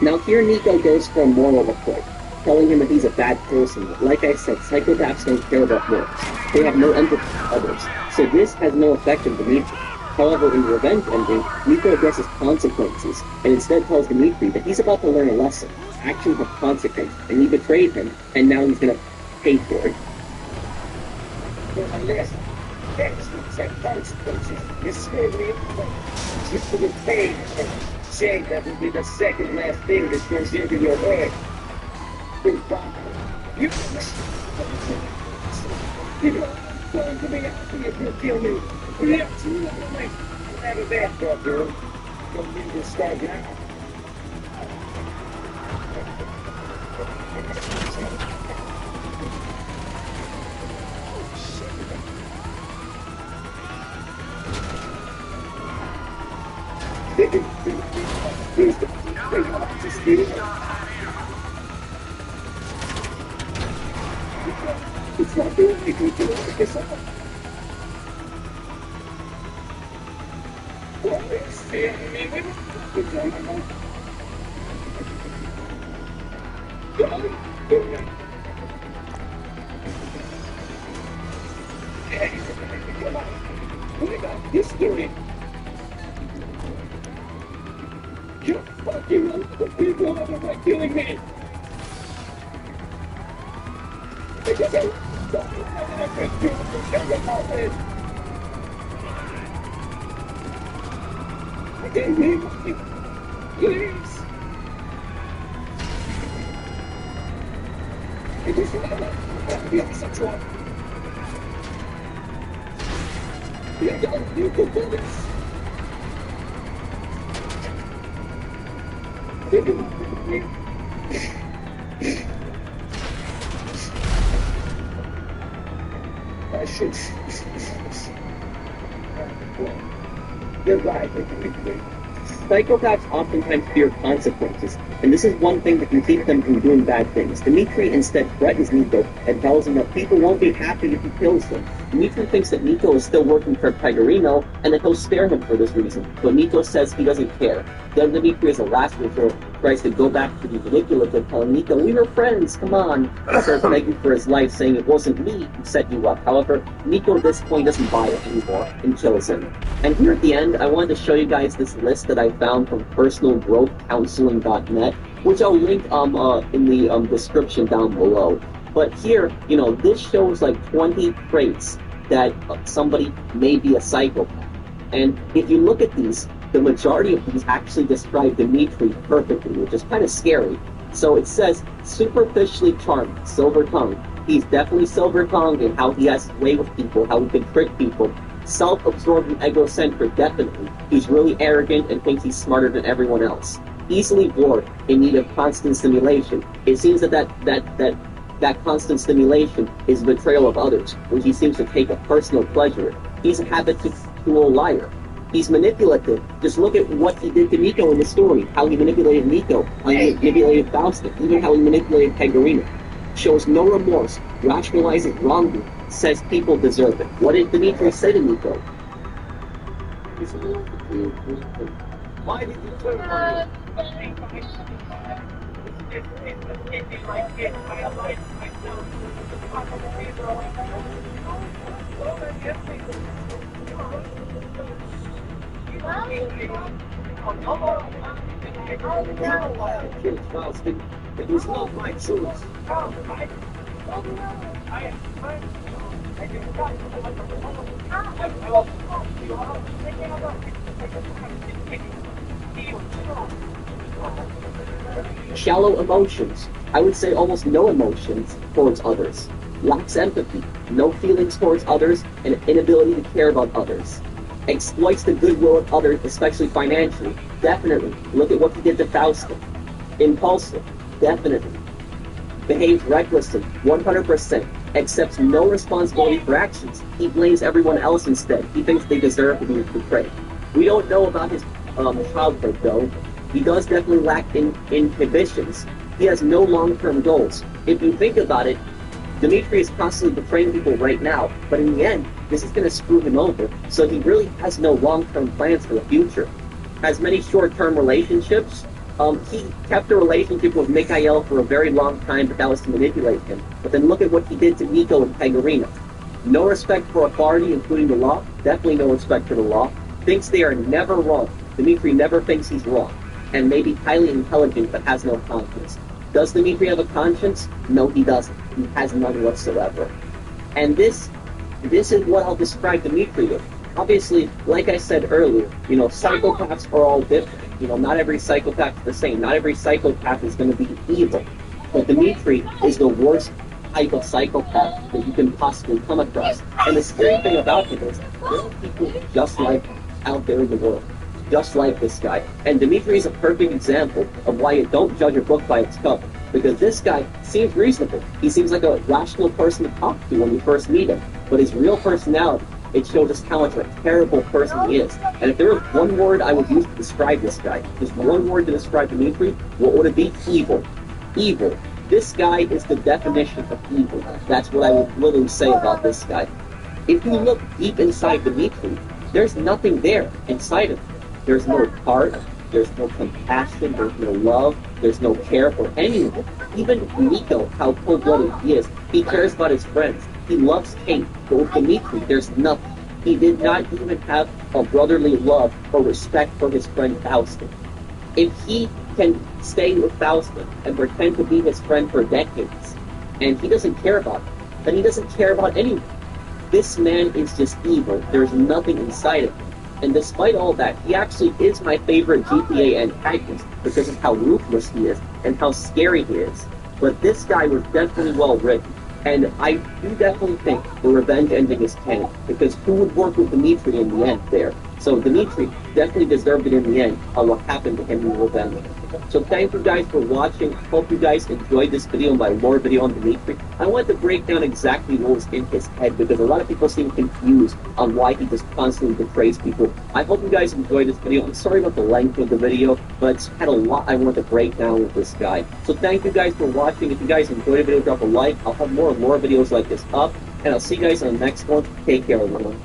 Now here Nico goes for a moral report, telling him that he's a bad person. But like I said, psychopaths don't care about morals. They have no empathy for others. So this has no effect on Dimitri. However, in the revenge ending, Nico addresses consequences, and instead tells Dmitri that he's about to learn a lesson. Actions have consequences, and he betrayed him, and now he's gonna pay for it. Actions have consequences. You scared me away. Just for the pain. Shame that will be the second last thing that goes into your head. Goodbye. You know, I'm going to be happy if you kill me. Yes, you know, I'll have a bad thought, girl. Don't need to start now. It's not the only thing to work this out. We got history. You fucking other people are killing me. Because I Give me money, please. It is not be a sexual. You don't need to do this. I should. You're right. Psychopaths oftentimes fear consequences, and this is one thing that can keep them from doing bad things. Dmitri instead threatens Nico and tells him that people won't be happy if he kills them. Dmitri thinks that Nico is still working for Pegorino and that he'll spare him for this reason, but Nico says he doesn't care. Then Dmitri, as a last resort, tries to go back to be manipulative, telling Nico, "We were friends, come on." He starts begging for his life, saying it wasn't me who set you up. However, Nico at this point doesn't buy it anymore and kills him. And here at the end, I wanted to show you guys this list that I found from personalgrowthcounseling.net, which I'll link in the description down below. But here, you know, this shows like 20 traits that somebody may be a psychopath. And if you look at these, the majority of these actually describe Dmitri perfectly, which is kind of scary. So it says, superficially charming, silver-tongued. He's definitely silver-tongued in how he has his way with people, how he can trick people. Self-absorbed and egocentric, definitely. He's really arrogant and thinks he's smarter than everyone else. Easily bored, in need of constant stimulation. It seems that constant stimulation is betrayal of others, which he seems to take a personal pleasure in. He's a habitual liar. He's manipulative. Just look at what he did to Nico in the story. How he manipulated Nico, how he manipulated Fausta, even how he manipulated Pegorino. Shows no remorse, rationalizes wrongdoing, says people deserve it. What did Dmitri say to Nico? Why did you turn on It was not my choice. Shallow emotions. I would say almost no emotions towards others. Lacks empathy, no feelings towards others, and inability to care about others. Exploits the goodwill of others, especially financially. Definitely. Look at what he did to Fausta. Impulsive. Definitely. Behaves recklessly. 100%. Accepts no responsibility for actions. He blames everyone else instead. He thinks they deserve to be betrayed. We don't know about his childhood, though. He does definitely lack inhibitions. He has no long-term goals. If you think about it, Dmitri is constantly betraying people right now, but in the end, this is going to screw him over, so he really has no long-term plans for the future. Has many short-term relationships. He kept a relationship with Mikhail for a very long time, but that was to manipulate him. But then look at what he did to Nico and Pegorino. No respect for authority, including the law. Definitely no respect for the law. thinks they are never wrong. Dmitri never thinks he's wrong, and may be highly intelligent but has no conscience. Does Dmitri have a conscience? No, he doesn't. He has none whatsoever. And this is what I'll describe Dmitri with. Obviously, like I said earlier, psychopaths are all different. Not every psychopath is the same. Not every psychopath is going to be evil. But Dmitri is the worst type of psychopath that you can possibly come across. And the scary thing about him is there are people just like him out there in the world, just like this guy. And Dmitri is a perfect example of why you don't judge a book by its cover. Because this guy seems reasonable. He seems like a rational person to talk to when you first meet him. But his real personality, it shows us how much of a terrible person he is. And if there was one word I would use to describe this guy, just one word to describe Dmitri, what would it be? Evil. Evil. This guy is the definition of evil. That's what I would literally say about this guy. If you look deep inside Dmitri, there's nothing there inside of him. There's no heart, there's no compassion, there's no love, there's no care for anyone. Even Nico, how cold-blooded he is, he cares about his friends. He loves Kate, but with Dmitri, there's nothing. He did not even have a brotherly love or respect for his friend Faustin. If he can stay with Faustin and pretend to be his friend for decades, and he doesn't care about him, then he doesn't care about anyone. This man is just evil. There's nothing inside of him. And despite all that, he actually is my favorite GTA antagonist because of how ruthless he is and how scary he is. But this guy was definitely well written. And I do definitely think the revenge ending is canon, because who would work with Dmitri in the end there? So Dmitri definitely deserved it in the end on what happened to him in revenge. So thank you guys for watching. Hope you guys enjoyed this video, my lore video on Dmitri. I wanted to break down exactly what was in his head, because a lot of people seem confused on why he just constantly betrays people. I hope you guys enjoyed this video. I'm sorry about the length of the video, but it's had a lot I wanted to break down with this guy. So thank you guys for watching. If you guys enjoyed the video, drop a like. I'll have more lore videos like this up, and I'll see you guys on the next one. Take care, everyone.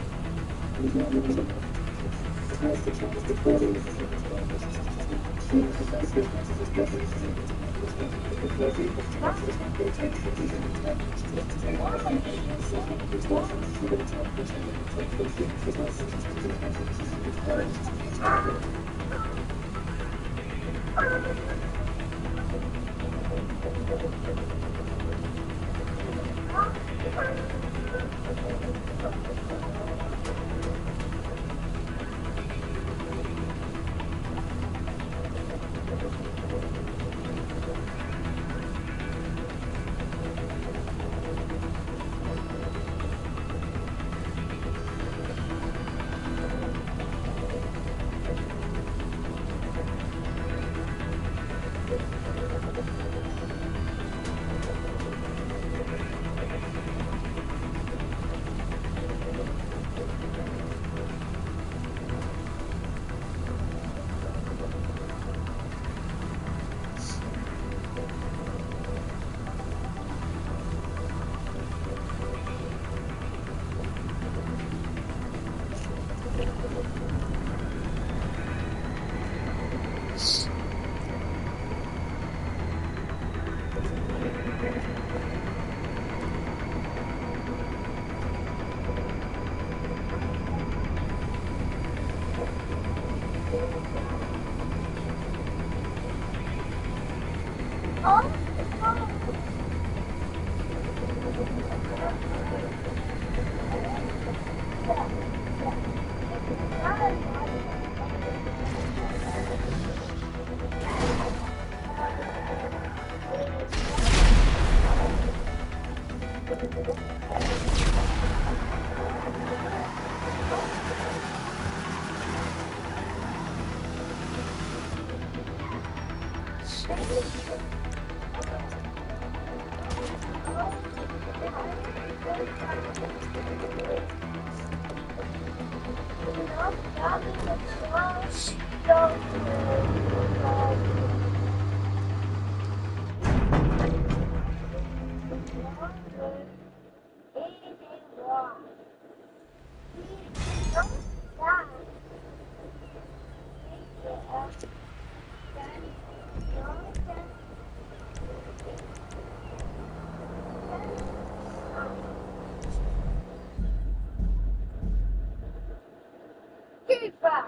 Goodbye.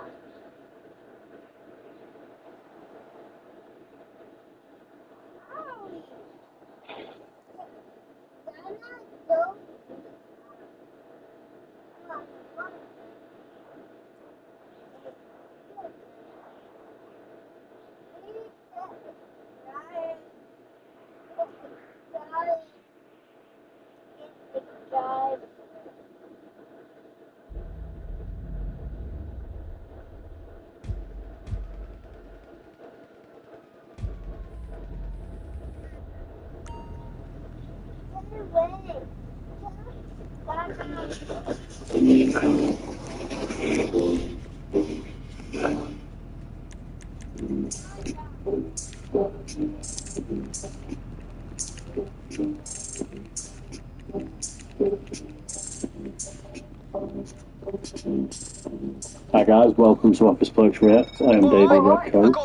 Hi guys, welcome to Office Plex React. I am David Redcoat.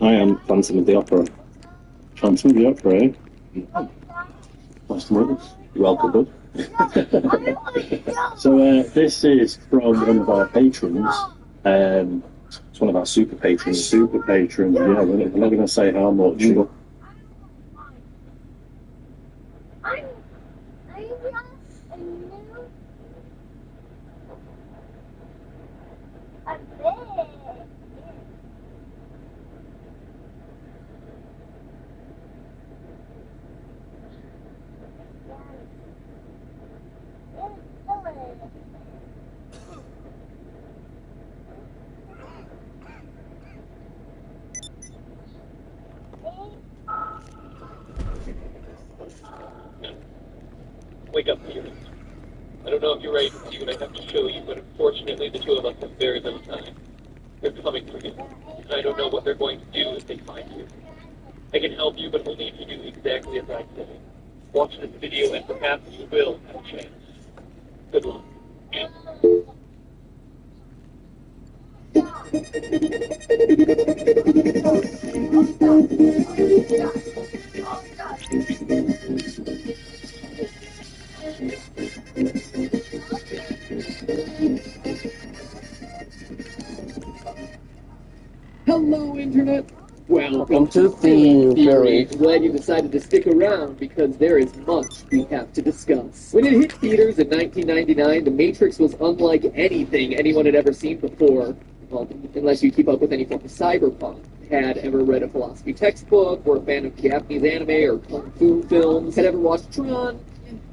I am Phantom of the Opera. Phantom of the Opera, eh? Nice to meet you. You're welcome, bud. So this is from one of our patrons. It's one of our super patrons. Yeah, we're not going to say how much. Wake up, Peter. I don't know if you're ready to see what I have to show you, but unfortunately the two of us have very little time. They're coming for you, and I don't know what they're going to do if they find you. I can help you, but only if you do exactly as I say. Watch this video, and perhaps you will have a chance. Good luck. Hello, Internet! Welcome to Theme Theory. Glad you decided to stick around because there is much we have to discuss. When it hit theaters in 1999, The Matrix was unlike anything anyone had ever seen before. Well, unless you keep up with any form of cyberpunk. Had ever read a philosophy textbook, or a fan of Japanese anime or kung fu films, had ever watched Tron.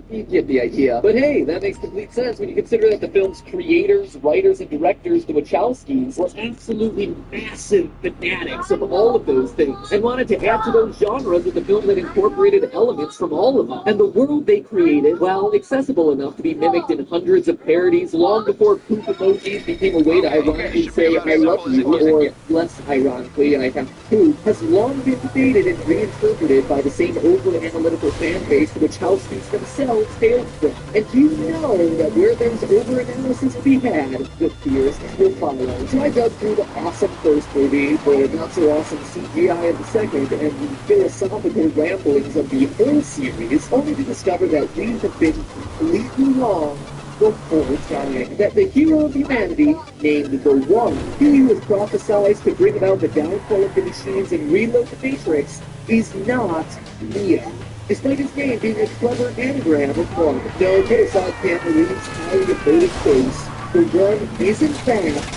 You get the idea. But hey, that makes complete sense when you consider that the film's creators, writers, and directors, the Wachowskis, were absolutely massive fanatics of all of those things, and wanted to add to those genres with a film that incorporated elements from all of them. And the world they created, while accessible enough to be mimicked in hundreds of parodies long before poop emojis became a way to ironically say I love you, or less ironically, I have poop, has long been debated and reinterpreted by the same over-analytical fan base the Wachowskis themselves failed from. And you know that where there's over-analysis to be had, good fears will follow. So I dug through the awesome first movie, the not-so-awesome CGI of the second, and the philosophical ramblings of the whole series, only to discover that we have been completely wrong the whole time. That the hero of humanity, named the One, he who was prophesized to bring about the downfall of the machines and reload the Matrix, is not Neo. Despite his name being a clever anagram of one. No, put aside Keanu Reeves' highly devoted face. The One is in fact...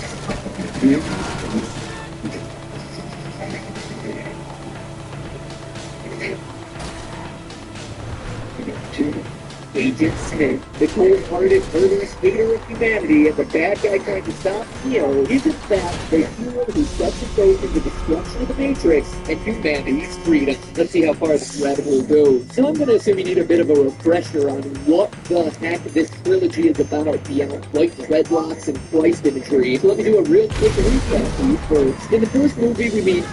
Agent Smith, the cold-hearted, murderous hater of humanity and the bad guy trying to stop Neo, is in fact the hero who sets us both in the destruction of the Matrix and humanity's freedom. Let's see how far this rabbit hole goes. So I'm going to assume you need a bit of a refresher on what the heck this trilogy is about beyond white dreadlocks and Christ imagery. So let me do a real quick recap for you first. In the first movie, we meet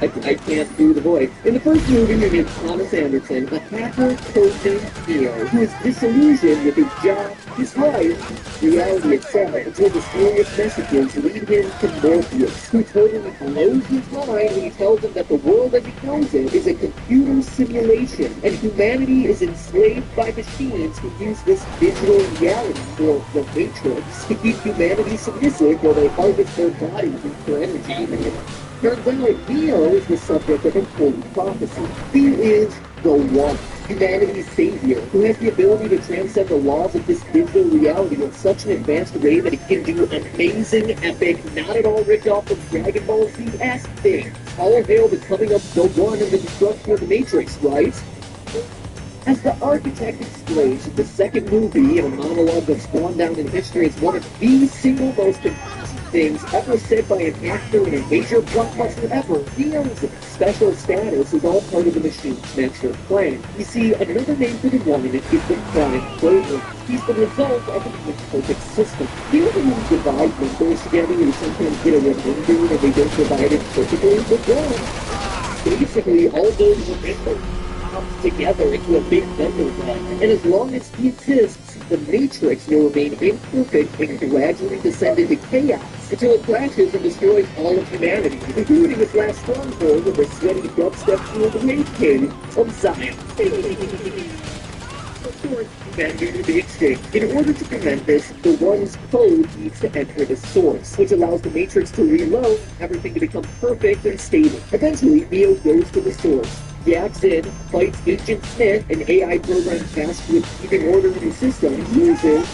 I can't do the voice. In the first movie, we meet Thomas Anderson, a hacker codenamed Neo, who is disillusioned with his job, his life, reality itself, until mysterious messages lead him to Morpheus, who totally blows his mind when he tells him that the world as he knows it is a computer simulation, and humanity is enslaved by machines who use this digital reality, or the Matrix, to keep humanity submissive while they harvest their bodies for energy. Turns out Neo is the subject of a holy prophecy. He is the One, humanity's savior, who has the ability to transcend the laws of this digital reality in such an advanced way that it can do amazing, epic, not at all ripped off of Dragon Ball Z-esque things. All hail the coming of the One and the destruction of the Matrix, right? As the architect explains, the second movie in a monologue that's gone down in history as one of the single most important things ever said by an actor in a major blockbuster ever. Neo's special status is all part of the machine's master plan. You see, another name for the One is the Prime Clover. He's the result of an imperfect system. You know when you divide numbers together, you sometimes get a remainder and they don't divide it perfectly? The One, basically, all those remainder together into a big number line. And as long as he exists, the Matrix will remain imperfect and gradually descend into chaos until it crashes and destroys all of humanity, including its last stronghold of the sweaty dubstep-fueled rave cave of Zion. Humanity to be extinct. In order to prevent this, the One's code needs to enter the source, which allows the Matrix to reload, everything to become perfect and stable. Eventually, Neo goes to the source, jacks in, fights Agent Smith, an AI program tasked with keeping order in his system, uses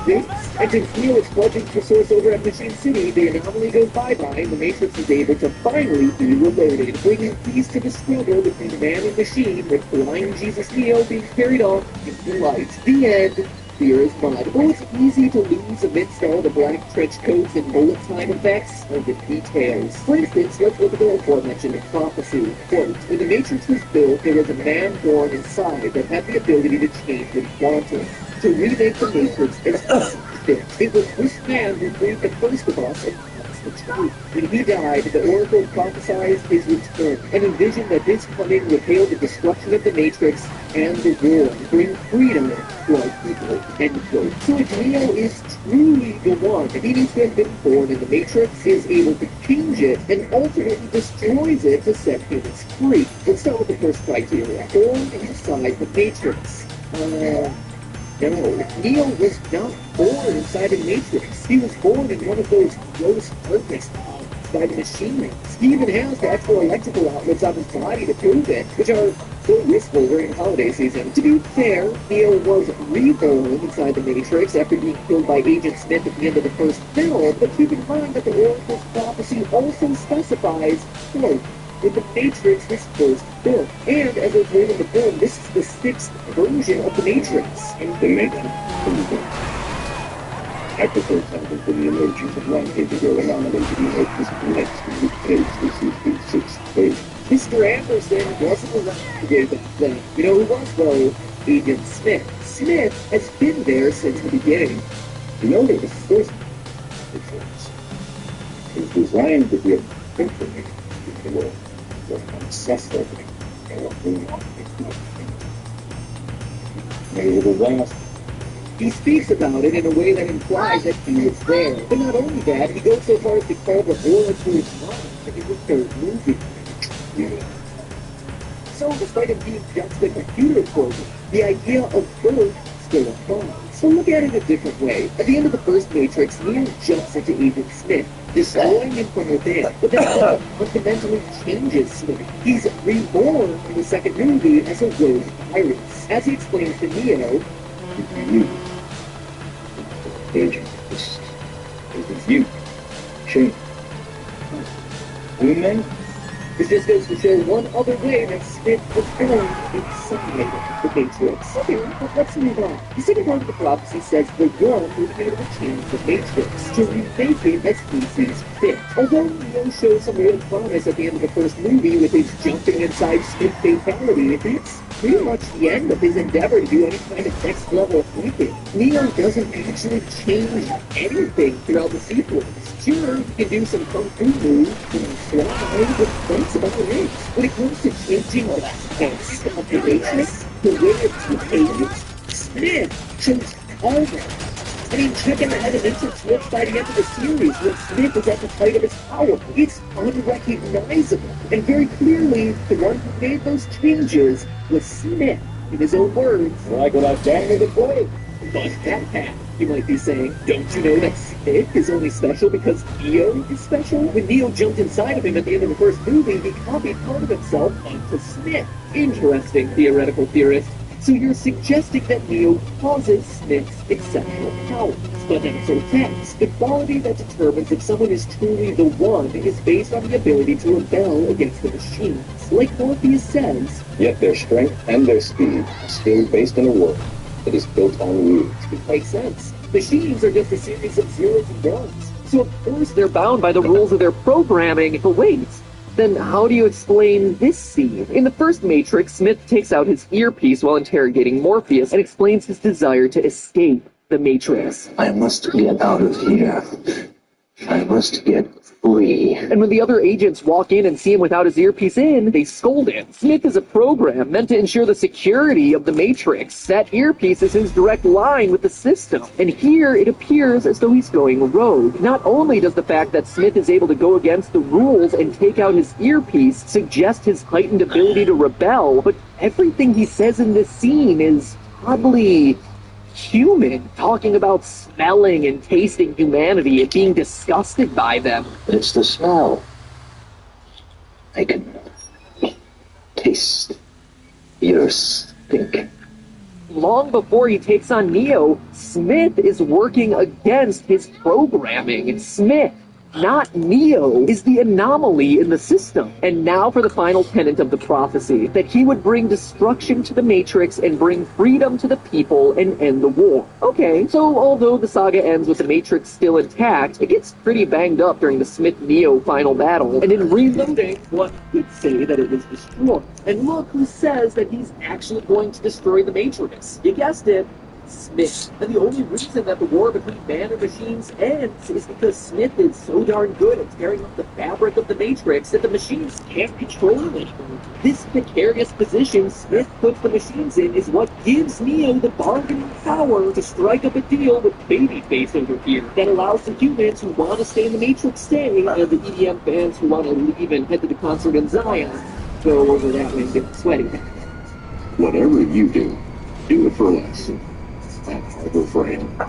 this, and since Neo is plunging to source over at Machine City, the anomaly goes bye-bye, and the Matrix is able to finally be reloaded, bringing peace to the struggle between man and machine, with blind Jesus Neo being carried off into light. The end. Fear is mud. Oh, it's easy to lose amidst all the black trench coats and bullet time effects of the details. For instance, let's look at the aforementioned prophecy. Quote, when the Matrix was built, there was a man born inside that had the ability to change with quantum, to remake the Matrix as fit. It was this man who freed the first of us and that's the truth. When he died, the Oracle prophesied his return and envisioned that his coming would hail the destruction of the Matrix and the world, bring freedom to our people, end quote. So if Neo is truly the One, he needs to have been born and the Matrix is able to change it and ultimately destroys it to set humans free. Let's start with the first criteria. Born inside the Matrix. No, Neo was not born inside a Matrix. He was born in one of those gross perfect by the machines. He even has the actual electrical outlets on his body to prove it, which are so useful during holiday season. To be fair, Neo was reborn inside the Matrix after being killed by Agent Smith at the end of the first film, but keep in mind that the Oracle's prophecy also specifies, quote, when the Matrix was first built. And as I was reading the film, this is the sixth version of the Matrix. And the Matrix at the first time for the emergence of one individual anomaly to be hopeless next to the case. This is the sixth phase. Mr. Anderson wasn't around way back then. You know who was, though? Agent Smith. Smith has been there since the beginning. You know that the first Matrix is designed to be a information to the world. Successful maybe the last. He speaks about it in a way that implies that he was there. But not only that, he goes so far as to call the Oracle's mind in the third movie. Yeah. So despite it being just a computer program, the idea of birth still applies. So look at it a different way. At the end of the first Matrix, Neo jumps into Agent Smith, destroying him from within, but that fundamentally changes Smith. He's reborn in the second movie as a rogue virus. As he explains to Neo, you, Agent, this is you. Change. Women? This just goes to show one other way that Smith was born inside the Matrix. Okay, but let's move on. The second part of the prophecy says the One will be able to change the Matrix to remake it as he sees fit. Although Neo shows some real promise at the end of the first movie with his jumping inside Smith fatality, it's pretty much the end of his endeavor to do any kind of next level thinking. Neo doesn't actually change anything throughout the sequels. Sure, he can do some kung fu moves and fly, but that's about it. When it comes to changing the text of the Matrix, the way it's behaved, Smith chose all that. I mean, check out how the Matrix looks by the end of the series when Smith is at the height of his power. It's unrecognizable. And very clearly, the one who made those changes was Smith. In his own words, like what I've done with the play. But that happened. you might be saying. Don't you know that Smith is only special because Neo is special? When Neo jumped inside of him at the end of the first movie, he copied part of himself onto Smith. Interesting, theoretical theorist. So you're suggesting that Neo causes Smith's exceptional powers. But that's our text. The quality that determines if someone is truly the one is based on the ability to rebel against the machines. Like Morpheus says, yet their strength and their speed are still based in a world that is built on rules. It makes sense. Machines are just a series of zeros and ones. So of course they're bound by the rules of their programming. But wait, then how do you explain this scene? In the first Matrix, Smith takes out his earpiece while interrogating Morpheus and explains his desire to escape the Matrix. I must get out of here. I must get free. And when the other agents walk in and see him without his earpiece in, they scold him. Smith is a program meant to ensure the security of the Matrix. That earpiece is his direct line with the system. And here it appears as though he's going rogue. Not only does the fact that Smith is able to go against the rules and take out his earpiece suggest his heightened ability to rebel, but everything he says in this scene is oddly human, talking about smelling and tasting humanity and being disgusted by them. It's the smell. I can taste your stink. Long before he takes on Neo, Smith is working against his programming. Smith, not Neo, is the anomaly in the system. And now for the final tenet of the prophecy, that he would bring destruction to the Matrix and bring freedom to the people and end the war. Okay, so although the saga ends with the Matrix still intact, it gets pretty banged up during the Smith-Neo final battle, and in reloading, one could say that it was destroyed. And look who says that he's actually going to destroy the Matrix. You guessed it. Smith. And the only reason that the war between man and machines ends is because Smith is so darn good at tearing up the fabric of the Matrix that the machines can't control him anymore. This precarious position Smith puts the machines in is what gives Neo the bargaining power to strike up a deal with Babyface over here that allows the humans who want to stay in the Matrix stay, and the EDM fans who want to leave and head to the concert in Zion go over that way and get sweaty. Whatever you do it for less. Harbor Frame.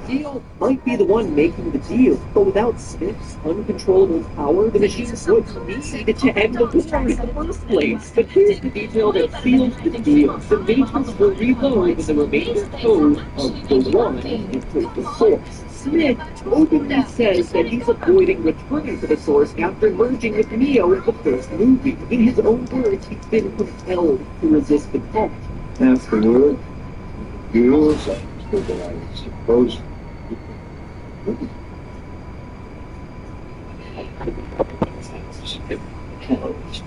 Neo might be the one making the deal, but without Smith's uncontrollable power, the machines would need to end the war in the first place. But here's the detail that seals the deal. The Matrix will reload with the remainder code of the one into the source. Smith openly says that he's avoiding returning to the source after merging with Neo in the first movie. In his own words, he's been compelled to resist the cult. Afterward, yours, I suppose.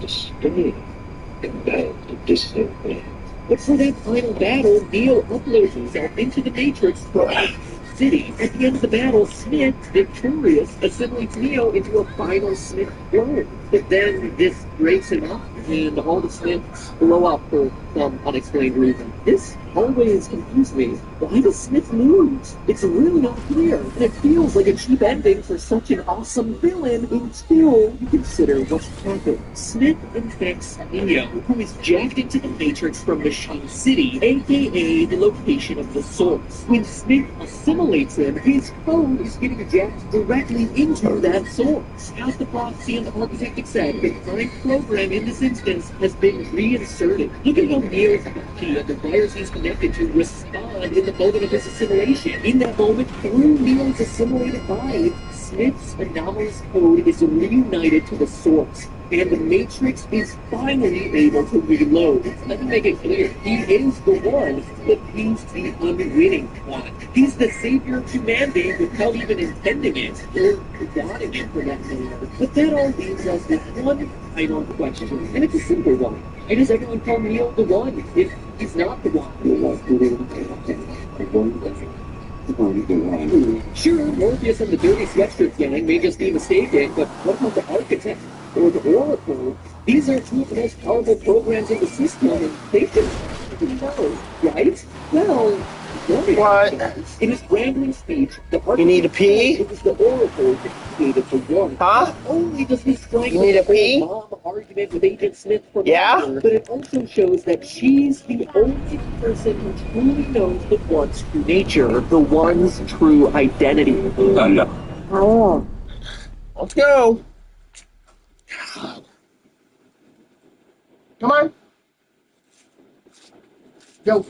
To stay, compelled to disobey. But for that final battle, Neo uploads himself into the Matrix from City. At the end of the battle, Smith, victorious, assimilates Neo into a final Smith clone. But then this breaks him up, and all the Smiths blow up for some unexplained reason. This always confused me. Why does Smith lose? It's really not clear, and it feels like a cheap ending for such an awesome villain until you consider what's happened. Smith infects Neo, who is jacked into the Matrix from Machine City, aka the location of the source. When Smith assimilates him, his code is getting jacked directly into that source. As the prophecy and the architect said, the current program in this instance has been reinserted. Look at how Neo's body and the virus he's connected to respond in the moment of his assimilation. In that moment, through Neo's assimilated body, Smith's anomalous code is reunited to the source, and the Matrix is finally able to reload. Let me make it clear, he is the one, but he's the unwitting one. He's the savior of humanity without even intending it, or wanting it for that matter. But that all leaves us with one final question, and it's a simple one. Why does everyone call Neo the one if he's not the one? Sure, Morpheus and the Dirty Sweatshirt gang may just be mistaken, but what about the Architect or the Oracle? These are two of the most powerful programs in the system, and they should know, right? Well, what? In his rambling speech, the Architect You need a pee? it was the Oracle that created the one. Huh? Not only does he strike You need a pee? mom argument argument with Agent Smith for Yeah? longer, but it also shows that she's the only person who truly knows the one's true nature, the one's true identity. Oh. Let's go. Come on. Go.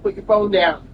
Put your phone down.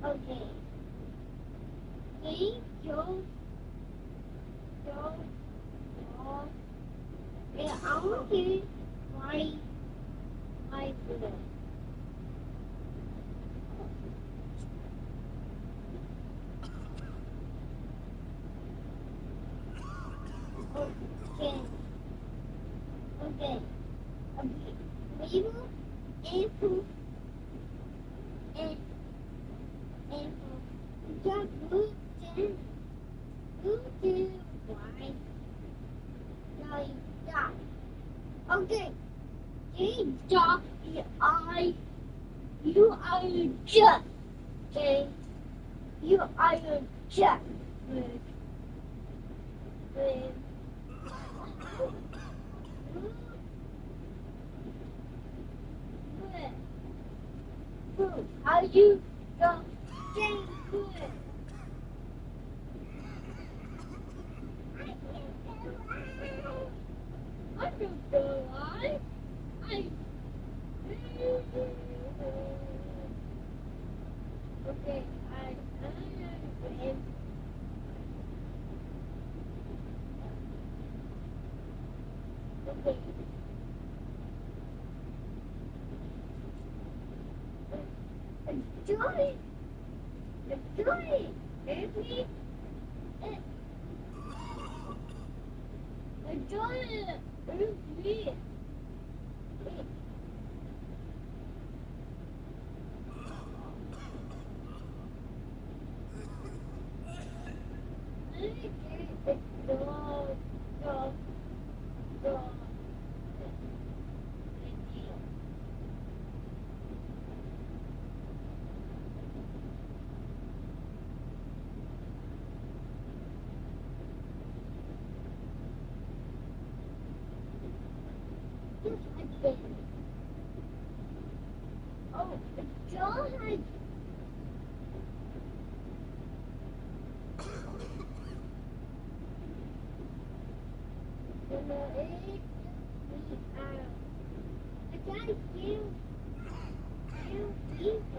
Okay. Three, two, yeah, I want to my food. Okay. Okay. Label and proof and got blue white. Now you stop. Okay. You stop the eye. You are a jet. Okay. You are a jet. With how you go game good? I don't know why. Okay, I understand. Okay. Enjoy. Enjoy. Baby. Enjoy it. Baby. Oh, John had I gotta feel evil.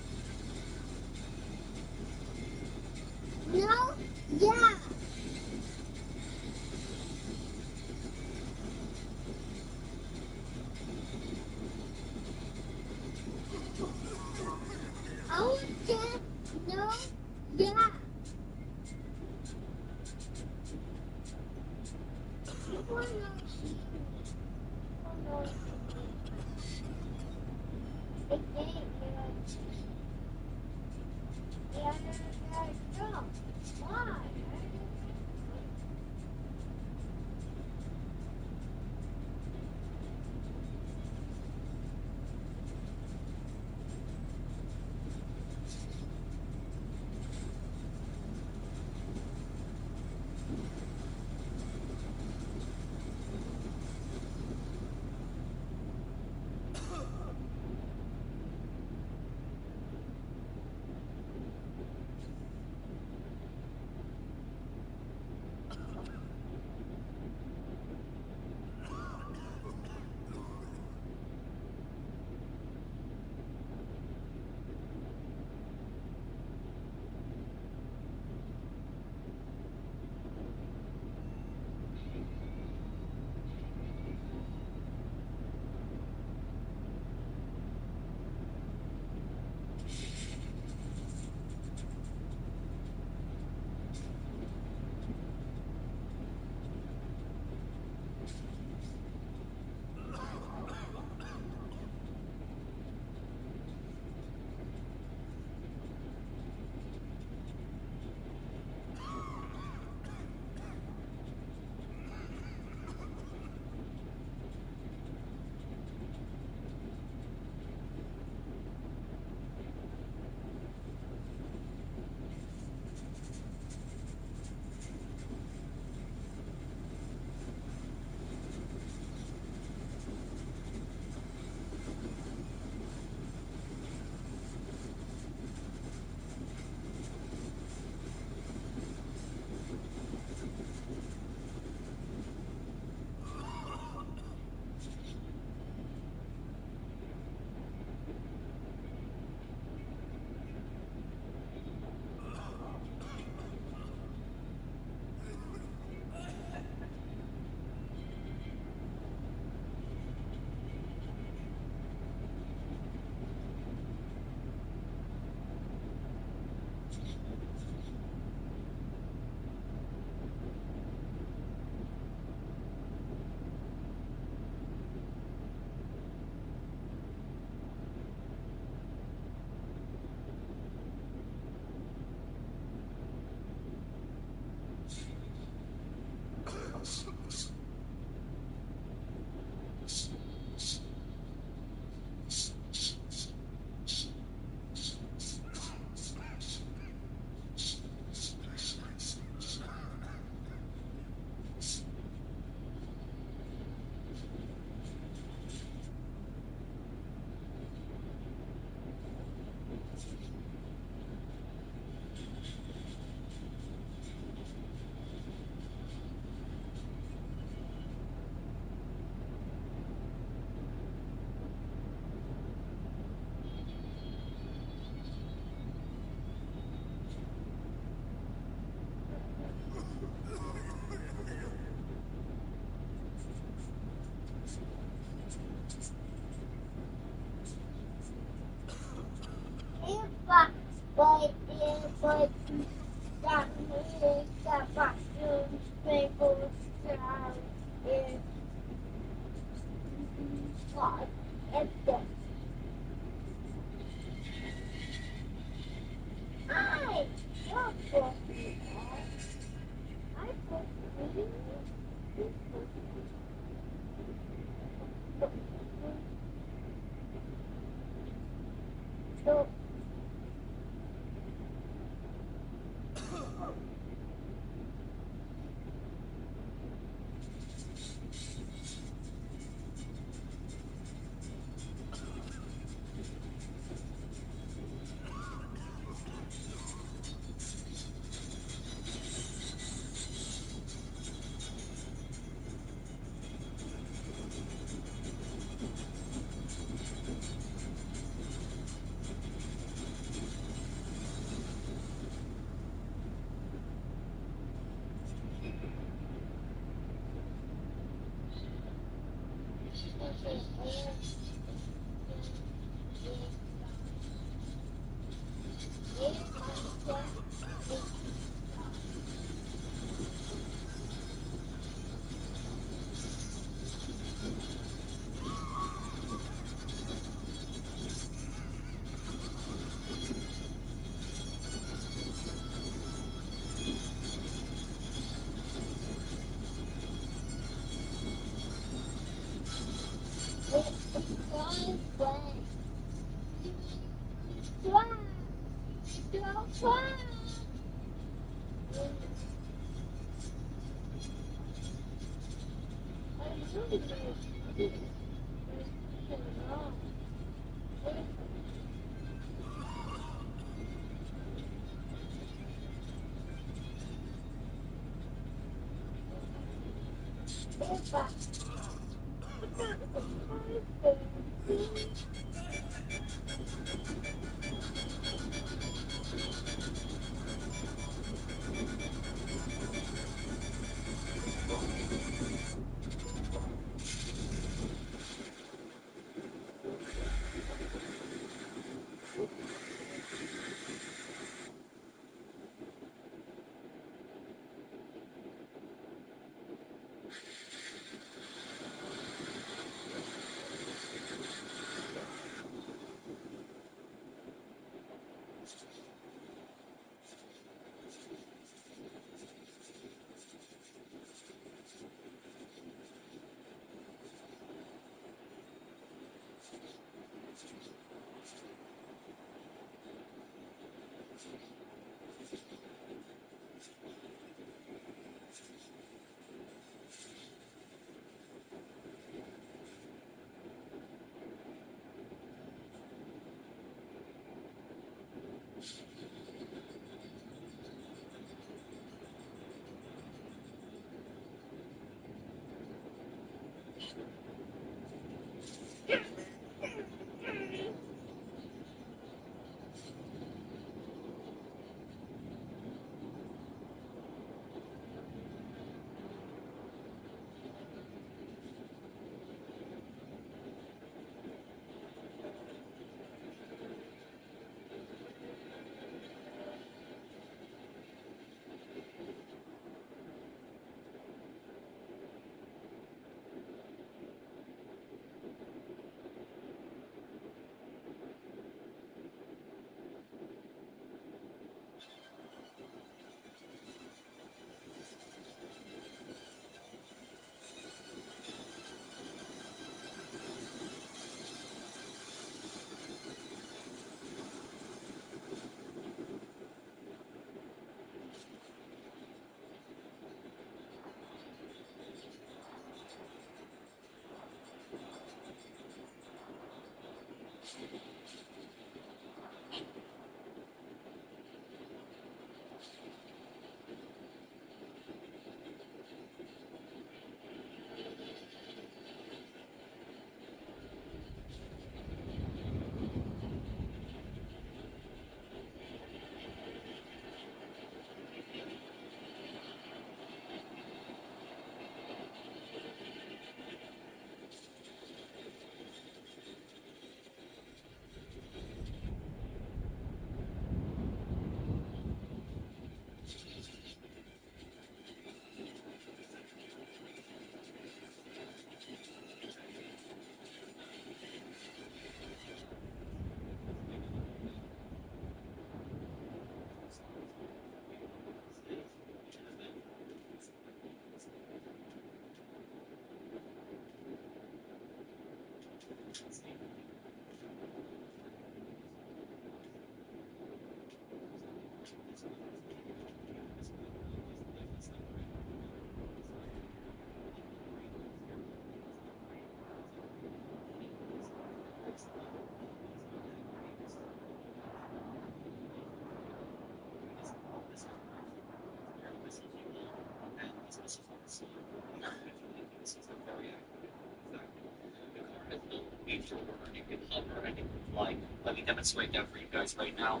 Let me demonstrate that for you guys right now.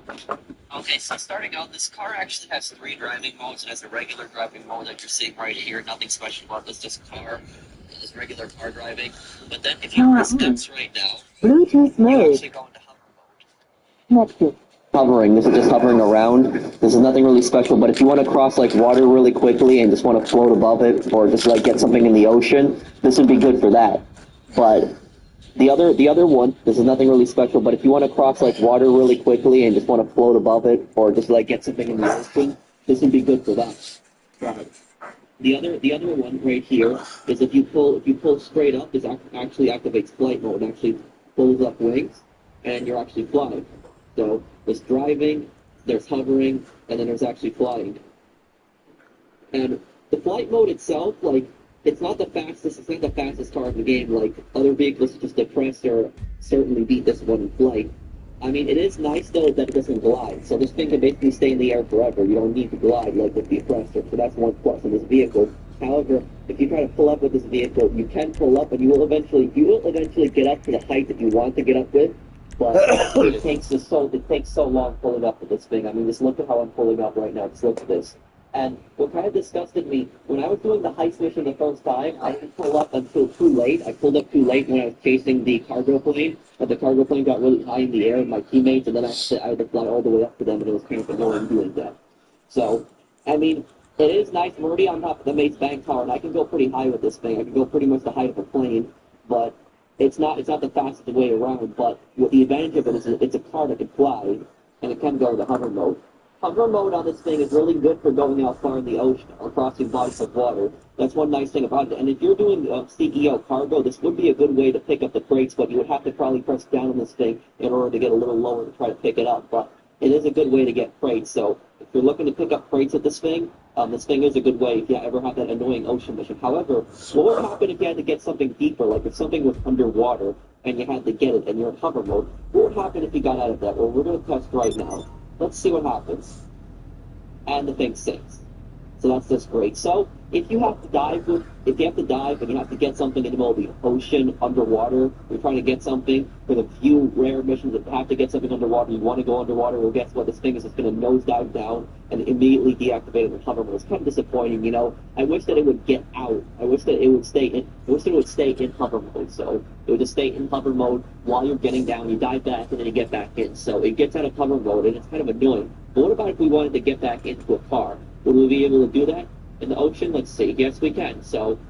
Okay, so starting out, this car actually has 3 driving modes. It has a regular driving mode that you're seeing right here. Nothing special about this, just car, just regular car driving. But then if you press X right now, Bluetooth you mode. actually go into hover Connected. Hovering. This is just hovering around. This is nothing really special, but if you want to cross like water really quickly and just want to float above it, or just like get something in the ocean, this would be good for that. But the other one, this is nothing really special, but if you want to cross like water really quickly and just want to float above it, or just like get something in the ocean, this would be good for that. Right. The other one right here is if you pull straight up, this actually activates flight mode. It actually pulls up wings, and you're actually flying. So there's driving, there's hovering, and then there's actually flying. And the flight mode itself, like, it's not the fastest car in the game. Like, other vehicles such as the Oppressor certainly beat this one in flight. I mean, it is nice, though, that it doesn't glide. So this thing can basically stay in the air forever. You don't need to glide like with the Oppressor. So that's one plus in this vehicle. However, if you try to pull up with this vehicle, you can pull up, and you will eventually get up to the height that you want to get up with. But it takes so long pulling up with this thing. I mean, just look at how I'm pulling up right now. Just look at this. And what kind of disgusted me, when I was doing the heist mission the first time, I didn't pull up until too late. I pulled up too late when I was chasing the cargo plane, but the cargo plane got really high in the air with my teammates, and then I had to fly all the way up to them, and it was kind of annoying doing that. So, I mean, it is nice. I'm already on top of the Mates Bank Tower, and I can go pretty high with this thing. I can go pretty much the height of a plane, but it's not the fastest way around. But what the advantage of it is it's a car that can fly, and it can go into hover mode. Hover mode on this thing is really good for going out far in the ocean or crossing bodies of water. That's one nice thing about it. And if you're doing CEO cargo, this would be a good way to pick up the crates, but you would have to probably press down on this thing in order to get a little lower to try to pick it up. But it is a good way to get crates. So if you're looking to pick up crates with this thing is a good way if you ever have that annoying ocean mission. However, what would happen if you had to get something deeper, like if something was underwater and you had to get it and you're in hover mode? What would happen if you got out of that? Well, we're going to test right now. Let's see what happens. And the thing sinks. So that's just great. So if you have to dive and you have to get something in the middle of the ocean underwater, you're trying to get something for the few rare missions that have to get something underwater, you want to go underwater, well guess what, this thing is just going to nosedive down and immediately deactivate the hover mode. It's kind of disappointing, you know. I wish that it would get out. I wish that it would stay in hover mode. So it would just stay in hover mode while you're getting down, you dive back and then you get back in. So it gets out of hover mode and it's kind of annoying. But what about if we wanted to get back into a car? Would we be able to do that in the ocean? Let's see. Yes, we can. So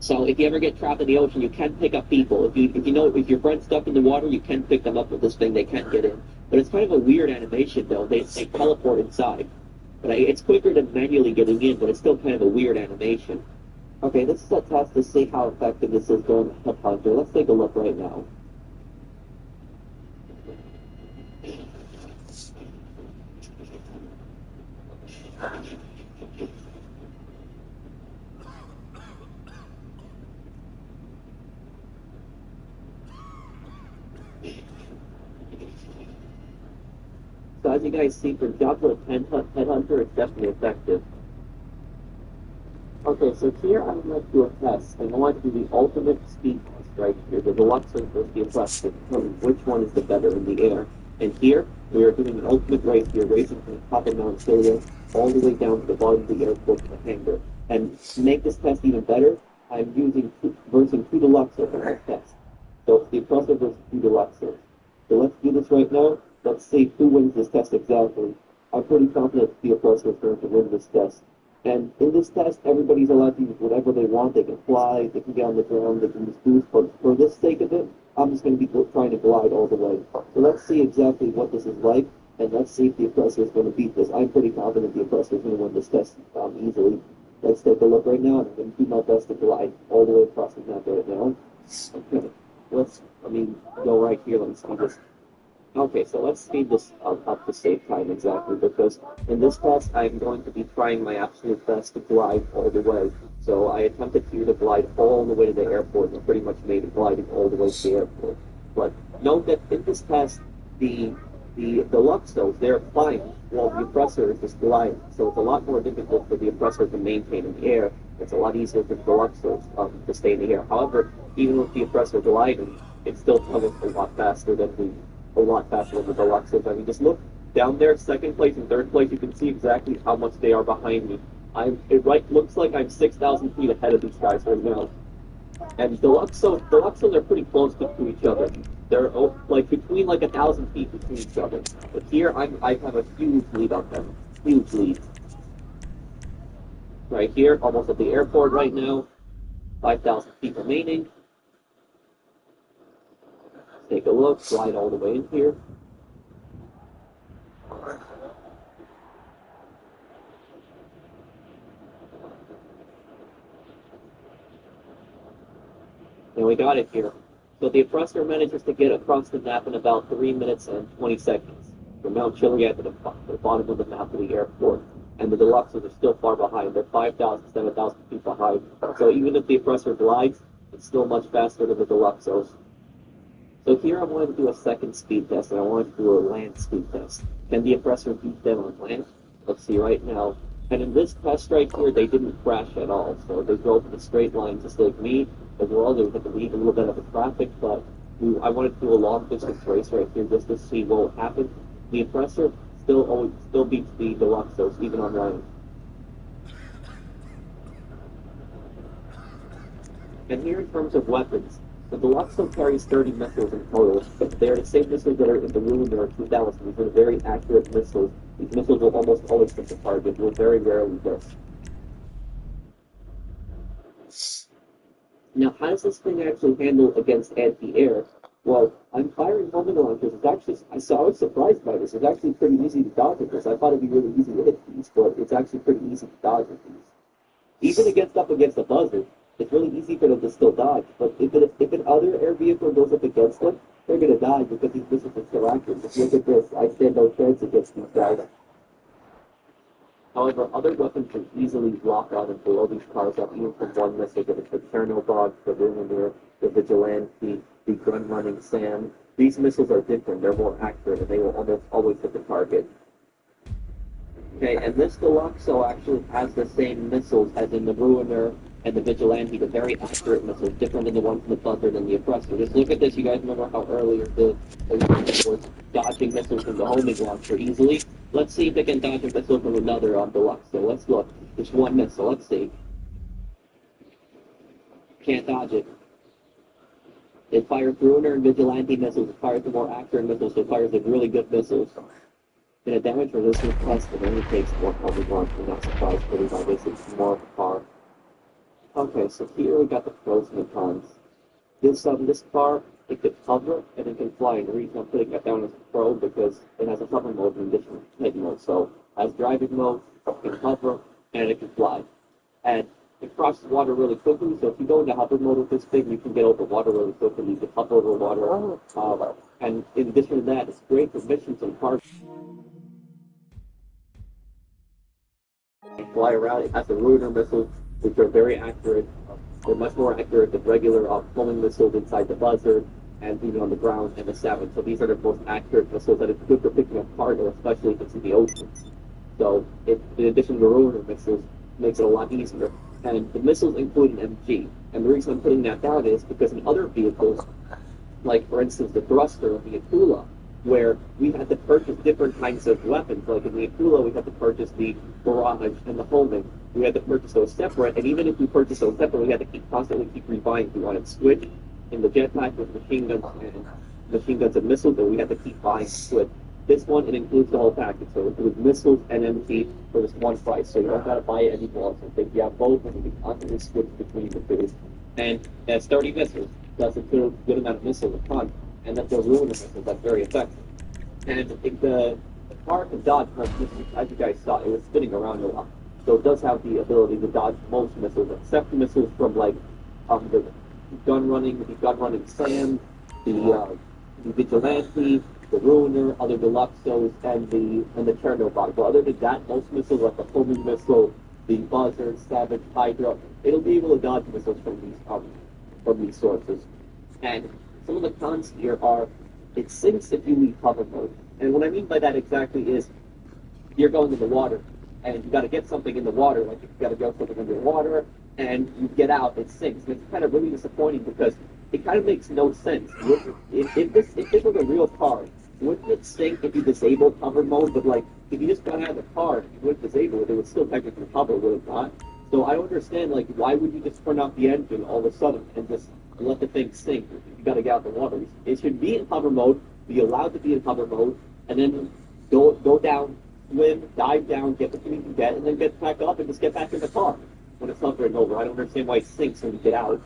if you ever get trapped in the ocean, you can pick up people. If your friend's stuck in the water, you can pick them up with this thing. They can't get in. But it's kind of a weird animation, though. They teleport inside. But it's quicker than manually getting in, but it's still kind of a weird animation. Okay, this is a test to see how effective this is going to Headhunter. Let's take a look right now. So as you guys see, for jobs with Headhunter, it's definitely effective. Okay, so here I would like to do a test, and I want to do the ultimate speed test right here. The deluxe versus the Oppressor to determine which one is the better in the air. And here, we are doing an ultimate race. We are racing from the top of Mount Syria all the way down to the bottom of the airport to the hangar. And to make this test even better, I'm using version 2 Deluxer for this test. So it's the Oppressor versus 2 Deluxer. So let's do this right now. Let's see who wins this test exactly. I'm pretty confident the Oppressor is going to win this test. And in this test, everybody's allowed to use whatever they want. They can fly, they can get on the ground, they can just boost. But for the sake of it, I'm just going to be trying to glide all the way. So let's see exactly what this is like, and let's see if the Oppressor is going to beat this. I'm pretty confident the Oppressor is going to win this test easily. Let's take a look right now, and I'm going to do my best to glide all the way across the map right now. Okay, let's go right here. Let me see this. Okay, so let's speed this up to save time exactly, because in this test I'm going to be trying my absolute best to glide all the way. So I attempted here to glide all the way to the airport and pretty much made it gliding all the way to the airport. But note that in this test, the Luxos, they're flying while the oppressor is just gliding. So it's a lot more difficult for the oppressor to maintain in the air. It's a lot easier for the Luxos to stay in the air. However, even with the oppressor gliding, it's still coming a lot faster than the Luxos. I mean, just look down there, second place and third place. You can see exactly how much they are behind me. Looks like I'm 6,000 feet ahead of these guys right now. And the Luxos are pretty close to each other. They're like between like 1,000 feet between each other. But here I have a huge lead on them. Huge lead. Right here, almost at the airport right now. 5,000 feet remaining. Take a look, slide all the way in here. And we got it here. So the oppressor manages to get across the map in about 3 minutes and 20 seconds. From Mount Chiliad to the bottom of the map of the airport. And the Deluxes are still far behind. They're 5,000, 7,000 feet behind. So even if the oppressor glides, it's still much faster than the Deluxos. So here I wanted to do a second speed test, and I wanted to do a land speed test. Can the oppressor beat them on land? Let's see right now. And in this test right here, they didn't crash at all. So they drove in a straight line just like me. As well, they had to leave a little bit of the traffic, but I wanted to do a long distance race right here just to see what would happen. The oppressor still beats the Deluxos, even on land. And here in terms of weapons, the Deluxo carries 30 missiles in total. They are the same missiles that are in the room. There are 2,000. These are very accurate missiles. These missiles will almost always hit the target. Will very rarely miss. Now, how does this thing actually handle against anti-air? Well, I'm firing homing launchers. I was surprised by this. It's actually pretty easy to dodge with this. I thought it'd be really easy to hit these, but it's actually pretty easy to dodge with these. Even up against a buzzard, it's really easy for them to still dodge. But if an other air vehicle goes up against them, they're gonna die because these missiles are so accurate. Just look at this. I stand no chance against these guys. However, other weapons can easily lock on and blow these cars up, even from one missile. If it's the Chernobog, the Lumineer, the Vigilante, the gun-running Sam. These missiles are different. They're more accurate, and they will almost always hit the target. Okay, and this Deluxo actually has the same missiles as in the Ruiner and the Vigilante, the very accurate missiles, different than the one from the Buzzard and the Oppressor. Just look at this. You guys remember how earlier the was dodging missiles from the homing launcher easily? Let's see if they can dodge a missile from another Deluxo. Let's look. Just one missile. Let's see. Can't dodge it. It fires Ruiner and Vigilante missiles. It fires the more accurate missiles. So it fires the really good missiles. In a damage resistance test, it only takes one homing launcher. I'm not surprised pretty by this. It's more of a car. Okay, so here we got the pros and the cons. This car, it can hover and it can fly. And the reason I'm putting that down as a pro because it has a hover mode in addition to flight mode. So it has driving mode, it can hover, and it can fly. And it crosses water really quickly, so if you go into hover mode with this thing, you can get over water really quickly. You can hover over water. And in addition to that, it's great for missions and cars. Fly around. It has the Ruiner missiles, which are very accurate. They're much more accurate than regular homing missiles inside the Buzzard and even on the ground and the Savage. So these are the most accurate missiles that it's good for picking up cargo, especially if it's in the ocean. So in addition to the Ruiner missiles, makes it a lot easier. And the missiles include an MG. And the reason I'm putting that down is because in other vehicles, like for instance the Thruster of the Akula, where we had to purchase different kinds of weapons. Like in the Akula, we had to purchase the Barrage and the Homing. We had to purchase those separate, and even if we purchased those separate, we had to constantly keep rebuying. If we wanted Switch in the jetpack with machine guns and missiles, then we had to keep buying Switch. This one, it includes the whole package, so it includes missiles and MG for this one price. So you don't gotta buy it anymore. So if you have both, and you can constantly switch between the two. And that's 30 missiles. That's a good amount of missiles a ton. And that's those Ruiner missiles. That's very effective. And the car can dodge most missiles. As you guys saw, it was spinning around a lot. So it does have the ability to dodge most missiles, except the missiles from like the gun running Sam, the Vigilante, the Ruiner, other Deluxos, and the Chernobog. But other than that, most missiles like the homing missile, the Buzzard, Savage, Hydra, it'll be able to dodge missiles from these sources. And some of the cons here are it sinks if you leave hover mode. And what I mean by that exactly is you're going in the water, and you got to get something in the water, like you got to go something underwater, and you get out, it sinks. And it's kind of really disappointing because it kind of makes no sense. If this was a real car, wouldn't it sink if you disabled hover mode? But like, if you just got out of the car and you wouldn't disable it, it would still technically hover, would it not? So I don't understand, like, why would you just turn off the engine all of a sudden and just let the thing sink? You got to get out of the water. It should be in hover mode, be allowed to be in hover mode, and then go down, swim, dive down, get what you can get, and then get back up and just get back in the car when it's hovering over. I don't understand why it sinks when you get out.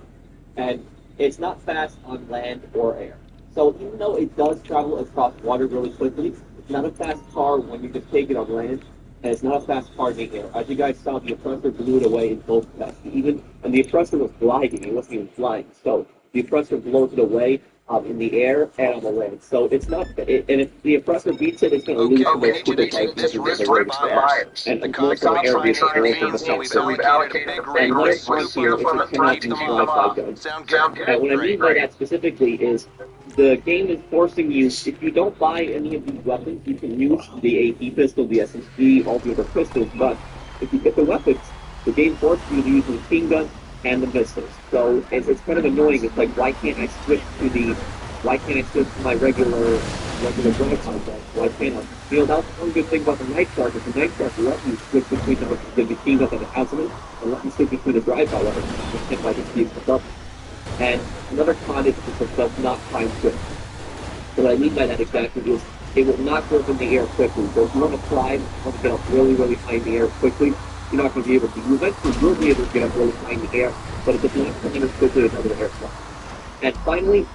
And it's not fast on land or air. So even though it does travel across water really quickly, it's not a fast car when you just take it on land, and it's not a fast car in the air. As you guys saw, the Oppressor blew it away in both tests. And the Oppressor was gliding, it wasn't even flying. So the Oppressor blows it away in the air and on the land. So it's not, and if the Oppressor beats it, it's going to lose to those super types in the race there. And most of the air beats are also so we've defensive. allocated a big red And grid another part here is it cannot use Wi-Fi guns. Sound good? And what I mean by that specifically is the game is forcing you, if you don't buy any of these weapons, you can use the AT pistol, the SMG, all the other pistols, but if you get the weapons, the game forces you to use the machine gun and the missiles. So it's kind of annoying. It's like, why can't I switch to my regular drive concept? Why can't I? You know, that's one good thing about the Night Shark, is the Night Shark let you switch between the machine gun and the hazmat, and let you switch between the drive by weapons. You can't like use the stuff. And another con is it does not time switch. So what I mean by that exactly is it will not go up in the air quickly. So if you want to fly, you want to get up really, really high in the air quickly, you're not going to be able to. You eventually will be able to get up really high in the air, but it does not climb as quickly as other aircraft. And finally,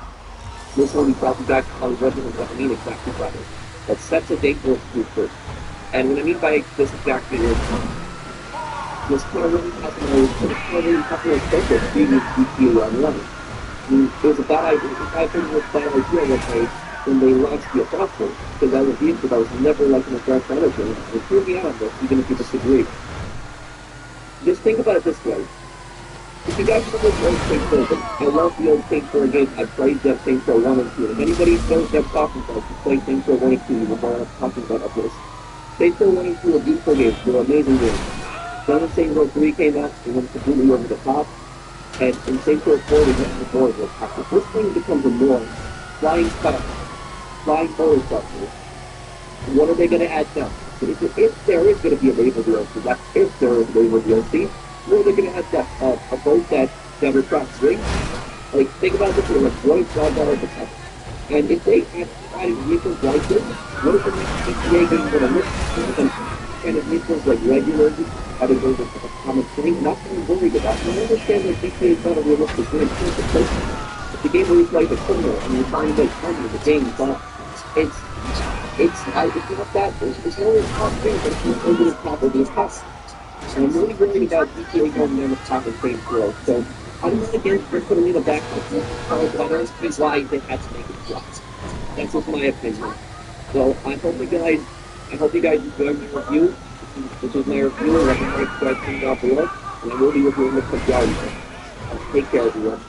this one we brought back to how Resident what I mean exactly by it. That sets a dangerous trooper. And what I mean by this exactly is this kind of really popular focus being GT111. It was a bad idea. I think it was a bad idea when they launched the Oppressor, because that was the issue. That was never like an aggressive energy. It threw me out on this, even if you disagree. Just think about it this way. If you guys remember the old Saints Row, I love the old Saints Row games. I played them Saints Row 1 and 2. If anybody knows them talking about, you play Saints Row 1 and 2, you will know what I'm talking about this. Saints Row 1 and 2 are beautiful games. They're amazing games. Then when Saints Row 3 came out, it went completely over the top. And in Saints Row 4, they went more over the top. The first thing becomes annoying. Flying stuff. Flying forward structures. What are they going to add now? If there is going to be a naval DLC, that's if there is a naval DLC, what are they going to add that? A boat that retracts wings? Like, think about this, like, what is $12 a ton? And if they add vehicles like this, what is the next GTA game going to look like? Some kind of vehicles like regular, how to go with a common thing, not to be worried about. I understand that GTA is not a realistic game, it's a game where you play the criminal and you're trying to make money in the game, but it's not that, it's only a top thing, but it's over the top of the top. And I'm really worried about GTA going down the top of Saints Row, so I'm not against putting in a back but I don't see why they had to make it fly. That's just my opinion. So I hope you guys enjoyed my review. This is my review, and let me know what you guys think down below, and I will be reviewing the TGIFriday. Take care, everyone.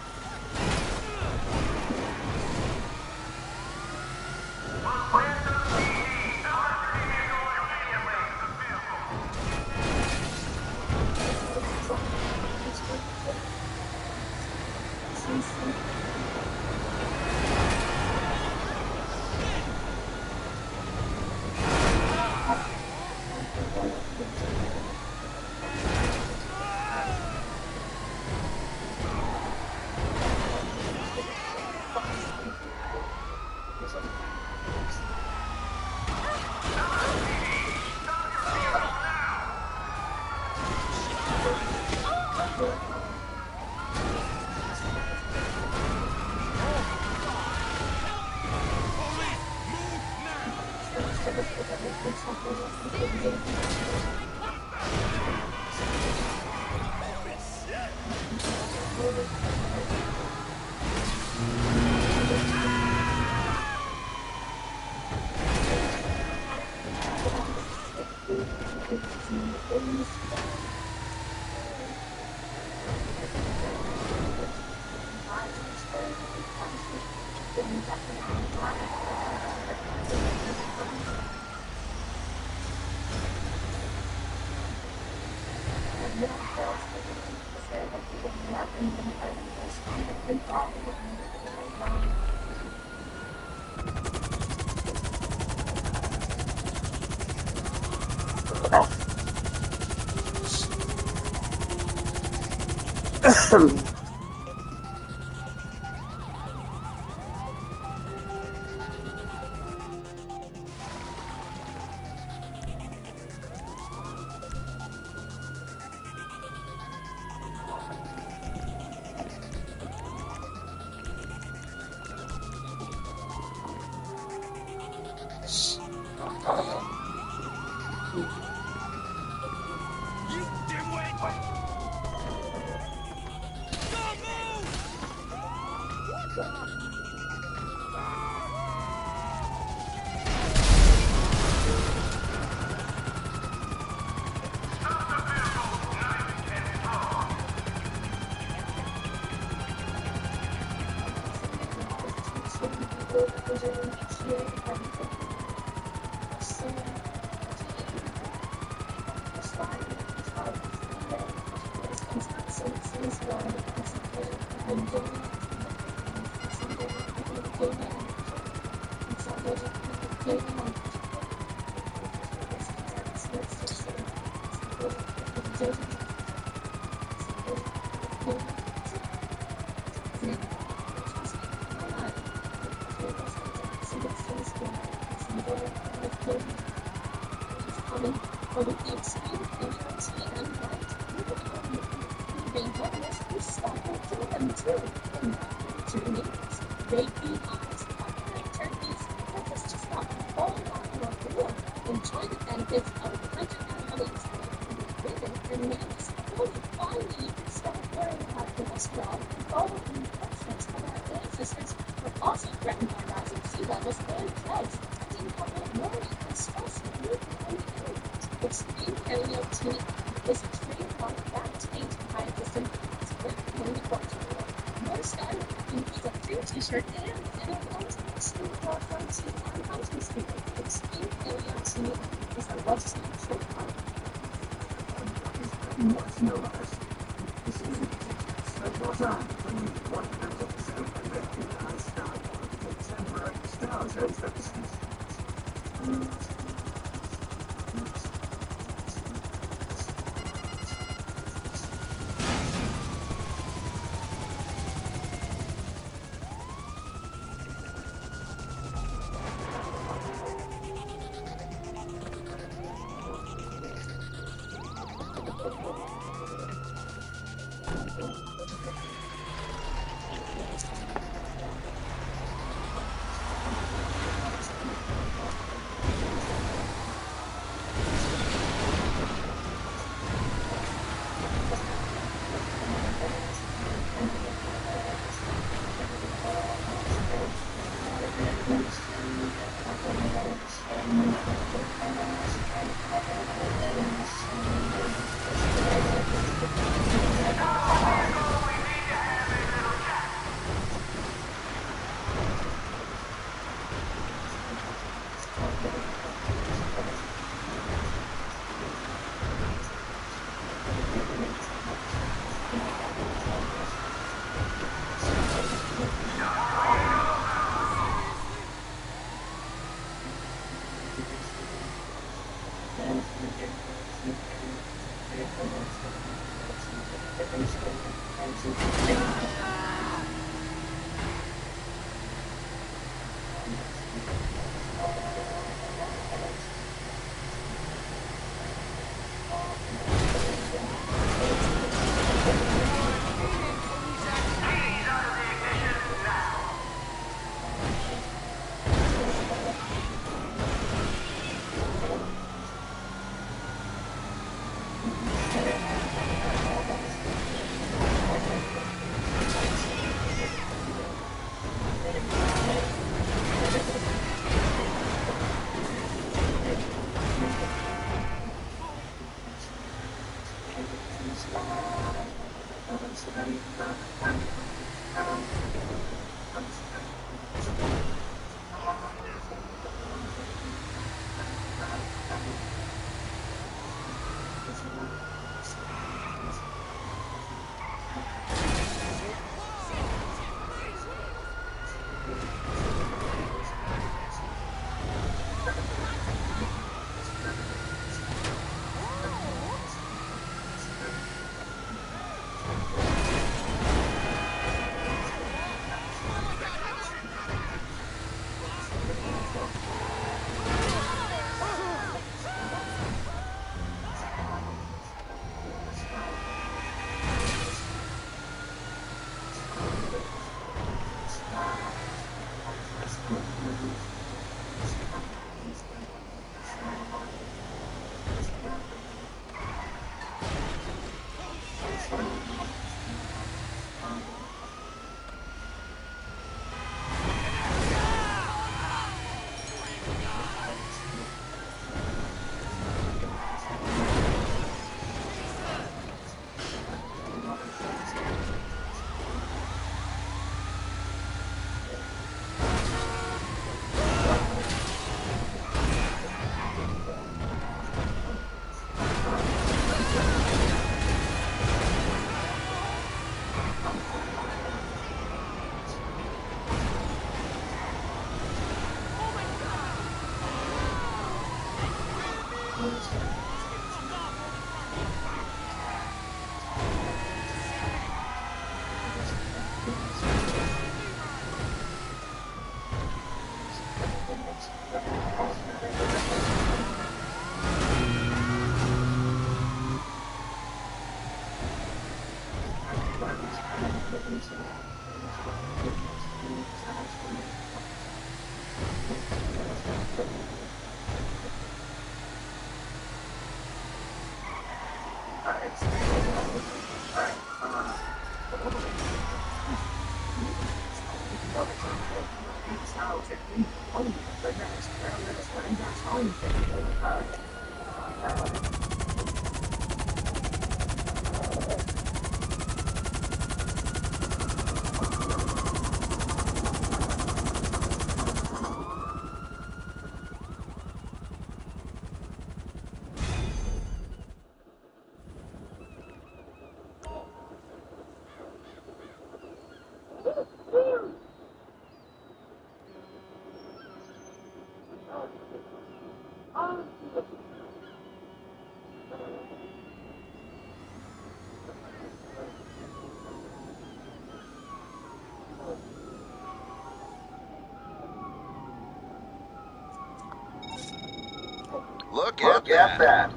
Look at that.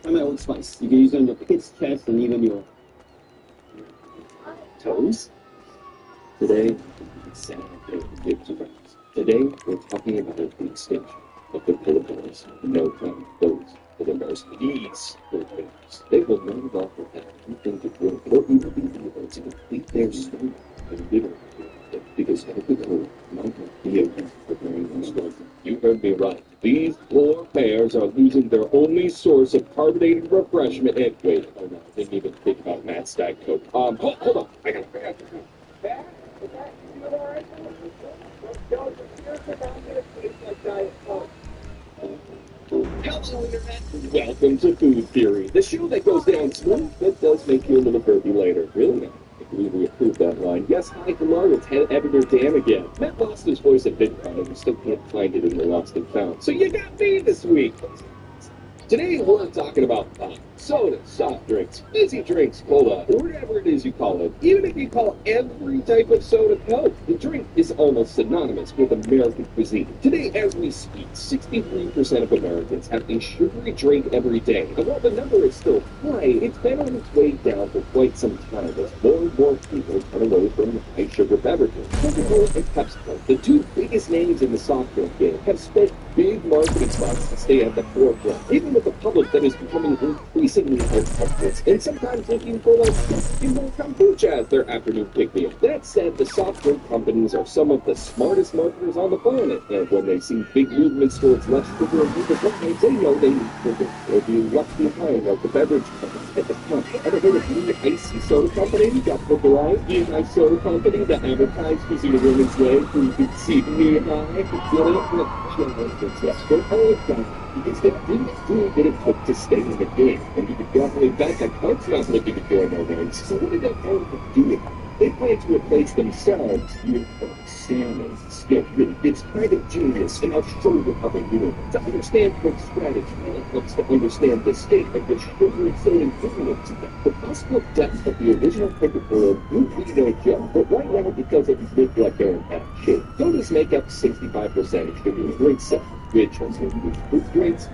Try my Old Spice. You can use it on your kids' chest and even your toes. Today, it's Saturday with Gibson Friends. Today, we're talking about the extinction of the pillow bears. No problem. Those pillow bears. These pillow bears. They will not evolve without anything to drink or even be able to complete their story and live because Coca-Cola might not be able to prepare them strong. You heard me right. These poor bears are losing their only source of carbonated refreshment. And wait, oh no, I didn't even think about Matt Stag Coke. Hold on. I gotta figure out Hello, Internet. Welcome to Food Theory, the show that goes down smooth but does make you a little burpy later. Really now? I believe we approved that line. Yes, hi, hello, it's Head Editor Dan again. Matt lost his voice at VidCon and we still can't find it in the Lost and Found. So you got me this week. Today we're talking about pop, soda, soft drinks, fizzy drinks, cola, or whatever it is you call it. Even if you call every type of soda Coke, the drink is almost synonymous with American cuisine. Today, as we speak, 63% of Americans have a sugary drink every day. And while the number is still high, it's been on its way down for quite some time as more and more people turn away from high sugar beverages. Coca-Cola and Pepsi, the two biggest names in the soft drink game, have spent big marketing spots to stay at the forefront, even with the public that is becoming increasingly health conscious and sometimes looking for like more kombucha as their afternoon pick-me-up. That said, the soft drink companies are some of the smartest marketers on the planet, and when they see big movements towards less sugar and deeper companies, they know they need sugar or be left behind like the beverage companies at the front. Ever heard of the Icy Soda Company? You got Coca Light, the Ice Soda Company that advertised using a woman's leg who you could see knee high. Because they didn't do what it took to stay in the game, and you could definitely bet that Coke's not looking to join their ranks. So what did they plan to do? They plan to replace themselves with salmon. Yeah, really, it's kind of genius, and I'll show you how they do it. To understand Coke's strategy, it helps to understand the state of the sugar and soda ingredients. The possible depth of the original Coca-Cola would be no joke, but right now it doesn't look like they're in bad shape. Sodas make up 65% of sugar drink sales, which has included fruit drinks,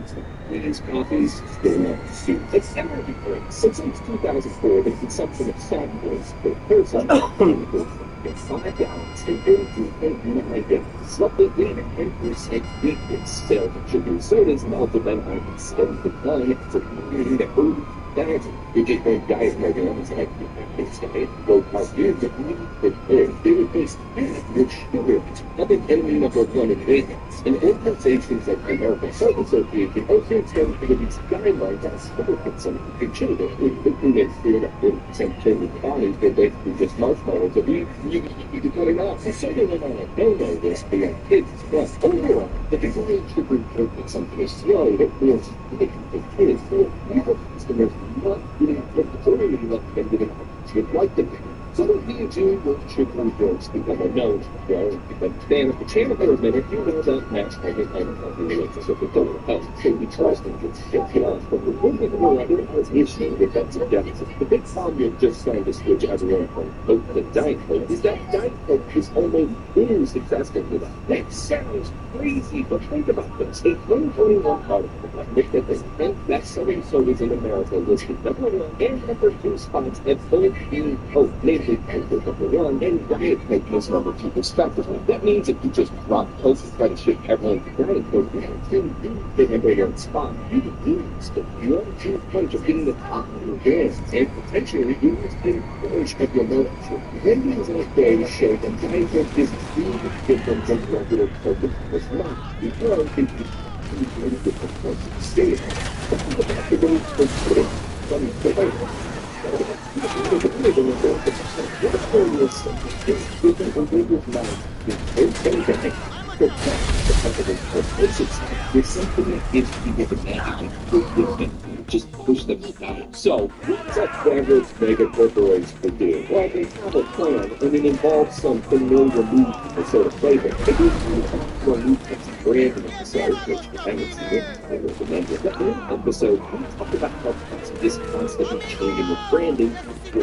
teas, coffees, still not soup. It's never been great. Since 2004, the consumption of soft drinks per person has 5 gallons and 32.9 gallons. Roughly 8% decrease. Sales of sugary sodas have also been on a steady decline for nearly the early 2000s. You just make diet programs like it's low carb foods that need prepared food-based with sugar. Nothing enemy number one in maintenance. And organizations like the American Heart Association also extend to these guidelines on sugar consumption for children, who makes sure that 40% children's bodies are basically just marshmallows. So you need to cut it off. So certainly not a no-no list for young kids. But overall, the decline in sugar drink consumption is slow. It feels for kids. So people customers not getting early enough and getting should like the thing. So what do? We're sugary drinks become unknown. Well, you can understand if the channel for a minute, you know that Max had an unhealthy relationship with total health, so he tries to just get it off. But the one thing we're under has issue with defensive deficit. The big problem you're just trying to switch everyone from Coke to Diet Coke is that Diet Coke is almost very successful with that. That sounds crazy, but think about this. A 2021 article looked at the 10 best-selling sodas in America listed #1 and #2 spots at both being Coke, namely Coke was #1 and Diet Coke was #2 respectively. That means if you just drop Coke and try to ship everyone to Diet Coke, you have to the #1 spot. You would lose the 1-2 punch of being the top of your brand and potentially lose the push of your membership. Ratings like those show that Diet Coke is really different from regular Coke. It's not because it is really different from the state. There's something that gives people the magic and just push them down. So, what's a beverage mega corporation do? Well, they have a plan, and it involves some familiar moves or sort of flavor. They do a new brand episode, which I haven't seen it. I recommend it. But in that episode, we talk about how Pepsi is constantly changing with branding to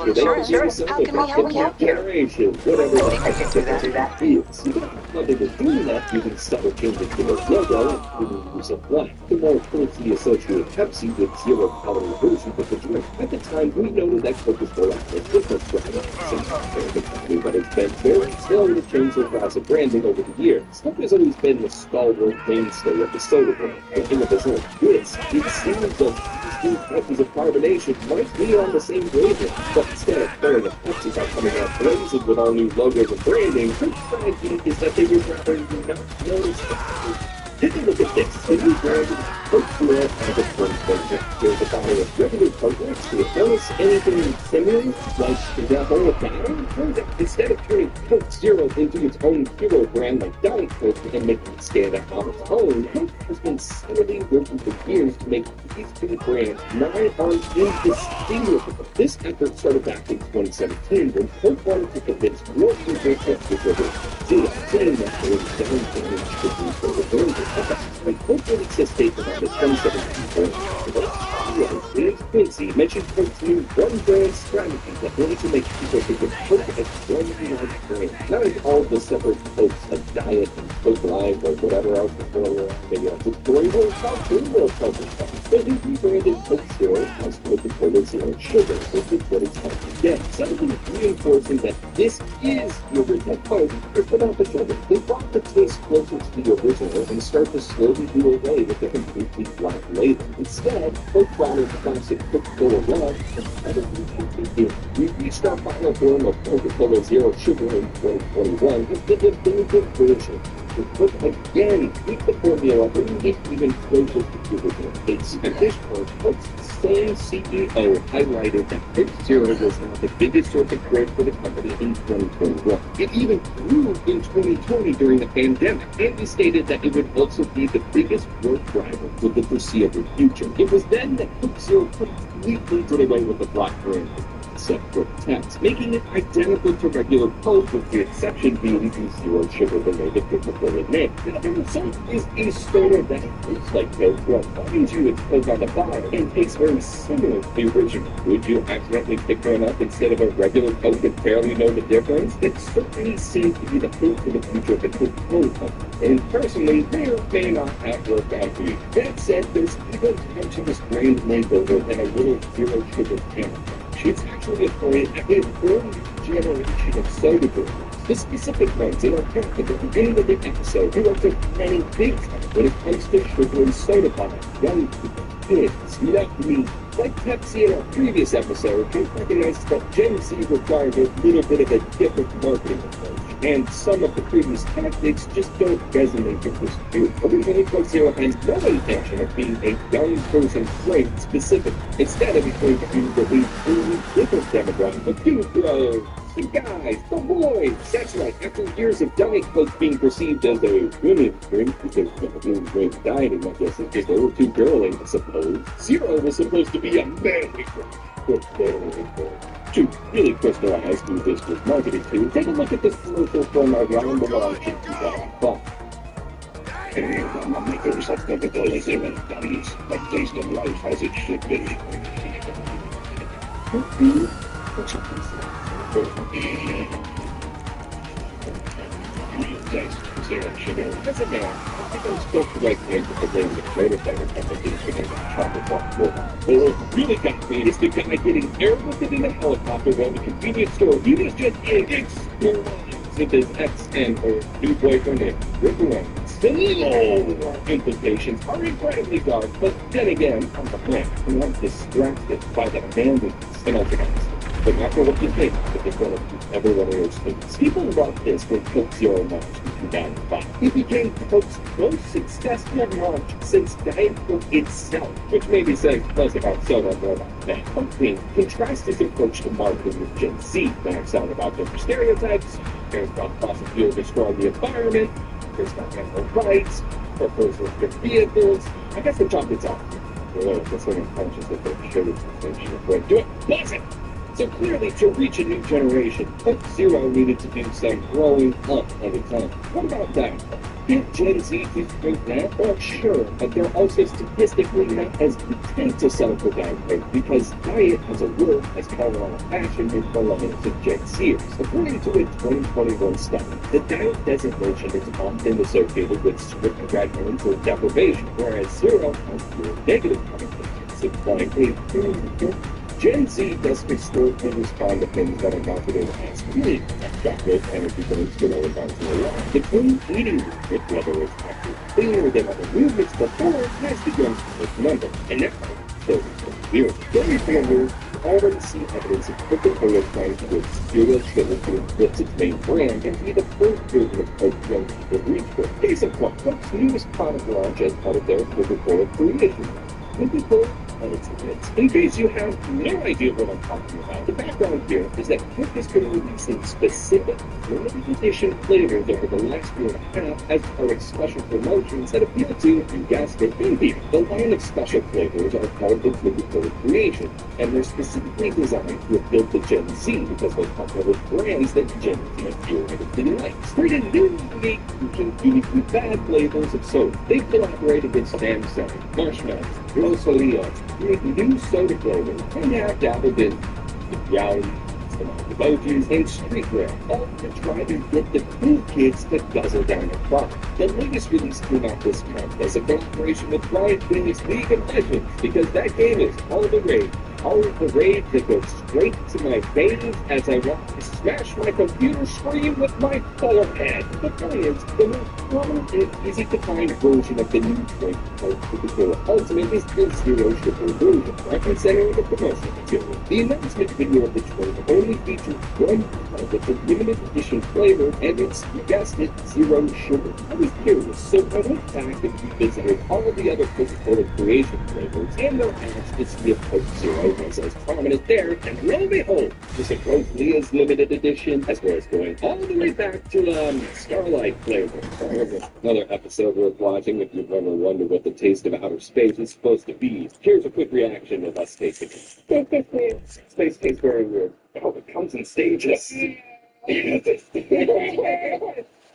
Mutual Insurance. How can we help you? Generation, whatever the heck is. You got nothing to do that, you can subtle changes to the logo, including the use of black, to more closely associate Pepsi with zero-calorie versions of the drink. At the time, we noted that Coca-Cola had a different brand, but it's been very slow to change their classic branding over the years. Coke has always been the stalwart mainstay of the soda brand. Thinking of its own twist, it seems that these two types of carbonation might be on the same wavelength, but instead of throwing a Pepsi by coming out blazing with all new logos and branding, Coke's strategy is that they would rather not notice the take a look at this. The new brand is Coke Zero as a front version. There's a bottle of regular Coke next to it. Notice anything similar, like the whole battle? Instead of turning Coke Zero into its own hero brand like Diet Coke and making it stand out on its own, Coke has been steadily working for years to make these two brands nigh on indistinguishable. This effort started back in 2017 when Coke wanted to convince more people to deliver Zero, saying that they were downplaying should for the version. When Coke released a statement on the 2017 brand, James Quincy mentioned Coke's new one-brand strategy that wanted to make people think of Coke as one united brand, not as all the separate Cokes like Diet and Coke Live or whatever else before, maybe that's a story or Coke Coke. But the rebranded Coke Zero has Coca-Cola Zero Sugar, which is what it's called today. Something reinforcing that this is the original Coke, just without the sugar. They brought the taste closer to the original and start to slowly do away with the completely flat label. Instead, Coke brought in classic Coca-Cola Love and other new. We reached our final form of Coca-Cola Zero Sugar in 2021 with the definitive version. The Coke again tweaked the formula to get even closer to the original taste. At this point, Coke's same CEO highlighted that Coke Zero was now the biggest source of growth for the company in 2021. It even grew in 2020 during the pandemic, and he stated that it would also be the biggest growth driver for the foreseeable future. It was then that Coke Zero completely did away with the black brand except for text, making it identical to regular Coke with the exception being the Zero Sugar related Coca-Cola name. The result is a soda that looks like Coke, reminds you it's Coke on the bottle, and tastes very similar to the original. Would you accidentally pick one up instead of a regular Coke and barely know the difference? It certainly seems to be the hope for the future of the Coca-Cola company, and personally, may or may not have worked out for you. That said, there's even more to this brand makeover than a little Zero Sugar can. It's actually a point at the early generation of soda brands. The specific ones in our pack at the beginning of the episode who are the many big time when it comes to sugar and soda bottles. Young people, kids, like me. Like Pepsi in our previous episode, we recognized that Gen Z required a little bit of a different marketing approach. And some of the previous tactics just don't resonate with this group. Originally, Coke Zero has no intention of being a young person drink specific. Instead of it going to be the completely different demographic of you bros, the guys, the boys. That's right, after years of Diet Coke being perceived as a women's drink, because women drink dieting, I guess it's just a little too girly, I suppose. Zero was supposed to be a manly drink. To really crystallize who this was marketed to, take a look at this commercial from around the launch in 2005. Makers of Coca-Cola Zero dummies, but taste of life as it should be. Zero sugar. As a man, I think I'm still correctly with the name of the prototype competition in chocolate bar. What really got me is the guy getting airlifted in a helicopter while the convenience store he was just in explodes with his ex and her new boyfriend named Rick Owens. The legal implications are incredibly dark, but then again, I'm the man who was distracted by the abandonments and ultimates. But after what you think, the development everyone else thinks. People love this when Coke Zero launched in 2005. It became Coke's most successful launch since Diet Coke itself, which may be saying less about soda more about that. Pumpkin contrasts this approach to marketing with Gen Z, backs out about their stereotypes, cares about fossil fuel destroying the environment, cares about animal rights, prefers electric vehicles. I guess the chocolate's out. This one is conscious that they're sugar suspension of way to it. Bless it! So clearly, to reach a new generation, Coke Zero needed to do some growing up at its own. What about that? Did Gen Z just think that? Well, sure, but they're also statistically not as content to settle for Diet Coke because diet as a word has come on a fashion with millennials of Gen Zers. According to a 2021 study, the diet designation is often associated with strict guidelines or deprivation, whereas zero has more negative connotations, implying a Gen Z does historically respond to things that are marketed as clean, like chocolate, energy drinks, granola bars, and the like. The clean eating movement, whether it's actually cleaner than other movements before, has begun to take number, and now, so weird. Going forward, we already see evidence of Coca-Cola trying to obscure sugar to eclipse its main brand and be the first version of Coke young people reach for. Case in point, Coke's newest product launch as part of their Coca-Cola creation. Coca-Cola and its limits. In case you have no idea what I'm talking about, the background here is that Coke has been releasing specific limited edition flavors over the last year and a half as part of special promotions that appeal to, you guessed it, India. The line of special flavors are part of the Coca-Cola creation, and they're specifically designed to appeal to Gen Z because they partner with brands that Gen Z theoretically likes. Creating new, uniquely bad flavors of soda. They've collaborated with Samsung, Marshmallows, Rosalia, create new soda flavors, and have dabbled in Yowdy, emojis, and streetwear, all to try to get the cool kids to guzzle down their product. The latest release came out this month as a collaboration with Riot Games' League of Legends, because that game is all the rage. All of the rage that goes straight to my veins as I want to smash my computer screen with my forehead. The point is, the most common and easy to find version of the new drink called Coca-Cola Ultimate is the zero sugar version, right in the center of the promotional material. The announcement video of the drink only features one of the limited edition flavor, and it's, you guessed it, zero sugar. I was curious, so I went back and revisited all the other Coca-Cola creation flavors, and their ads to see if Coke Zero was as prominent there, and lo and behold, this is both Leah's limited edition, as well as going all the way back to Starlight flavor. Another episode worth watching if you've ever wondered what the taste of outer space is supposed to be. Here's a quick reaction of us tasting it. Space tastes very weird. Oh, it comes in stages.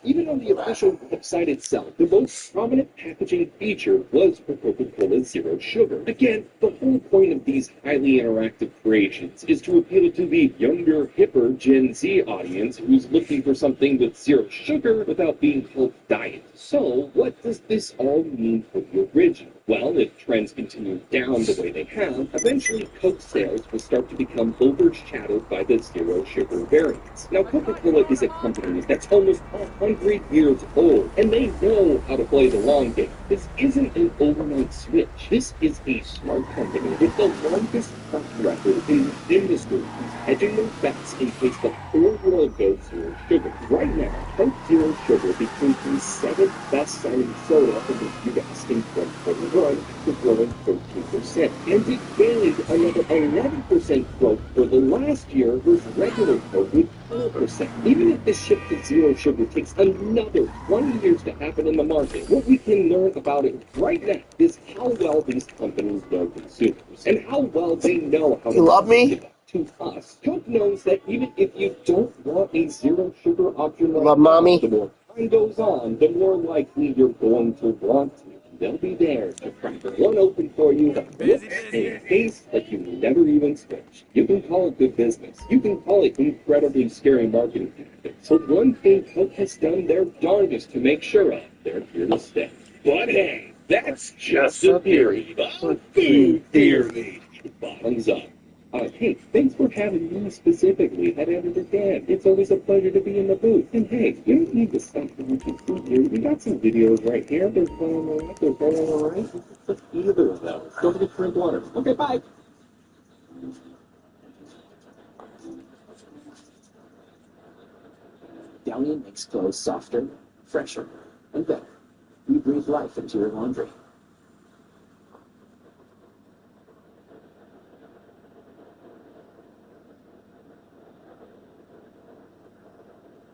Even on the official website itself, the most prominent packaging feature was for Coca-Cola Zero Sugar. Again, the whole point of these highly interactive creations is to appeal to the younger, hipper Gen Z audience who's looking for something with zero sugar without being called diet. So, what does this all mean for the original? Well, if trends continue down the way they have, eventually Coke sales will start to become overshadowed by the zero sugar variants. Now, Coca-Cola is a company that's almost 100 years old, and they know how to play the long game. This isn't an overnight switch. This is a smart company with the longest track record in the industry, who's hedging their bets in case the whole world goes zero sugar. Right now, Coke Zero Sugar became the 7th best-selling soda in the U.S. in 2021. run after growing 13%, and it gained another 11% growth for the last year versus regular Coke with 4%. Even if the shift to zero sugar takes another 20 years to happen in the market, what we can learn about it right now is how well these companies know consumers and how well they know how to market it to us. Coke knows that even if you don't want a zero sugar option right now, the more time goes on, the more likely you're going to want to. They'll be there to crack one open for you that looks and tastes like you never even switched. You can call it good business. You can call it incredibly scary marketing tactics. So one thing Coke has done their darndest to make sure of, they're here to stay. But hey, that's just a theory. A food theory. Bottoms up. Hey, thanks for having me specifically at Editor Dan. It's always a pleasure to be in the booth. And hey, you don't need to stop watching food here. We got some videos right here. They're playing alright. They're playing alright. Let's either of those. Don't forget to drink water. Okay, bye. Downy makes clothes softer, fresher, and better. You breathe life into your laundry.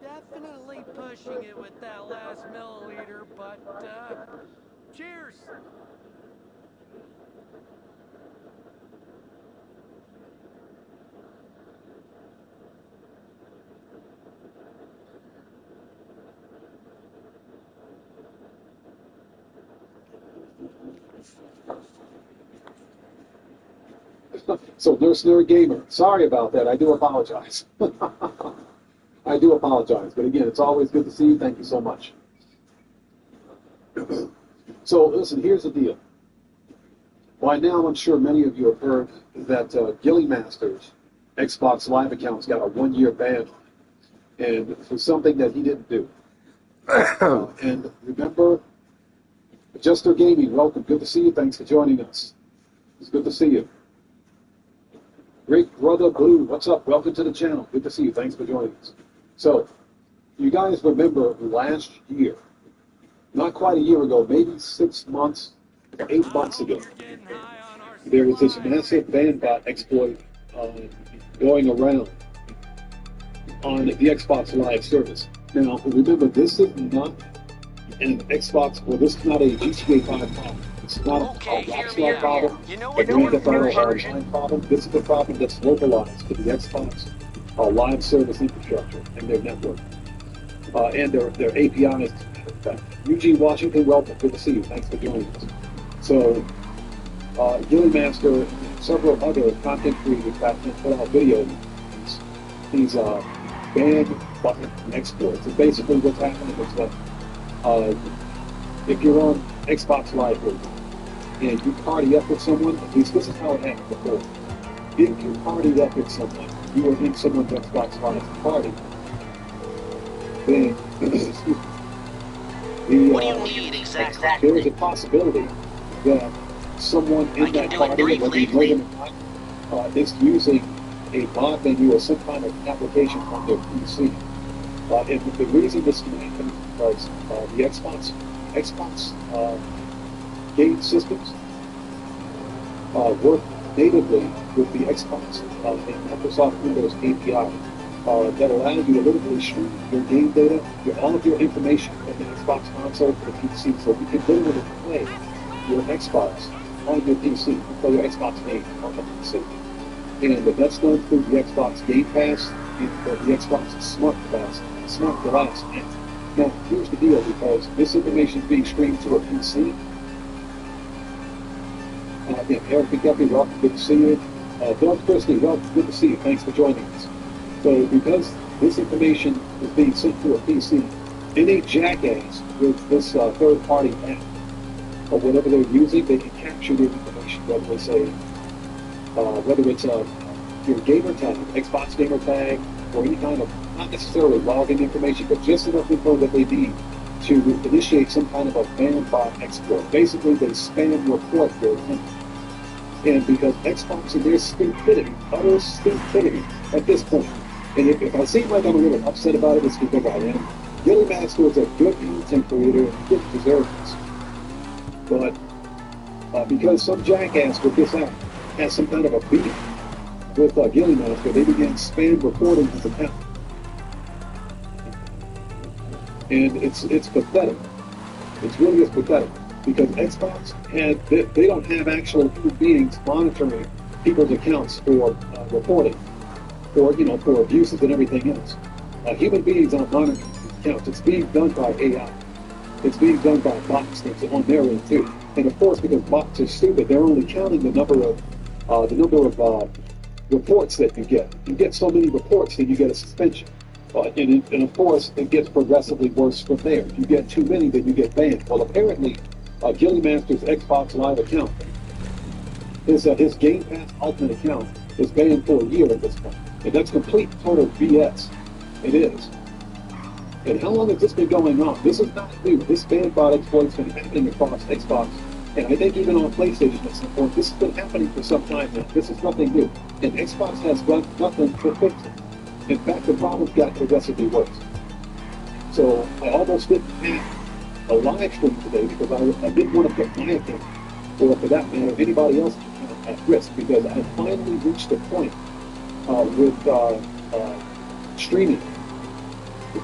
Definitely pushing it with that last milliliter, but, cheers! So, Nurse Gamer, sorry about that. I do apologize. I do apologize. But again, it's always good to see you. Thank you so much. So, listen, here's the deal. By now, I'm sure many of you have heard that Gilly Masters' Xbox Live account's got a 1-year ban, and for something that he didn't do. And remember, Jester Gaming, welcome. Good to see you. Thanks for joining us. It's good to see you. Great Brother Blue, what's up? Welcome to the channel. Good to see you. Thanks for joining us. So, you guys remember last year, not quite a year ago, maybe 6 months, 8 months ago, there was this massive bandbot exploit going around on the Xbox Live service. Now, remember, this is not an Xbox, well, this is not a GTA 5 problem. It's not a Rockstar problem, a Grand Theft Auto Online problem. This is a problem that's localized to the Xbox Live service infrastructure and their network, and their APIs. Eugene Washington, welcome. Good to see you. Thanks for joining us. So, Gilly Master and several other content creators that put out videos, these ban button exploits. And basically what's happening is that if you're on Xbox Live and you party up with someone, at least this is how it happened before. If you partied up with someone, you were in someone's Xbox Live party, then What do you need exactly? there is a possibility that someone in that party, whether you know them or not, is using a mod menu or some kind of application on their PC. And the reason this can happen is because the Xbox game systems work natively with the Xbox and Microsoft Windows API that allow you to literally stream your game data, all of your information from the Xbox console to the PC, so you can literally play your Xbox on your PC, you play your Xbox game on the PC. And that's done through the Xbox Game Pass and the Xbox Smart Glass app. Now, here's the deal, because this information is being streamed to a PC. Eric McGuffey, welcome, good to see you. Don Christie, welcome, good to see you. Thanks for joining us. So, because this information is being sent to a PC, any jackass with this third-party app or whatever they're using, they can capture the information, whether it's your gamer tag, Xbox gamer tag, or any kind of, not necessarily login information, but just enough info that they need to initiate some kind of a bandbot exploit. Basically, they spam report your account. And because Xbox and their stupidity, utter stupidity at this point, and if I seem like I'm a little upset about it, it's because I am. Gilly Master is a good content creator and good deserves. But because some jackass with this app has some kind of a beef with Gilly Master, they began spam reporting his account. And it's pathetic. It's really is pathetic because Xbox they don't have actual human beings monitoring people's accounts for reporting, for abuses and everything else. Human beings aren't monitoring these accounts. It's being done by AI. It's being done by bots that's on their end too. And of course, because bots are stupid, they're only counting the number of reports that you get. You get so many reports that you get a suspension. And of course, it gets progressively worse from there. If you get too many, then you get banned. Well, apparently, Gilly Master's Xbox Live account, his Game Pass Ultimate account, is banned for a year at this point. And that's complete total BS. It is. And how long has this been going on? This is not new. This ban bot exploit's been happening across Xbox, and I think even on PlayStation at some point. This has been happening for some time now. This is nothing new. And Xbox has done nothing to fix it. In fact, the problem's got progressively worse. So I almost didn't have a live stream today because I didn't want to put my account, or for that matter, anybody else's account at risk, because I finally reached a point with streaming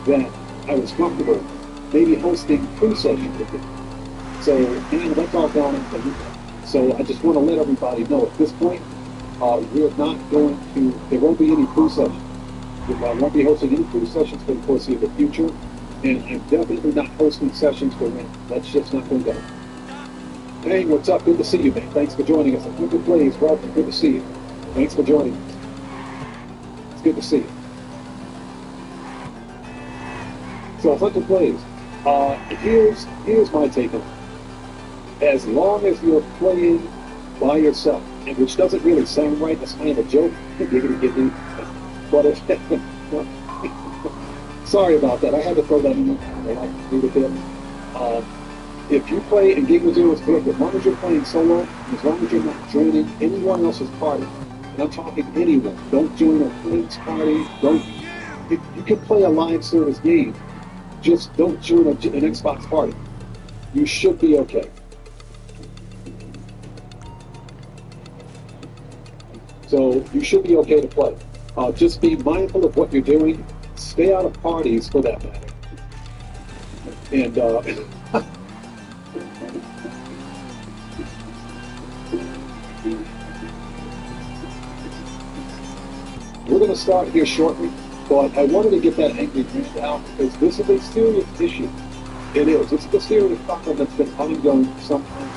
that I was comfortable maybe hosting crew sessions with it. So now that's all gone into the So I just want to let everybody know at this point, we're not going to, there won't be any crew sessions. I won't be hosting any crew sessions for the foreseeable future, and I'm definitely not hosting sessions for when that's just not going to go. Hey, what's up? Good to see you, man. Thanks for joining us. Good plays, welcome. Good to see you. Thanks for joining us. It's good to see you. So, Funtime plays. Here's my take on it. As long as you're playing by yourself, and which doesn't really sound right, that's kind of a joke. But sorry about that. I had to throw that in there. I like to do a bit. If you play, and Game Zero is good, as long as you're playing solo, as long as you're not joining anyone else's party, and I'm talking anyone, don't join a friend's party, if you can play a live service game, just don't join an Xbox party. You should be okay. So you should be okay to play. Just be mindful of what you're doing. Stay out of parties for that matter. And we're going to start here shortly, but I wanted to get that angry juice out because this is a serious issue. It is. It's a serious problem that's been ongoing for some time.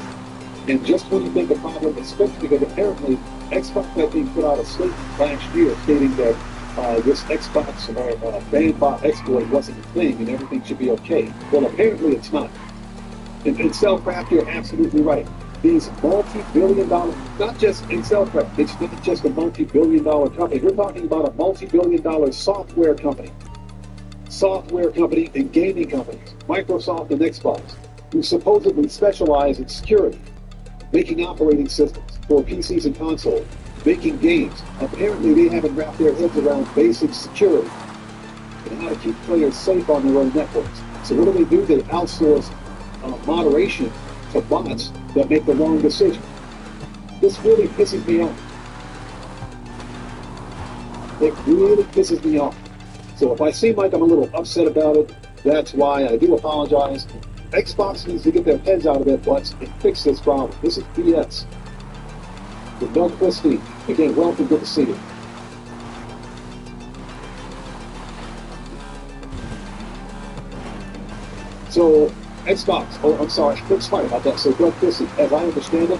And just when you think the problem is fixed, because apparently Xbox, I think, put out a statement last year stating that this Xbox ban bot exploit wasn't a thing and everything should be okay. Well, apparently it's not. In Cellcraft, you're absolutely right. These multi-billion-dollar, not just in Cellcraft, it's not just a multi-billion-dollar company. We're talking about a multi-billion-dollar software company. Software company and gaming companies, Microsoft and Xbox, who supposedly specialize in security, making operating systems for PCs and consoles, making games. Apparently they haven't wrapped their heads around basic security and how to keep players safe on their own networks. So what do? They outsource moderation to bots that make the wrong decision. This really pisses me off. It really pisses me off. So if I seem like I'm a little upset about it, that's why. I do apologize. Xbox needs to get their heads out of their butts and fix this problem. This is BS. With Doug Christie, again, welcome, good to see you. So, Xbox, I'm sorry about that. So, Doug Christie, as I understand it,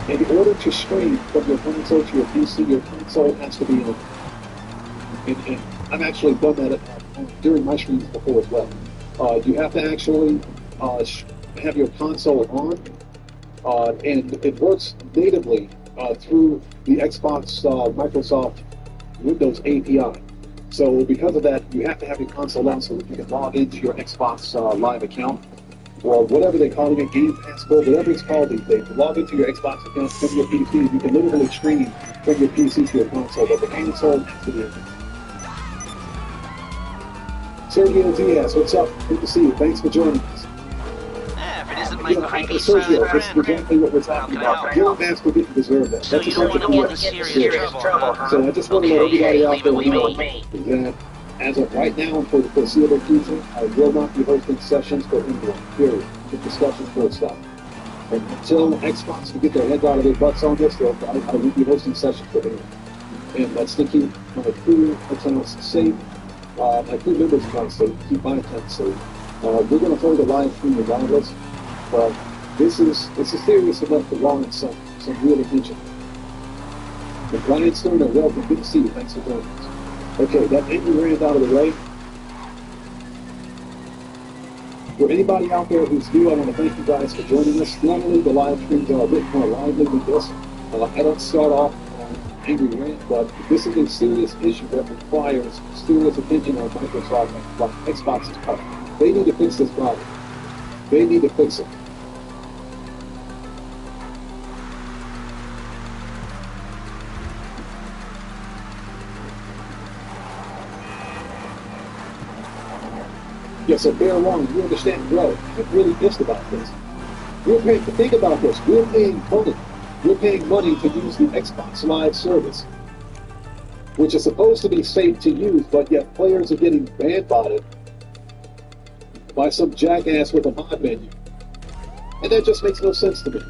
in order to stream from your console to your PC, your console has to be on. And I've actually done that during my streams before as well. You have to actually have your console on, and it works natively through the Xbox Microsoft Windows API. So because of that, you have to have your console on so that you can log into your Xbox Live account, or whatever they're calling it, Game Pass, whatever it's called these days. Log into your Xbox account from your PC. You can literally stream from your PC to your console, but the console has to be on. Sergio Diaz, what's up? Good to see you. Thanks for joining us. If it isn't my creepy silent friend. Exactly what we're talking about. Guild Master didn't deserve that. So you don't want to get in serious trouble, huh? So I just want to let everybody out there know that as of right now and for the foreseeable future, I will not be hosting sessions for anyone, period. The discussion full stop. And until Xbox can get their heads out of their butts on this, I won't be hosting sessions for anyone. And that's to keep my crew accounts safe, my crew members' accounts safe, keep my accounts safe. We're going to hold a live stream regardless, but this is serious enough to warrant some real attention. And Brian Stoner, welcome. Good to see you. Thanks for joining us. Okay, that angry rant out of the way. For anybody out there who's new, I want to thank you guys for joining us. Normally, the live streams are a bit more lively than this. I don't start off on angry rant, but this is a serious issue that requires serious attention on Microsoft and Xbox's part. They need to fix this problem. They need to fix it. Yeah, so bear along, you understand, bro. I'm really pissed about this. Think about this. We're paying money. We're paying money to use the Xbox Live service, which is supposed to be safe to use, but yet players are getting banned by it by some jackass with a mod menu. And that just makes no sense to me.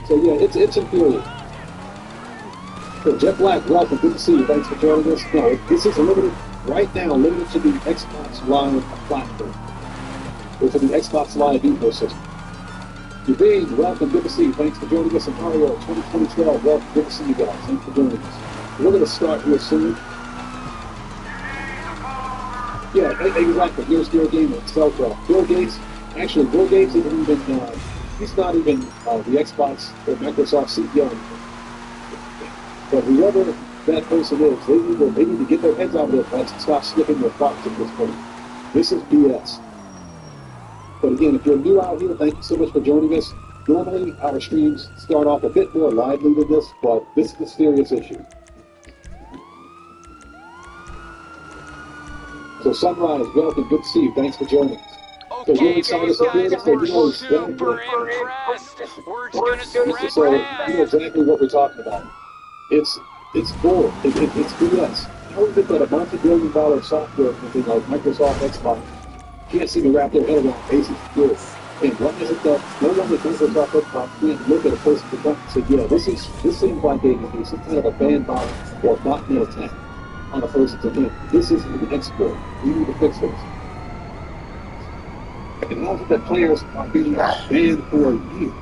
So yeah, it's infuriating. So Jeff Black, welcome. Good to see you. Thanks for joining us. No, this is limited. Right now, limited to the Xbox Live platform, or to the Xbox Live ecosystem. Yuvine, welcome, good to see you. Thanks for joining us in Mario 2012. Welcome, good to see you guys. Thanks for joining us. We're going to start here soon. Yeah, exactly. Here's Bill Gamer, StarCraft. Bill Gates isn't even, he's not even the Xbox or Microsoft CEO anymore. But whoever that person is, they need to get their heads out of their butts and stop slipping their thoughts at this point. This is BS. But again, if you're new out here, thank you so much for joining us. Normally, our streams start off a bit more lively than this, but this is a serious issue. So Sunrise, welcome, good to see you. Thanks for joining us. So you're inside us, we're super impressed. Word's gonna spread. So you know exactly what we're talking about. It's bull. It's BS. How is it that a multi-billion-dollar software company like Microsoft, Xbox can't seem to wrap their head around basic security? And why is it that no one at Microsoft, Xbox can't look at a person's account and say, yeah, this seems like some kind of a bandbot or botnet attack on a person's account. This is an exploit. We need to fix this. And how is it that players are being banned for a year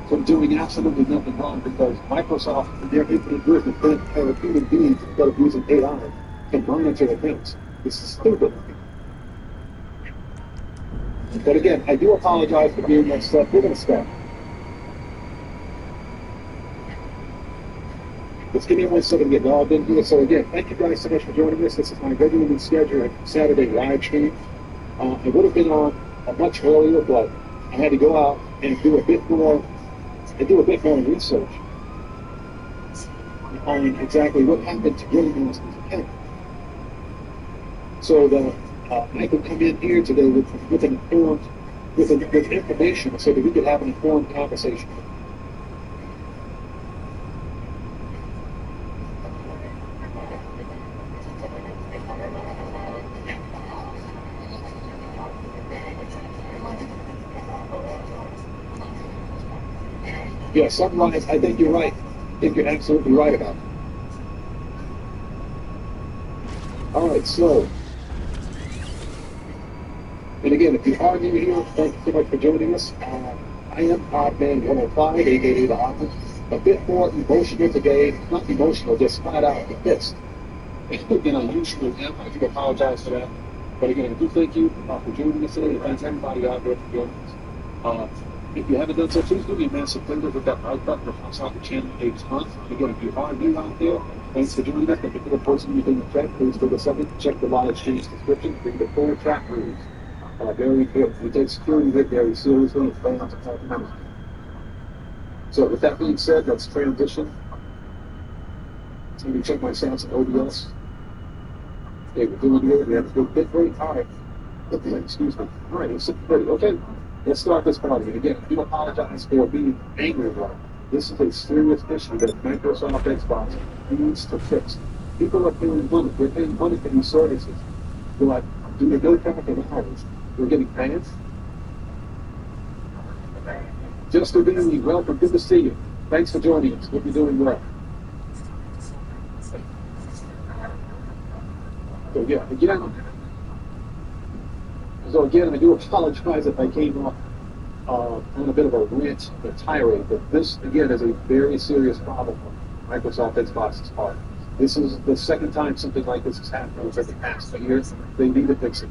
from doing absolutely nothing wrong because Microsoft and their infinite wisdom can't hire human beings instead of using AI to monitor accounts? This is stupid. But again, I do apologize for being that stuff. We're going to start. Let's give me 1 second to get logged in here. So again, thank you guys so much for joining us. This is my regularly scheduled Saturday live stream. I would have been on much earlier, but I had to go out and do a bit more research on exactly what happened to Guild Master's account. So that I could come in here today with information so that we could have an informed conversation. Yeah, Sunrise, I think you're right. I think you're absolutely right about it. All right, so, and again, if you are new here, thank you so much for joining us. I am Oddman105, aka The Oddman. A bit more emotional today. Not emotional, just flat out pissed. And unusual him. I do apologize for that. But again, I do thank you for joining us today. And thanks everybody out there for joining us. If you haven't done so, please do me a massive favor with that like button that pops out the channel each month. Again, if you are new out there, thanks for joining us. If you're posting anything in the chat, please take a second, check the live stream's description, read the full chat rules. Very important. We take security very seriously and plan on to talk about it. So with that being said, let's transition. Let me check my sounds in OBS. Okay, we're doing good. We have a good bit rate. All right. Excuse me. All right, it's 6:30. Okay, let's start this party. And again, I do apologize for being angry about it. This is a serious issue that Microsoft Xbox needs to fix. People are paying money. They're paying money for these services. Do I do they go back in hours? We're getting pants. Just for being welcome. Good to see you. Thanks for joining us. Hope you're doing well. So again, I do apologize if I came off on a bit of a rant, a tirade, but this again is a very serious problem on Microsoft Xbox's part. This is the second time something like this has happened over the past year. They need to fix it.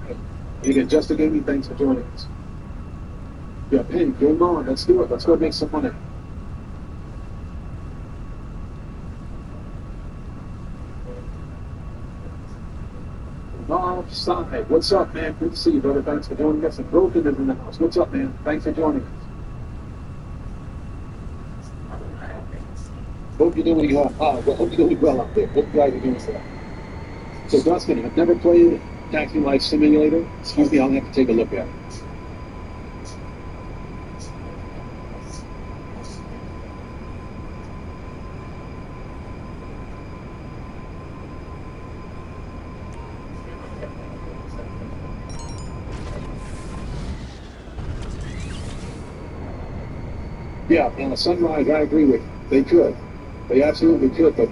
And again, Just a Gaming, thanks for joining us. Yeah, hey, game on. Let's do it. Let's go make some money. Offside. What's up, man? Good to see you, brother. Thanks for joining us. And Broken is in the house. What's up, man? Thanks for joining us. Hope you're doing hope you're doing well out there. Hope you guys are doing well. So, Dustin, I've never played Taxi Life Simulator. Excuse me, I'll have to take a look at it. Yeah, and the Sunrise, I agree with you. They could. They absolutely could, but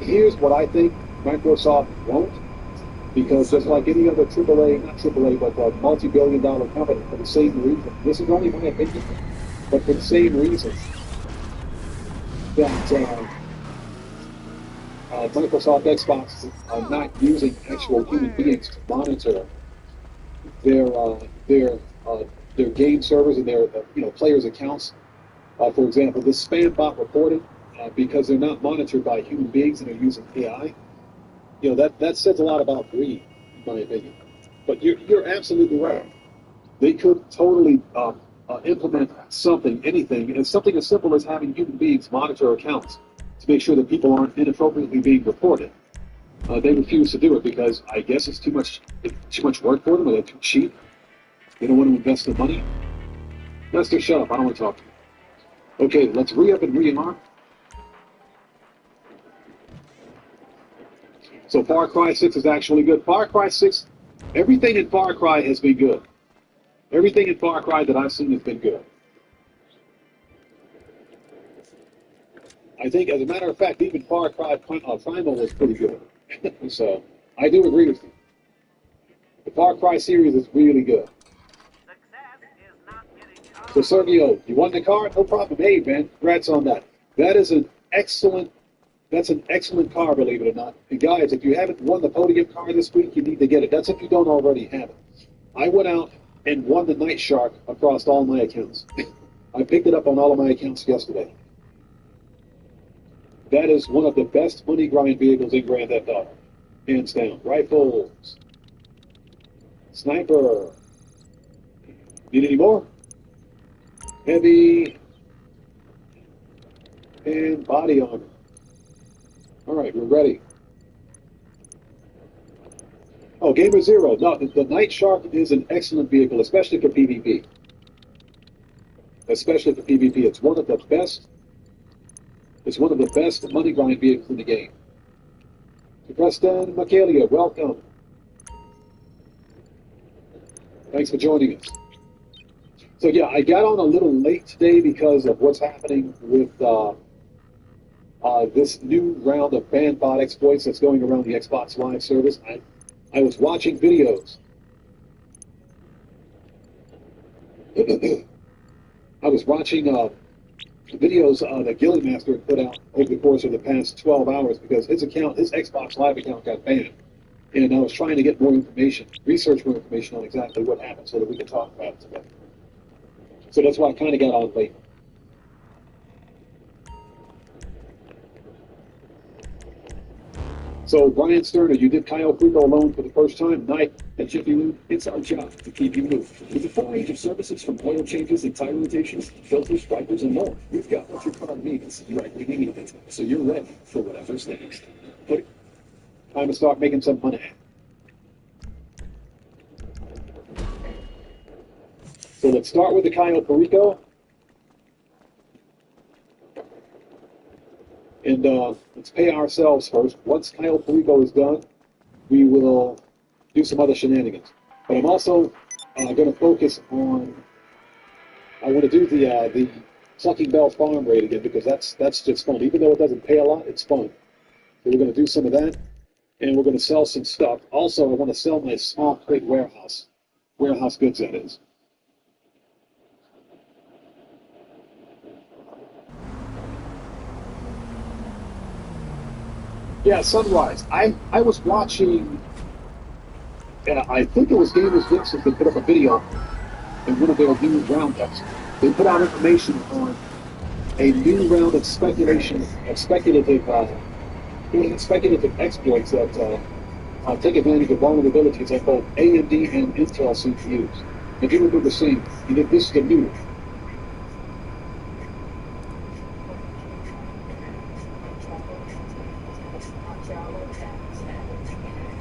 here's what I think Microsoft won't, because just like any other AAA, not AAA, but a multi-billion-dollar company, for the same reason, this is only my opinion, but for the same reason that Microsoft Xbox are not using actual human beings to monitor their game servers and their players' accounts. For example, this spam bot reporting, because they're not monitored by human beings and they're using AI, that says a lot about greed, in my opinion. But you're absolutely right. They could totally implement something, anything, and something as simple as having human beings monitor accounts to make sure that people aren't inappropriately being reported. They refuse to do it because I guess it's too much work for them, or they're too cheap. They don't want to invest the money. Lester, shut up. I don't want to talk to you. Okay, let's re-up and re-arm. So Far Cry 6 is actually good. Far Cry 6, everything in Far Cry has been good. Everything in Far Cry that I've seen has been good. I think, as a matter of fact, even Far Cry Primal was pretty good. So, I do agree with you. The Far Cry series is really good. So, Sergio, you won the car? No problem. Hey, man, congrats on that. That's an excellent car, believe it or not. And guys, if you haven't won the podium car this week, you need to get it. That's if you don't already have it. I went out and won the Night Shark across all my accounts. I picked it up on all of my accounts yesterday. That is one of the best money grind vehicles in Grand Theft Auto. Hands down. Rifles. Sniper. Need any more? Heavy. And body armor. Alright, we're ready. Oh, Gamer Zero. No, the Night Shark is an excellent vehicle, especially for PvP. Especially for PvP. It's one of the best money grind vehicles in the game. So Preston Michaelia, welcome. Thanks for joining us. So yeah, I got on a little late today because of what's happening with this new round of ban bot exploits that's going around the Xbox Live service. I was watching videos. I was watching videos that Gilly Master put out over the course of the past 12 hours because his Xbox Live account got banned. And I was trying to get more information, research more information on exactly what happened so that we could talk about it together. So that's why I kind of got on late. So, Brian Sterner, you did Cayo Perico alone for the first time. Night. And Jiffy Lube, it's our job to keep you moving. With a full range of services from oil changes and tire rotations, filters, wipers, and more, we've got what your car needs right when you need it, so you're ready for whatever's next. But Time to start making some money. So let's start with the Cayo Perico. And let's pay ourselves first. Once Cayo Perico is done, we will do some other shenanigans. But I'm also going to focus on, I want to do the Clucking Bell Farm raid again because that's just fun. Even though it doesn't pay a lot, it's fun. So we're going to do some of that, and we're going to sell some stuff. Also, I want to sell my small crate warehouse goods, that is. Yeah, Sunrise. I was watching, I think it was Gamers Dixon that put up a video in one of their new roundups. They put out information on a new round of speculative exploits that take advantage of vulnerabilities at both AMD and Intel CPUs. If you remember seeing, this is the new one.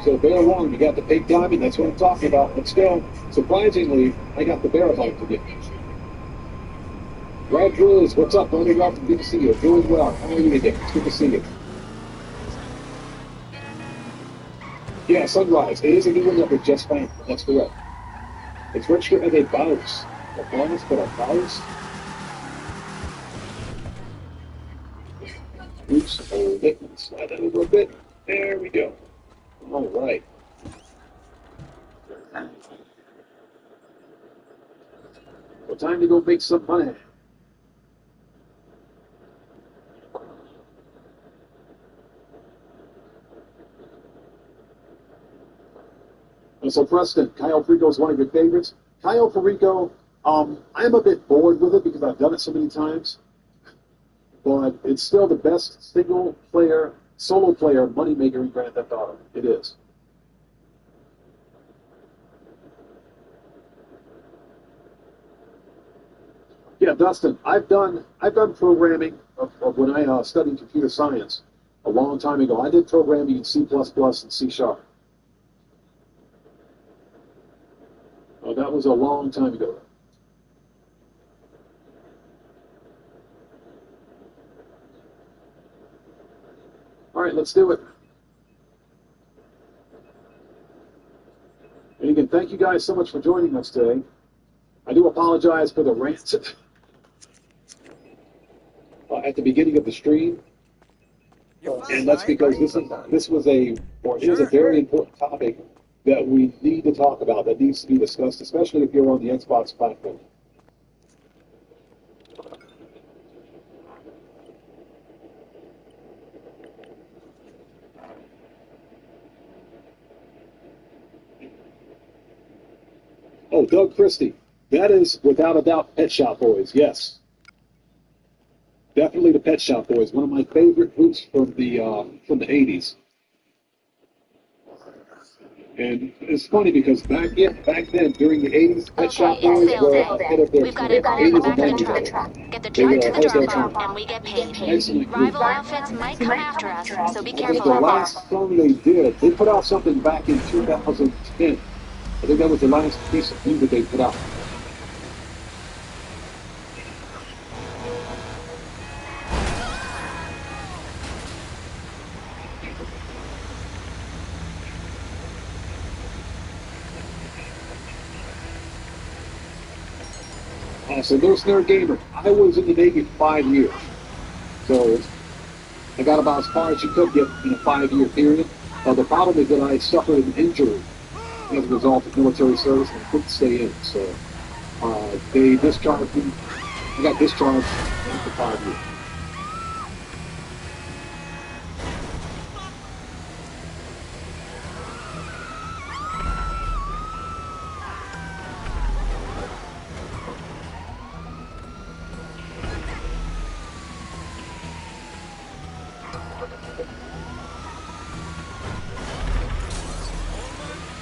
So bear along, you got the big diamond, that's what I'm talking about. Let's go. Surprisingly, I got the Barabite to get. Brad Drews, what's up, buddy? Welcome, good to see you. Doing well. How are you today? It's good to see you. Yeah, Sunrise. It is a new one that we just found. That's correct. It's registered as a bounce. A bonus, but a bounce. Oops, hold it. Slide that over a bit. There we go. All right. Well, time to go make some money. And so, Preston, Cayo Perico is one of your favorites. Cayo Perico, I'm a bit bored with it because I've done it so many times. But it's still the best solo player moneymaker in Grand Theft Auto. It is. Yeah, Dustin, I've done programming of when I studied computer science a long time ago. I did programming in C++ and C#. Oh, that was a long time ago. All right, let's do it. And again, thank you guys so much for joining us today. I do apologize for the rants at the beginning of the stream. And that's because this is a very important topic that we need to talk about, that needs to be discussed, especially if you're on the Xbox platform. Oh, Doug Christie. That is, without a doubt, Pet Shop Boys, yes. Definitely the Pet Shop Boys, one of my favorite groups from the 80s. And it's funny because back then, during the 80s, Pet Shop Boys were ahead of their time. 80s and 90s. Get the truck to the drop off and we get paid. Rival outfits might come after us, so be careful The out there. last song they did, they put out something back in 2010. I think that was the last piece of music they put out. So no snare gamer. I was in the Navy for 5 years. So I got about as far as you could get in a 5-year period. The problem is that I suffered an injury as a result of military service and I couldn't stay in. So they discharged me. I got discharged after 5 years.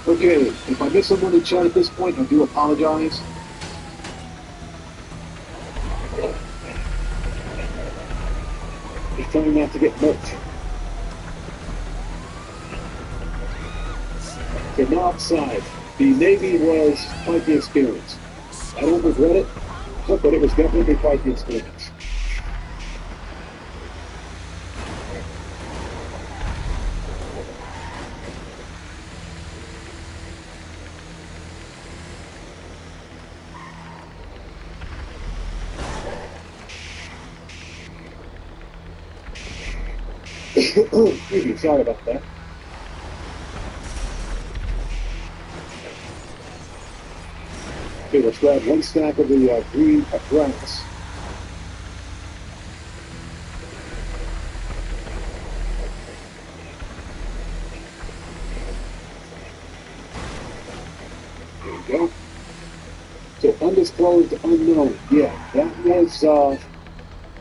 Okay, if I miss someone in chat at this point, I do apologize. Just trying not to get much. To Knob's side, the Navy was quite the experience. I don't regret it, but it was definitely quite the experience. Excuse me, sorry about that. Okay, let's grab one stack of the green grass. There we go. So undisclosed unknown. Yeah, that was the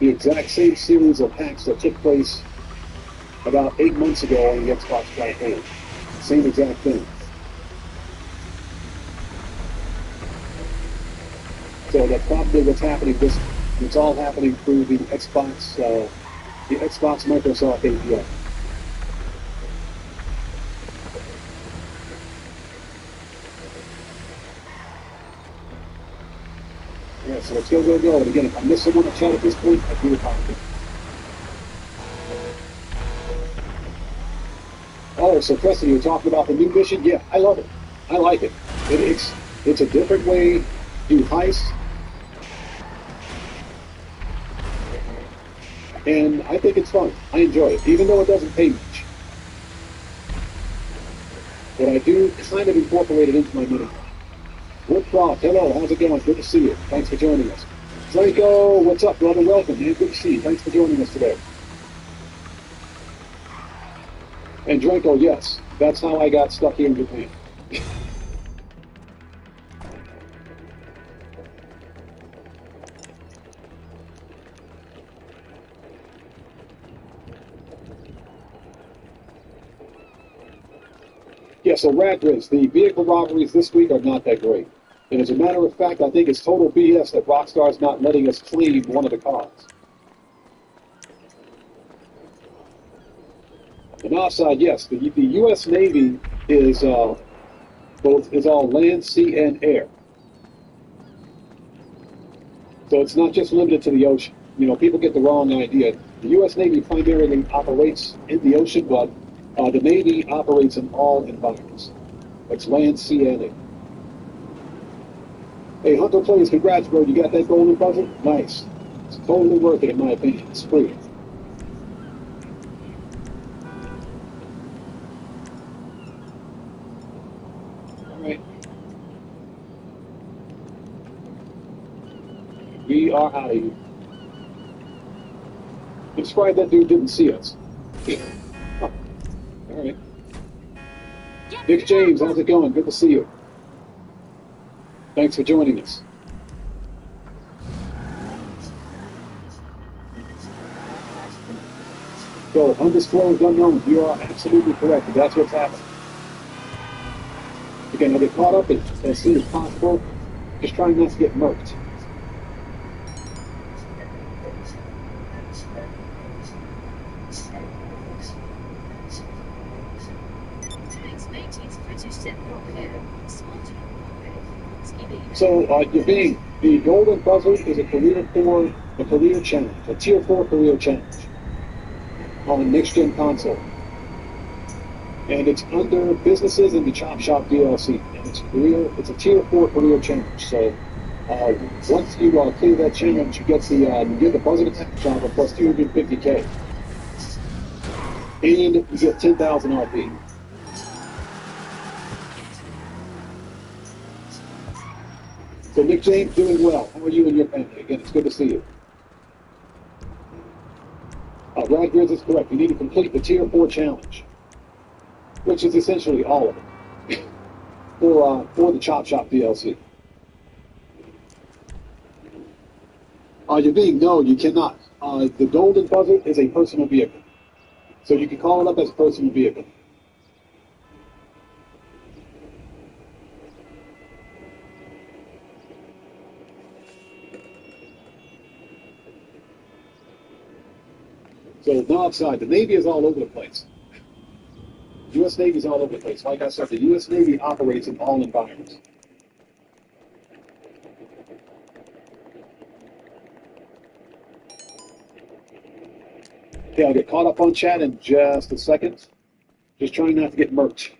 exact same series of hacks that took place about 8 months ago on the Xbox platform. Same exact thing. So that's probably what's happening. It's all happening through the Xbox Microsoft API. Yeah, so it's still going to go. And again, if I miss someone in the chat at this point, I do apologize. Oh, so Preston, you were talking about the new mission? Yeah, I love it. I like it. It's a different way to do heists. And I think it's fun. I enjoy it, even though it doesn't pay much. But I do kind of incorporate it into my mini. Woodcroft, hello, how's it going? Good to see you. Thanks for joining us. Draco, what's up, brother? Welcome, man. Good to see you. Thanks for joining us today. And Draco, yes, that's how I got stuck here in Japan. Yeah, so Radgriz, the vehicle robberies this week are not that great. And as a matter of fact, I think it's total BS that Rockstar's not letting us claim one of the cars. And offside, yes, the U.S. Navy is all land, sea, and air. So it's not just limited to the ocean. You know, people get the wrong idea. The U.S. Navy primarily operates in the ocean, but the Navy operates in all environments. It's land, sea, and air. Hey, Hunter Plays, congrats, bro. You got that golden puzzle? Nice. It's totally worth it, in my opinion. It's free. All right. We are out of here. I'm surprised that dude didn't see us. All right. Nick James, how's it going? Good to see you. Thanks for joining us. So, undisclosed unknown, you are absolutely correct. That's what's happening. Again, I'll get caught up as soon as possible. Just trying not to get murked. So, the golden puzzle is a career challenge, a tier 4 career challenge on next gen console. And it's under businesses and the Chop Shop DLC. And it's a tier 4 career challenge. So once you clear that challenge, you get the puzzle attack chopper plus 250k. And you get 10,000 RP. So Nick James, doing well. How are you and your family? Again, it's good to see you. Radgriz is correct. You need to complete the tier 4 challenge, which is essentially all of it, for the Chop Shop DLC. No, you cannot. The golden puzzle is a personal vehicle, so you can call it up as a personal vehicle. So, no upside. The Navy is all over the place. U.S. U.S. Navy's all over the place. Like I said, the U.S. Navy operates in all environments. Okay, I'll get caught up on chat in just a second. Just trying not to get merch.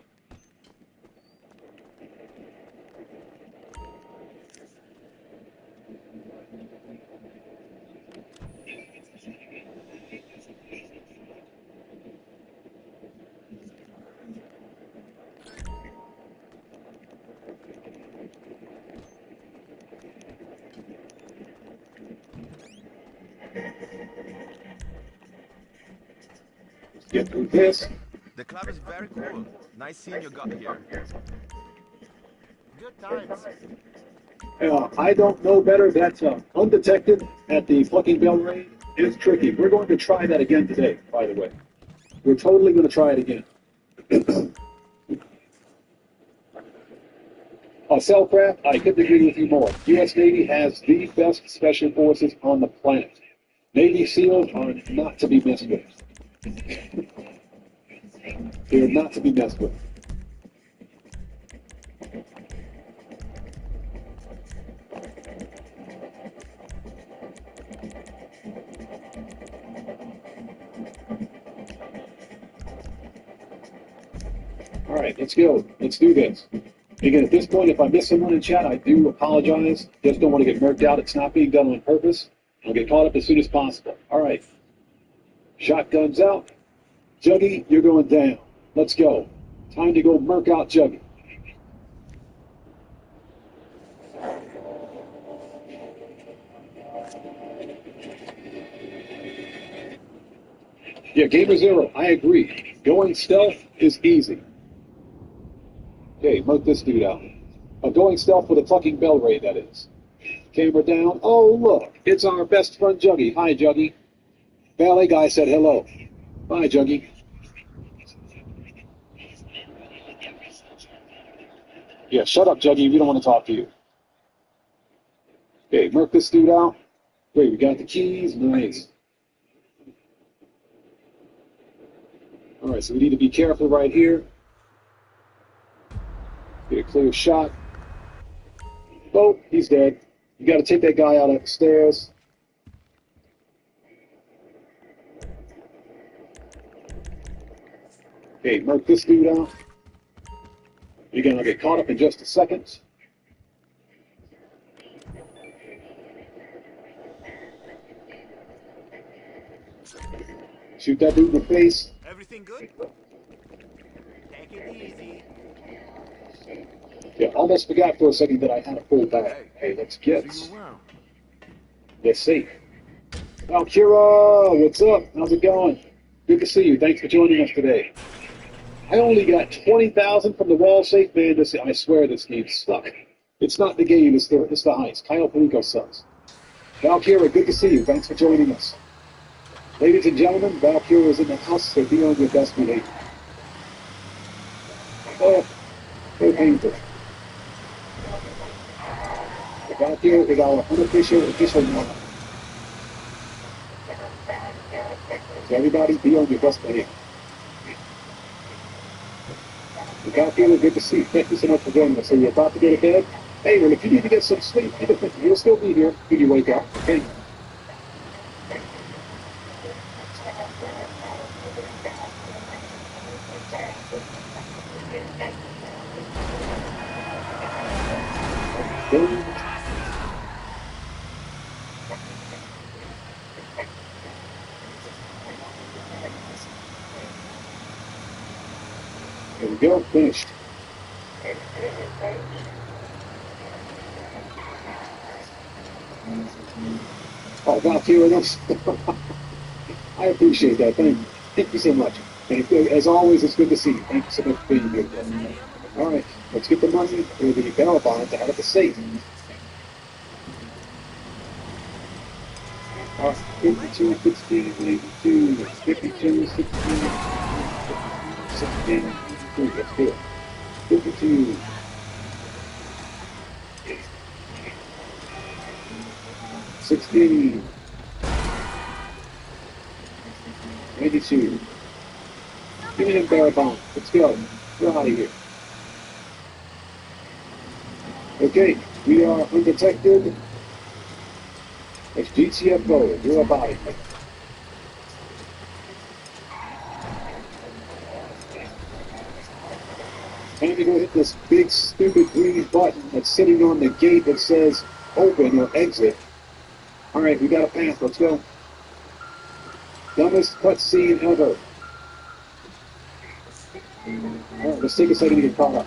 Get through this. The club is very cool. Nice seeing you got here. Good times. I don't know better. That's undetected at the fucking bell raid is tricky. We're going to try that again today, by the way. We're totally going to try it again. Cellcraft, I couldn't agree with you more. U.S. Navy has the best special forces on the planet. Navy SEALs are not to be messed with. They're not to be messed with. All right, let's go. Let's do this. Again, at this point, if I miss someone in chat, I do apologize. Just don't want to get murked out. It's not being done on purpose. I'll get caught up as soon as possible. All right. Shotguns out. Juggy, you're going down. Let's go. Time to go murk out Juggy. Yeah, Gamer Zero, I agree. Going stealth is easy. Okay, murk this dude out. Going stealth with a fucking bell raid, that is. Camera down. Oh, look. It's our best friend Juggy. Hi, Juggy. Ballet guy said hello. Bye, Juggy. Yeah, shut up, Juggy. We don't want to talk to you. Okay, murk this dude out. Great, we got the keys. Nice. All right, so we need to be careful right here. Get a clear shot. Oh, he's dead. You got to take that guy out upstairs. Okay, murk this dude out. You're going to get caught up in just a second. Shoot that dude in the face. Everything good? Take it easy. Yeah, almost forgot for a second that I had a full bag. Hey, let's get. Let's see. Valkyra, what's up? How's it going? Good to see you. Thanks for joining us today. I only got 20,000 from the wall safe, man. I swear this game sucks. It's not the game, it's the heist. Kyle Perico sucks. Valkyra, good to see you. Thanks for joining us. Ladies and gentlemen, Valkyra is in the house, so be on your best behavior. Oh, very painful. Valkyra is our official model. So everybody, be on your best behavior. Valkyra, good to see you. Thank you so much for joining us. So you're about to go to bed? Hey, well, if you need to get some sleep, you'll still be here when you wake up. Okay? There we go, finished. Oh, Valkyra, that's I appreciate that. Thank you so much. And as always, it's good to see you. Thank you so much for being here. All right, let's get the money or the barrel bonds out of the safe. 52, 16, 82, 52, 16, 16, let's do it. 52. 16. 82. Give me them bare bones. Let's go. We're out of here. Okay, we are undetected. It's GTFO. You're about it. Time to go hit this big, stupid green button that's sitting on the gate that says open or exit. Alright, we got a path. Let's go. Dumbest cutscene ever. Alright, let's take a second to get caught up.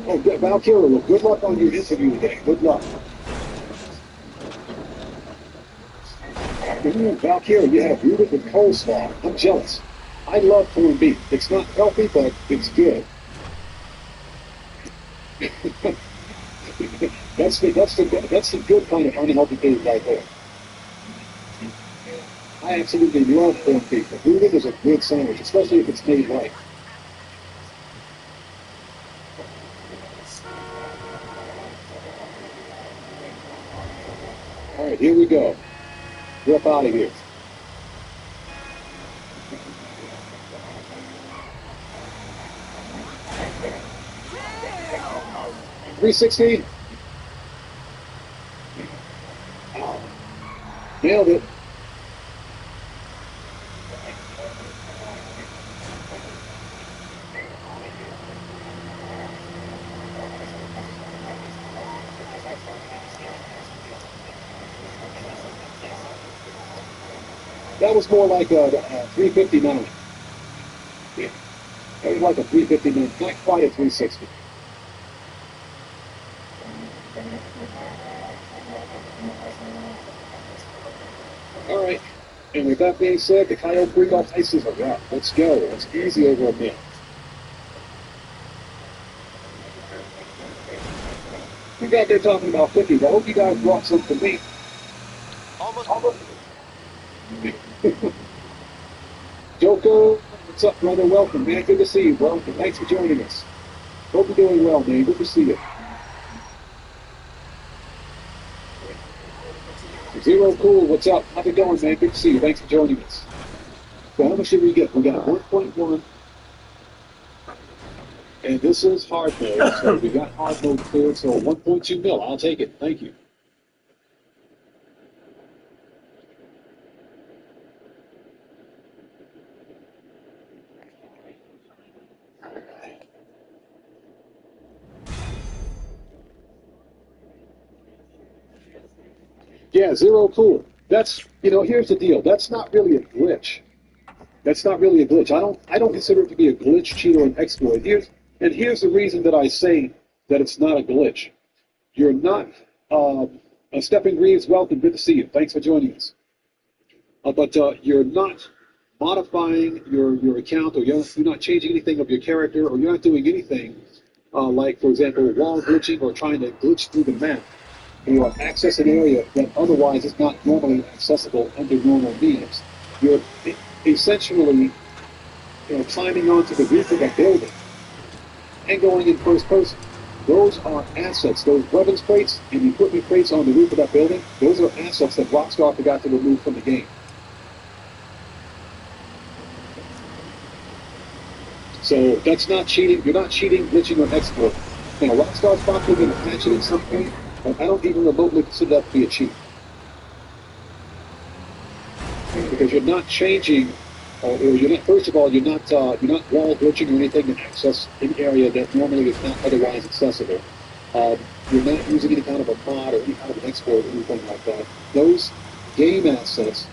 Oh, Valkyrie, good luck on your interview today. Good luck. Valkyrie, you have rooted with coleslaw. I'm jealous. I love corned beef. It's not healthy, but it's good. that's the good kind of unhealthy food right there. I absolutely love corned beef. Rooted is a good sandwich, especially if it's made right. All right, here we go. We're up out of here. .360. Nailed it. That was more like a 359. Yeah. That was like a 359, not quite a 360. All right, and with that being said, the Coyote Breakoff ice is a wrap. Let's go. It's easy over a minute. You got there talking about 50s. I hope you guys brought some for me. Almost. Joko, what's up, brother? Welcome, man. Good to see you, bro. Thanks for joining us. Hope you're doing well, man. Good to see you. Zero Cool, what's up? How's it going, man? Good to see you. Thanks for joining us. So how much did we get? We got 1.1. And this is hard mode, so we got hard mode cleared, so 1.2 mil. I'll take it. Thank you. Yeah, Zero Cool. That's, here's the deal. That's not really a glitch. That's not really a glitch. I don't consider it to be a glitch, cheat, or an exploit. Here's the reason that I say that it's not a glitch. You're not, Stepping Greaves, welcome, good to see you. Thanks for joining us. But you're not modifying your account, or you're not changing anything of your character, or you're not doing anything like, for example, wall glitching or trying to glitch through the map, or access an area that otherwise is not normally accessible under normal means. You're essentially climbing onto the roof of a building and going in first person. Those are assets. Those weapons crates and equipment crates on the roof of that building, those are assets that Rockstar forgot to remove from the game. So that's not cheating. You're not cheating, glitching, or exploiting. Now, Rockstar's probably going to patch it at some point, but I don't even remotely consider that to be a cheat. Because you're not changing, or you're not. First of all, you're not wall glitching or anything to access an area that normally is not otherwise accessible. You're not using any kind of a mod or any kind of an export or anything like that. Those game assets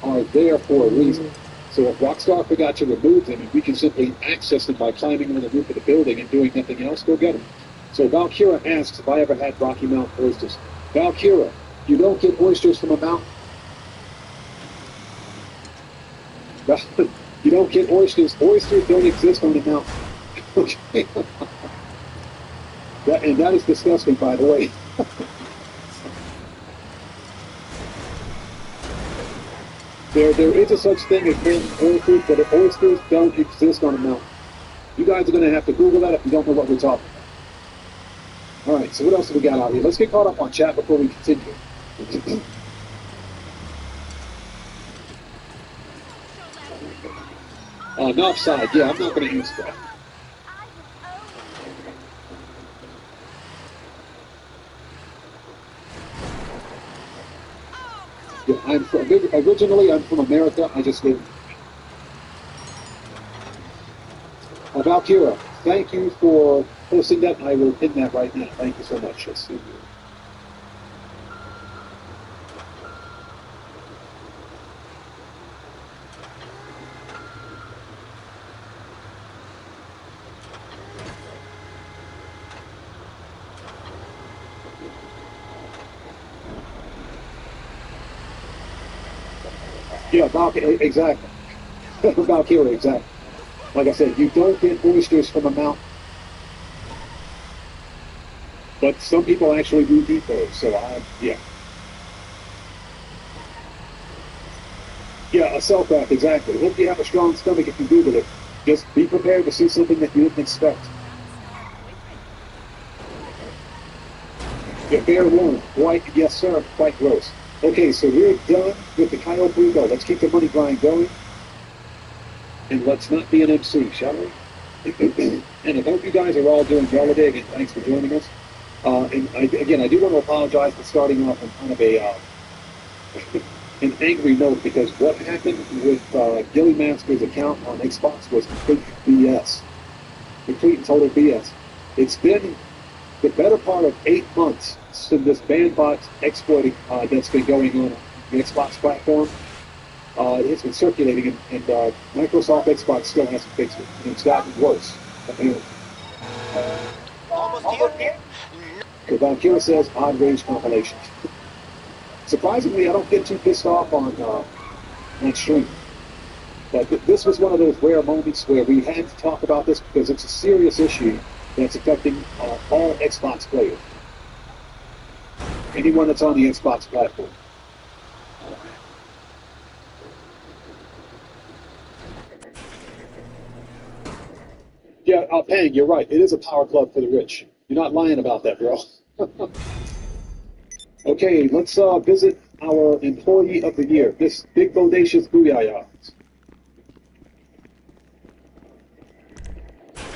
are there for a reason. So if Rockstar forgot to remove them, and we can simply access them by climbing on the roof of the building and doing nothing else, go get them. So Valkyra asks if I ever had Rocky Mountain oysters. Valkyra, you don't get oysters from a mountain. You don't get oysters. Oysters don't exist on the mountain. Okay. And that is disgusting, by the way. There is a such thing as oysters, but oysters don't exist on a mountain. You guys are going to have to Google that if you don't know what we're talking about. All right, so what else do we got out here? Let's get caught up on chat before we continue. North side, yeah, I'm not going to answer that. Yeah, originally I'm from America. I just live. Valkyra, thank you for posting that. I will pin that right now. Thank you so much. Let's see here. Yeah, Valkyra, exactly. Valkyra, exactly. Like I said, you don't get oysters from a mountain. But some people actually do eat those, so yeah. Yeah, a cell-craft, exactly. Hope you have a strong stomach if you Google it. Just be prepared to see something that you didn't expect. Yeah, bear warned. Quite, yes, sir, quite gross. Okay, so we're done with the Coyote Brugo. Let's keep the money grind going. And let's not be an MC, shall we? And I hope you guys are all doing well today. Again, thanks for joining us. And I do want to apologize for starting off on kind of an angry note, because what happened with Gilly Master's account on Xbox was complete BS. Complete and total BS. It's been the better part of 8 months since this bandbot exploiting that's been going on the Xbox platform. It's been circulating, and Microsoft Xbox still hasn't fixed it. And it's gotten worse. Almost here? Valkyra says odd rage compilation. Surprisingly, I don't get too pissed off on stream. But this was one of those rare moments where we had to talk about this, because it's a serious issue that's affecting all Xbox players. Anyone that's on the Xbox platform. Yeah, Pang, you're right. It is a power club for the rich. You're not lying about that, bro. Okay, let's visit our Employee of the Year, this big bodacious booyah.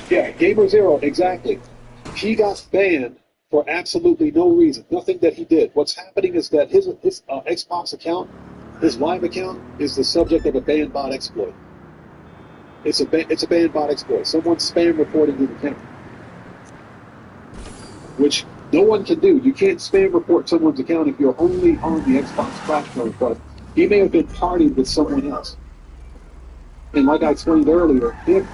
Yeah, Gamer Zero, exactly. He got banned for absolutely no reason, nothing that he did. What's happening is that his Xbox account, his live account, is the subject of a ban bot exploit. It's a ban bot exploit. Someone's spam reporting his account, which no one can do. You can't spam report someone's account if you're only on the Xbox platform, but he may have been partied with someone else. And like I explained earlier, if you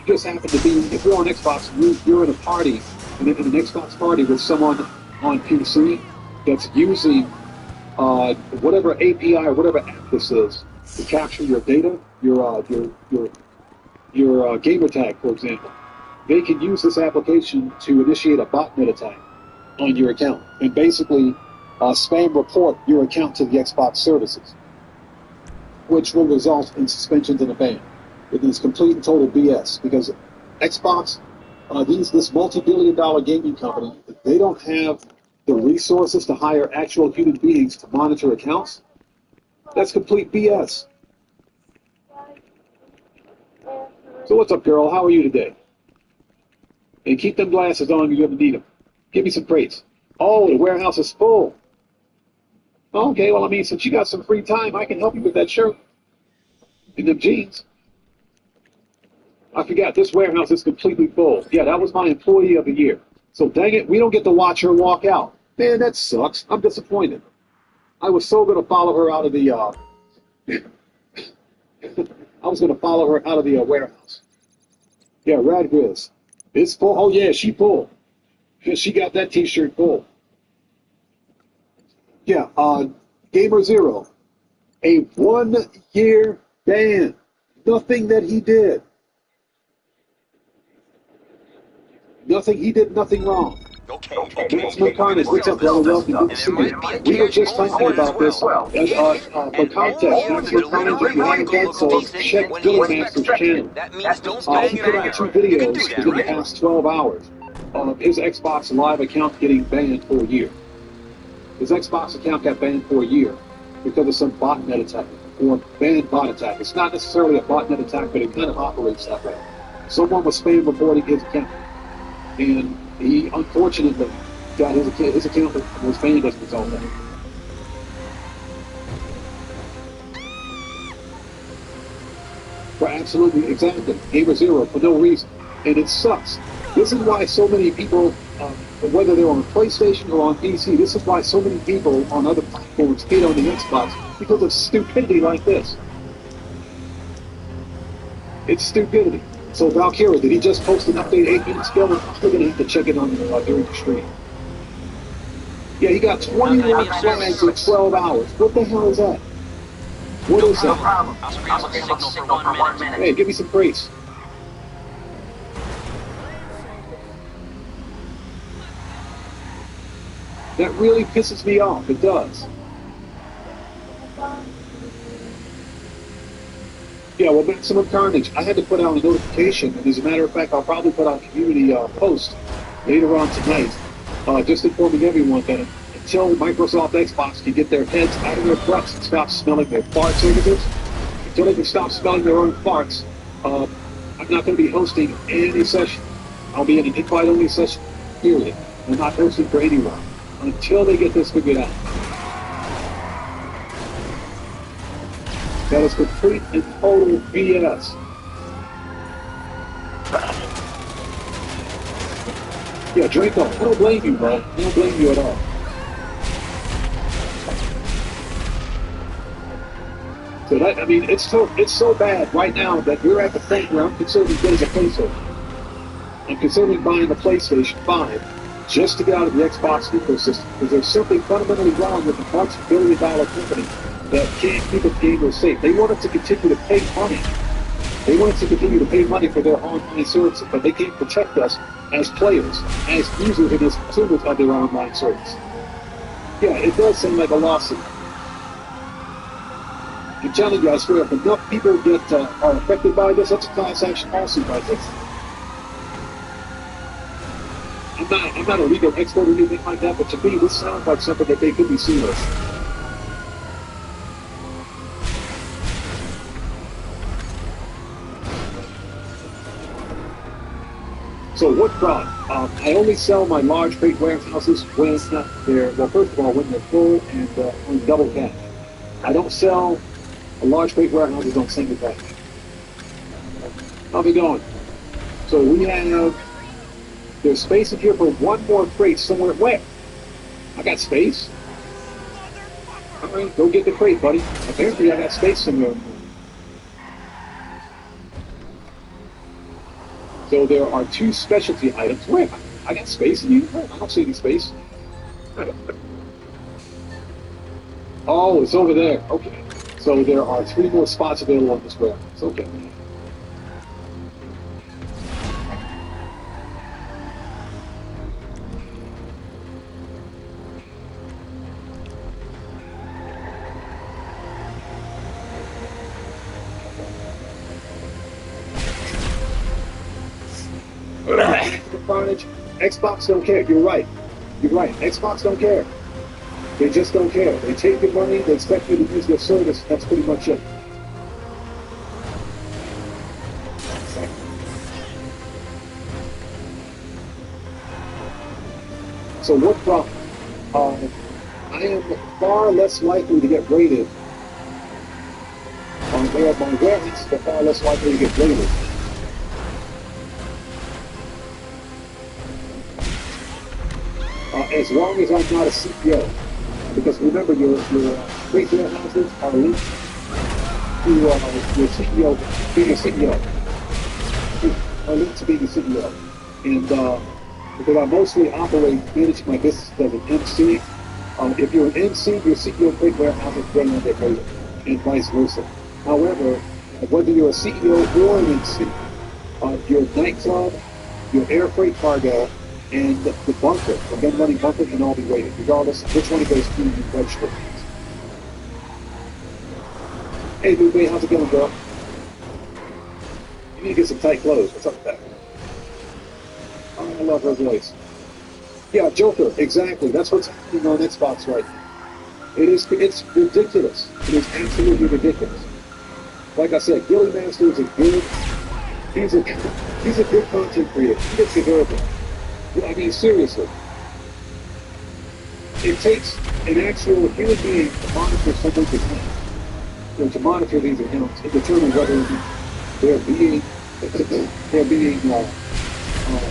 just happen to be, if you're on Xbox, you're in a party, in an Xbox party with someone on PC that's using whatever API or whatever app this is to capture your data, your gamer tag, for example. They can use this application to initiate a botnet attack on your account and basically spam report your account to the Xbox services, which will result in suspensions and a ban. It is complete and total BS, because Xbox, this multi-billion-dollar gaming company, they don't have the resources to hire actual human beings to monitor accounts. That's complete BS. So what's up, girl? How are you today? And keep them glasses on, you're going to need them. Give me some crates. Oh, the warehouse is full. Okay, well, I mean, since you got some free time, I can help you with that shirt and them jeans. I forgot, this warehouse is completely full. Yeah, that was my Employee of the Year. So dang it, we don't get to watch her walk out. Man, that sucks. I'm disappointed. I was so going to follow her out of the, I was going to follow her out of the warehouse. Yeah, Radgriz. It's full. Oh, yeah, she full. She got that t-shirt full. Yeah, Gamer Zero. A 1-year ban. Nothing that he did. Nothing, he did nothing wrong. Okay. Carnage, what's up, brother? Welcome to the city. We were just talking about this. For context, Maximum Carnage, if you haven't done so, check Gilly Master's channel. He put out 2 videos within the past 12 hours of his Xbox Live account getting banned for a year. His Xbox account got banned for a year because of some botnet attack. or banned bot attack. It's not necessarily a botnet attack, but it kind of operates that way. Someone was spam reporting his account, and he unfortunately got his account was banned as a result of that. For absolutely, exactly. Gamer Zero for no reason. And it sucks. This is why so many people, whether they're on PlayStation or on PC, this is why so many people on other platforms hate on the Xbox, because of stupidity like this. It's stupidity. So Valkyra, did he just post an update 8 minutes ago? I'm going to have to check it on during the stream. Yeah, he got 21 flags in 12 hours. What the hell is that? What is that? I'll signal for 1 minute. Hey, give me some praise. That really pisses me off. It does. Yeah, well, Maximum Carnage, I had to put out a notification, and as a matter of fact, I'll probably put out a community post later on tonight, just informing everyone that until Microsoft Xbox can get their heads out of their butts and stop smelling their fart services, until they can stop smelling their own farts, I'm not going to be hosting any session. I'll be in an invite-only session, period. I'm not hosting for anyone until they get this figured out. That is complete and total BS. Yeah, Draco, I don't blame you, bro. I don't blame you at all. So that, I mean, it's so bad right now that we're at the point where I'm considering getting a PlayStation. I'm considering buying a PlayStation 5 just to get out of the Xbox ecosystem, because there's something fundamentally wrong with a multi-billion-dollar company that can't keep its gamers safe. They want us to continue to pay money. They want us to continue to pay money for their online services, but they can't protect us as players, as users, and as consumers of their online service. Yeah, it does seem like a lawsuit. I'm telling you, I swear, if enough people are affected by this, that's a class action lawsuit right there. I'm not a legal expert or anything like that, but to me, this sounds like something that they could be sued us. So what fraud? I only sell my large freight warehouses when they're, well, first of all, when they're full and on double cash. I don't sell large freight warehouses on single cash. I'll be going. So we have, there's space in here for one more crate somewhere. Where? I got space. All right, go get the crate, buddy. Apparently I got space somewhere. So there are 2 specialty items. Where? I got space in you? I don't see any space. Oh, it's over there. Okay. So there are 3 more spots available on this warehouse. Okay. Carnage, Xbox don't care. You're right. You're right. Xbox don't care. They just don't care. They take your money, they expect you to use their service. That's pretty much it. So what problem? I am far less likely to get raided on where my warehouse are far less likely to get raided. As long as I'm not a CEO. Because remember, your freight warehouses are linked to your CEO, being a CEO. Are linked to being a CEO. And because I mostly manage my business as an MC, if you're an MC, your CEO freight warehouse is going to get rated, and vice versa. However, whether you're a CEO or an MC, your nightclub, your air freight cargo, and the bunker, the gun running bunker, can all be rated, regardless of which one of those 2 you register. Hey, Boo, how's it going, girl? You need to get some tight clothes. What's up with that? Oh, I love her voice. Yeah, Joker, exactly. That's what's happening on Xbox right now. It's ridiculous. It is absolutely ridiculous. Like I said, Gilly Master is a good. He's a good content creator. He gets deserved it. I mean, seriously. It takes an actual human being to monitor someone's account, to monitor these accounts and determine whether they're being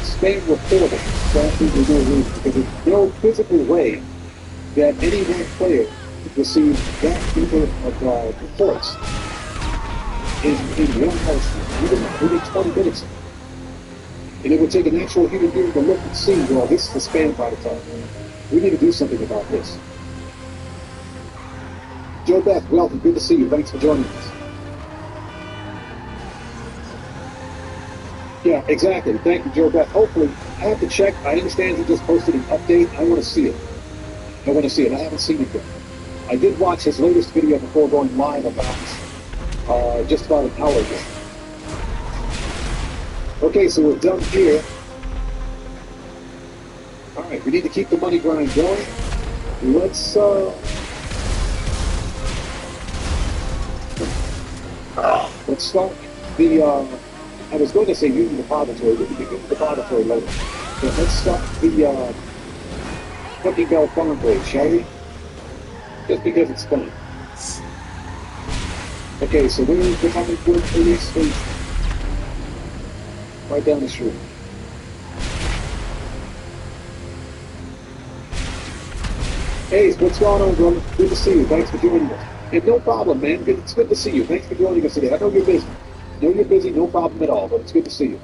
spam reported for absolutely no reason. Because there's no physical way that any one player could receive that number of reports in one house, within 20 minutes. And it would take an actual human being to look and see, well, this is a spam by the time. We need to do something about this. Joe Beth, welcome. Good to see you. Thanks for joining us. Yeah, exactly. Thank you, Joe Beth. Hopefully, I have to check. I understand you just posted an update. I want to see it. I haven't seen it yet. I did watch his latest video before going live about just about an hour ago. Okay, so we're done here. All right, we need to keep the money grind going. Let's start the. I was going to say Union Depository, but we can use the depository later. But let's start the Cookie Bell Farm Raid, shall we? Just because it's fun. Okay, so we're coming to the police station. Right down the street. Hey, what's going on, brother? Good to see you. Thanks for joining us. And no problem, man. It's good to see you. Thanks for joining us today. I know you're busy. No problem at all, but it's good to see you.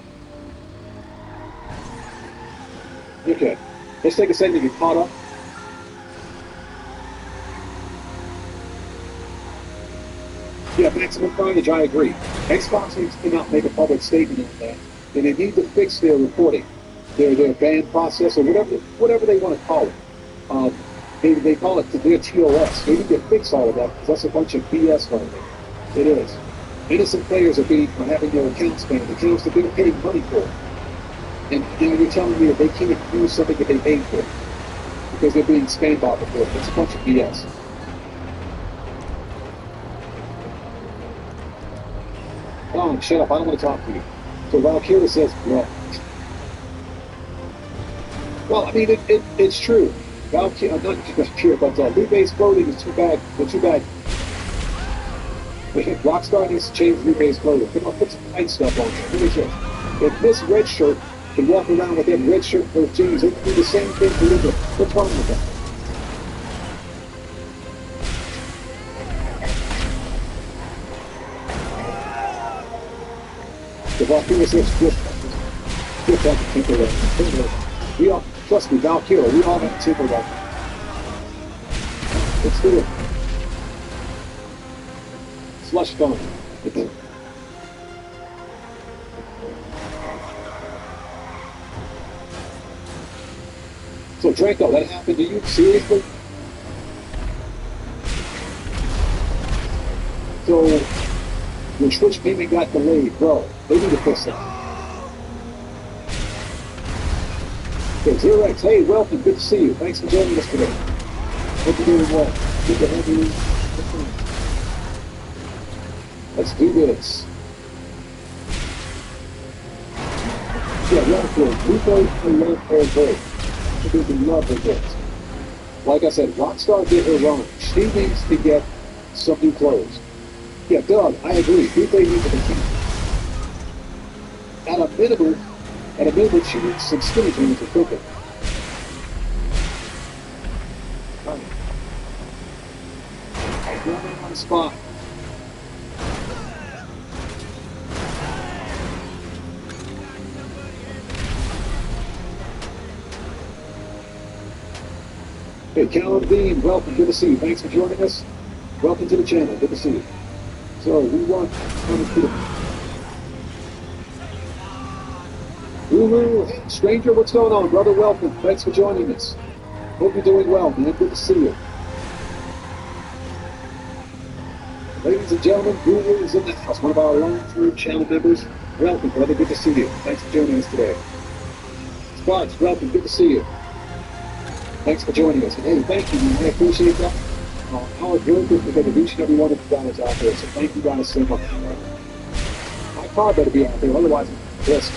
Okay. Let's take a second to get caught up. Yeah, maximum carnage, I agree. Xbox needs to come out and make a public statement on that. And they need to fix their reporting, their ban process, or whatever they want to call it. They call it their TOS. They need to fix all of that because that's a bunch of BS right there. It is. Innocent players are having their accounts banned, accounts that they're paying money for. And you're telling me that they can't use something that they paid for because they're being spam bot reported. That's a bunch of BS. Oh, shut up. I don't want to talk to you. So Valkyria says, well, I mean, it's true. Valkyria, I'm not Valkyria, but loot-based clothing is too bad. They're too bad. Rockstar needs to change loot-based clothing. Come on, put some tight stuff on there. Look at this. If this red shirt can walk around with that red shirt and those jeans, they can do the same thing to Libra. What's wrong with that? The Valkyria says, flip that temper weapon. We all, trust me, Valkyria, we all have a temper weapon. Let's do it. Slush fun. So Draco, that happened to you? Seriously? So your Twitch payment got delayed, bro. They need to fix that. Okay, Zerex, hey, welcome. Good to see you. Thanks for joining us today. Hope you're doing well. Good to have you. Let's do this. Yeah, Rockford, we both love her vote. We love her vote. Like I said, Rockstar did her wrong. She needs to get some new clothes. Yeah, Doug, I agree. Replay needs to continue. At a minimum, she needs some skinny jeans to cook it. Right. On the spot. Hey, Callum Dean, welcome. Good to see you. Thanks for joining us. Welcome to the channel. Good to see you. So, we want Guru, hey, stranger, what's going on, brother? Welcome. Thanks for joining us. Hope you're doing well, man. Good to see you. Ladies and gentlemen, Guru is in the house, one of our long-term channel members. Welcome, brother. Good to see you. Thanks for joining us today. Sparks, welcome. Good to see you. Thanks for joining us. And hey, thank you, man. I appreciate that. How good is because of each and every one of you guys out there. So thank you guys so much. My car better be out there, otherwise I'm pissed.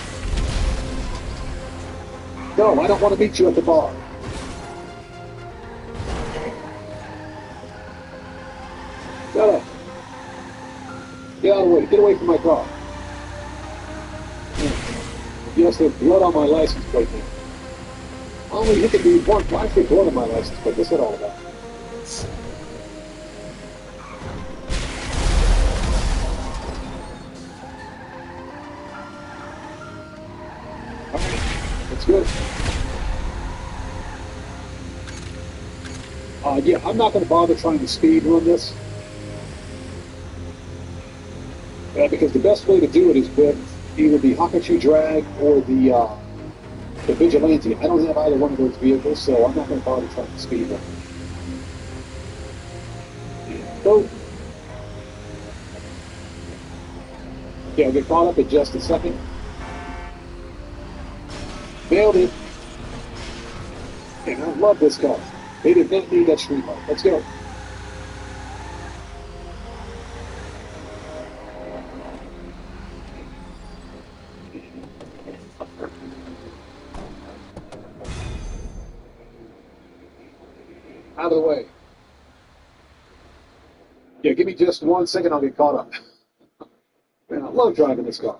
No, I don't want to meet you at the bar. Shut up. Get out of the way. Get away from my car. Yes, there's blood on my license plate now. I only hit the dude once. Why is there blood on my license plate? What's that all about? Alright, that's good. Yeah, I'm not going to bother trying to speed run this. Because the best way to do it is with either the Hakachu Drag or the Vigilante. I don't have either one of those vehicles, so I'm not going to bother trying to speed run. Go. Okay, I'll get caught up in just a second. Nailed it. And I love this car. They did not need that street light. Let's go. Out of the way. Yeah, give me just 1 second, I'll get caught up. Man, I love driving this car.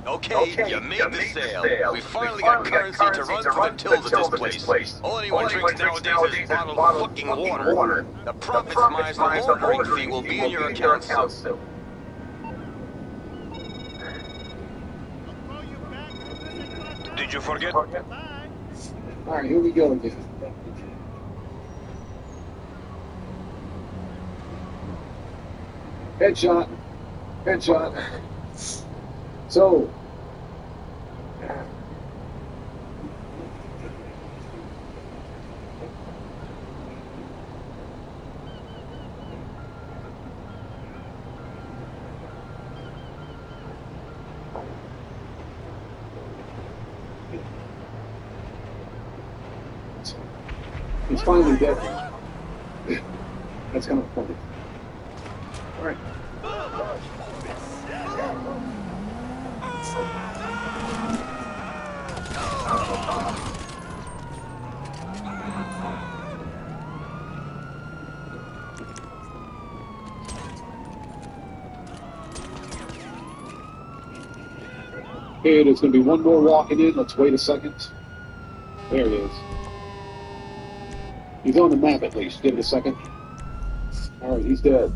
Okay, you made the sale. We finally got currency to run through the tills at this place. All anyone drinks nowadays is bottled fucking water. The profits minus the ordering fee will be in your account soon. Did you forget? Alright, here we go again. Headshot. Headshot. So. He's finally dead. That's kind of funny. All right. Okay, there's going to be one more walking in. Let's wait a second. There it is. He's on the map at least. Give it a second. All right, he's dead.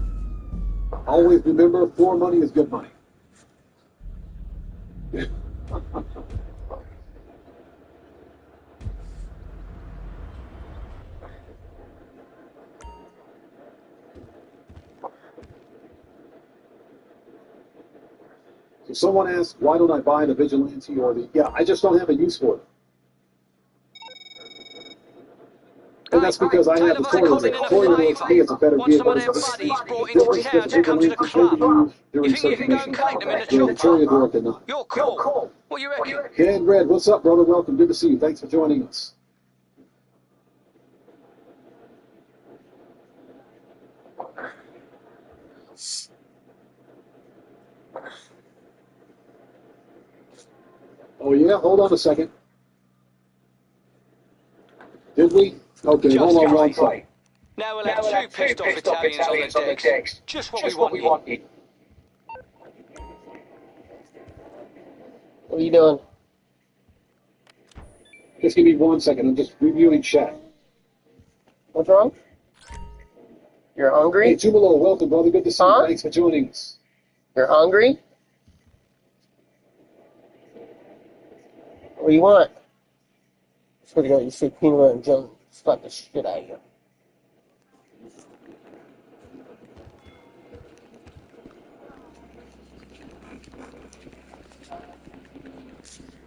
Always remember, for money is good money. So someone asked, why don't I buy the Vigilante or the... Yeah, I just don't have a use for it. And that's because I have the Toyota. Toyota to me is a better vehicle. During certain missions. The Toyota did not. You're cool. What you reckon? Ken Red, what's up, brother? Welcome. Good to see you. Thanks for joining us. Oh, yeah? Hold on a second. Did we? Okay, hold on one second. Now we'll have two pissed off Italians on the decks. Just what we wanted. What are you doing? Just give me 1 second. I'm just reviewing chat. What's wrong? You're hungry? Hey, Jumalo, welcome, brother. Good to see you. Thanks for joining us. You're hungry? What do you want? I swear to God, you say peanut and jelly. Slap the shit out of you.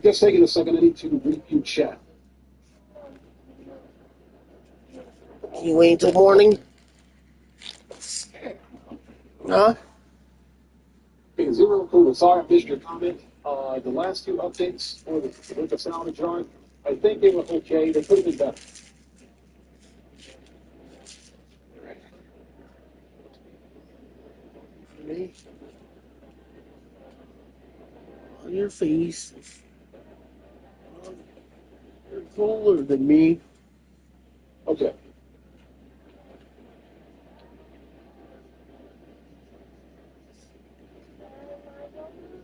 Just taking a second. I need to review chat. You wait until morning? Huh? Hey, Zero Cool. Sorry I missed your comment. The last two updates for the salvage yard, I think they were okay. They could have been better. On your face. You're cooler than me. Okay.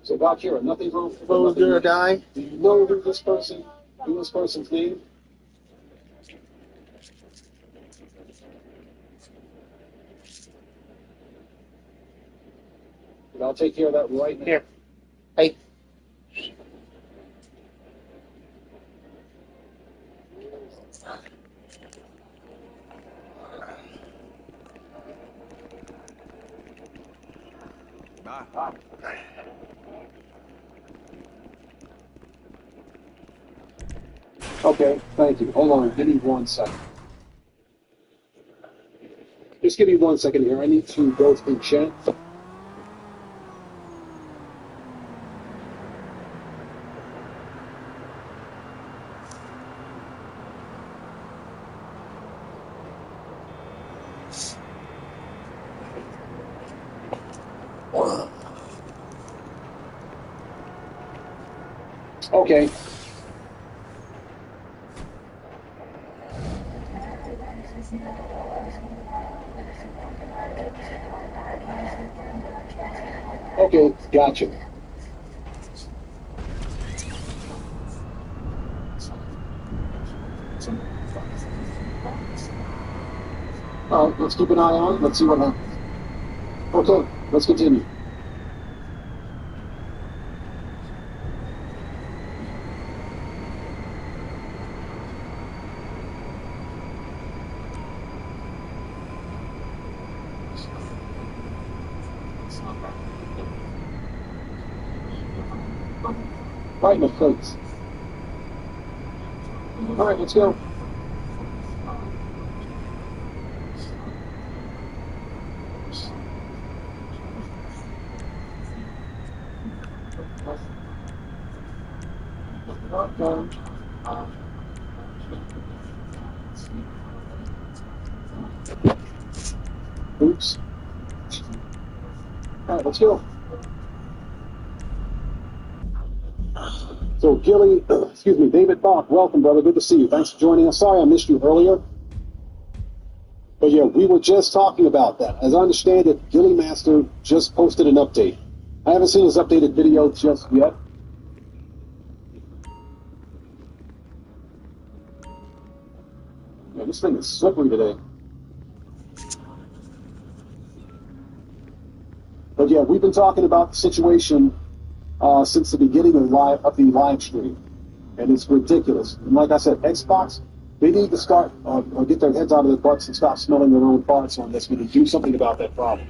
So, Bakira, nothing wrong with Who's gonna die? Do you know who this person's name? And I'll take care of that right now. Here. Hey. Okay, thank you. Hold on, give me 1 second. Just give me 1 second here. I need to go through chat. Okay. Okay, gotcha. All right, let's keep an eye on it. Let's see what happens. Okay, let's continue. Right in the face. All right, let's go. Oops. All right, let's go. So, Gilly, excuse me, David Bach, welcome, brother. Good to see you. Thanks for joining us. Sorry I missed you earlier. But yeah, we were just talking about that. As I understand it, Gilly Master just posted an update. I haven't seen his updated video just yet. Yeah, this thing is slippery today. But yeah, we've been talking about the situation since the beginning of the live stream, and it's ridiculous. And like I said, Xbox, they need to start or get their heads out of their butts and stop smelling their own farts on this. We need to do something about that problem.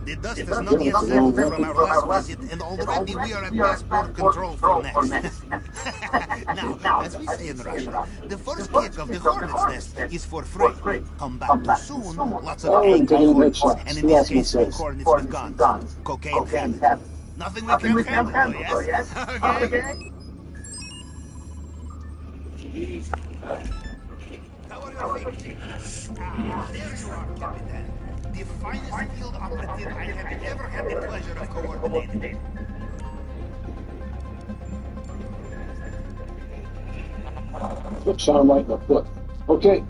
The dust has not yet settled from our last visit, and already we are at passport control for next. Now, as we say in Russia, the first kick of the hornet's nest is for free. Come back too soon, lots of angry hornets, and in this case, hornets with guns. Cocaine habit. Nothing we can't handle, yes? Okay? How are your feet? There you are, Captain. The finest field operative I have ever had the pleasure of coordinating. Shot him right in the foot. Okay.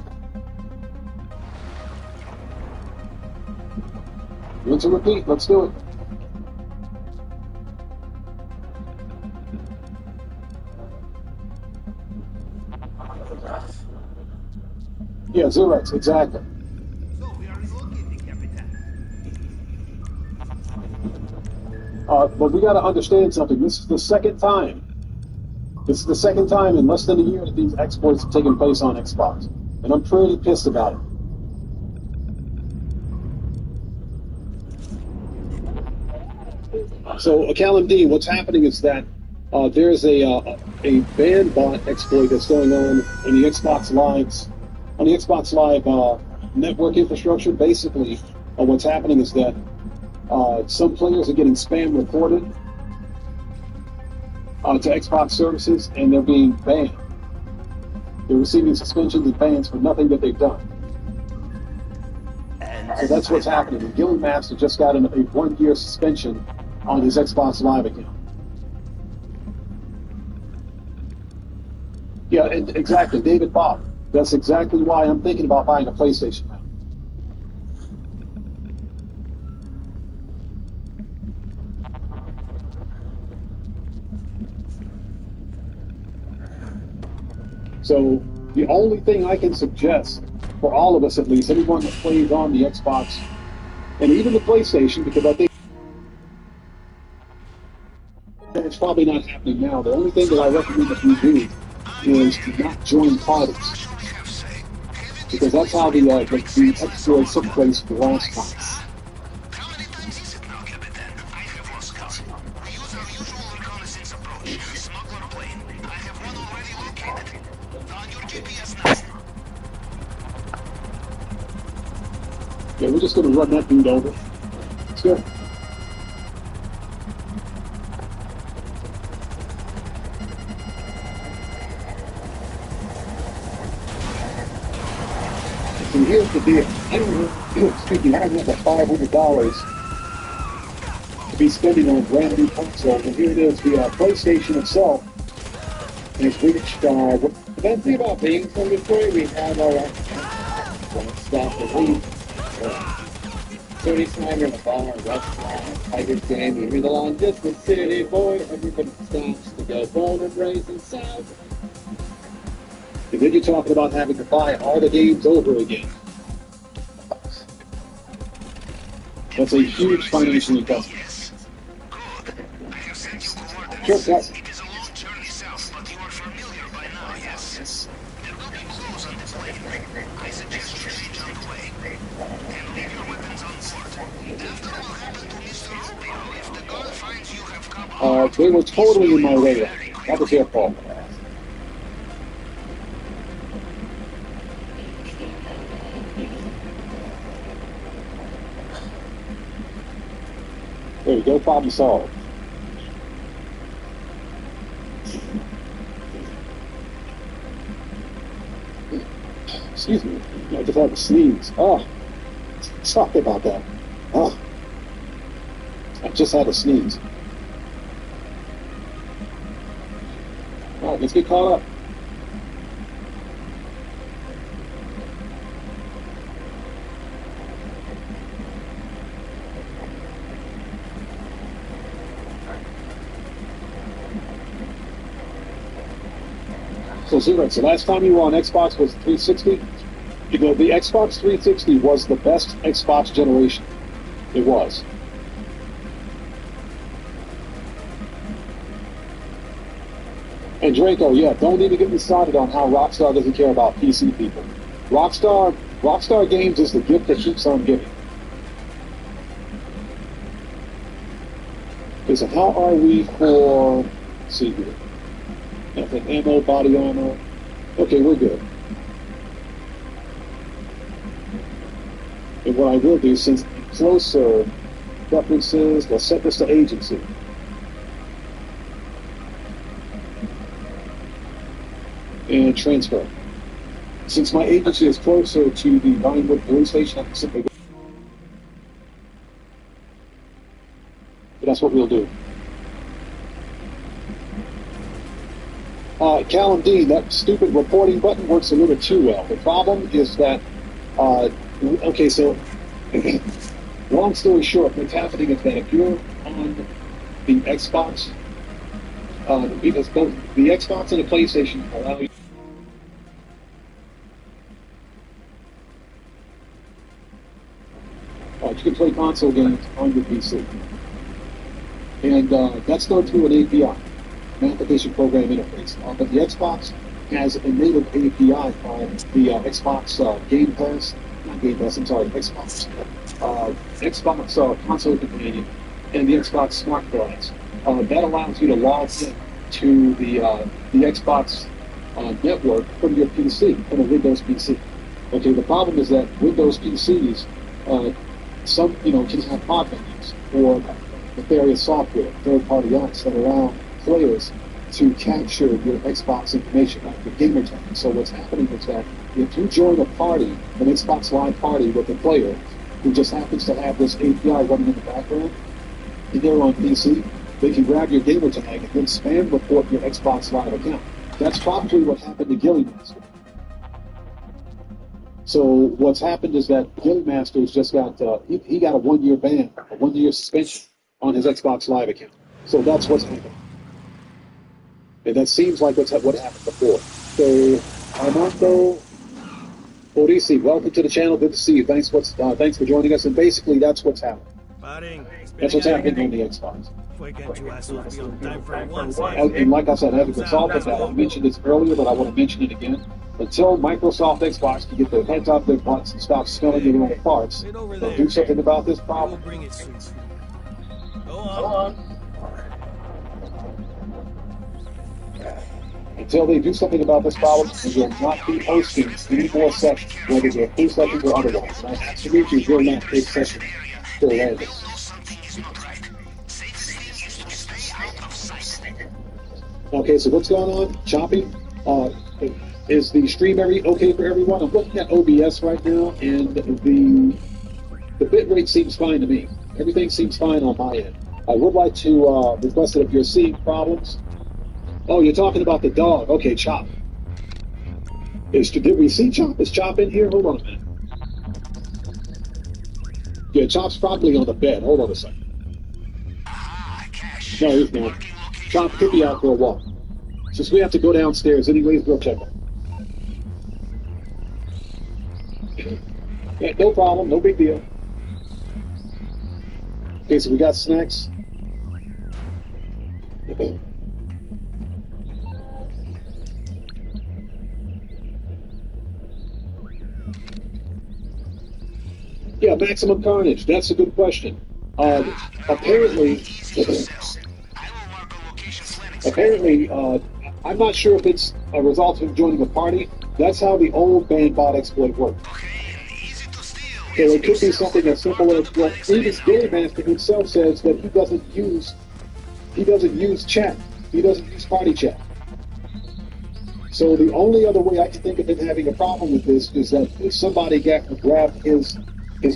Rinse and repeat. Let's do it. Yeah, Xerox, exactly. But we got to understand something. This is the second time. This is the second time in less than a year that these exploits have taken place on Xbox. And I'm pretty pissed about it. So, Callum D, what's happening is that there's a ban bot exploit that's going on the Xbox Live network infrastructure. Basically, what's happening is that some players are getting spam reported to Xbox services, and they're being banned. They're receiving suspensions and bans for nothing that they've done. So that's what's happening. And Gilly Master just got a 1-year suspension on his Xbox Live account. Yeah, exactly. David Bob. That's exactly why I'm thinking about buying a PlayStation now. So the only thing I can suggest, for all of us at least, anyone that plays on the Xbox and even the PlayStation, because I think it's probably not happening now. The only thing that I recommend that you do is to not join parties, because that's how the exploits took place the last time. Yeah, we're just going to run that dude over. Let's go. And here's the deal. I don't have that $500 to be spending on a brand new console. And here it is, the PlayStation itself has reached, the best thing about being from Detroit, we have our stuff that we, dirty time in a bar, restaurant, Tiger Jam, you hear the long distance city boy, everybody stops to go born and raised in South. And then you're talking about having to buy all the games over again. That's a huge financial investment. Sure, yes. It is a long journey south, but you are familiar by now, yes. There will be clues on this plane. I suggest you change on the way. And leave your weapons on board. After what happened to Mr. Rubio, if the guard finds you have come they were totally in my radar. That was their fault. There you go, problem solved. Excuse me, I just had to sneeze. Oh, sorry about that. Oh, I just had to sneeze. All right, let's get caught up. So Zero, so last time you were on Xbox was 360? You know, the Xbox 360 was the best Xbox generation. It was. And Draco, yeah, don't even get me started on how Rockstar doesn't care about PC people. Rockstar Games is the gift that keeps on giving. Okay, so how are we for, let's see here. Nothing, ammo, body armor. Okay, we're good. And what I will do, since closer preferences, let's set this to agency. And transfer. Since my agency is closer to the Vinewood police station, I can simply go. But that's what we'll do. Callum D, that stupid reporting button works a little too well. The problem is that, okay, so, long story short, what's happening is that if you're on the Xbox, because both the Xbox and the PlayStation allow you you can play console games on your PC. And that's done through an API, an application program interface. But the Xbox has a native API on the Xbox Game Pass, not Game Pass, I'm sorry, Xbox. Xbox console companion. and the Xbox Smart Cards. That allows you to log in to the Xbox network from your PC, from a Windows PC. Okay, the problem is that Windows PCs, some can have mod menus or nefarious software, third-party apps that allow players to capture your Xbox information, like your gamer tag. So what's happening is that if you join a party, an Xbox Live party with a player who just happens to have this API running in the background, and they're on PC, they can grab your gamer tag and then spam report your Xbox Live account. That's probably what happened to Gilly Master. So what's happened is that Gilly Master's just got, he got a 1-year ban, a 1-year suspension on his Xbox Live account. So that's what's happened. And that seems like what happened before. So, Armando Orisi, welcome to the channel. Good to see you. Thanks for joining us. And basically, that's what's happening. That's what's happening on the Xbox. And like I said, I have a consultant that I mentioned this earlier, but I want to mention it again. Until Microsoft Xbox can get their heads off their butts and stop smelling their own parts, they'll do something about this problem. Go on. Until they do something about this problem, we will not be hosting any more sessions, whether they're full sessions or otherwise. And I absolutely will not take sessions for random. Okay, so what's going on? Chopping? Is the stream okay for everyone? I'm looking at OBS right now, and the bitrate seems fine to me. Everything seems fine on my end. I would like to request that if you're seeing problems. Oh, you're talking about the dog. Okay, Chop. Did we see Chop? Is Chop in here? Hold on a minute. Yeah, Chop's probably on the bed. Hold on a second. No, he's not. Chop could be out for a walk. Since we have to go downstairs anyways, we'll check him. Yeah, no problem. No big deal. Okay, so we got snacks. Yeah, Maximum Carnage. That's a good question. Apparently, I'm not sure if it's a result of him joining a party. That's how the old ban bot exploit worked. So it could be something as simple as, well, even Game Master himself says that he doesn't use chat. He doesn't use party chat. So the only other way I can think of him having a problem with this is that if somebody grabbed his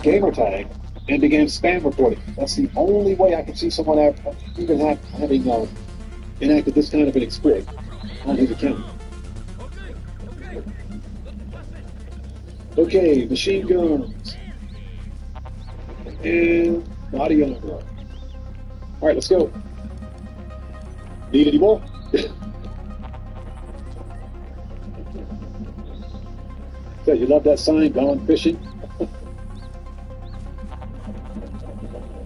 gamer tag and began spam reporting. That's the only way I can see someone having enacted this kind of an exploit on his account. Okay, machine guns and body armor. All right, let's go. Need any more? So you love that sign, gone fishing?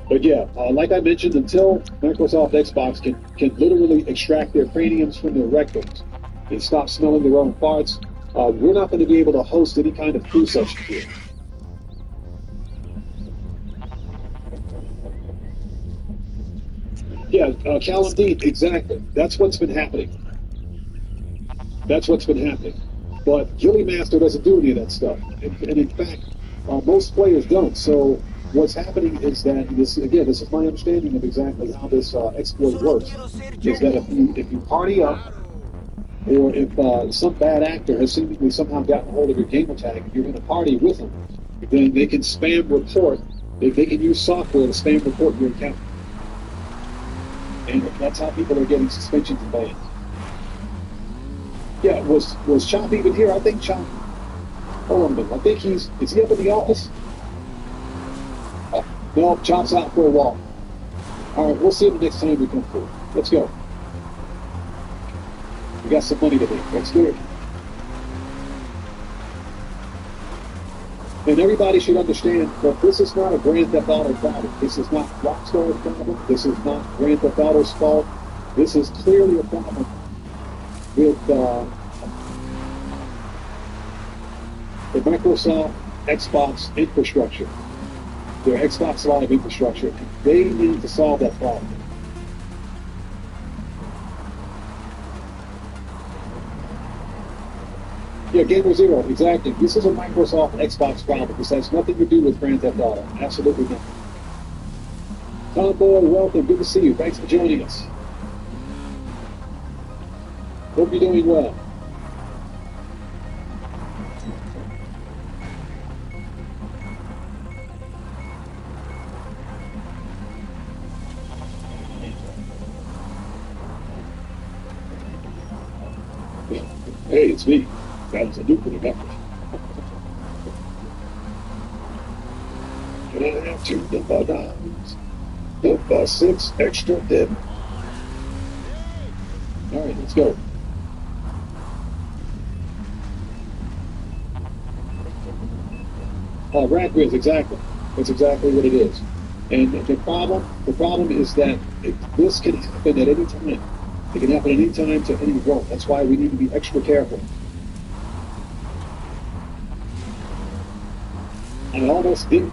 But yeah, like I mentioned, until Microsoft Xbox can literally extract their craniums from their rectums and stop smelling their own farts, we're not going to be able to host any kind of crew session here. Yeah, Callum Dean, exactly. That's what's been happening. That's what's been happening. But Gilly Master doesn't do any of that stuff. And in fact, most players don't. So what's happening is that, this is my understanding of exactly how this exploit works, is that if you party up, or if some bad actor has seemingly somehow gotten a hold of your gamer tag and you're in a party with them, then they can spam report, they can use software to spam report your account. And that's how people are getting suspensions and bans. Yeah, was Chop even here? I think Chop, hold on a minute, I think is he up in the office? No, Chop's out for a walk. All right, we'll see him the next time we come through. Let's go. We got some money to make. Let's do it. And everybody should understand that this is not a Grand Theft Auto problem. This is not Rockstar's problem. This is not Grand Theft Auto's fault. This is clearly a problem with the Microsoft Xbox infrastructure. their Xbox Live infrastructure. They need to solve that problem. Yeah, Gamer Zero, exactly. This is a Microsoft Xbox problem. This has nothing to do with Grand Theft Auto. Absolutely nothing. Tom Boy, welcome. Good to see you. Thanks for joining us. Hope you're doing well. Hey, it's me. That was a nuclear weapon. Can I have 2 bananas? The 6 extra dip. All right, let's go. Rat Grizz, exactly. That's exactly what it is. And the problem is that this can happen at any time. It can happen at any time to any role. That's why we need to be extra careful. I almost didn't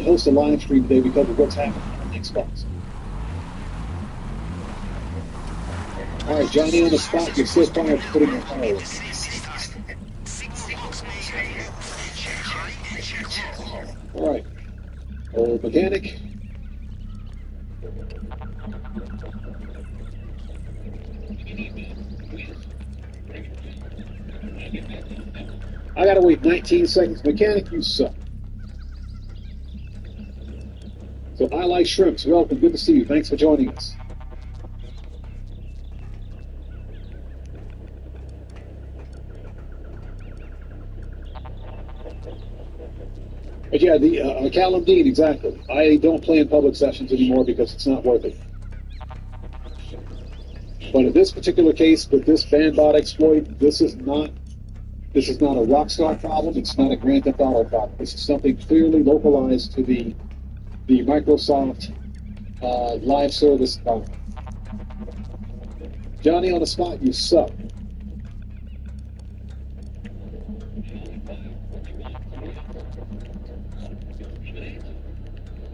host a live stream today because of what's happening on Xbox. All right, Johnny on the spot. You're still far to putting your fire. All right, old mechanic. I gotta wait 19 seconds. Mechanic, you suck. So I like shrimps. Welcome. Good to see you. Thanks for joining us. But yeah, the Callum Dean, exactly. I don't play in public sessions anymore because it's not worth it. But in this particular case, with this bandbot exploit, this is not a Rockstar problem. It's not a Grand Theft Auto problem. This is something clearly localized to the Microsoft live service problem. Johnny on the spot, you suck.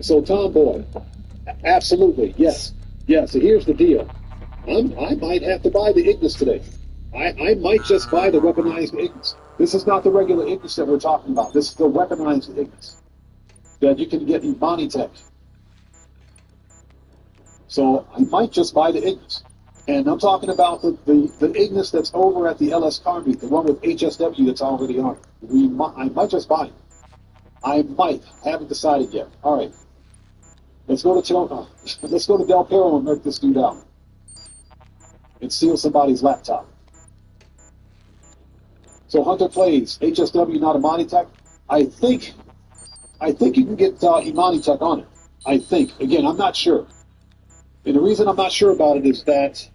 So Tom Boy, absolutely, yes. So here's the deal. I might have to buy the Ignis today. I might just buy the weaponized Ignis. This is not the regular Ignis that we're talking about. This is the weaponized Ignis that you can get in Bonitech. So I might just buy the Ignis. And I'm talking about the Ignis that's over at the LS car meet, the one with HSW that's already on it. I might just buy it. I might. Haven't decided yet. All right. Let's go to Del Perro and knock this dude out. And steal somebody's laptop. So Hunter plays HSW, not Imani-Tech. I think you can get Imani-Tech on it. I think. Again, I'm not sure. And the reason I'm not sure about it is that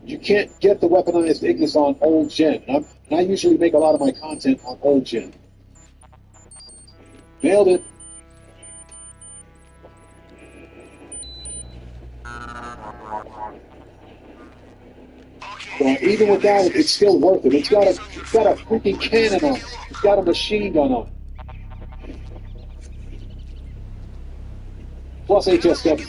you can't get the weaponized Ignis on old gen. And I usually make a lot of my content on old gen. Nailed it. Well, even without it, it's still worth it. It's got a freaking cannon on it. It's got a machine gun on it. Plus HSW.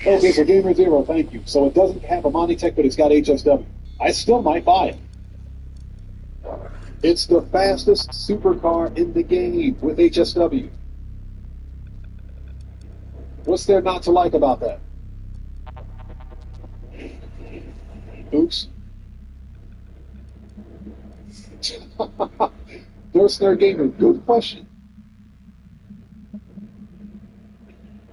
Okay, so Gamer Zero, thank you. So it doesn't have a Monitech, but it's got HSW. I still might buy it. It's the fastest supercar in the game with HSW. What's there not to like about that? Oops. Snare Gamer, good question.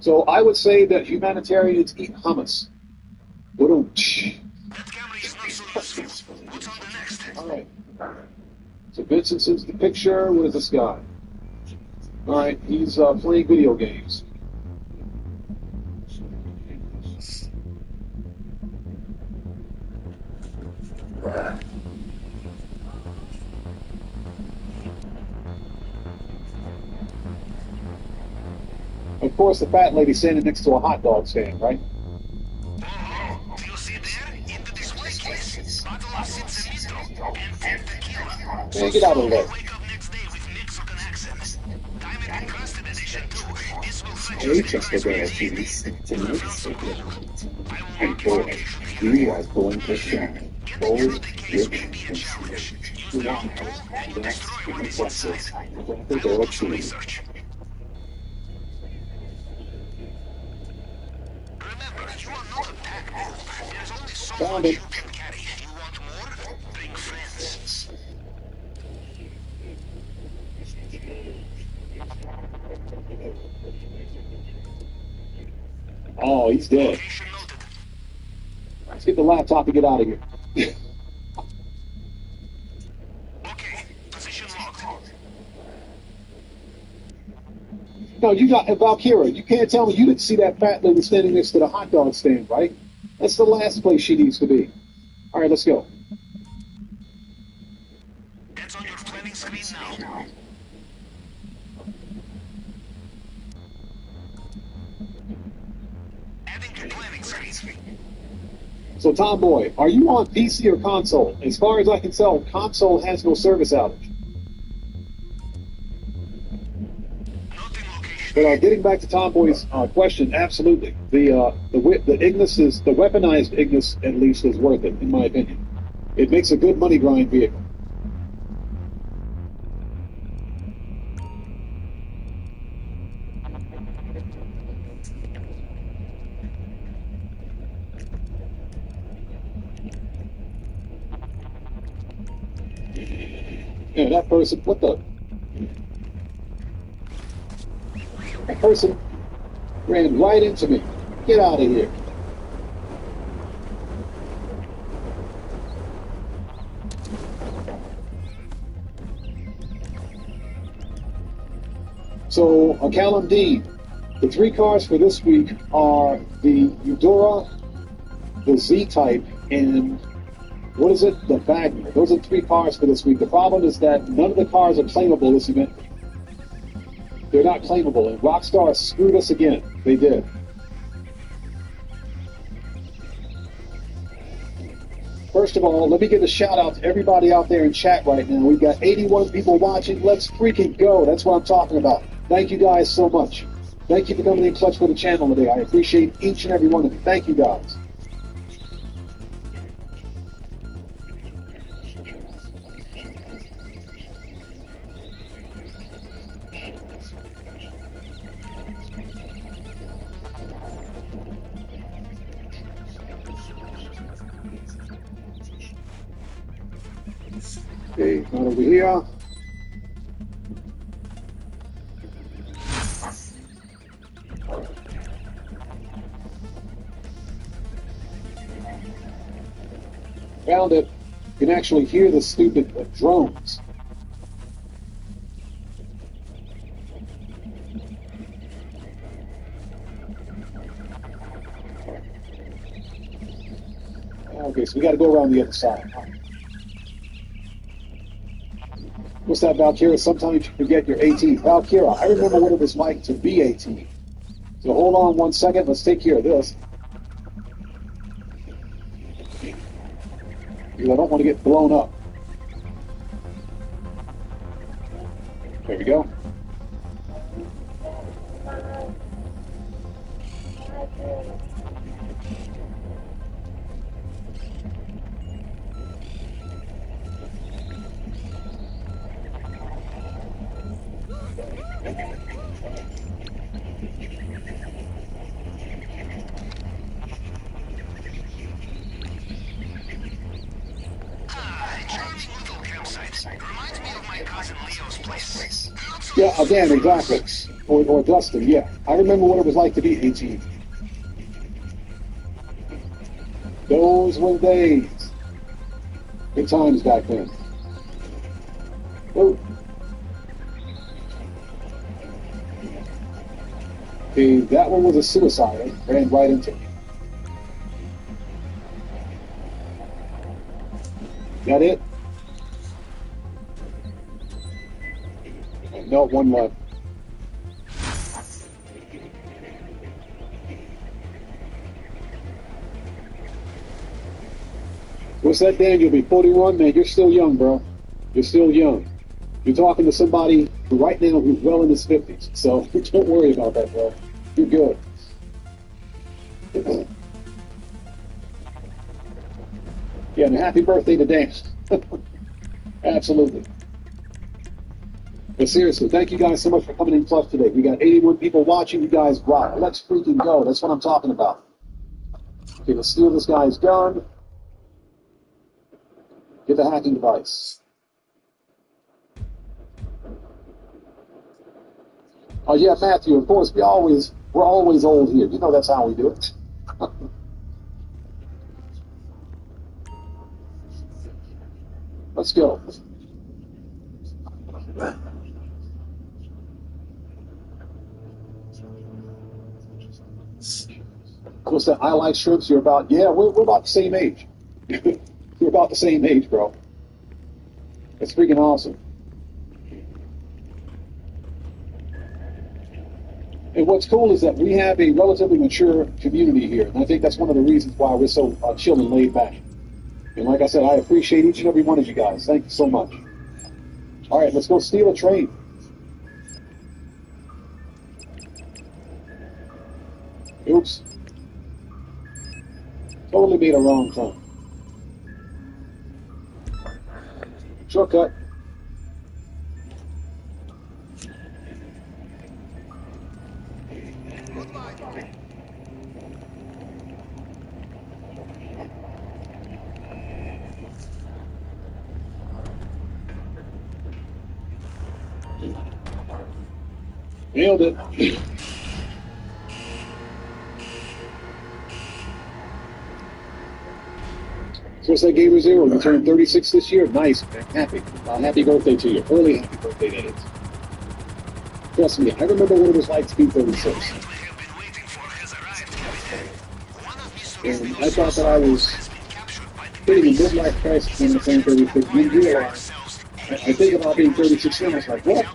So I would say that humanitarians eat hummus. All right. So Vincent sends the picture. What is this guy? All right, he's playing video games. Of course, the fat lady standing next to a hot dog stand, right? Do you see there? In the display case, Battle of Cinzanito. Man, get out of the way. Hey, Chesterfield, tonight's and boy, you are going to shine. Bold, rich, and sweet. Wow, that's impressive. Proper door tuning. Found it. Oh, he's dead. Let's get the laptop and get out of here. No, you got Valkyra. You can't tell me you didn't see that fat lady standing next to the hot dog stand, right? That's the last place she needs to be. All right, let's go. That's on your planning screen now. Adding to planning screen. So, Tomboy, are you on PC or console? As far as I can tell, console has no service outage. But getting back to Tomboy's question, absolutely. The Ignis is the weaponized Ignis, at least, is worth it, in my opinion. It makes a good money grind vehicle. Yeah, that person, what the? That person ran right into me. Get out of here. So, Callum Dean, the three cars for this week are the Eudora, the Z-Type, and what is it? The Wagner. Those are three cars for this week. The problem is that none of the cars are claimable this event. They're not claimable, and Rockstar screwed us again. They did. First of all, let me give a shout out to everybody out there in chat right now. We've got 81 people watching. Let's freaking go. That's what I'm talking about. Thank you guys so much. Thank you for coming in clutch for the channel today. I appreciate each and every one of you. Thank you guys. Okay, not over here. Found it. You can actually hear the stupid drones. Okay, so we got to go around the other side. What's that, Valkyra? Sometimes you forget your AT. Valkyra, I remember what it was like to be AT. So hold on 1 second. Let's take care of this. Because I don't want to get blown up. There we go. Yeah, again, exactly. Or Dustin, yeah. I remember what it was like to be 18. Those were the days. Good times back then. Oh. Okay, that one was a suicide. I ran right into me. That it? No, one left. What's that, Dan? You'll be 41, man. You're still young, bro. You're still young. You're talking to somebody who right now who's well in his 50s. So don't worry about that, bro. You're good. Yeah, and happy birthday to Dan. Absolutely. But seriously, thank you guys so much for coming in Plus today. We got 81 people watching. You guys rock. Let's freaking go. That's what I'm talking about. Okay, let's steal this guy's gun. Get the hacking device. Oh yeah, Matthew, of course, we're always old here. You know that's how we do it. Let's go. Of course, that I like shrimps. You're about, yeah, we're about the same age. We're about the same age, bro. It's freaking awesome. And what's cool is that we have a relatively mature community here, and I think that's one of the reasons why we're so chill and laid back. And like I said, I appreciate each and every one of you guys. Thank you so much. All right, let's go steal a train. Oops. Totally made a wrong turn. Shortcut. Nailed it. So what's that, Gamer Zero? You turned 36 this year? Nice, man. Happy. Happy birthday to you. Early happy birthday, that is. Trust me, I remember what it was like to be 36. And I thought that I was hitting a midlife crisis when I turned 36. You realize, I think about being 36 now, I was like, what?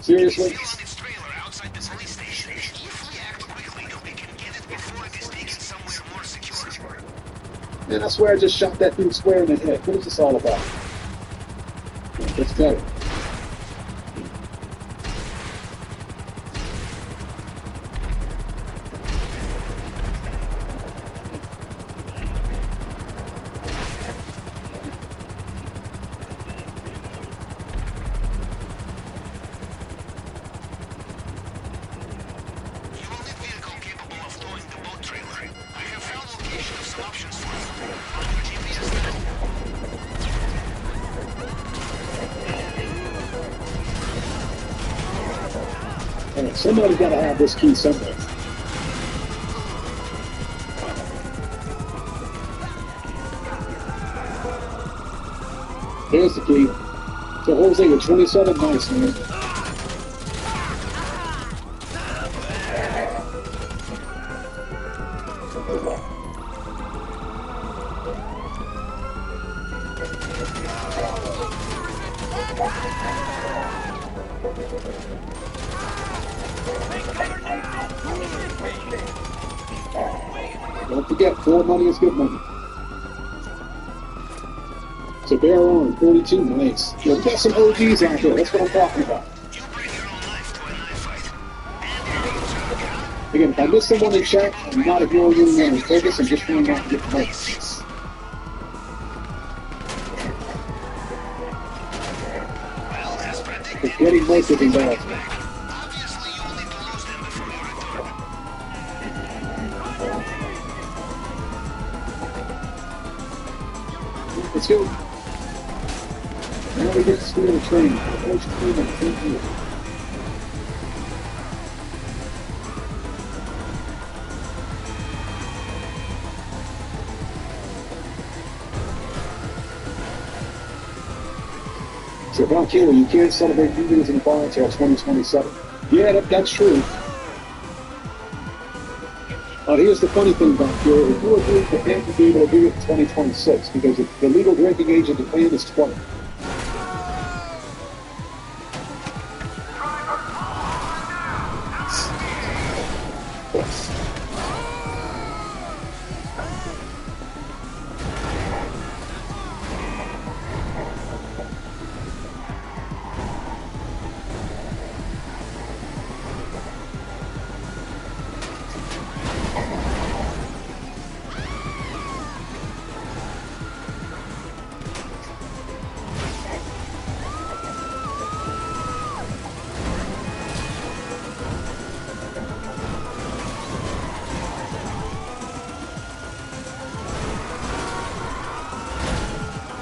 Seriously? Man, I swear I just shot that dude square in the head. What is this all about? Let's go. Somebody's got to have this key somewhere. There's the key. So Jose with 27, nice, man. Don't forget, more money is good money. So bear on, 42, nice. You'll get some OGs out there, that's what I'm talking about. Again, if I miss someone in chat, I'm not ignoring you on purpose, I'm just trying not to get promoted. It's getting most of these odds. Let's go. Now we get to steal the train. So Valkyrie, you can't celebrate New Year's in a bar until 2027. Yeah, that's true. Here's the funny thing, Valkyrie. If you agree, Japan will be able to do it in 2026 because the legal drinking age in Japan is 20.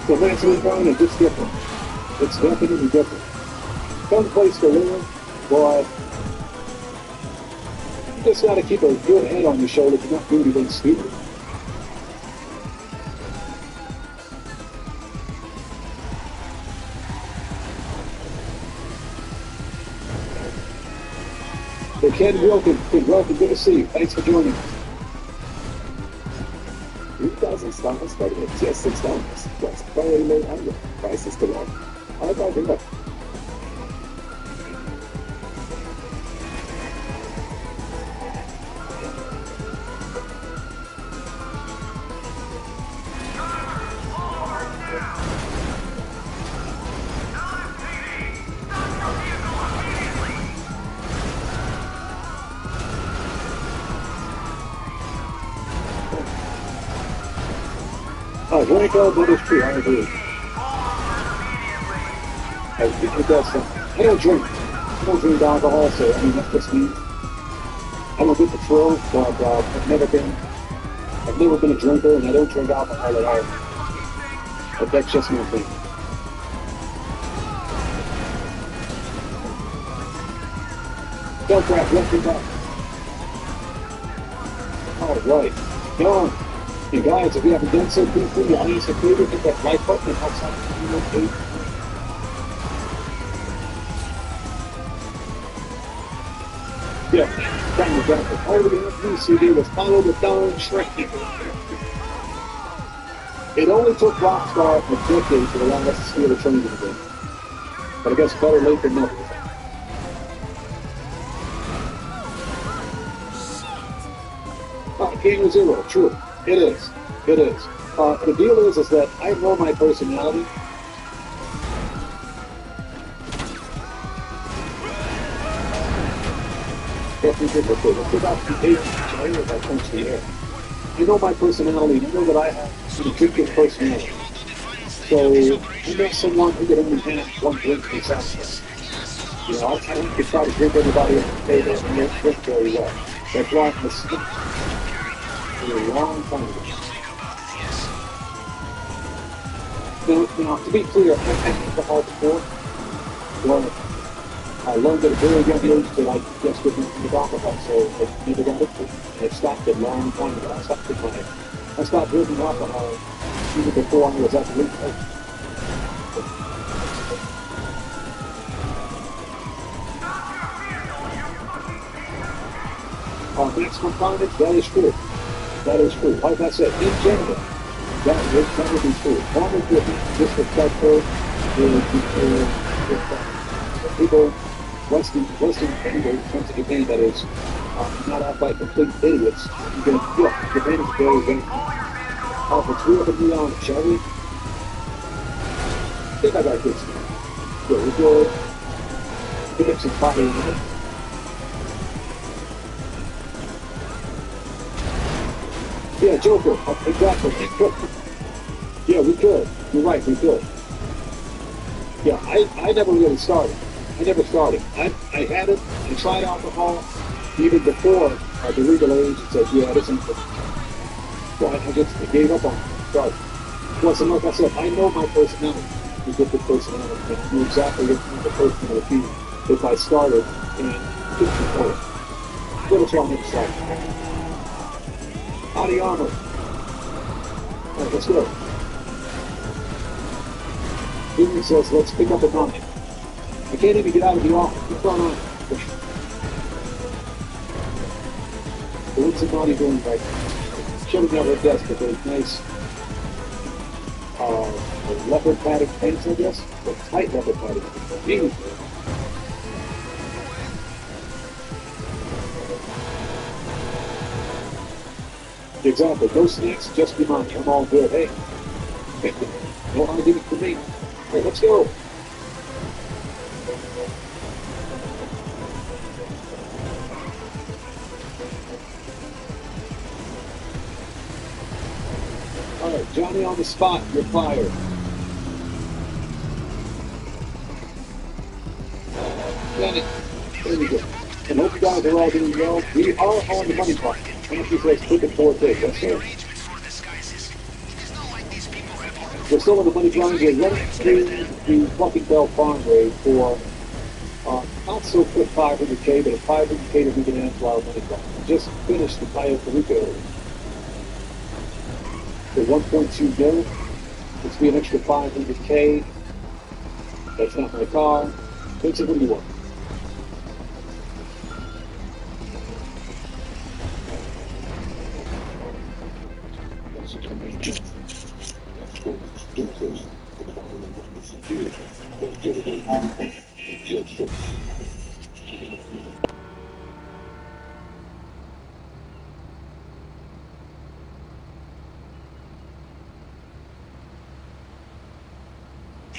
The maximum environment is just different. It's definitely different. Fun place to live, but you just got to keep a good head on your shoulder to not do anything stupid. So Ken Wilkin, welcome, good to see you. Thanks for joining us. 3,000 stars starting at just $6. Plus priority mode item. Prices to love. All right, bye. Blanco, that is true, I agree. I don't drink. I don't drink alcohol, so I mean, that's just me. I don't get the thrill, but I've never been a drinker, and I don't drink alcohol at all. But that's just my thing. Don't grab, left and back. All right, John. And guys, if you haven't done so, please do me a favor, hit that like button and help out the video page. Yeah, time to drop the Harley Anthony CD was followed with Don Shrinking. It only took Rockstar a decade to allow us to steal the train again. But I guess better late than never. Game Zero, true. It is. It is. The deal is that I know my personality. I know my personality. I know that I have an addictive personality. So, you know someone who can only have one drink themselves. You know, I don't to try to drink everybody at the table and they drink very well. That's why I'm a for a long time ago. Now, to be clear, I've had alcohol before. Well, I learned at a very young age that I just couldn't drink alcohol, so I never got hooked. I stopped a long time ago. I stopped drinking alcohol even before I was at the legal age. Maximum carnage, that is true. That is true. Like I said, in general, that would be true. One is with disrespectful, people, Western people come to the game that is not act like complete idiots. You can, yeah, the game is very, very for 3 of them on, shall we? I think I got good stuff. Yeah, we're good. We get some fire in it. Yeah, Joker, exactly. Yeah, we could. You're right, we could. Yeah, I never really started. I never started. I had it, I tried alcohol even before the legal age and said, yeah, this ain't good. So I just gave up on it. Started. Plus, and like I said, I know my personality. You get the personality. And I knew exactly what kind of person I would be if I started and took control. Little try never started. Body armor. All right, let's go. Junior says, let's pick up a moment. I can't even get out of the office. What's going on? What's the body doing right now? Chilling out her desk with those nice leopard padded pants, I guess. Or tight leopard padded pants. Exactly. No snacks, just be money. I'm all good. Hey. No argument for me. Hey, let's go. Alright, Johnny on the spot. You're fired. Johnny. There we go. And hope you guys are all doing well. We are on the money clock. How much you guys took it for today? Yes, sir. We're still in the money grind here. Let's do the Fluffy Bell Farm raid for not so quick 500K, but a 500K that we can add to our money grind. We just finished the Coyote Rico for 1.2 mil. Let's be an extra 500K. That's not my car. Vincent, what do you want? You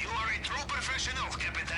are a true professional, Captain.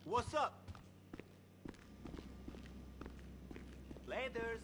What's up? Laters.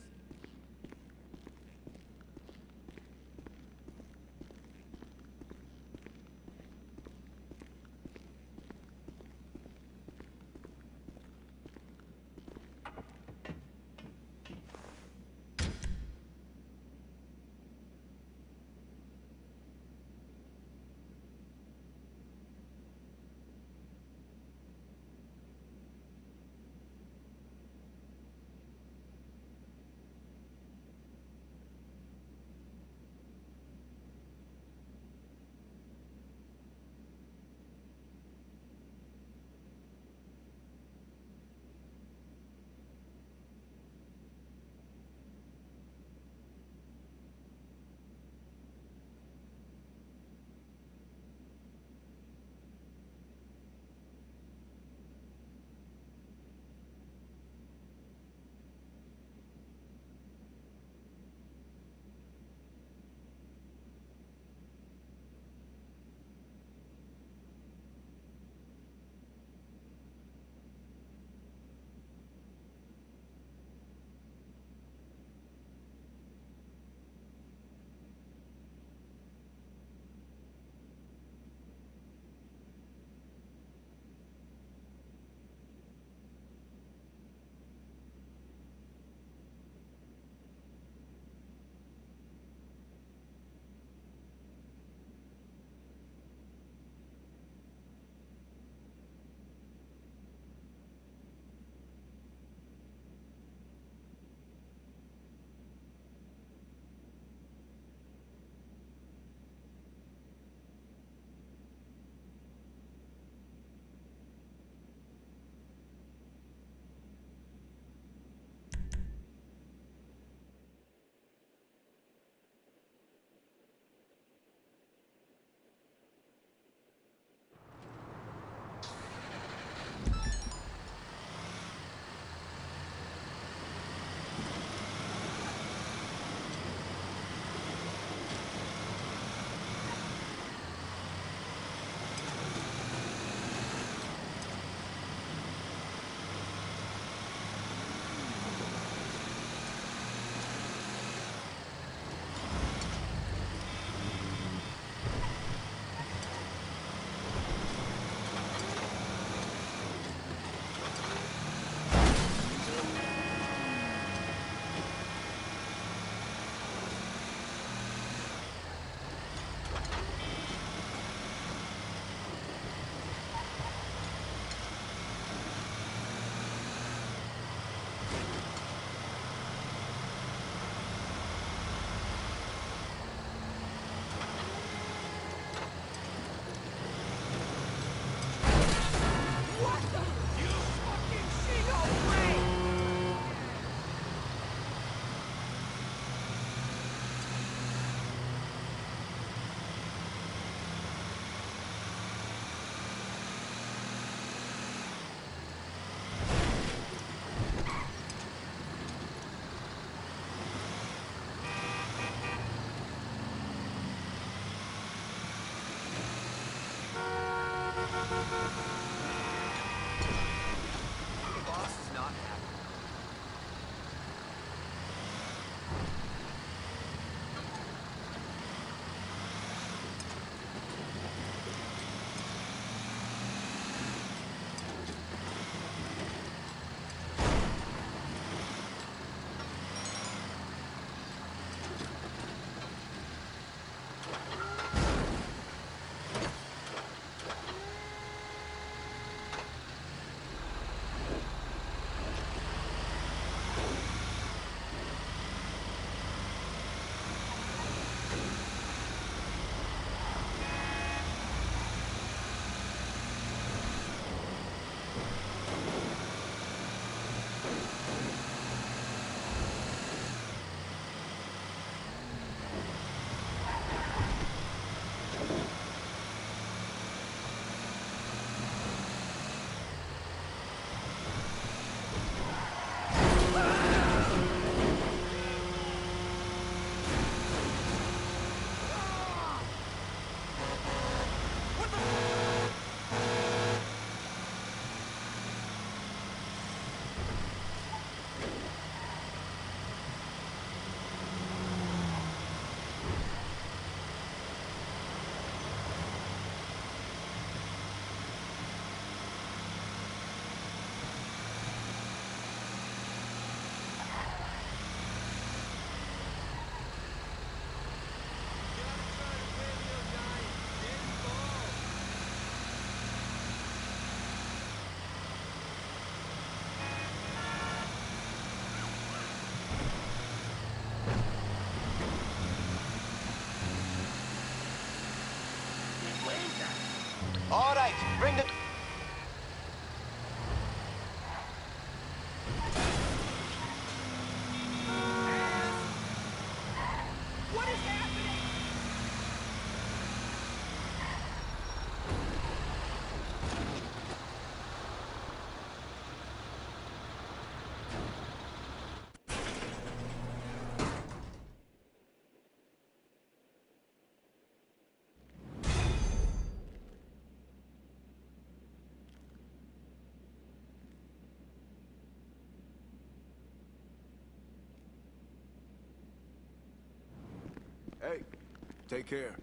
Take care.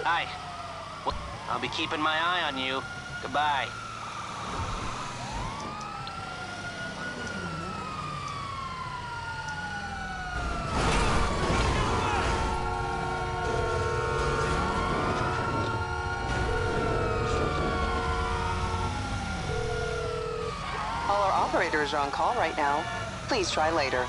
Hi. I'll be keeping my eye on you. Goodbye. All our operators are on call right now. Please try later.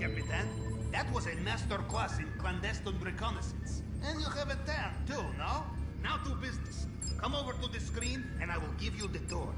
Capitan. That was a master class in clandestine reconnaissance. And you have a tan, too, no? Now to business. Come over to the screen, and I will give you the tour.